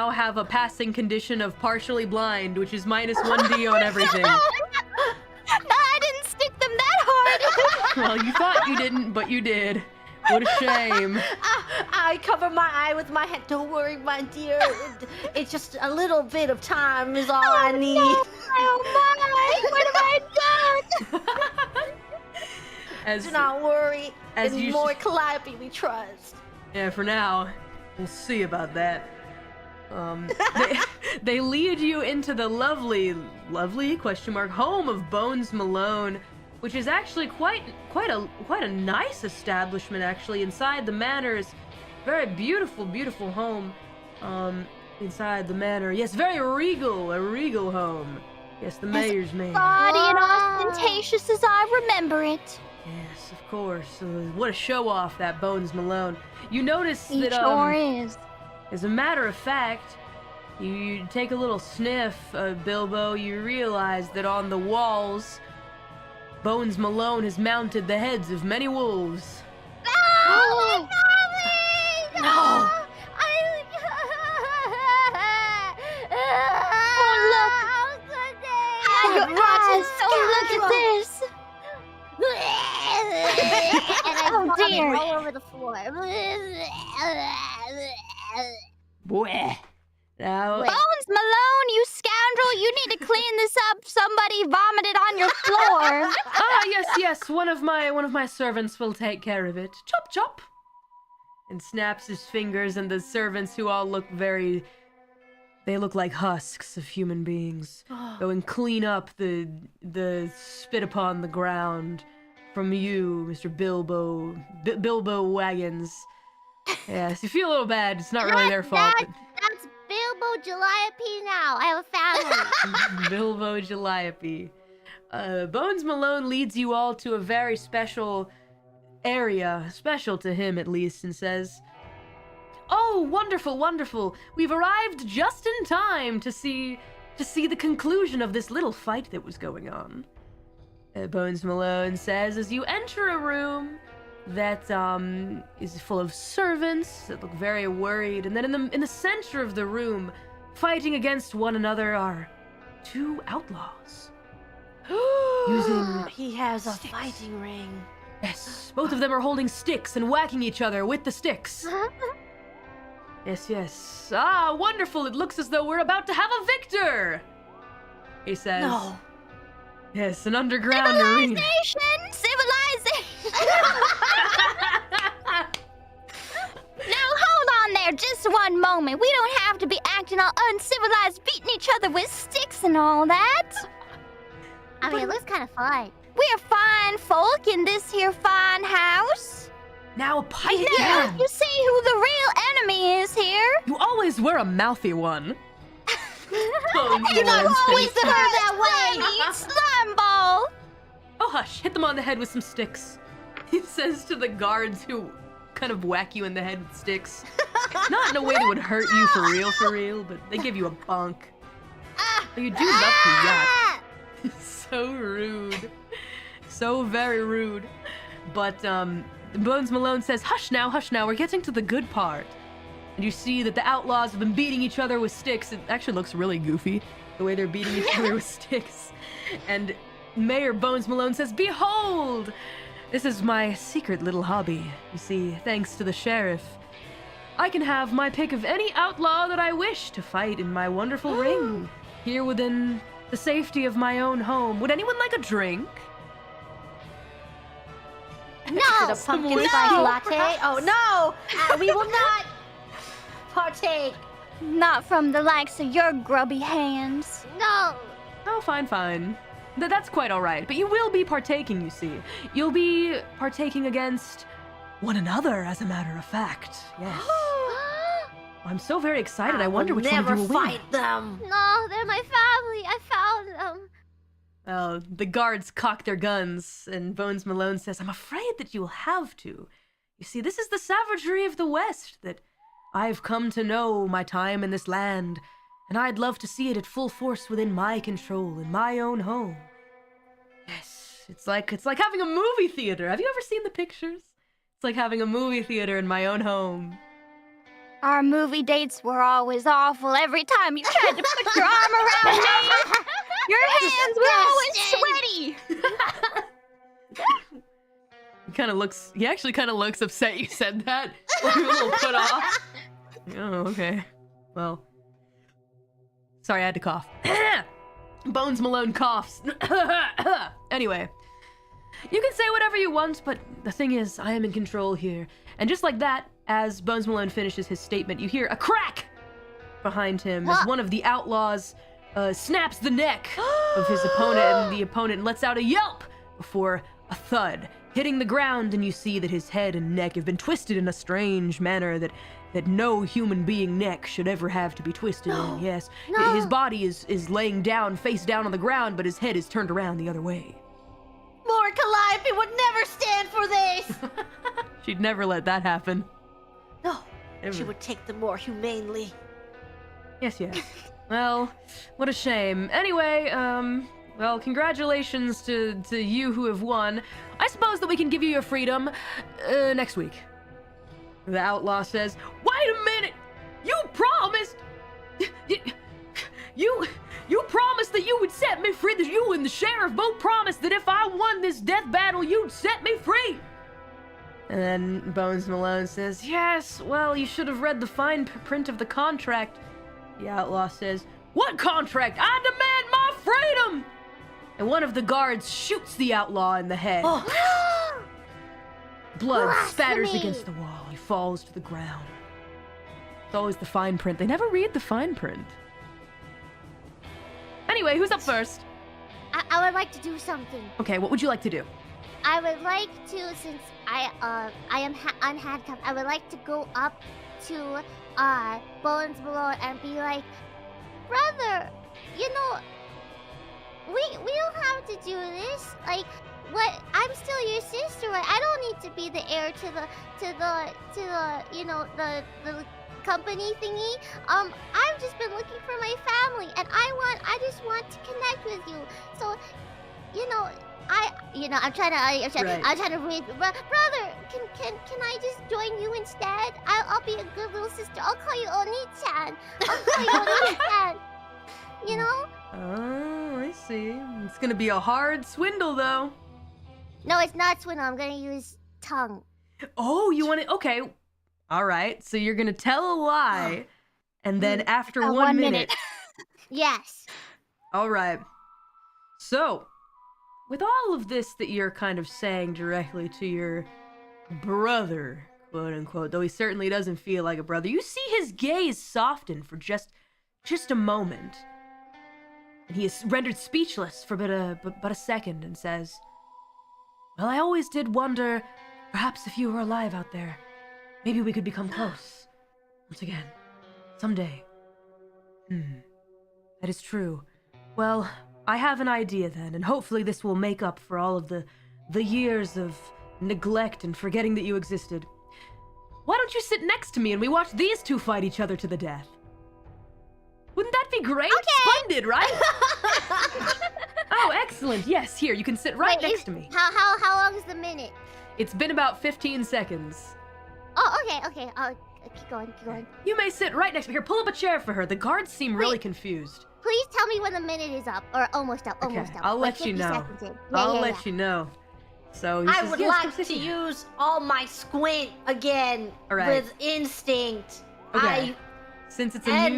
have a passing condition of partially blind, which is minus 1d on everything. No, I didn't stick them that hard. Well, you thought you didn't, but you did. What a shame. I cover my eye with my hand. Don't worry, my dear. It's just a little bit of time is all I need. No. Oh my! What have I done? Do not worry. as In you more Calliope we trust. Yeah, for now. We'll see about that. They lead you into the lovely home of Bones Malone, which is actually quite a nice establishment actually. Inside the manor's very beautiful home. Inside the manor, yes, very regal, a regal home. Yes, the mayor's man. Gaudy and ostentatious as I remember it. Yes, of course. What a show off, that Bones Malone. You notice He that sure is. as a matter of fact, you take a little sniff, Bilbo, you realize that on the walls, Bones Malone has mounted the heads of many wolves. Oh, No. Your eyes, look at this. And I Oh, dear. all over the floor. Bleh. Now, Bones Malone, you scoundrel! You need to clean this up. Somebody vomited on your floor. yes, one of my servants will take care of it. Chop chop. And snaps his fingers, and the servants, who all look they look like husks of human beings, go and clean up the spit upon the ground from you, Mr. Bilbo Wagons. Yes, you feel a little bad. It's not really their fault. That's Bilbo Calliope now. I have a family. Bilbo Calliope. Bones Malone leads you all to a very special area, special to him at least, and says, "Oh, wonderful, wonderful! We've arrived just in time to see the conclusion of this little fight that was going on." Bones Malone says as you enter a room that is full of servants that look very worried, and then in the center of the room, fighting against one another, are two outlaws. Using He has a sticks. fighting ring. Yes, both of them are holding sticks and whacking each other with the sticks. Yes. Ah, wonderful! It looks as though we're about to have a victor! He says. No. Yes, an underground arena. Civilization! Now hold on there just one moment. We don't have to be acting all uncivilized, beating each other with sticks and all that. I mean, it looks kind of fun. We're fine folk in this here fine house. Now a pipe Now down. you see who the real enemy is here. You always were a mouthy one. You're not always her that way. Slime ball. Oh, hush. Hit them on the head with some sticks. He says to the guards who kind of whack you in the head with sticks. Not in a way that would hurt you for real, but they give you a bonk. But you do love to yacht. So rude. So very rude. But, Bones Malone says, hush now, we're getting to the good part. And you see that the outlaws have been beating each other with sticks. It actually looks really goofy, the way they're beating each other with sticks. And Mayor Bones Malone says, behold! This is my secret little hobby. You see, thanks to the sheriff, I can have my pick of any outlaw that I wish to fight in my wonderful ring, here within the safety of my own home. Would anyone like a drink? Is it a pumpkin spice latte? Oh no! We will not partake. Not from the likes of your grubby hands. No. Oh, fine. That's quite all right. But you will be partaking, you see. You'll be partaking against one another, as a matter of fact. Yes. I'm so very excited. I wonder which one of you will win. Never fight them. No, they're my family. I found them. Well, the guards cock their guns, and Bones Malone says, I'm afraid that you will have to. You see, this is the savagery of the West that I've come to know my time in this land, and I'd love to see it at full force within my control, in my own home. Yes, it's like having a movie theater. Have you ever seen the pictures? It's like having a movie theater in my own home. Our movie dates were always awful. Every time you tried to put your arm around me, your hands were always sweaty. He actually kind of looks upset you said that. Like, a little put off. Oh, okay. Well. Sorry, I had to cough. Bones Malone coughs. Anyway. You can say whatever you want, but the thing is, I am in control here. And just like that, as Bones Malone finishes his statement, you hear a crack behind him as one of the outlaws snaps the neck of his opponent, and the opponent lets out a yelp before a thud, hitting the ground, and you see that his head and neck have been twisted in a strange manner that no human being neck should ever have to be twisted in. Yes, his body is laying down, face down on the ground, but his head is turned around the other way. More Calliope would never stand for this. She'd never let that happen. No, Ever. she would take them more humanely. Yes. Well, what a shame. Anyway, well, congratulations to you who have won. I suppose that we can give you your freedom next week. The outlaw says, wait a minute! You promised! You promised that you would set me free, that you and the sheriff both promised that if I won this death battle, you'd set me free! And then Bones Malone says, yes, well, you should have read the fine print of the contract. The outlaw says, what contract? I demand my freedom! And one of the guards shoots the outlaw in the head. Blood spatters against the wall. He falls to the ground. It's always the fine print. They never read the fine print. Anyway, who's up first? I would like to do something. Okay, what would you like to do? I would like to, since I am unhandcuffed, I would like to go up to Bones Malone and be like, brother, you know, we don't have to do this. Like, what? I'm still your sister. Like, I don't need to be the heir to the you know, the company thingy. I've just been looking for my family, and I just want to connect with you. So, you know, I'm trying to read. Brother, can I just join you instead? I'll be a good little sister. I'll call you Oni-chan. You know? Oh, I see. It's gonna be a hard swindle, though. No, it's not swindle. I'm gonna use tongue. Oh, you want to? Okay. All right. So you're gonna tell a lie, and then after 1 minute. Yes. All right. So, with all of this that you're kind of saying directly to your brother, quote unquote, though he certainly doesn't feel like a brother, you see his gaze soften for just a moment. And he is rendered speechless for but a second and says, "Well, I always did wonder, perhaps if you were alive out there, maybe we could become close. Once again. Someday." That is true. Well, I have an idea then, and hopefully this will make up for all of the years of neglect and forgetting that you existed. Why don't you sit next to me and we watch these two fight each other to the death? Wouldn't that be great? Okay. Splendid, right? Oh, excellent. Yes, here, you can sit right next to me. How long is the minute? It's been about 15 seconds. Oh, okay. Keep going. You may sit right next to me. Here, pull up a chair for her. The guards seem really confused. Please tell me when the minute is up, or almost up, Okay, almost up. I'll Like let you 50 know. seconds in. I'll let you know. So he I says, would "Yes, like go sit to here." use all my squint again All right. with instinct. Okay. Since it's a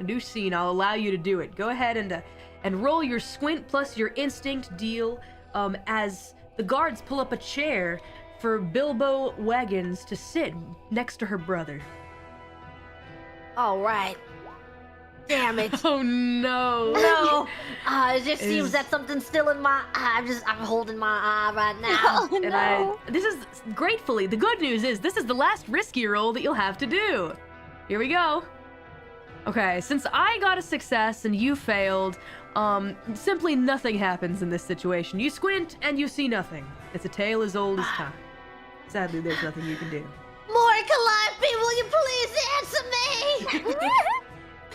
new scene, I'll allow you to do it. Go ahead and roll your squint plus your instinct deal as the guards pull up a chair for Bilbo Wagons to sit next to her brother. All right. Damn it. Oh no. No. It just seems Is- that something's still in my eye. I'm holding my eye right now. Oh, no. This is gratefully, the good news is this is the last risky roll that you'll have to do. Here we go. Okay, since I got a success and you failed, simply nothing happens in this situation. You squint and you see nothing. It's a tale as old as time. Sadly, there's nothing you can do. Mori, Calliope, will you please answer me?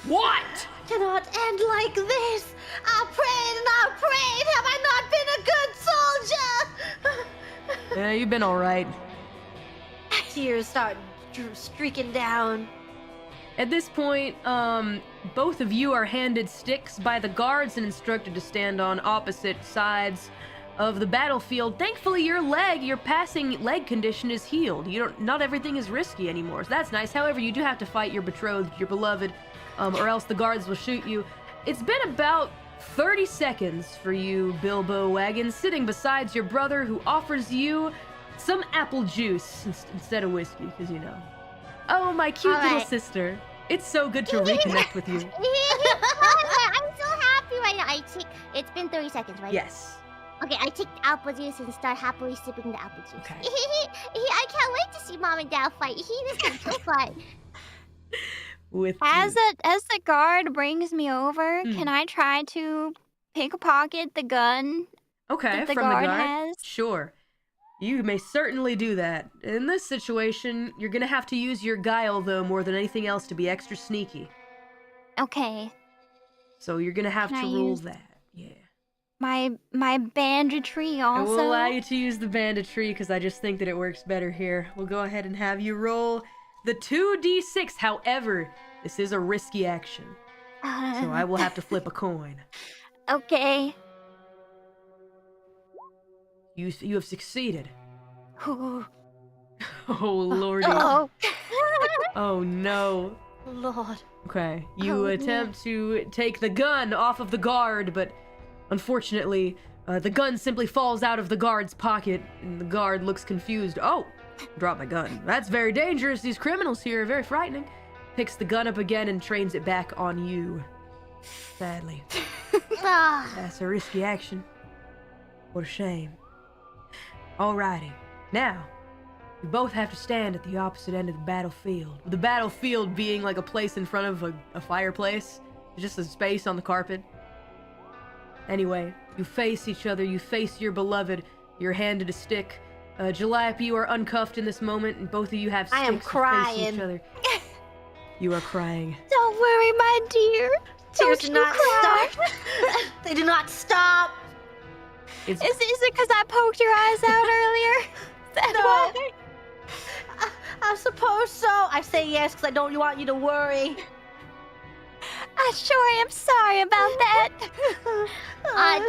What? Cannot end like this. I prayed and I prayed. Have I not been a good soldier? Yeah, you've been all right. Tears start streaking down. At this point, both of you are handed sticks by the guards and instructed to stand on opposite sides of the battlefield. Thankfully, your passing leg condition is healed. Not everything is risky anymore, so that's nice. However, you do have to fight your betrothed, your beloved, or else the guards will shoot you. It's been about 30 seconds for you, Bilbo Wagons, sitting beside your brother who offers you some apple juice instead of whiskey, because you know. Oh, my cute little Alright. sister. It's so good to reconnect with you. I'm so happy right now. It's been 30 seconds, right? Yes. Okay, I take the apple juice and start happily sipping the apple juice. Okay. I can't wait to see Mom and Dad fight. This is so fun. With As the guard brings me over, Hmm. can I try to pick a pocket the gun okay, that the from guard the guard. has? Sure. You may certainly do that. In this situation, you're gonna have to use your guile, though, more than anything else, to be extra sneaky. Okay. So you're gonna have Can to I roll use- that. Yeah. My banditry I also. will allow you to use the banditry because I just think that it works better here. We'll go ahead and have you roll the 2d6. However, this is a risky action, so I will have to flip a coin. Okay. You have succeeded. Ooh. Oh lordy. Oh. Oh no. Lord. Okay, you Oh, attempt to take the gun off of the guard, but unfortunately, the gun simply falls out of the guard's pocket, and the guard looks confused. Oh, drop my gun. That's very dangerous. These criminals here are very frightening. Picks the gun up again and trains it back on you. Sadly, Ah, that's a risky action. What a shame. Alrighty, now, you both have to stand at the opposite end of the battlefield. The battlefield being like a place in front of a fireplace. Just a space on the carpet. Anyway, you face each other, you face your beloved, you're handed a stick. Calliope, you are uncuffed in this moment, and both of you have sticks I am to face crying. each other. You are crying. Don't worry, my dear. Tears Don't do you not cry. stop. They do not stop. It's Is it because I poked your eyes out earlier? Is that No. why? I suppose so. I say yes because I don't want you to worry. I sure am sorry about that.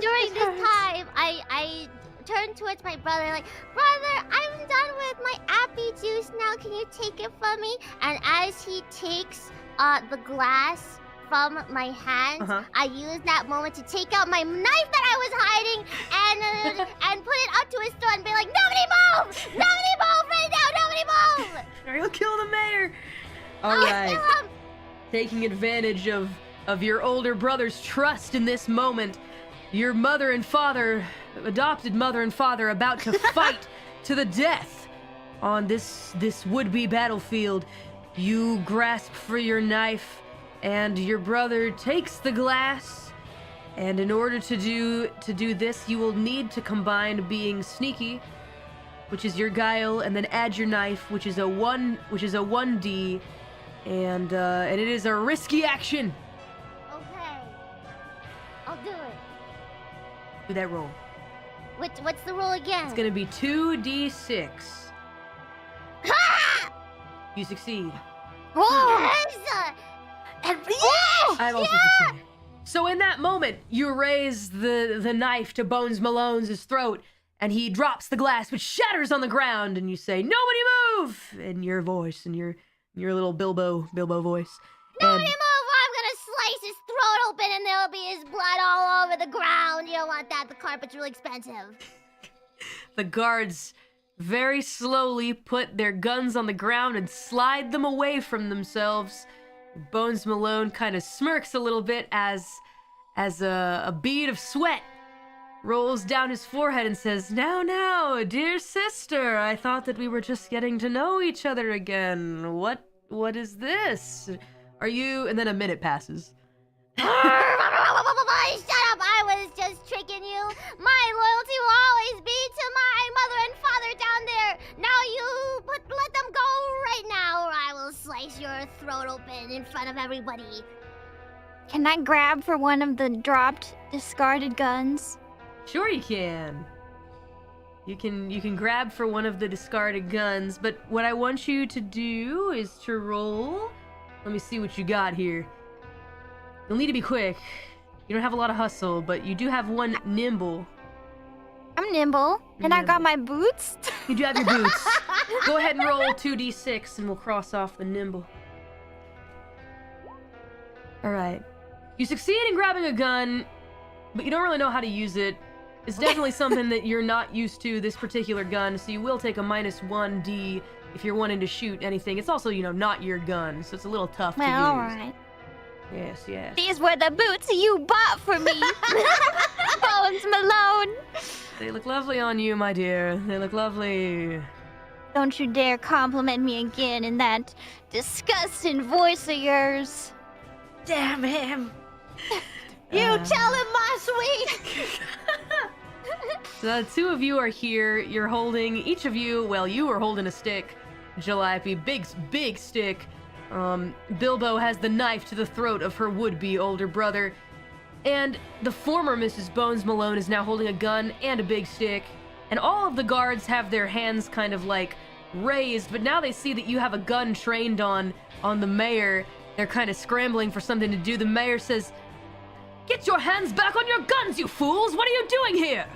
during this time, I turned towards my brother like, "Brother, I'm done with my appy juice now. Can you take it from me?" And as he takes the glass from my hand, Uh-huh. I use that moment to take out my knife that I was hiding and put it up to his throat and be like, nobody move! Nobody move right now! Nobody move! Or you'll kill the mayor. All I'll right. kill him. Taking advantage of your older brother's trust in this moment, your mother and father, adopted mother and father, about to fight to the death on this would-be battlefield. You grasp for your knife, and your brother takes the glass. And in order to do this, you will need to combine being sneaky, which is your guile, and then add your knife, which is a 1d, and it is a risky action. Okay. I'll do it. Do that roll. What's the roll again? It's gonna be 2d6. Ha! You succeed. Whoa! Yes! And I've also succeeded. So in that moment, you raise the knife to Bones Malone's throat, and he drops the glass, which shatters on the ground, and you say, "Nobody move!" in your voice, in your little Bilbo voice. Nobody And move! I'm gonna slice his throat open and there'll be his blood all over the ground. You don't want that. The carpet's really expensive. the guards very slowly put their guns on the ground and slide them away from themselves. Bones Malone kind of smirks a little bit as a bead of sweat rolls down his forehead and says, Now, dear sister, I thought that we were just getting to know each other again. What is this? Are you..." And then a minute passes. Shut up! I was just tricking you. My loyalty will always be to my mother and father down there. Now you let them go right now, or I will slice your throat open in front of everybody. Can I grab for one of the dropped, discarded guns? Sure you can. You can grab for one of the discarded guns, but what I want you to do is to roll. Let me see what you got here. You'll need to be quick. You don't have a lot of hustle, but you do have one nimble. I'm nimble, and I got my boots. You do have your boots. Go ahead and roll 2d6 and we'll cross off the nimble. Alright. You succeed in grabbing a gun, but you don't really know how to use it. It's definitely something that you're not used to, this particular gun, so you will take a -1d if you're wanting to shoot anything. It's also, not your gun, so it's a little tough to use. Well, alright. Yes. These were the boots you bought for me. Bones Malone. They look lovely on you, my dear. They look lovely. Don't you dare compliment me again in that disgusting voice of yours. Damn him. You tell him, my sweet. So the two of you are here. You're holding, each of you, well, you are holding a stick. Calliope, big stick. Bilbo has the knife to the throat of her would-be older brother. And the former Mrs. Bones Malone is now holding a gun and a big stick. And all of the guards have their hands kind of like raised, but now they see that you have a gun trained on the mayor. They're kind of scrambling for something to do. The mayor says, "Get your hands back on your guns, you fools! What are you doing here?"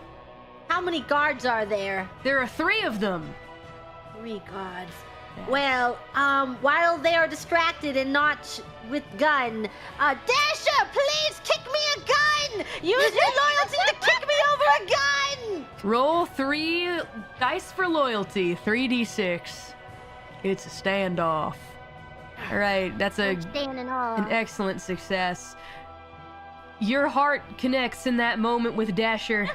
How many guards are there? There are 3 of them. 3 guards. Well, while they are distracted and not with gun, Dasher, please kick me a gun! Use your loyalty to kick me over a gun! Roll 3 dice for loyalty, 3d6. It's a standoff. All right, that's an excellent success. Your heart connects in that moment with Dasher.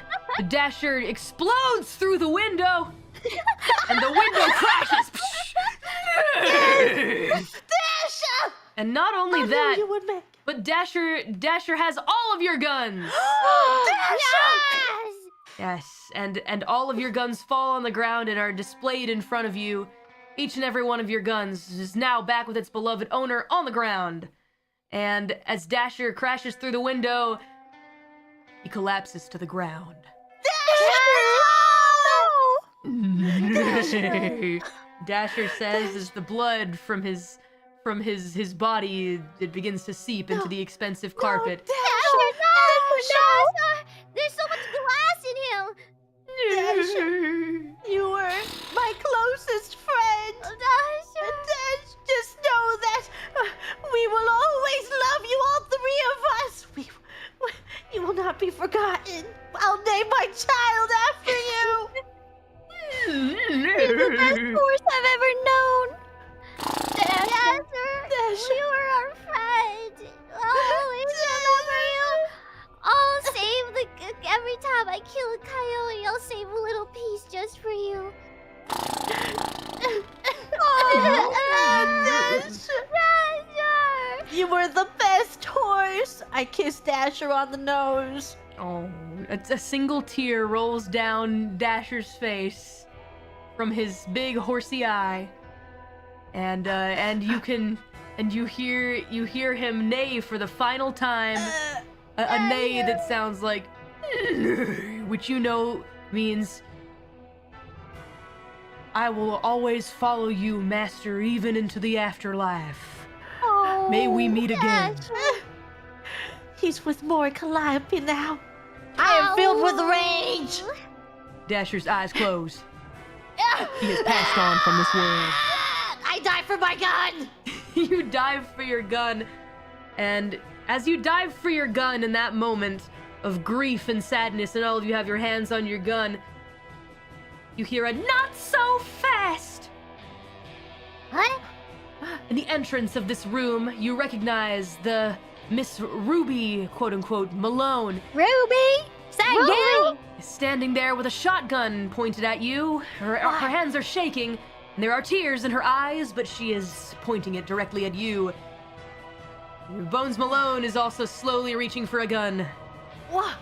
Dasher explodes through the window, and the window crashes. Dasher! And not only I that, knew you would make... but Dasher has all of your guns. Dasher! Yes, and all of your guns fall on the ground and are displayed in front of you. Each and every one of your guns is now back with its beloved owner on the ground. And as Dasher crashes through the window, he collapses to the ground. Dasher! Dasher says as the blood from his body, it begins to seep into the expensive carpet. Dasher, no! There's so much glass in him! Dasher, you were my closest friend. Dasher! Just know that we will always love you, all 3 of us. You will not be forgotten. I'll best horse I've ever known. Dasher, you were our friend. Always remember you. I'll save every time I kill a coyote, I'll save a little piece just for you. Dasher! You were the best horse. I kissed Dasher on the nose. Oh, a single tear rolls down Dasher's face from his big horsey eye, and you hear him neigh for the final time, a neigh that sounds like, which you know means, I will always follow you, master, even into the afterlife. Oh, May we meet again. Dasher. He's with Mori Calliope now. I am filled with rage. Dasher's eyes close. He has passed on from this world. I die for my gun. You dive for your gun, and as you dive for your gun in that moment of grief and sadness, and all of you have your hands on your gun, you hear a "not so fast." What? In the entrance of this room, you recognize the Miss Ruby, quote-unquote, Malone, Ruby? Is that you? standing there with a shotgun pointed at you. Her hands are shaking, and there are tears in her eyes, but she is pointing it directly at you. Bones Malone is also slowly reaching for a gun. What?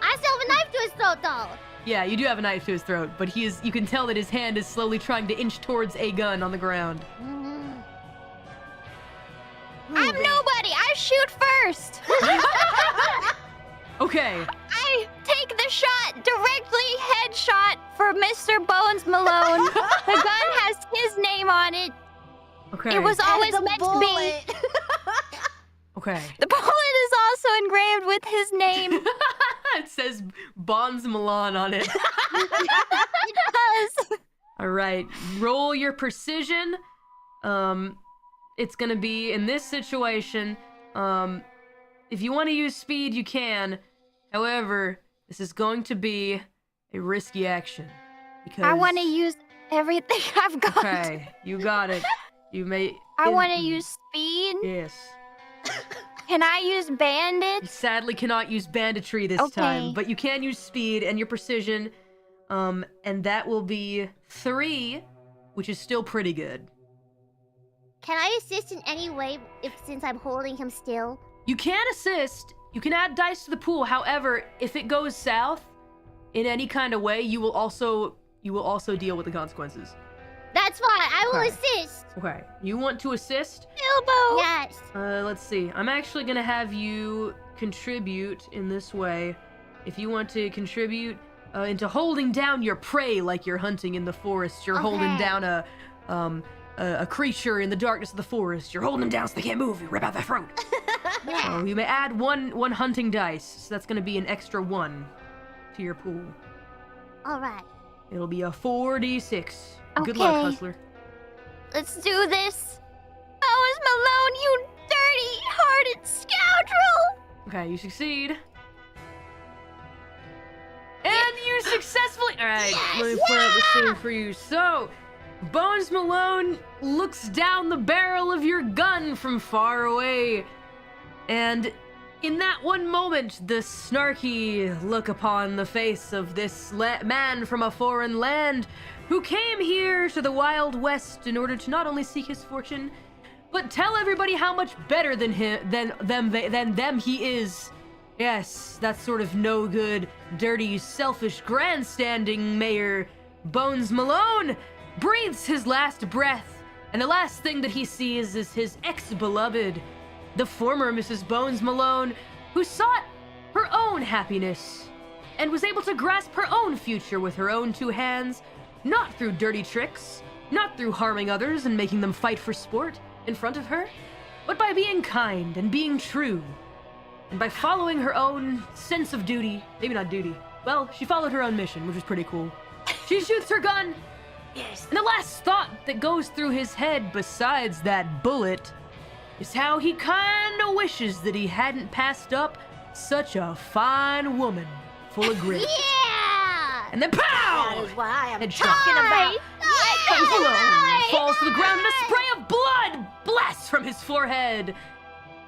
I still have a knife to his throat, though. Yeah, you do have a knife to his throat, but you can tell that his hand is slowly trying to inch towards a gun on the ground. I'm nobody. I shoot first. Okay. I take the shot directly headshot for Mr. Bones Malone. The gun has his name on it. Okay. It was always And the meant bullet. to be. Okay. The bullet is also engraved with his name. It says Bones Malone on it. It does. All right. Roll your precision. It's gonna be in this situation. If you want to use speed, you can. However, this is going to be a risky action because I want to use everything I've got. Okay, you got it. You may. I want to use speed. Yes. Can I use You bandits? sadly cannot use banditry this Okay. time, but you can use speed and your precision. And that will be 3, which is still pretty good. Can I assist in any way since I'm holding him still? You can assist. You can add dice to the pool. However, if it goes south in any kind of way, you will also deal with the consequences. That's fine. I will Okay. assist. Okay. You want to assist? Bilbo. Yes. Let's see. I'm actually gonna have you contribute in this way. If you want to contribute into holding down your prey like you're hunting in the forest, you're holding Okay. down a creature in the darkness of the forest. You're holding them down so they can't move. You rip out their throat. So you may add one hunting dice. So that's gonna be an extra 1 to your pool. All right. It'll be a 4d6. Good luck, Okay. hustler. Let's do this. Bones Malone, you dirty-hearted scoundrel! Okay, you succeed. And you successfully. All right, let me play out the scene for you. So, Bones Malone looks down the barrel of your gun from far away, and in that one moment, the snarky look upon the face of this man from a foreign land who came here to the Wild West in order to not only seek his fortune, but tell everybody how much better than them he is. Yes, that sort of no good, dirty, selfish, grandstanding mayor, Bones Malone, breathes his last breath, and the last thing that he sees is his ex-beloved, the former Mrs. Bones Malone, who sought her own happiness and was able to grasp her own future with her own 2 hands, not through dirty tricks, not through harming others and making them fight for sport in front of her, but by being kind and being true, and by following her own sense of duty. Maybe not duty. Well, she followed her own mission, which was pretty cool. She shoots her gun, Yes. and the last thought that goes through his head besides that bullet is how he kinda wishes that he hadn't passed up such a fine woman full of grit. Yeah. And then That pow! is what I am Headshot. talking about. I to the ground and a spray of blood blasts from his forehead.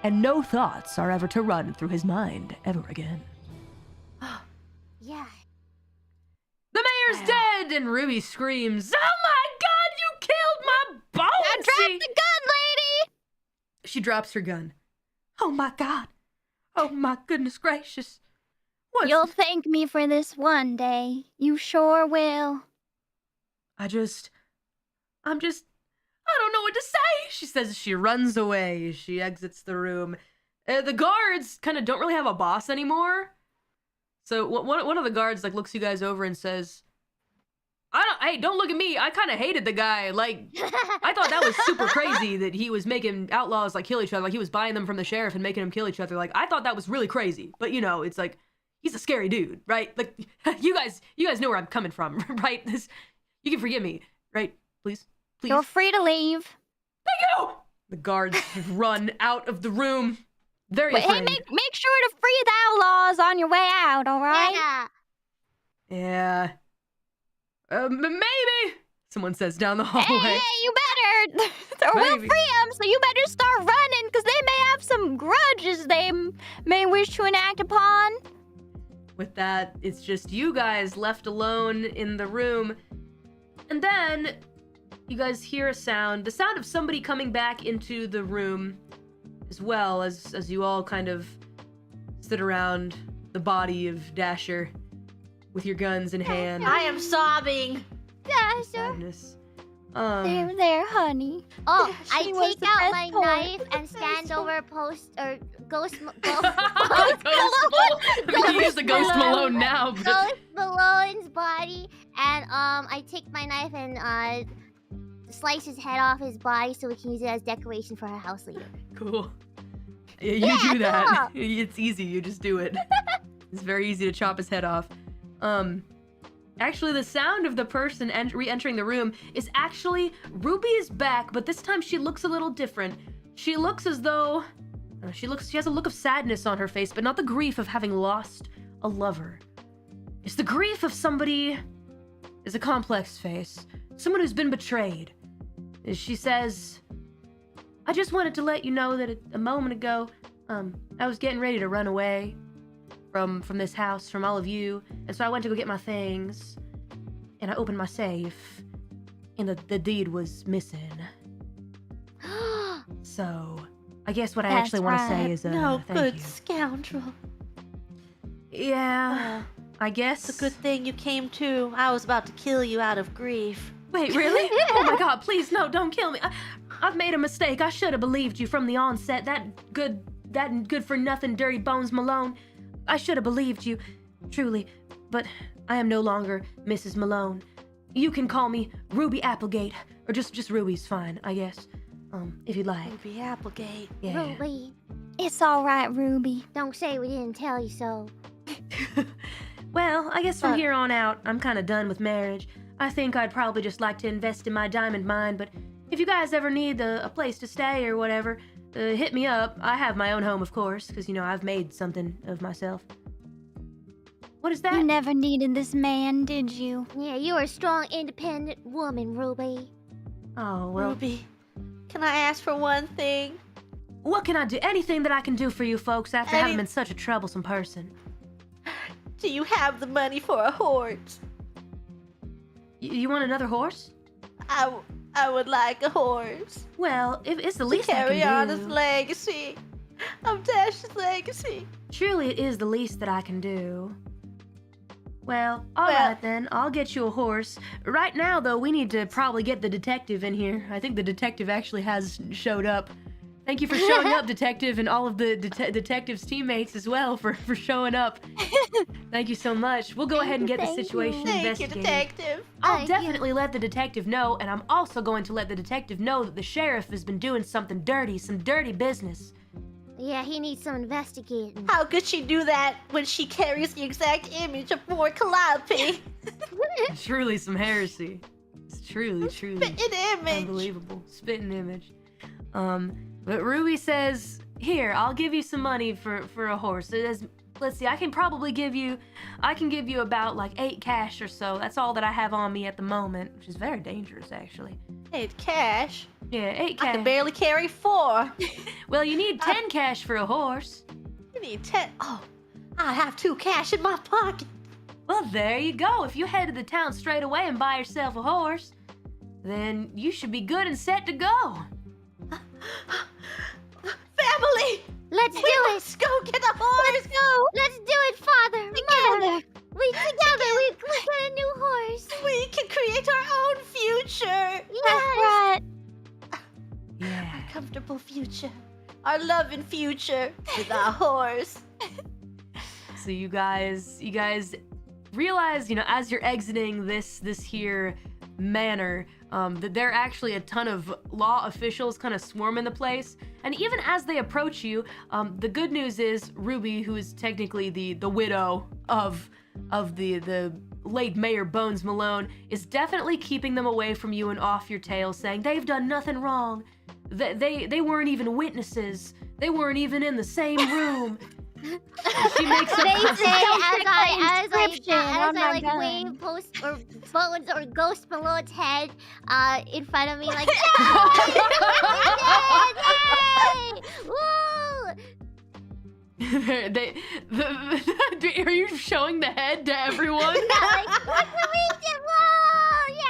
And no thoughts are ever to run through his mind ever again. Yeah. The mayor's dead, and Ruby screams, "Oh my God, you killed my bones!" I dropped the gun, lady! She drops her gun. Oh my God. Oh my goodness gracious. What's... You'll thank me for this one day. You sure will. I don't know what to say, she says as she runs away. She exits the room. The guards kind of don't really have a boss anymore. So one of the guards like looks you guys over and says, hey, don't look at me. I kind of hated the guy. Like, I thought that was super crazy that he was making outlaws like kill each other. Like he was buying them from the sheriff and making them kill each other. Like, I thought that was really crazy. But you know, it's like, he's a scary dude, right? Like, you guys know where I'm coming from, right? You can forgive me, right? Please? You're free to leave. Thank you! The guards run out of the room. Very But afraid. hey, make sure to free the outlaws on your way out, all right? Yeah. Yeah. Maybe, someone says down the hallway. Hey, you better. Or we'll Maybe. free them, so you better start running, because they may have some grudges they may wish to enact upon. With that, it's just you guys left alone in the room. And then you guys hear a sound, the sound of somebody coming back into the room, as well as you all kind of sit around the body of Dasher with your guns in hand. I am sobbing. Dasher. Sadness. There, honey. Oh, I She was take the out best my part. knife and stand over Ghost We can use the Ghost Malone now. But... Ghost Malone's body, and I take my knife and slice his head off his body so we can use it as decoration for our house later. Cool. Yeah, you do that. It's easy. You just do it. It's very easy to chop his head off. Actually, the sound of the person re-entering the room is actually Ruby is back, but this time she looks a little different. She looks as though she has a look of sadness on her face, but not the grief of having lost a lover. It's the grief of somebody. It's a complex face. Someone who's been betrayed. She says, "I just wanted to let you know that a moment ago, I was getting ready to run away from this house, from all of you, and so I went to go get my things, and I opened my safe, and the deed was missing. So, I guess what I That's actually want to say right. is, No thank good you. scoundrel. Yeah, I guess. It's a good thing you came to. I was about to kill you out of grief. Wait, really? Oh my God, please, no, don't kill me. I've made a mistake. I should have believed you from the onset. That good for nothing, dirty bones Malone. I should have believed you, truly. But I am no longer Mrs. Malone. You can call me Ruby Applegate, or just Ruby's fine, I guess. If you'd like. Ruby Applegate. Yeah. Ruby, It's all right, Ruby. don't say we didn't tell you so. Well, I guess from But- here on out, I'm kind of done with marriage. I think I'd probably just like to invest in my diamond mine, but if you guys ever need a place to stay or whatever, hit me up. I have my own home, of course, because, you know, I've made something of myself. What is that? You never needed this man, did you? Yeah, you're a strong, independent woman, Ruby. Oh, well, Ruby, can I ask for one thing? what can I do? Anything that I can do for you folks after having been such a troublesome person. Do you have the money for a horse? You want another horse? I would like a horse. Well, if it's the To least I carry on can his do. legacy. Of Dash's legacy. Truly, it is the least that I can do. Well, alright then, I'll get you a horse. Right now, though, we need to probably get the detective in here. I think the detective actually has showed up. Thank you for showing up, detective, and all of the detective's teammates as well for showing up. Thank you so much. We'll go ahead and get the Thank you. situation Thank you, investigated. detective. I'll Thank you. definitely let the detective know, and I'm also going to let the detective know that the sheriff has been doing something dirty, some dirty business. Yeah, he needs some investigating. How could she do that when she carries the exact image of Mori Calliope? Truly some heresy. It's truly An image. unbelievable. Spitting image. But Ruby says, here, I'll give you some money for a horse. let's see, I can give you about like 8 cash or so. That's all that I have on me at the moment, which is very dangerous, actually. 8 cash? Yeah, 8 cash. I can barely carry 4. Well, you need 10 cash for a horse. You need 10. Oh, I have 2 cash in my pocket. Well, there you go. If you head to the town straight away and buy yourself a horse, then you should be good and set to go. Family! Let's do it. Let's go get a horse. Let's go. Let's do it, Father. Mother. We get a new horse. We can create our own future. Yes. Yeah. Our comfortable future. Our loving future with our horse. So you guys realize, as you're exiting this here manor, that there are actually a ton of law officials kind of swarming the place. And even as they approach you, the good news is Ruby, who is technically the widow of the late Mayor Bones Malone, is definitely keeping them away from you and off your tail, saying they've done nothing wrong. They weren't even witnesses. They weren't even in the same room. She makes They say as I my gun. wave Post or Bones or Ghost Malone's head in front of me like yay! Woo! Are you showing the head to everyone? Like, what's the whoa! Yeah!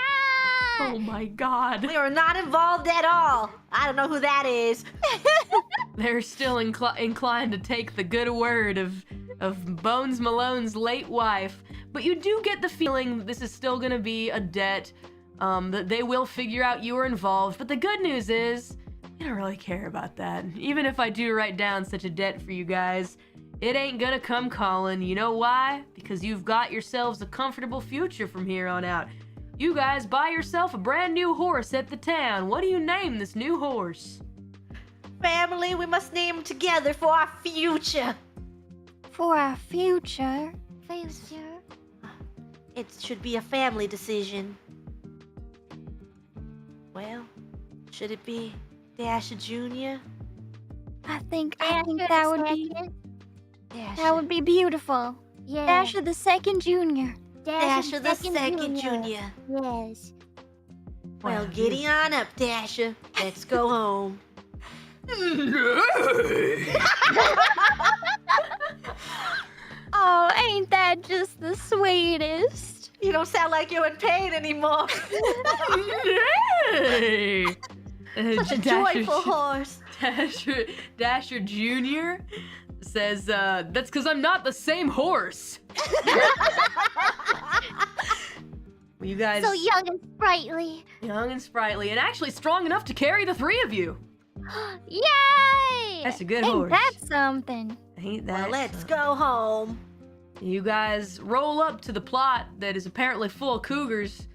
Oh my god. We are not involved at all. I don't know who that is. They're still inclined to take the good word of Bones Malone's late wife, but you do get the feeling this is still gonna be a debt, that they will figure out you were involved, but the good news is, I don't really care about that. Even if I do write down such a debt for you guys, it ain't gonna come calling. You know why? Because you've got yourselves a comfortable future from here on out. You guys buy yourself a brand new horse at the town. What do you name this new horse? Family, we must name them together for our future. For our future. It should be a family decision. Well, should it be Dasher Jr.? I think that would be beautiful. Yeah. Dasher the Second Junior. Dasher the Second Junior. Yes. Well, giddy on up, Dasher. Let's go home. Oh, ain't that just the sweetest? You don't sound like you're in pain anymore. Hey! Such a joyful horse. Dasher Jr. says, that's because I'm not the same horse. Well, you guys... So young and sprightly. Young and sprightly, and actually strong enough to carry the 3 of you. Yay! That's a good Ain't horse. that something? Ain't that Well, let's something? go home. You guys roll up to the plot that is apparently full of cougars.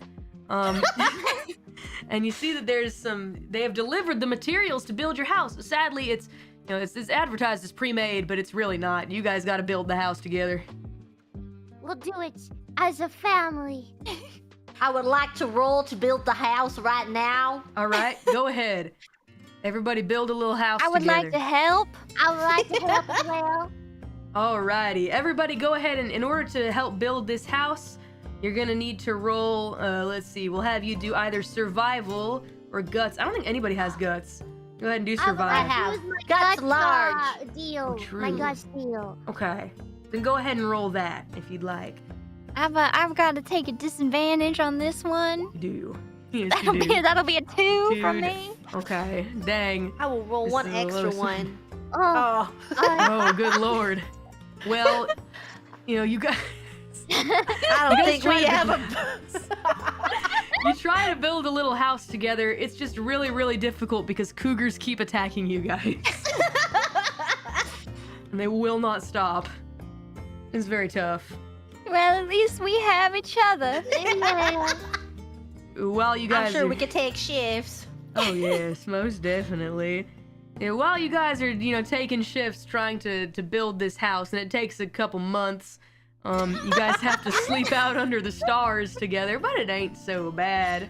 And you see that they have delivered the materials to build your house. Sadly, it's advertised as pre-made, but it's really not. You guys got to build the house together. We'll do it as a family. I would like to roll to build the house right now. All right, go ahead. Everybody build a little house I would together. like to help. I would like to help as well. Alrighty, everybody go ahead and in order to help build this house, you're gonna need to roll, let's see, we'll have you do either survival or guts. I don't think anybody has guts. Go ahead and do survival. I have. Use my Guts large. Deal. Oh, true. My guts deal. Okay, then go ahead and roll that if you'd like. I've got to take a disadvantage on this one. You do. Yes, you do. That'll be a 2 from Dude. me. Okay, dang. I will roll This one is a extra little- one. Oh, Oh, good lord. Well, you guys... I don't think we have a... You try to build a little house together, it's just really, really difficult because cougars keep attacking you guys. And they will not stop. It's very tough. Well, at least we have each other. yeah. While you guys I'm sure are... we could take shifts. Oh yes, most definitely. Yeah, while you guys are, taking shifts trying to build this house, and it takes a couple months, you guys have to sleep out under the stars together, but it ain't so bad.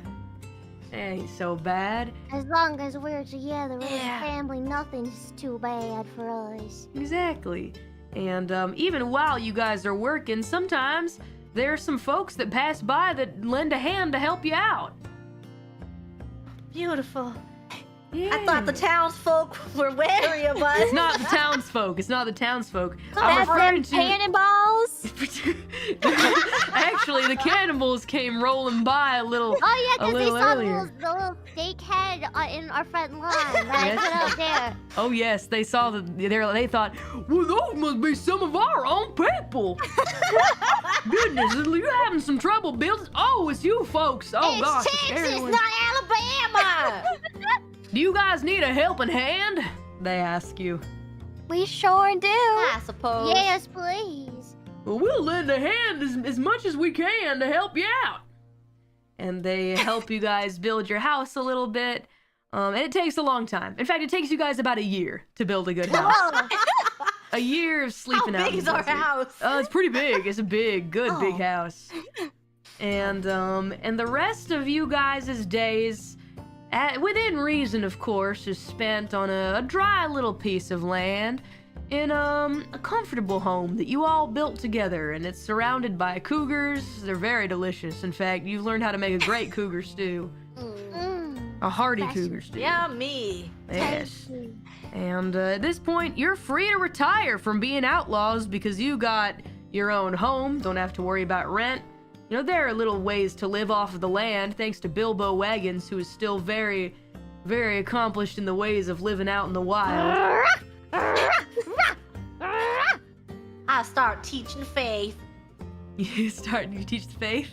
It ain't so bad. As long as we're together as Yeah. a family, nothing's too bad for us. Exactly. And even while you guys are working, sometimes there's some folks that pass by that lend a hand to help you out. Beautiful. Yeah. I thought the townsfolk were wary of us. It's not the townsfolk. It's not the townsfolk. I'm That's referring them to. cannonballs. Actually, the cannibals came rolling by a little. Oh yeah, because they saw earlier. the little fake head in our front lawn that I put out there. Oh yes, they saw they thought, well, those must be some of our own people. Goodness, you having some trouble building? Oh, it's you folks. Oh it's gosh, Texas, everyone. not Alabama. Do you guys need a helping hand? They ask you. We sure do. I suppose. Yes, please. Well, we'll lend a hand as much as we can to help you out. And they help you guys build your house a little bit. And it takes a long time. In fact, it takes you guys about a year to build a good house. A year of sleeping out. How big is our house? Oh, it's pretty big. It's a big house. And the rest of you guys' days, within reason, of course, is spent on a dry little piece of land in a comfortable home that you all built together, and it's surrounded by cougars. They're very delicious. In fact, you've learned how to make a great cougar stew. A hearty cougar stew. Yummy. Yes. And at this point, you're free to retire from being outlaws because you got your own home, don't have to worry about rent. You know, there are little ways to live off of the land, thanks to Bilbo Wagons, who is still very, very accomplished in the ways of living out in the wild. I'll start teaching faith. You teach the faith?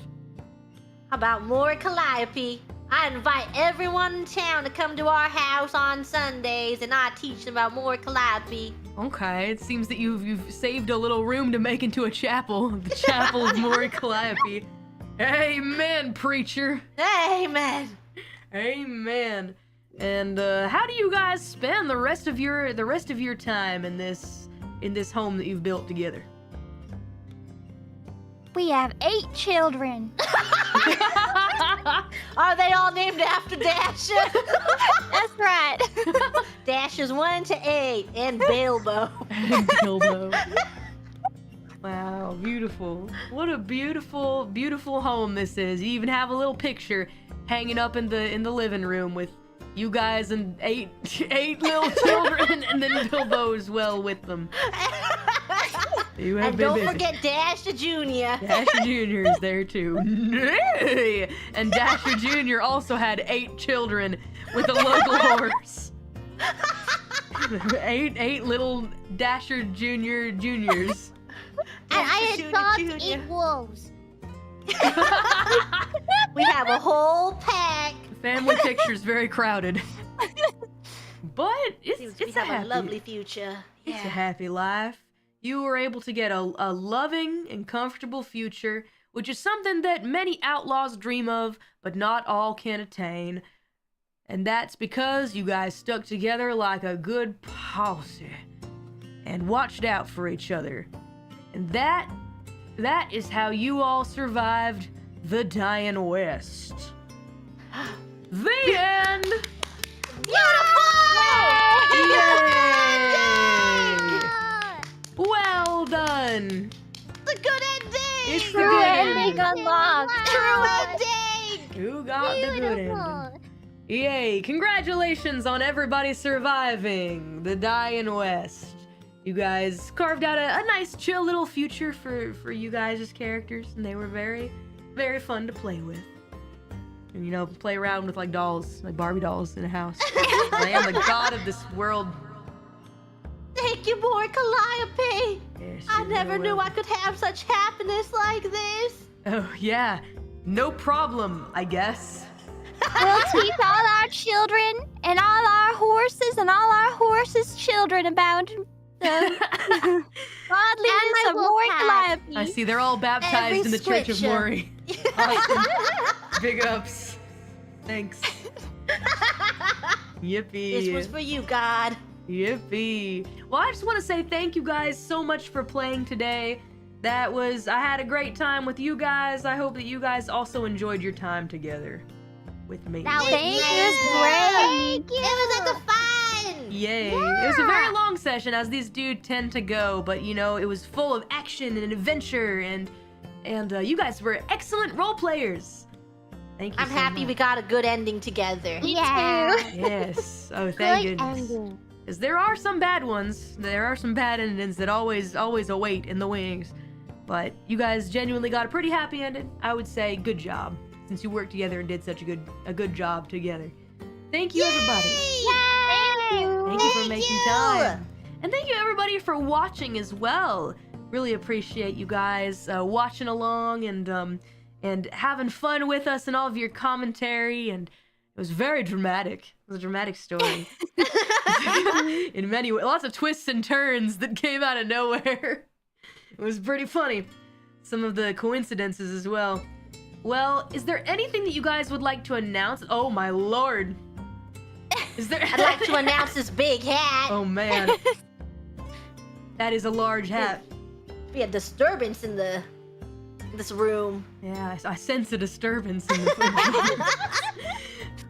How about Mori Calliope? I invite everyone in town to come to our house on Sundays, and I teach them about Mori Calliope. Okay, it seems that you've saved a little room to make into a chapel. The chapel of Mori Calliope. Amen, preacher. Amen. Amen. And how do you guys spend the rest of your time in this home that you've built together? We have 8 children. Are they all named after Dasher? That's right. Dasher's 1 to 8, and Bilbo. Bilbo. Wow, beautiful. What a beautiful, beautiful home this is. You even have a little picture hanging up in the living room with you guys and eight little children, and then Bilbo as well with them. You have And been don't busy. forget Dasher Jr. Dasher Jr. is there too. And Dasher Jr. also had 8 children with a local horse. 8 little Dasher Jr. Juniors. And I Junior, adopt Junior. 8 wolves. We have a whole pack. Family picture's very crowded. But Seems it's we a have happy, a lovely future. it's a happy life. You were able to get a loving and comfortable future, which is something that many outlaws dream of, but not all can attain. And that's because you guys stuck together like a good posse and watched out for each other. And that is how you all survived the Dying West. The end! Yay! Well done! The good ending! It's the True good ending ending. unlocked. True ending! Who got the good ending? Yay! Congratulations on everybody surviving the Dying West. You guys carved out a nice, chill little future for you guys as characters, and they were very, very fun to play with. And, you know, play around with like dolls, like Barbie dolls in a house. I am the god of this world. Thank you, Mori Calliope. Yes, I you're never very knew I welcome. could have such happiness like this. Oh yeah, no problem, I guess. We'll teach all our children and all our horses and all our horses' children about the godliness of wolf Mori pack. Calliope. I see they're all baptized Every in the Church of scripture. Mori. Awesome. Big ups. Thanks. Yippee. This was for you, God. Yippee. Well, I just want to say thank you guys so much for playing today. I had a great time with you guys. I hope that you guys also enjoyed your time together with me. That was Thank great. you, great. Thank you. It was like a fun. Yay. It was a very long session, as these do tend to go, but you know, it was full of action and adventure, and you guys were excellent role players. Thank you. I'm happy we got a good ending together. Yeah. Yes. Oh, thank Good goodness. ending. Because there are some bad ones. There are some bad endings that always await in the wings. But you guys genuinely got a pretty happy ending. I would say good job, since you worked together and did such a good job together. Thank you, everybody. Thank you for making time. And thank you, everybody, for watching as well. Really appreciate you guys watching along and having fun with us and all of your commentary. And it was very dramatic. It was a dramatic story. In many ways. Lots of twists and turns that came out of nowhere. It was pretty funny. Some of the coincidences as well. Well, is there anything that you guys would like to announce? Oh my lord. Is there I'd like to announce this big hat. Oh man. That is a large hat. We had disturbance in this room. Yeah, I sense a disturbance in the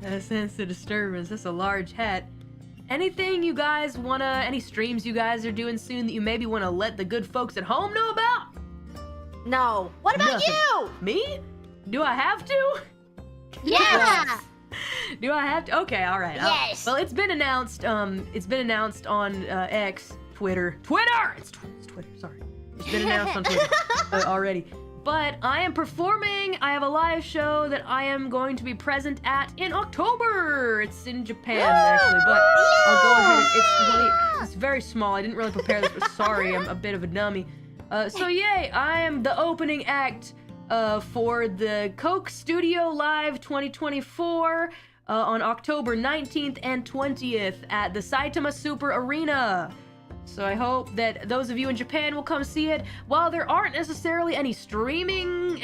I sense a disturbance. That's a large hat. Anything you guys any streams you guys are doing soon that you maybe wanna let the good folks at home know about? No. What about Nothing. you? Me? Do I have to? Yeah. Do I have to? Okay, all right. Yes. Well, it's been announced. It's been announced on X, Twitter. It's Twitter. Sorry. It's been announced on Twitter already. But I am performing. I have a live show that I am going to be present at in October. It's in Japan actually, but I'll go ahead. It's very small. I didn't really prepare this, but sorry, I'm a bit of a dummy. So yay! I am the opening act for the Coke Studio Live 2024 on October 19th and 20th at the Saitama Super Arena. So I hope that those of you in Japan will come see it. While there aren't necessarily any streaming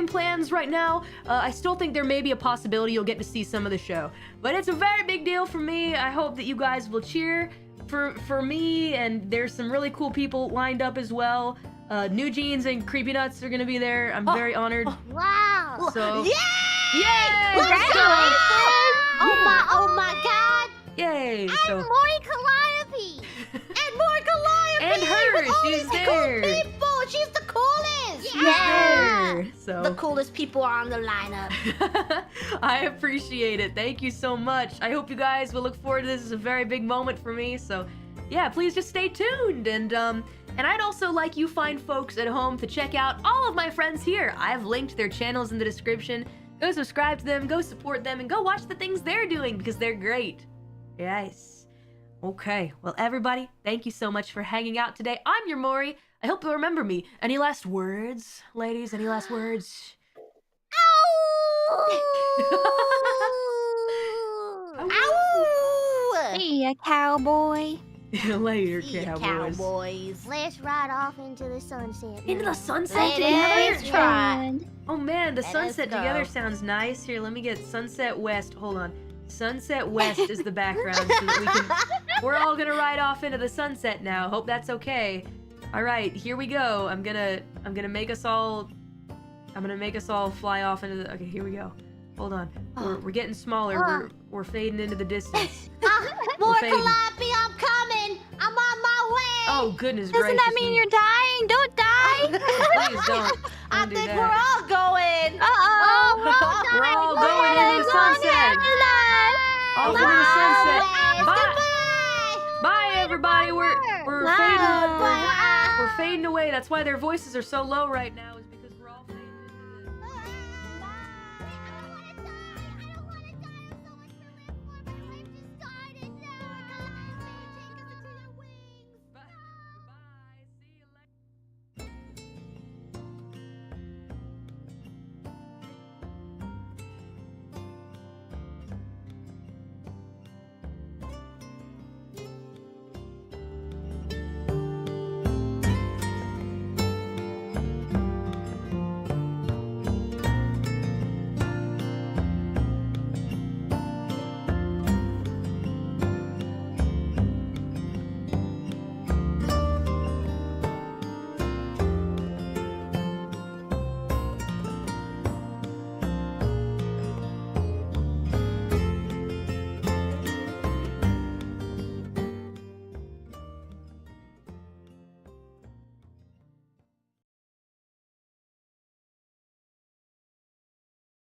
plans right now, I still think there may be a possibility you'll get to see some of the show. But it's a very big deal for me. I hope that you guys will cheer for me, and there's some really cool people lined up as well. New Jeans and Creepy Nuts are gonna be there. I'm very honored. Wow. So Yay! yay! Congratulations. Oh my god! Yay! And So Mori Calliope. And more Calliope! And her, with all she's these there. Cool people! She's the coolest! she's there. So The coolest people are on the lineup. I appreciate it. Thank you so much. I hope you guys will look forward to this. It's a very big moment for me. So yeah, please just stay tuned. And I'd also like you fine folks at home to check out all of my friends here. I've linked their channels in the description. Go subscribe to them, go support them, and go watch the things they're doing because they're great. Yes. Okay, well everybody, thank you so much for hanging out today. I'm your Mori. I hope you'll remember me. Any last words, ladies? Any last words? Ow! See ya, cowboy. Later, See ya, cowboys. cowboys. Let's ride off into the sunset. Into the now. sunset Let's together? try. Oh man, the Let us sunset go. together sounds nice. Here, let me get Sunset West. Hold on. Sunset West is the background so that we're all gonna ride off into the sunset now. Hope that's okay. All right, here we go. I'm gonna make us all fly off into the. Okay, here we go. Hold on. We're getting smaller. We're fading into the distance. More fading. Calliope, I'm coming! I'm on my way! Oh goodness gracious! Doesn't that mean you're dying? Don't die! Please don't. I do think that. we're all going! Uh-oh! We're all going into the sunset. Off into the sunset. Bye. Bye, everybody. We're Bye. fading away. That's why their voices are so low right now.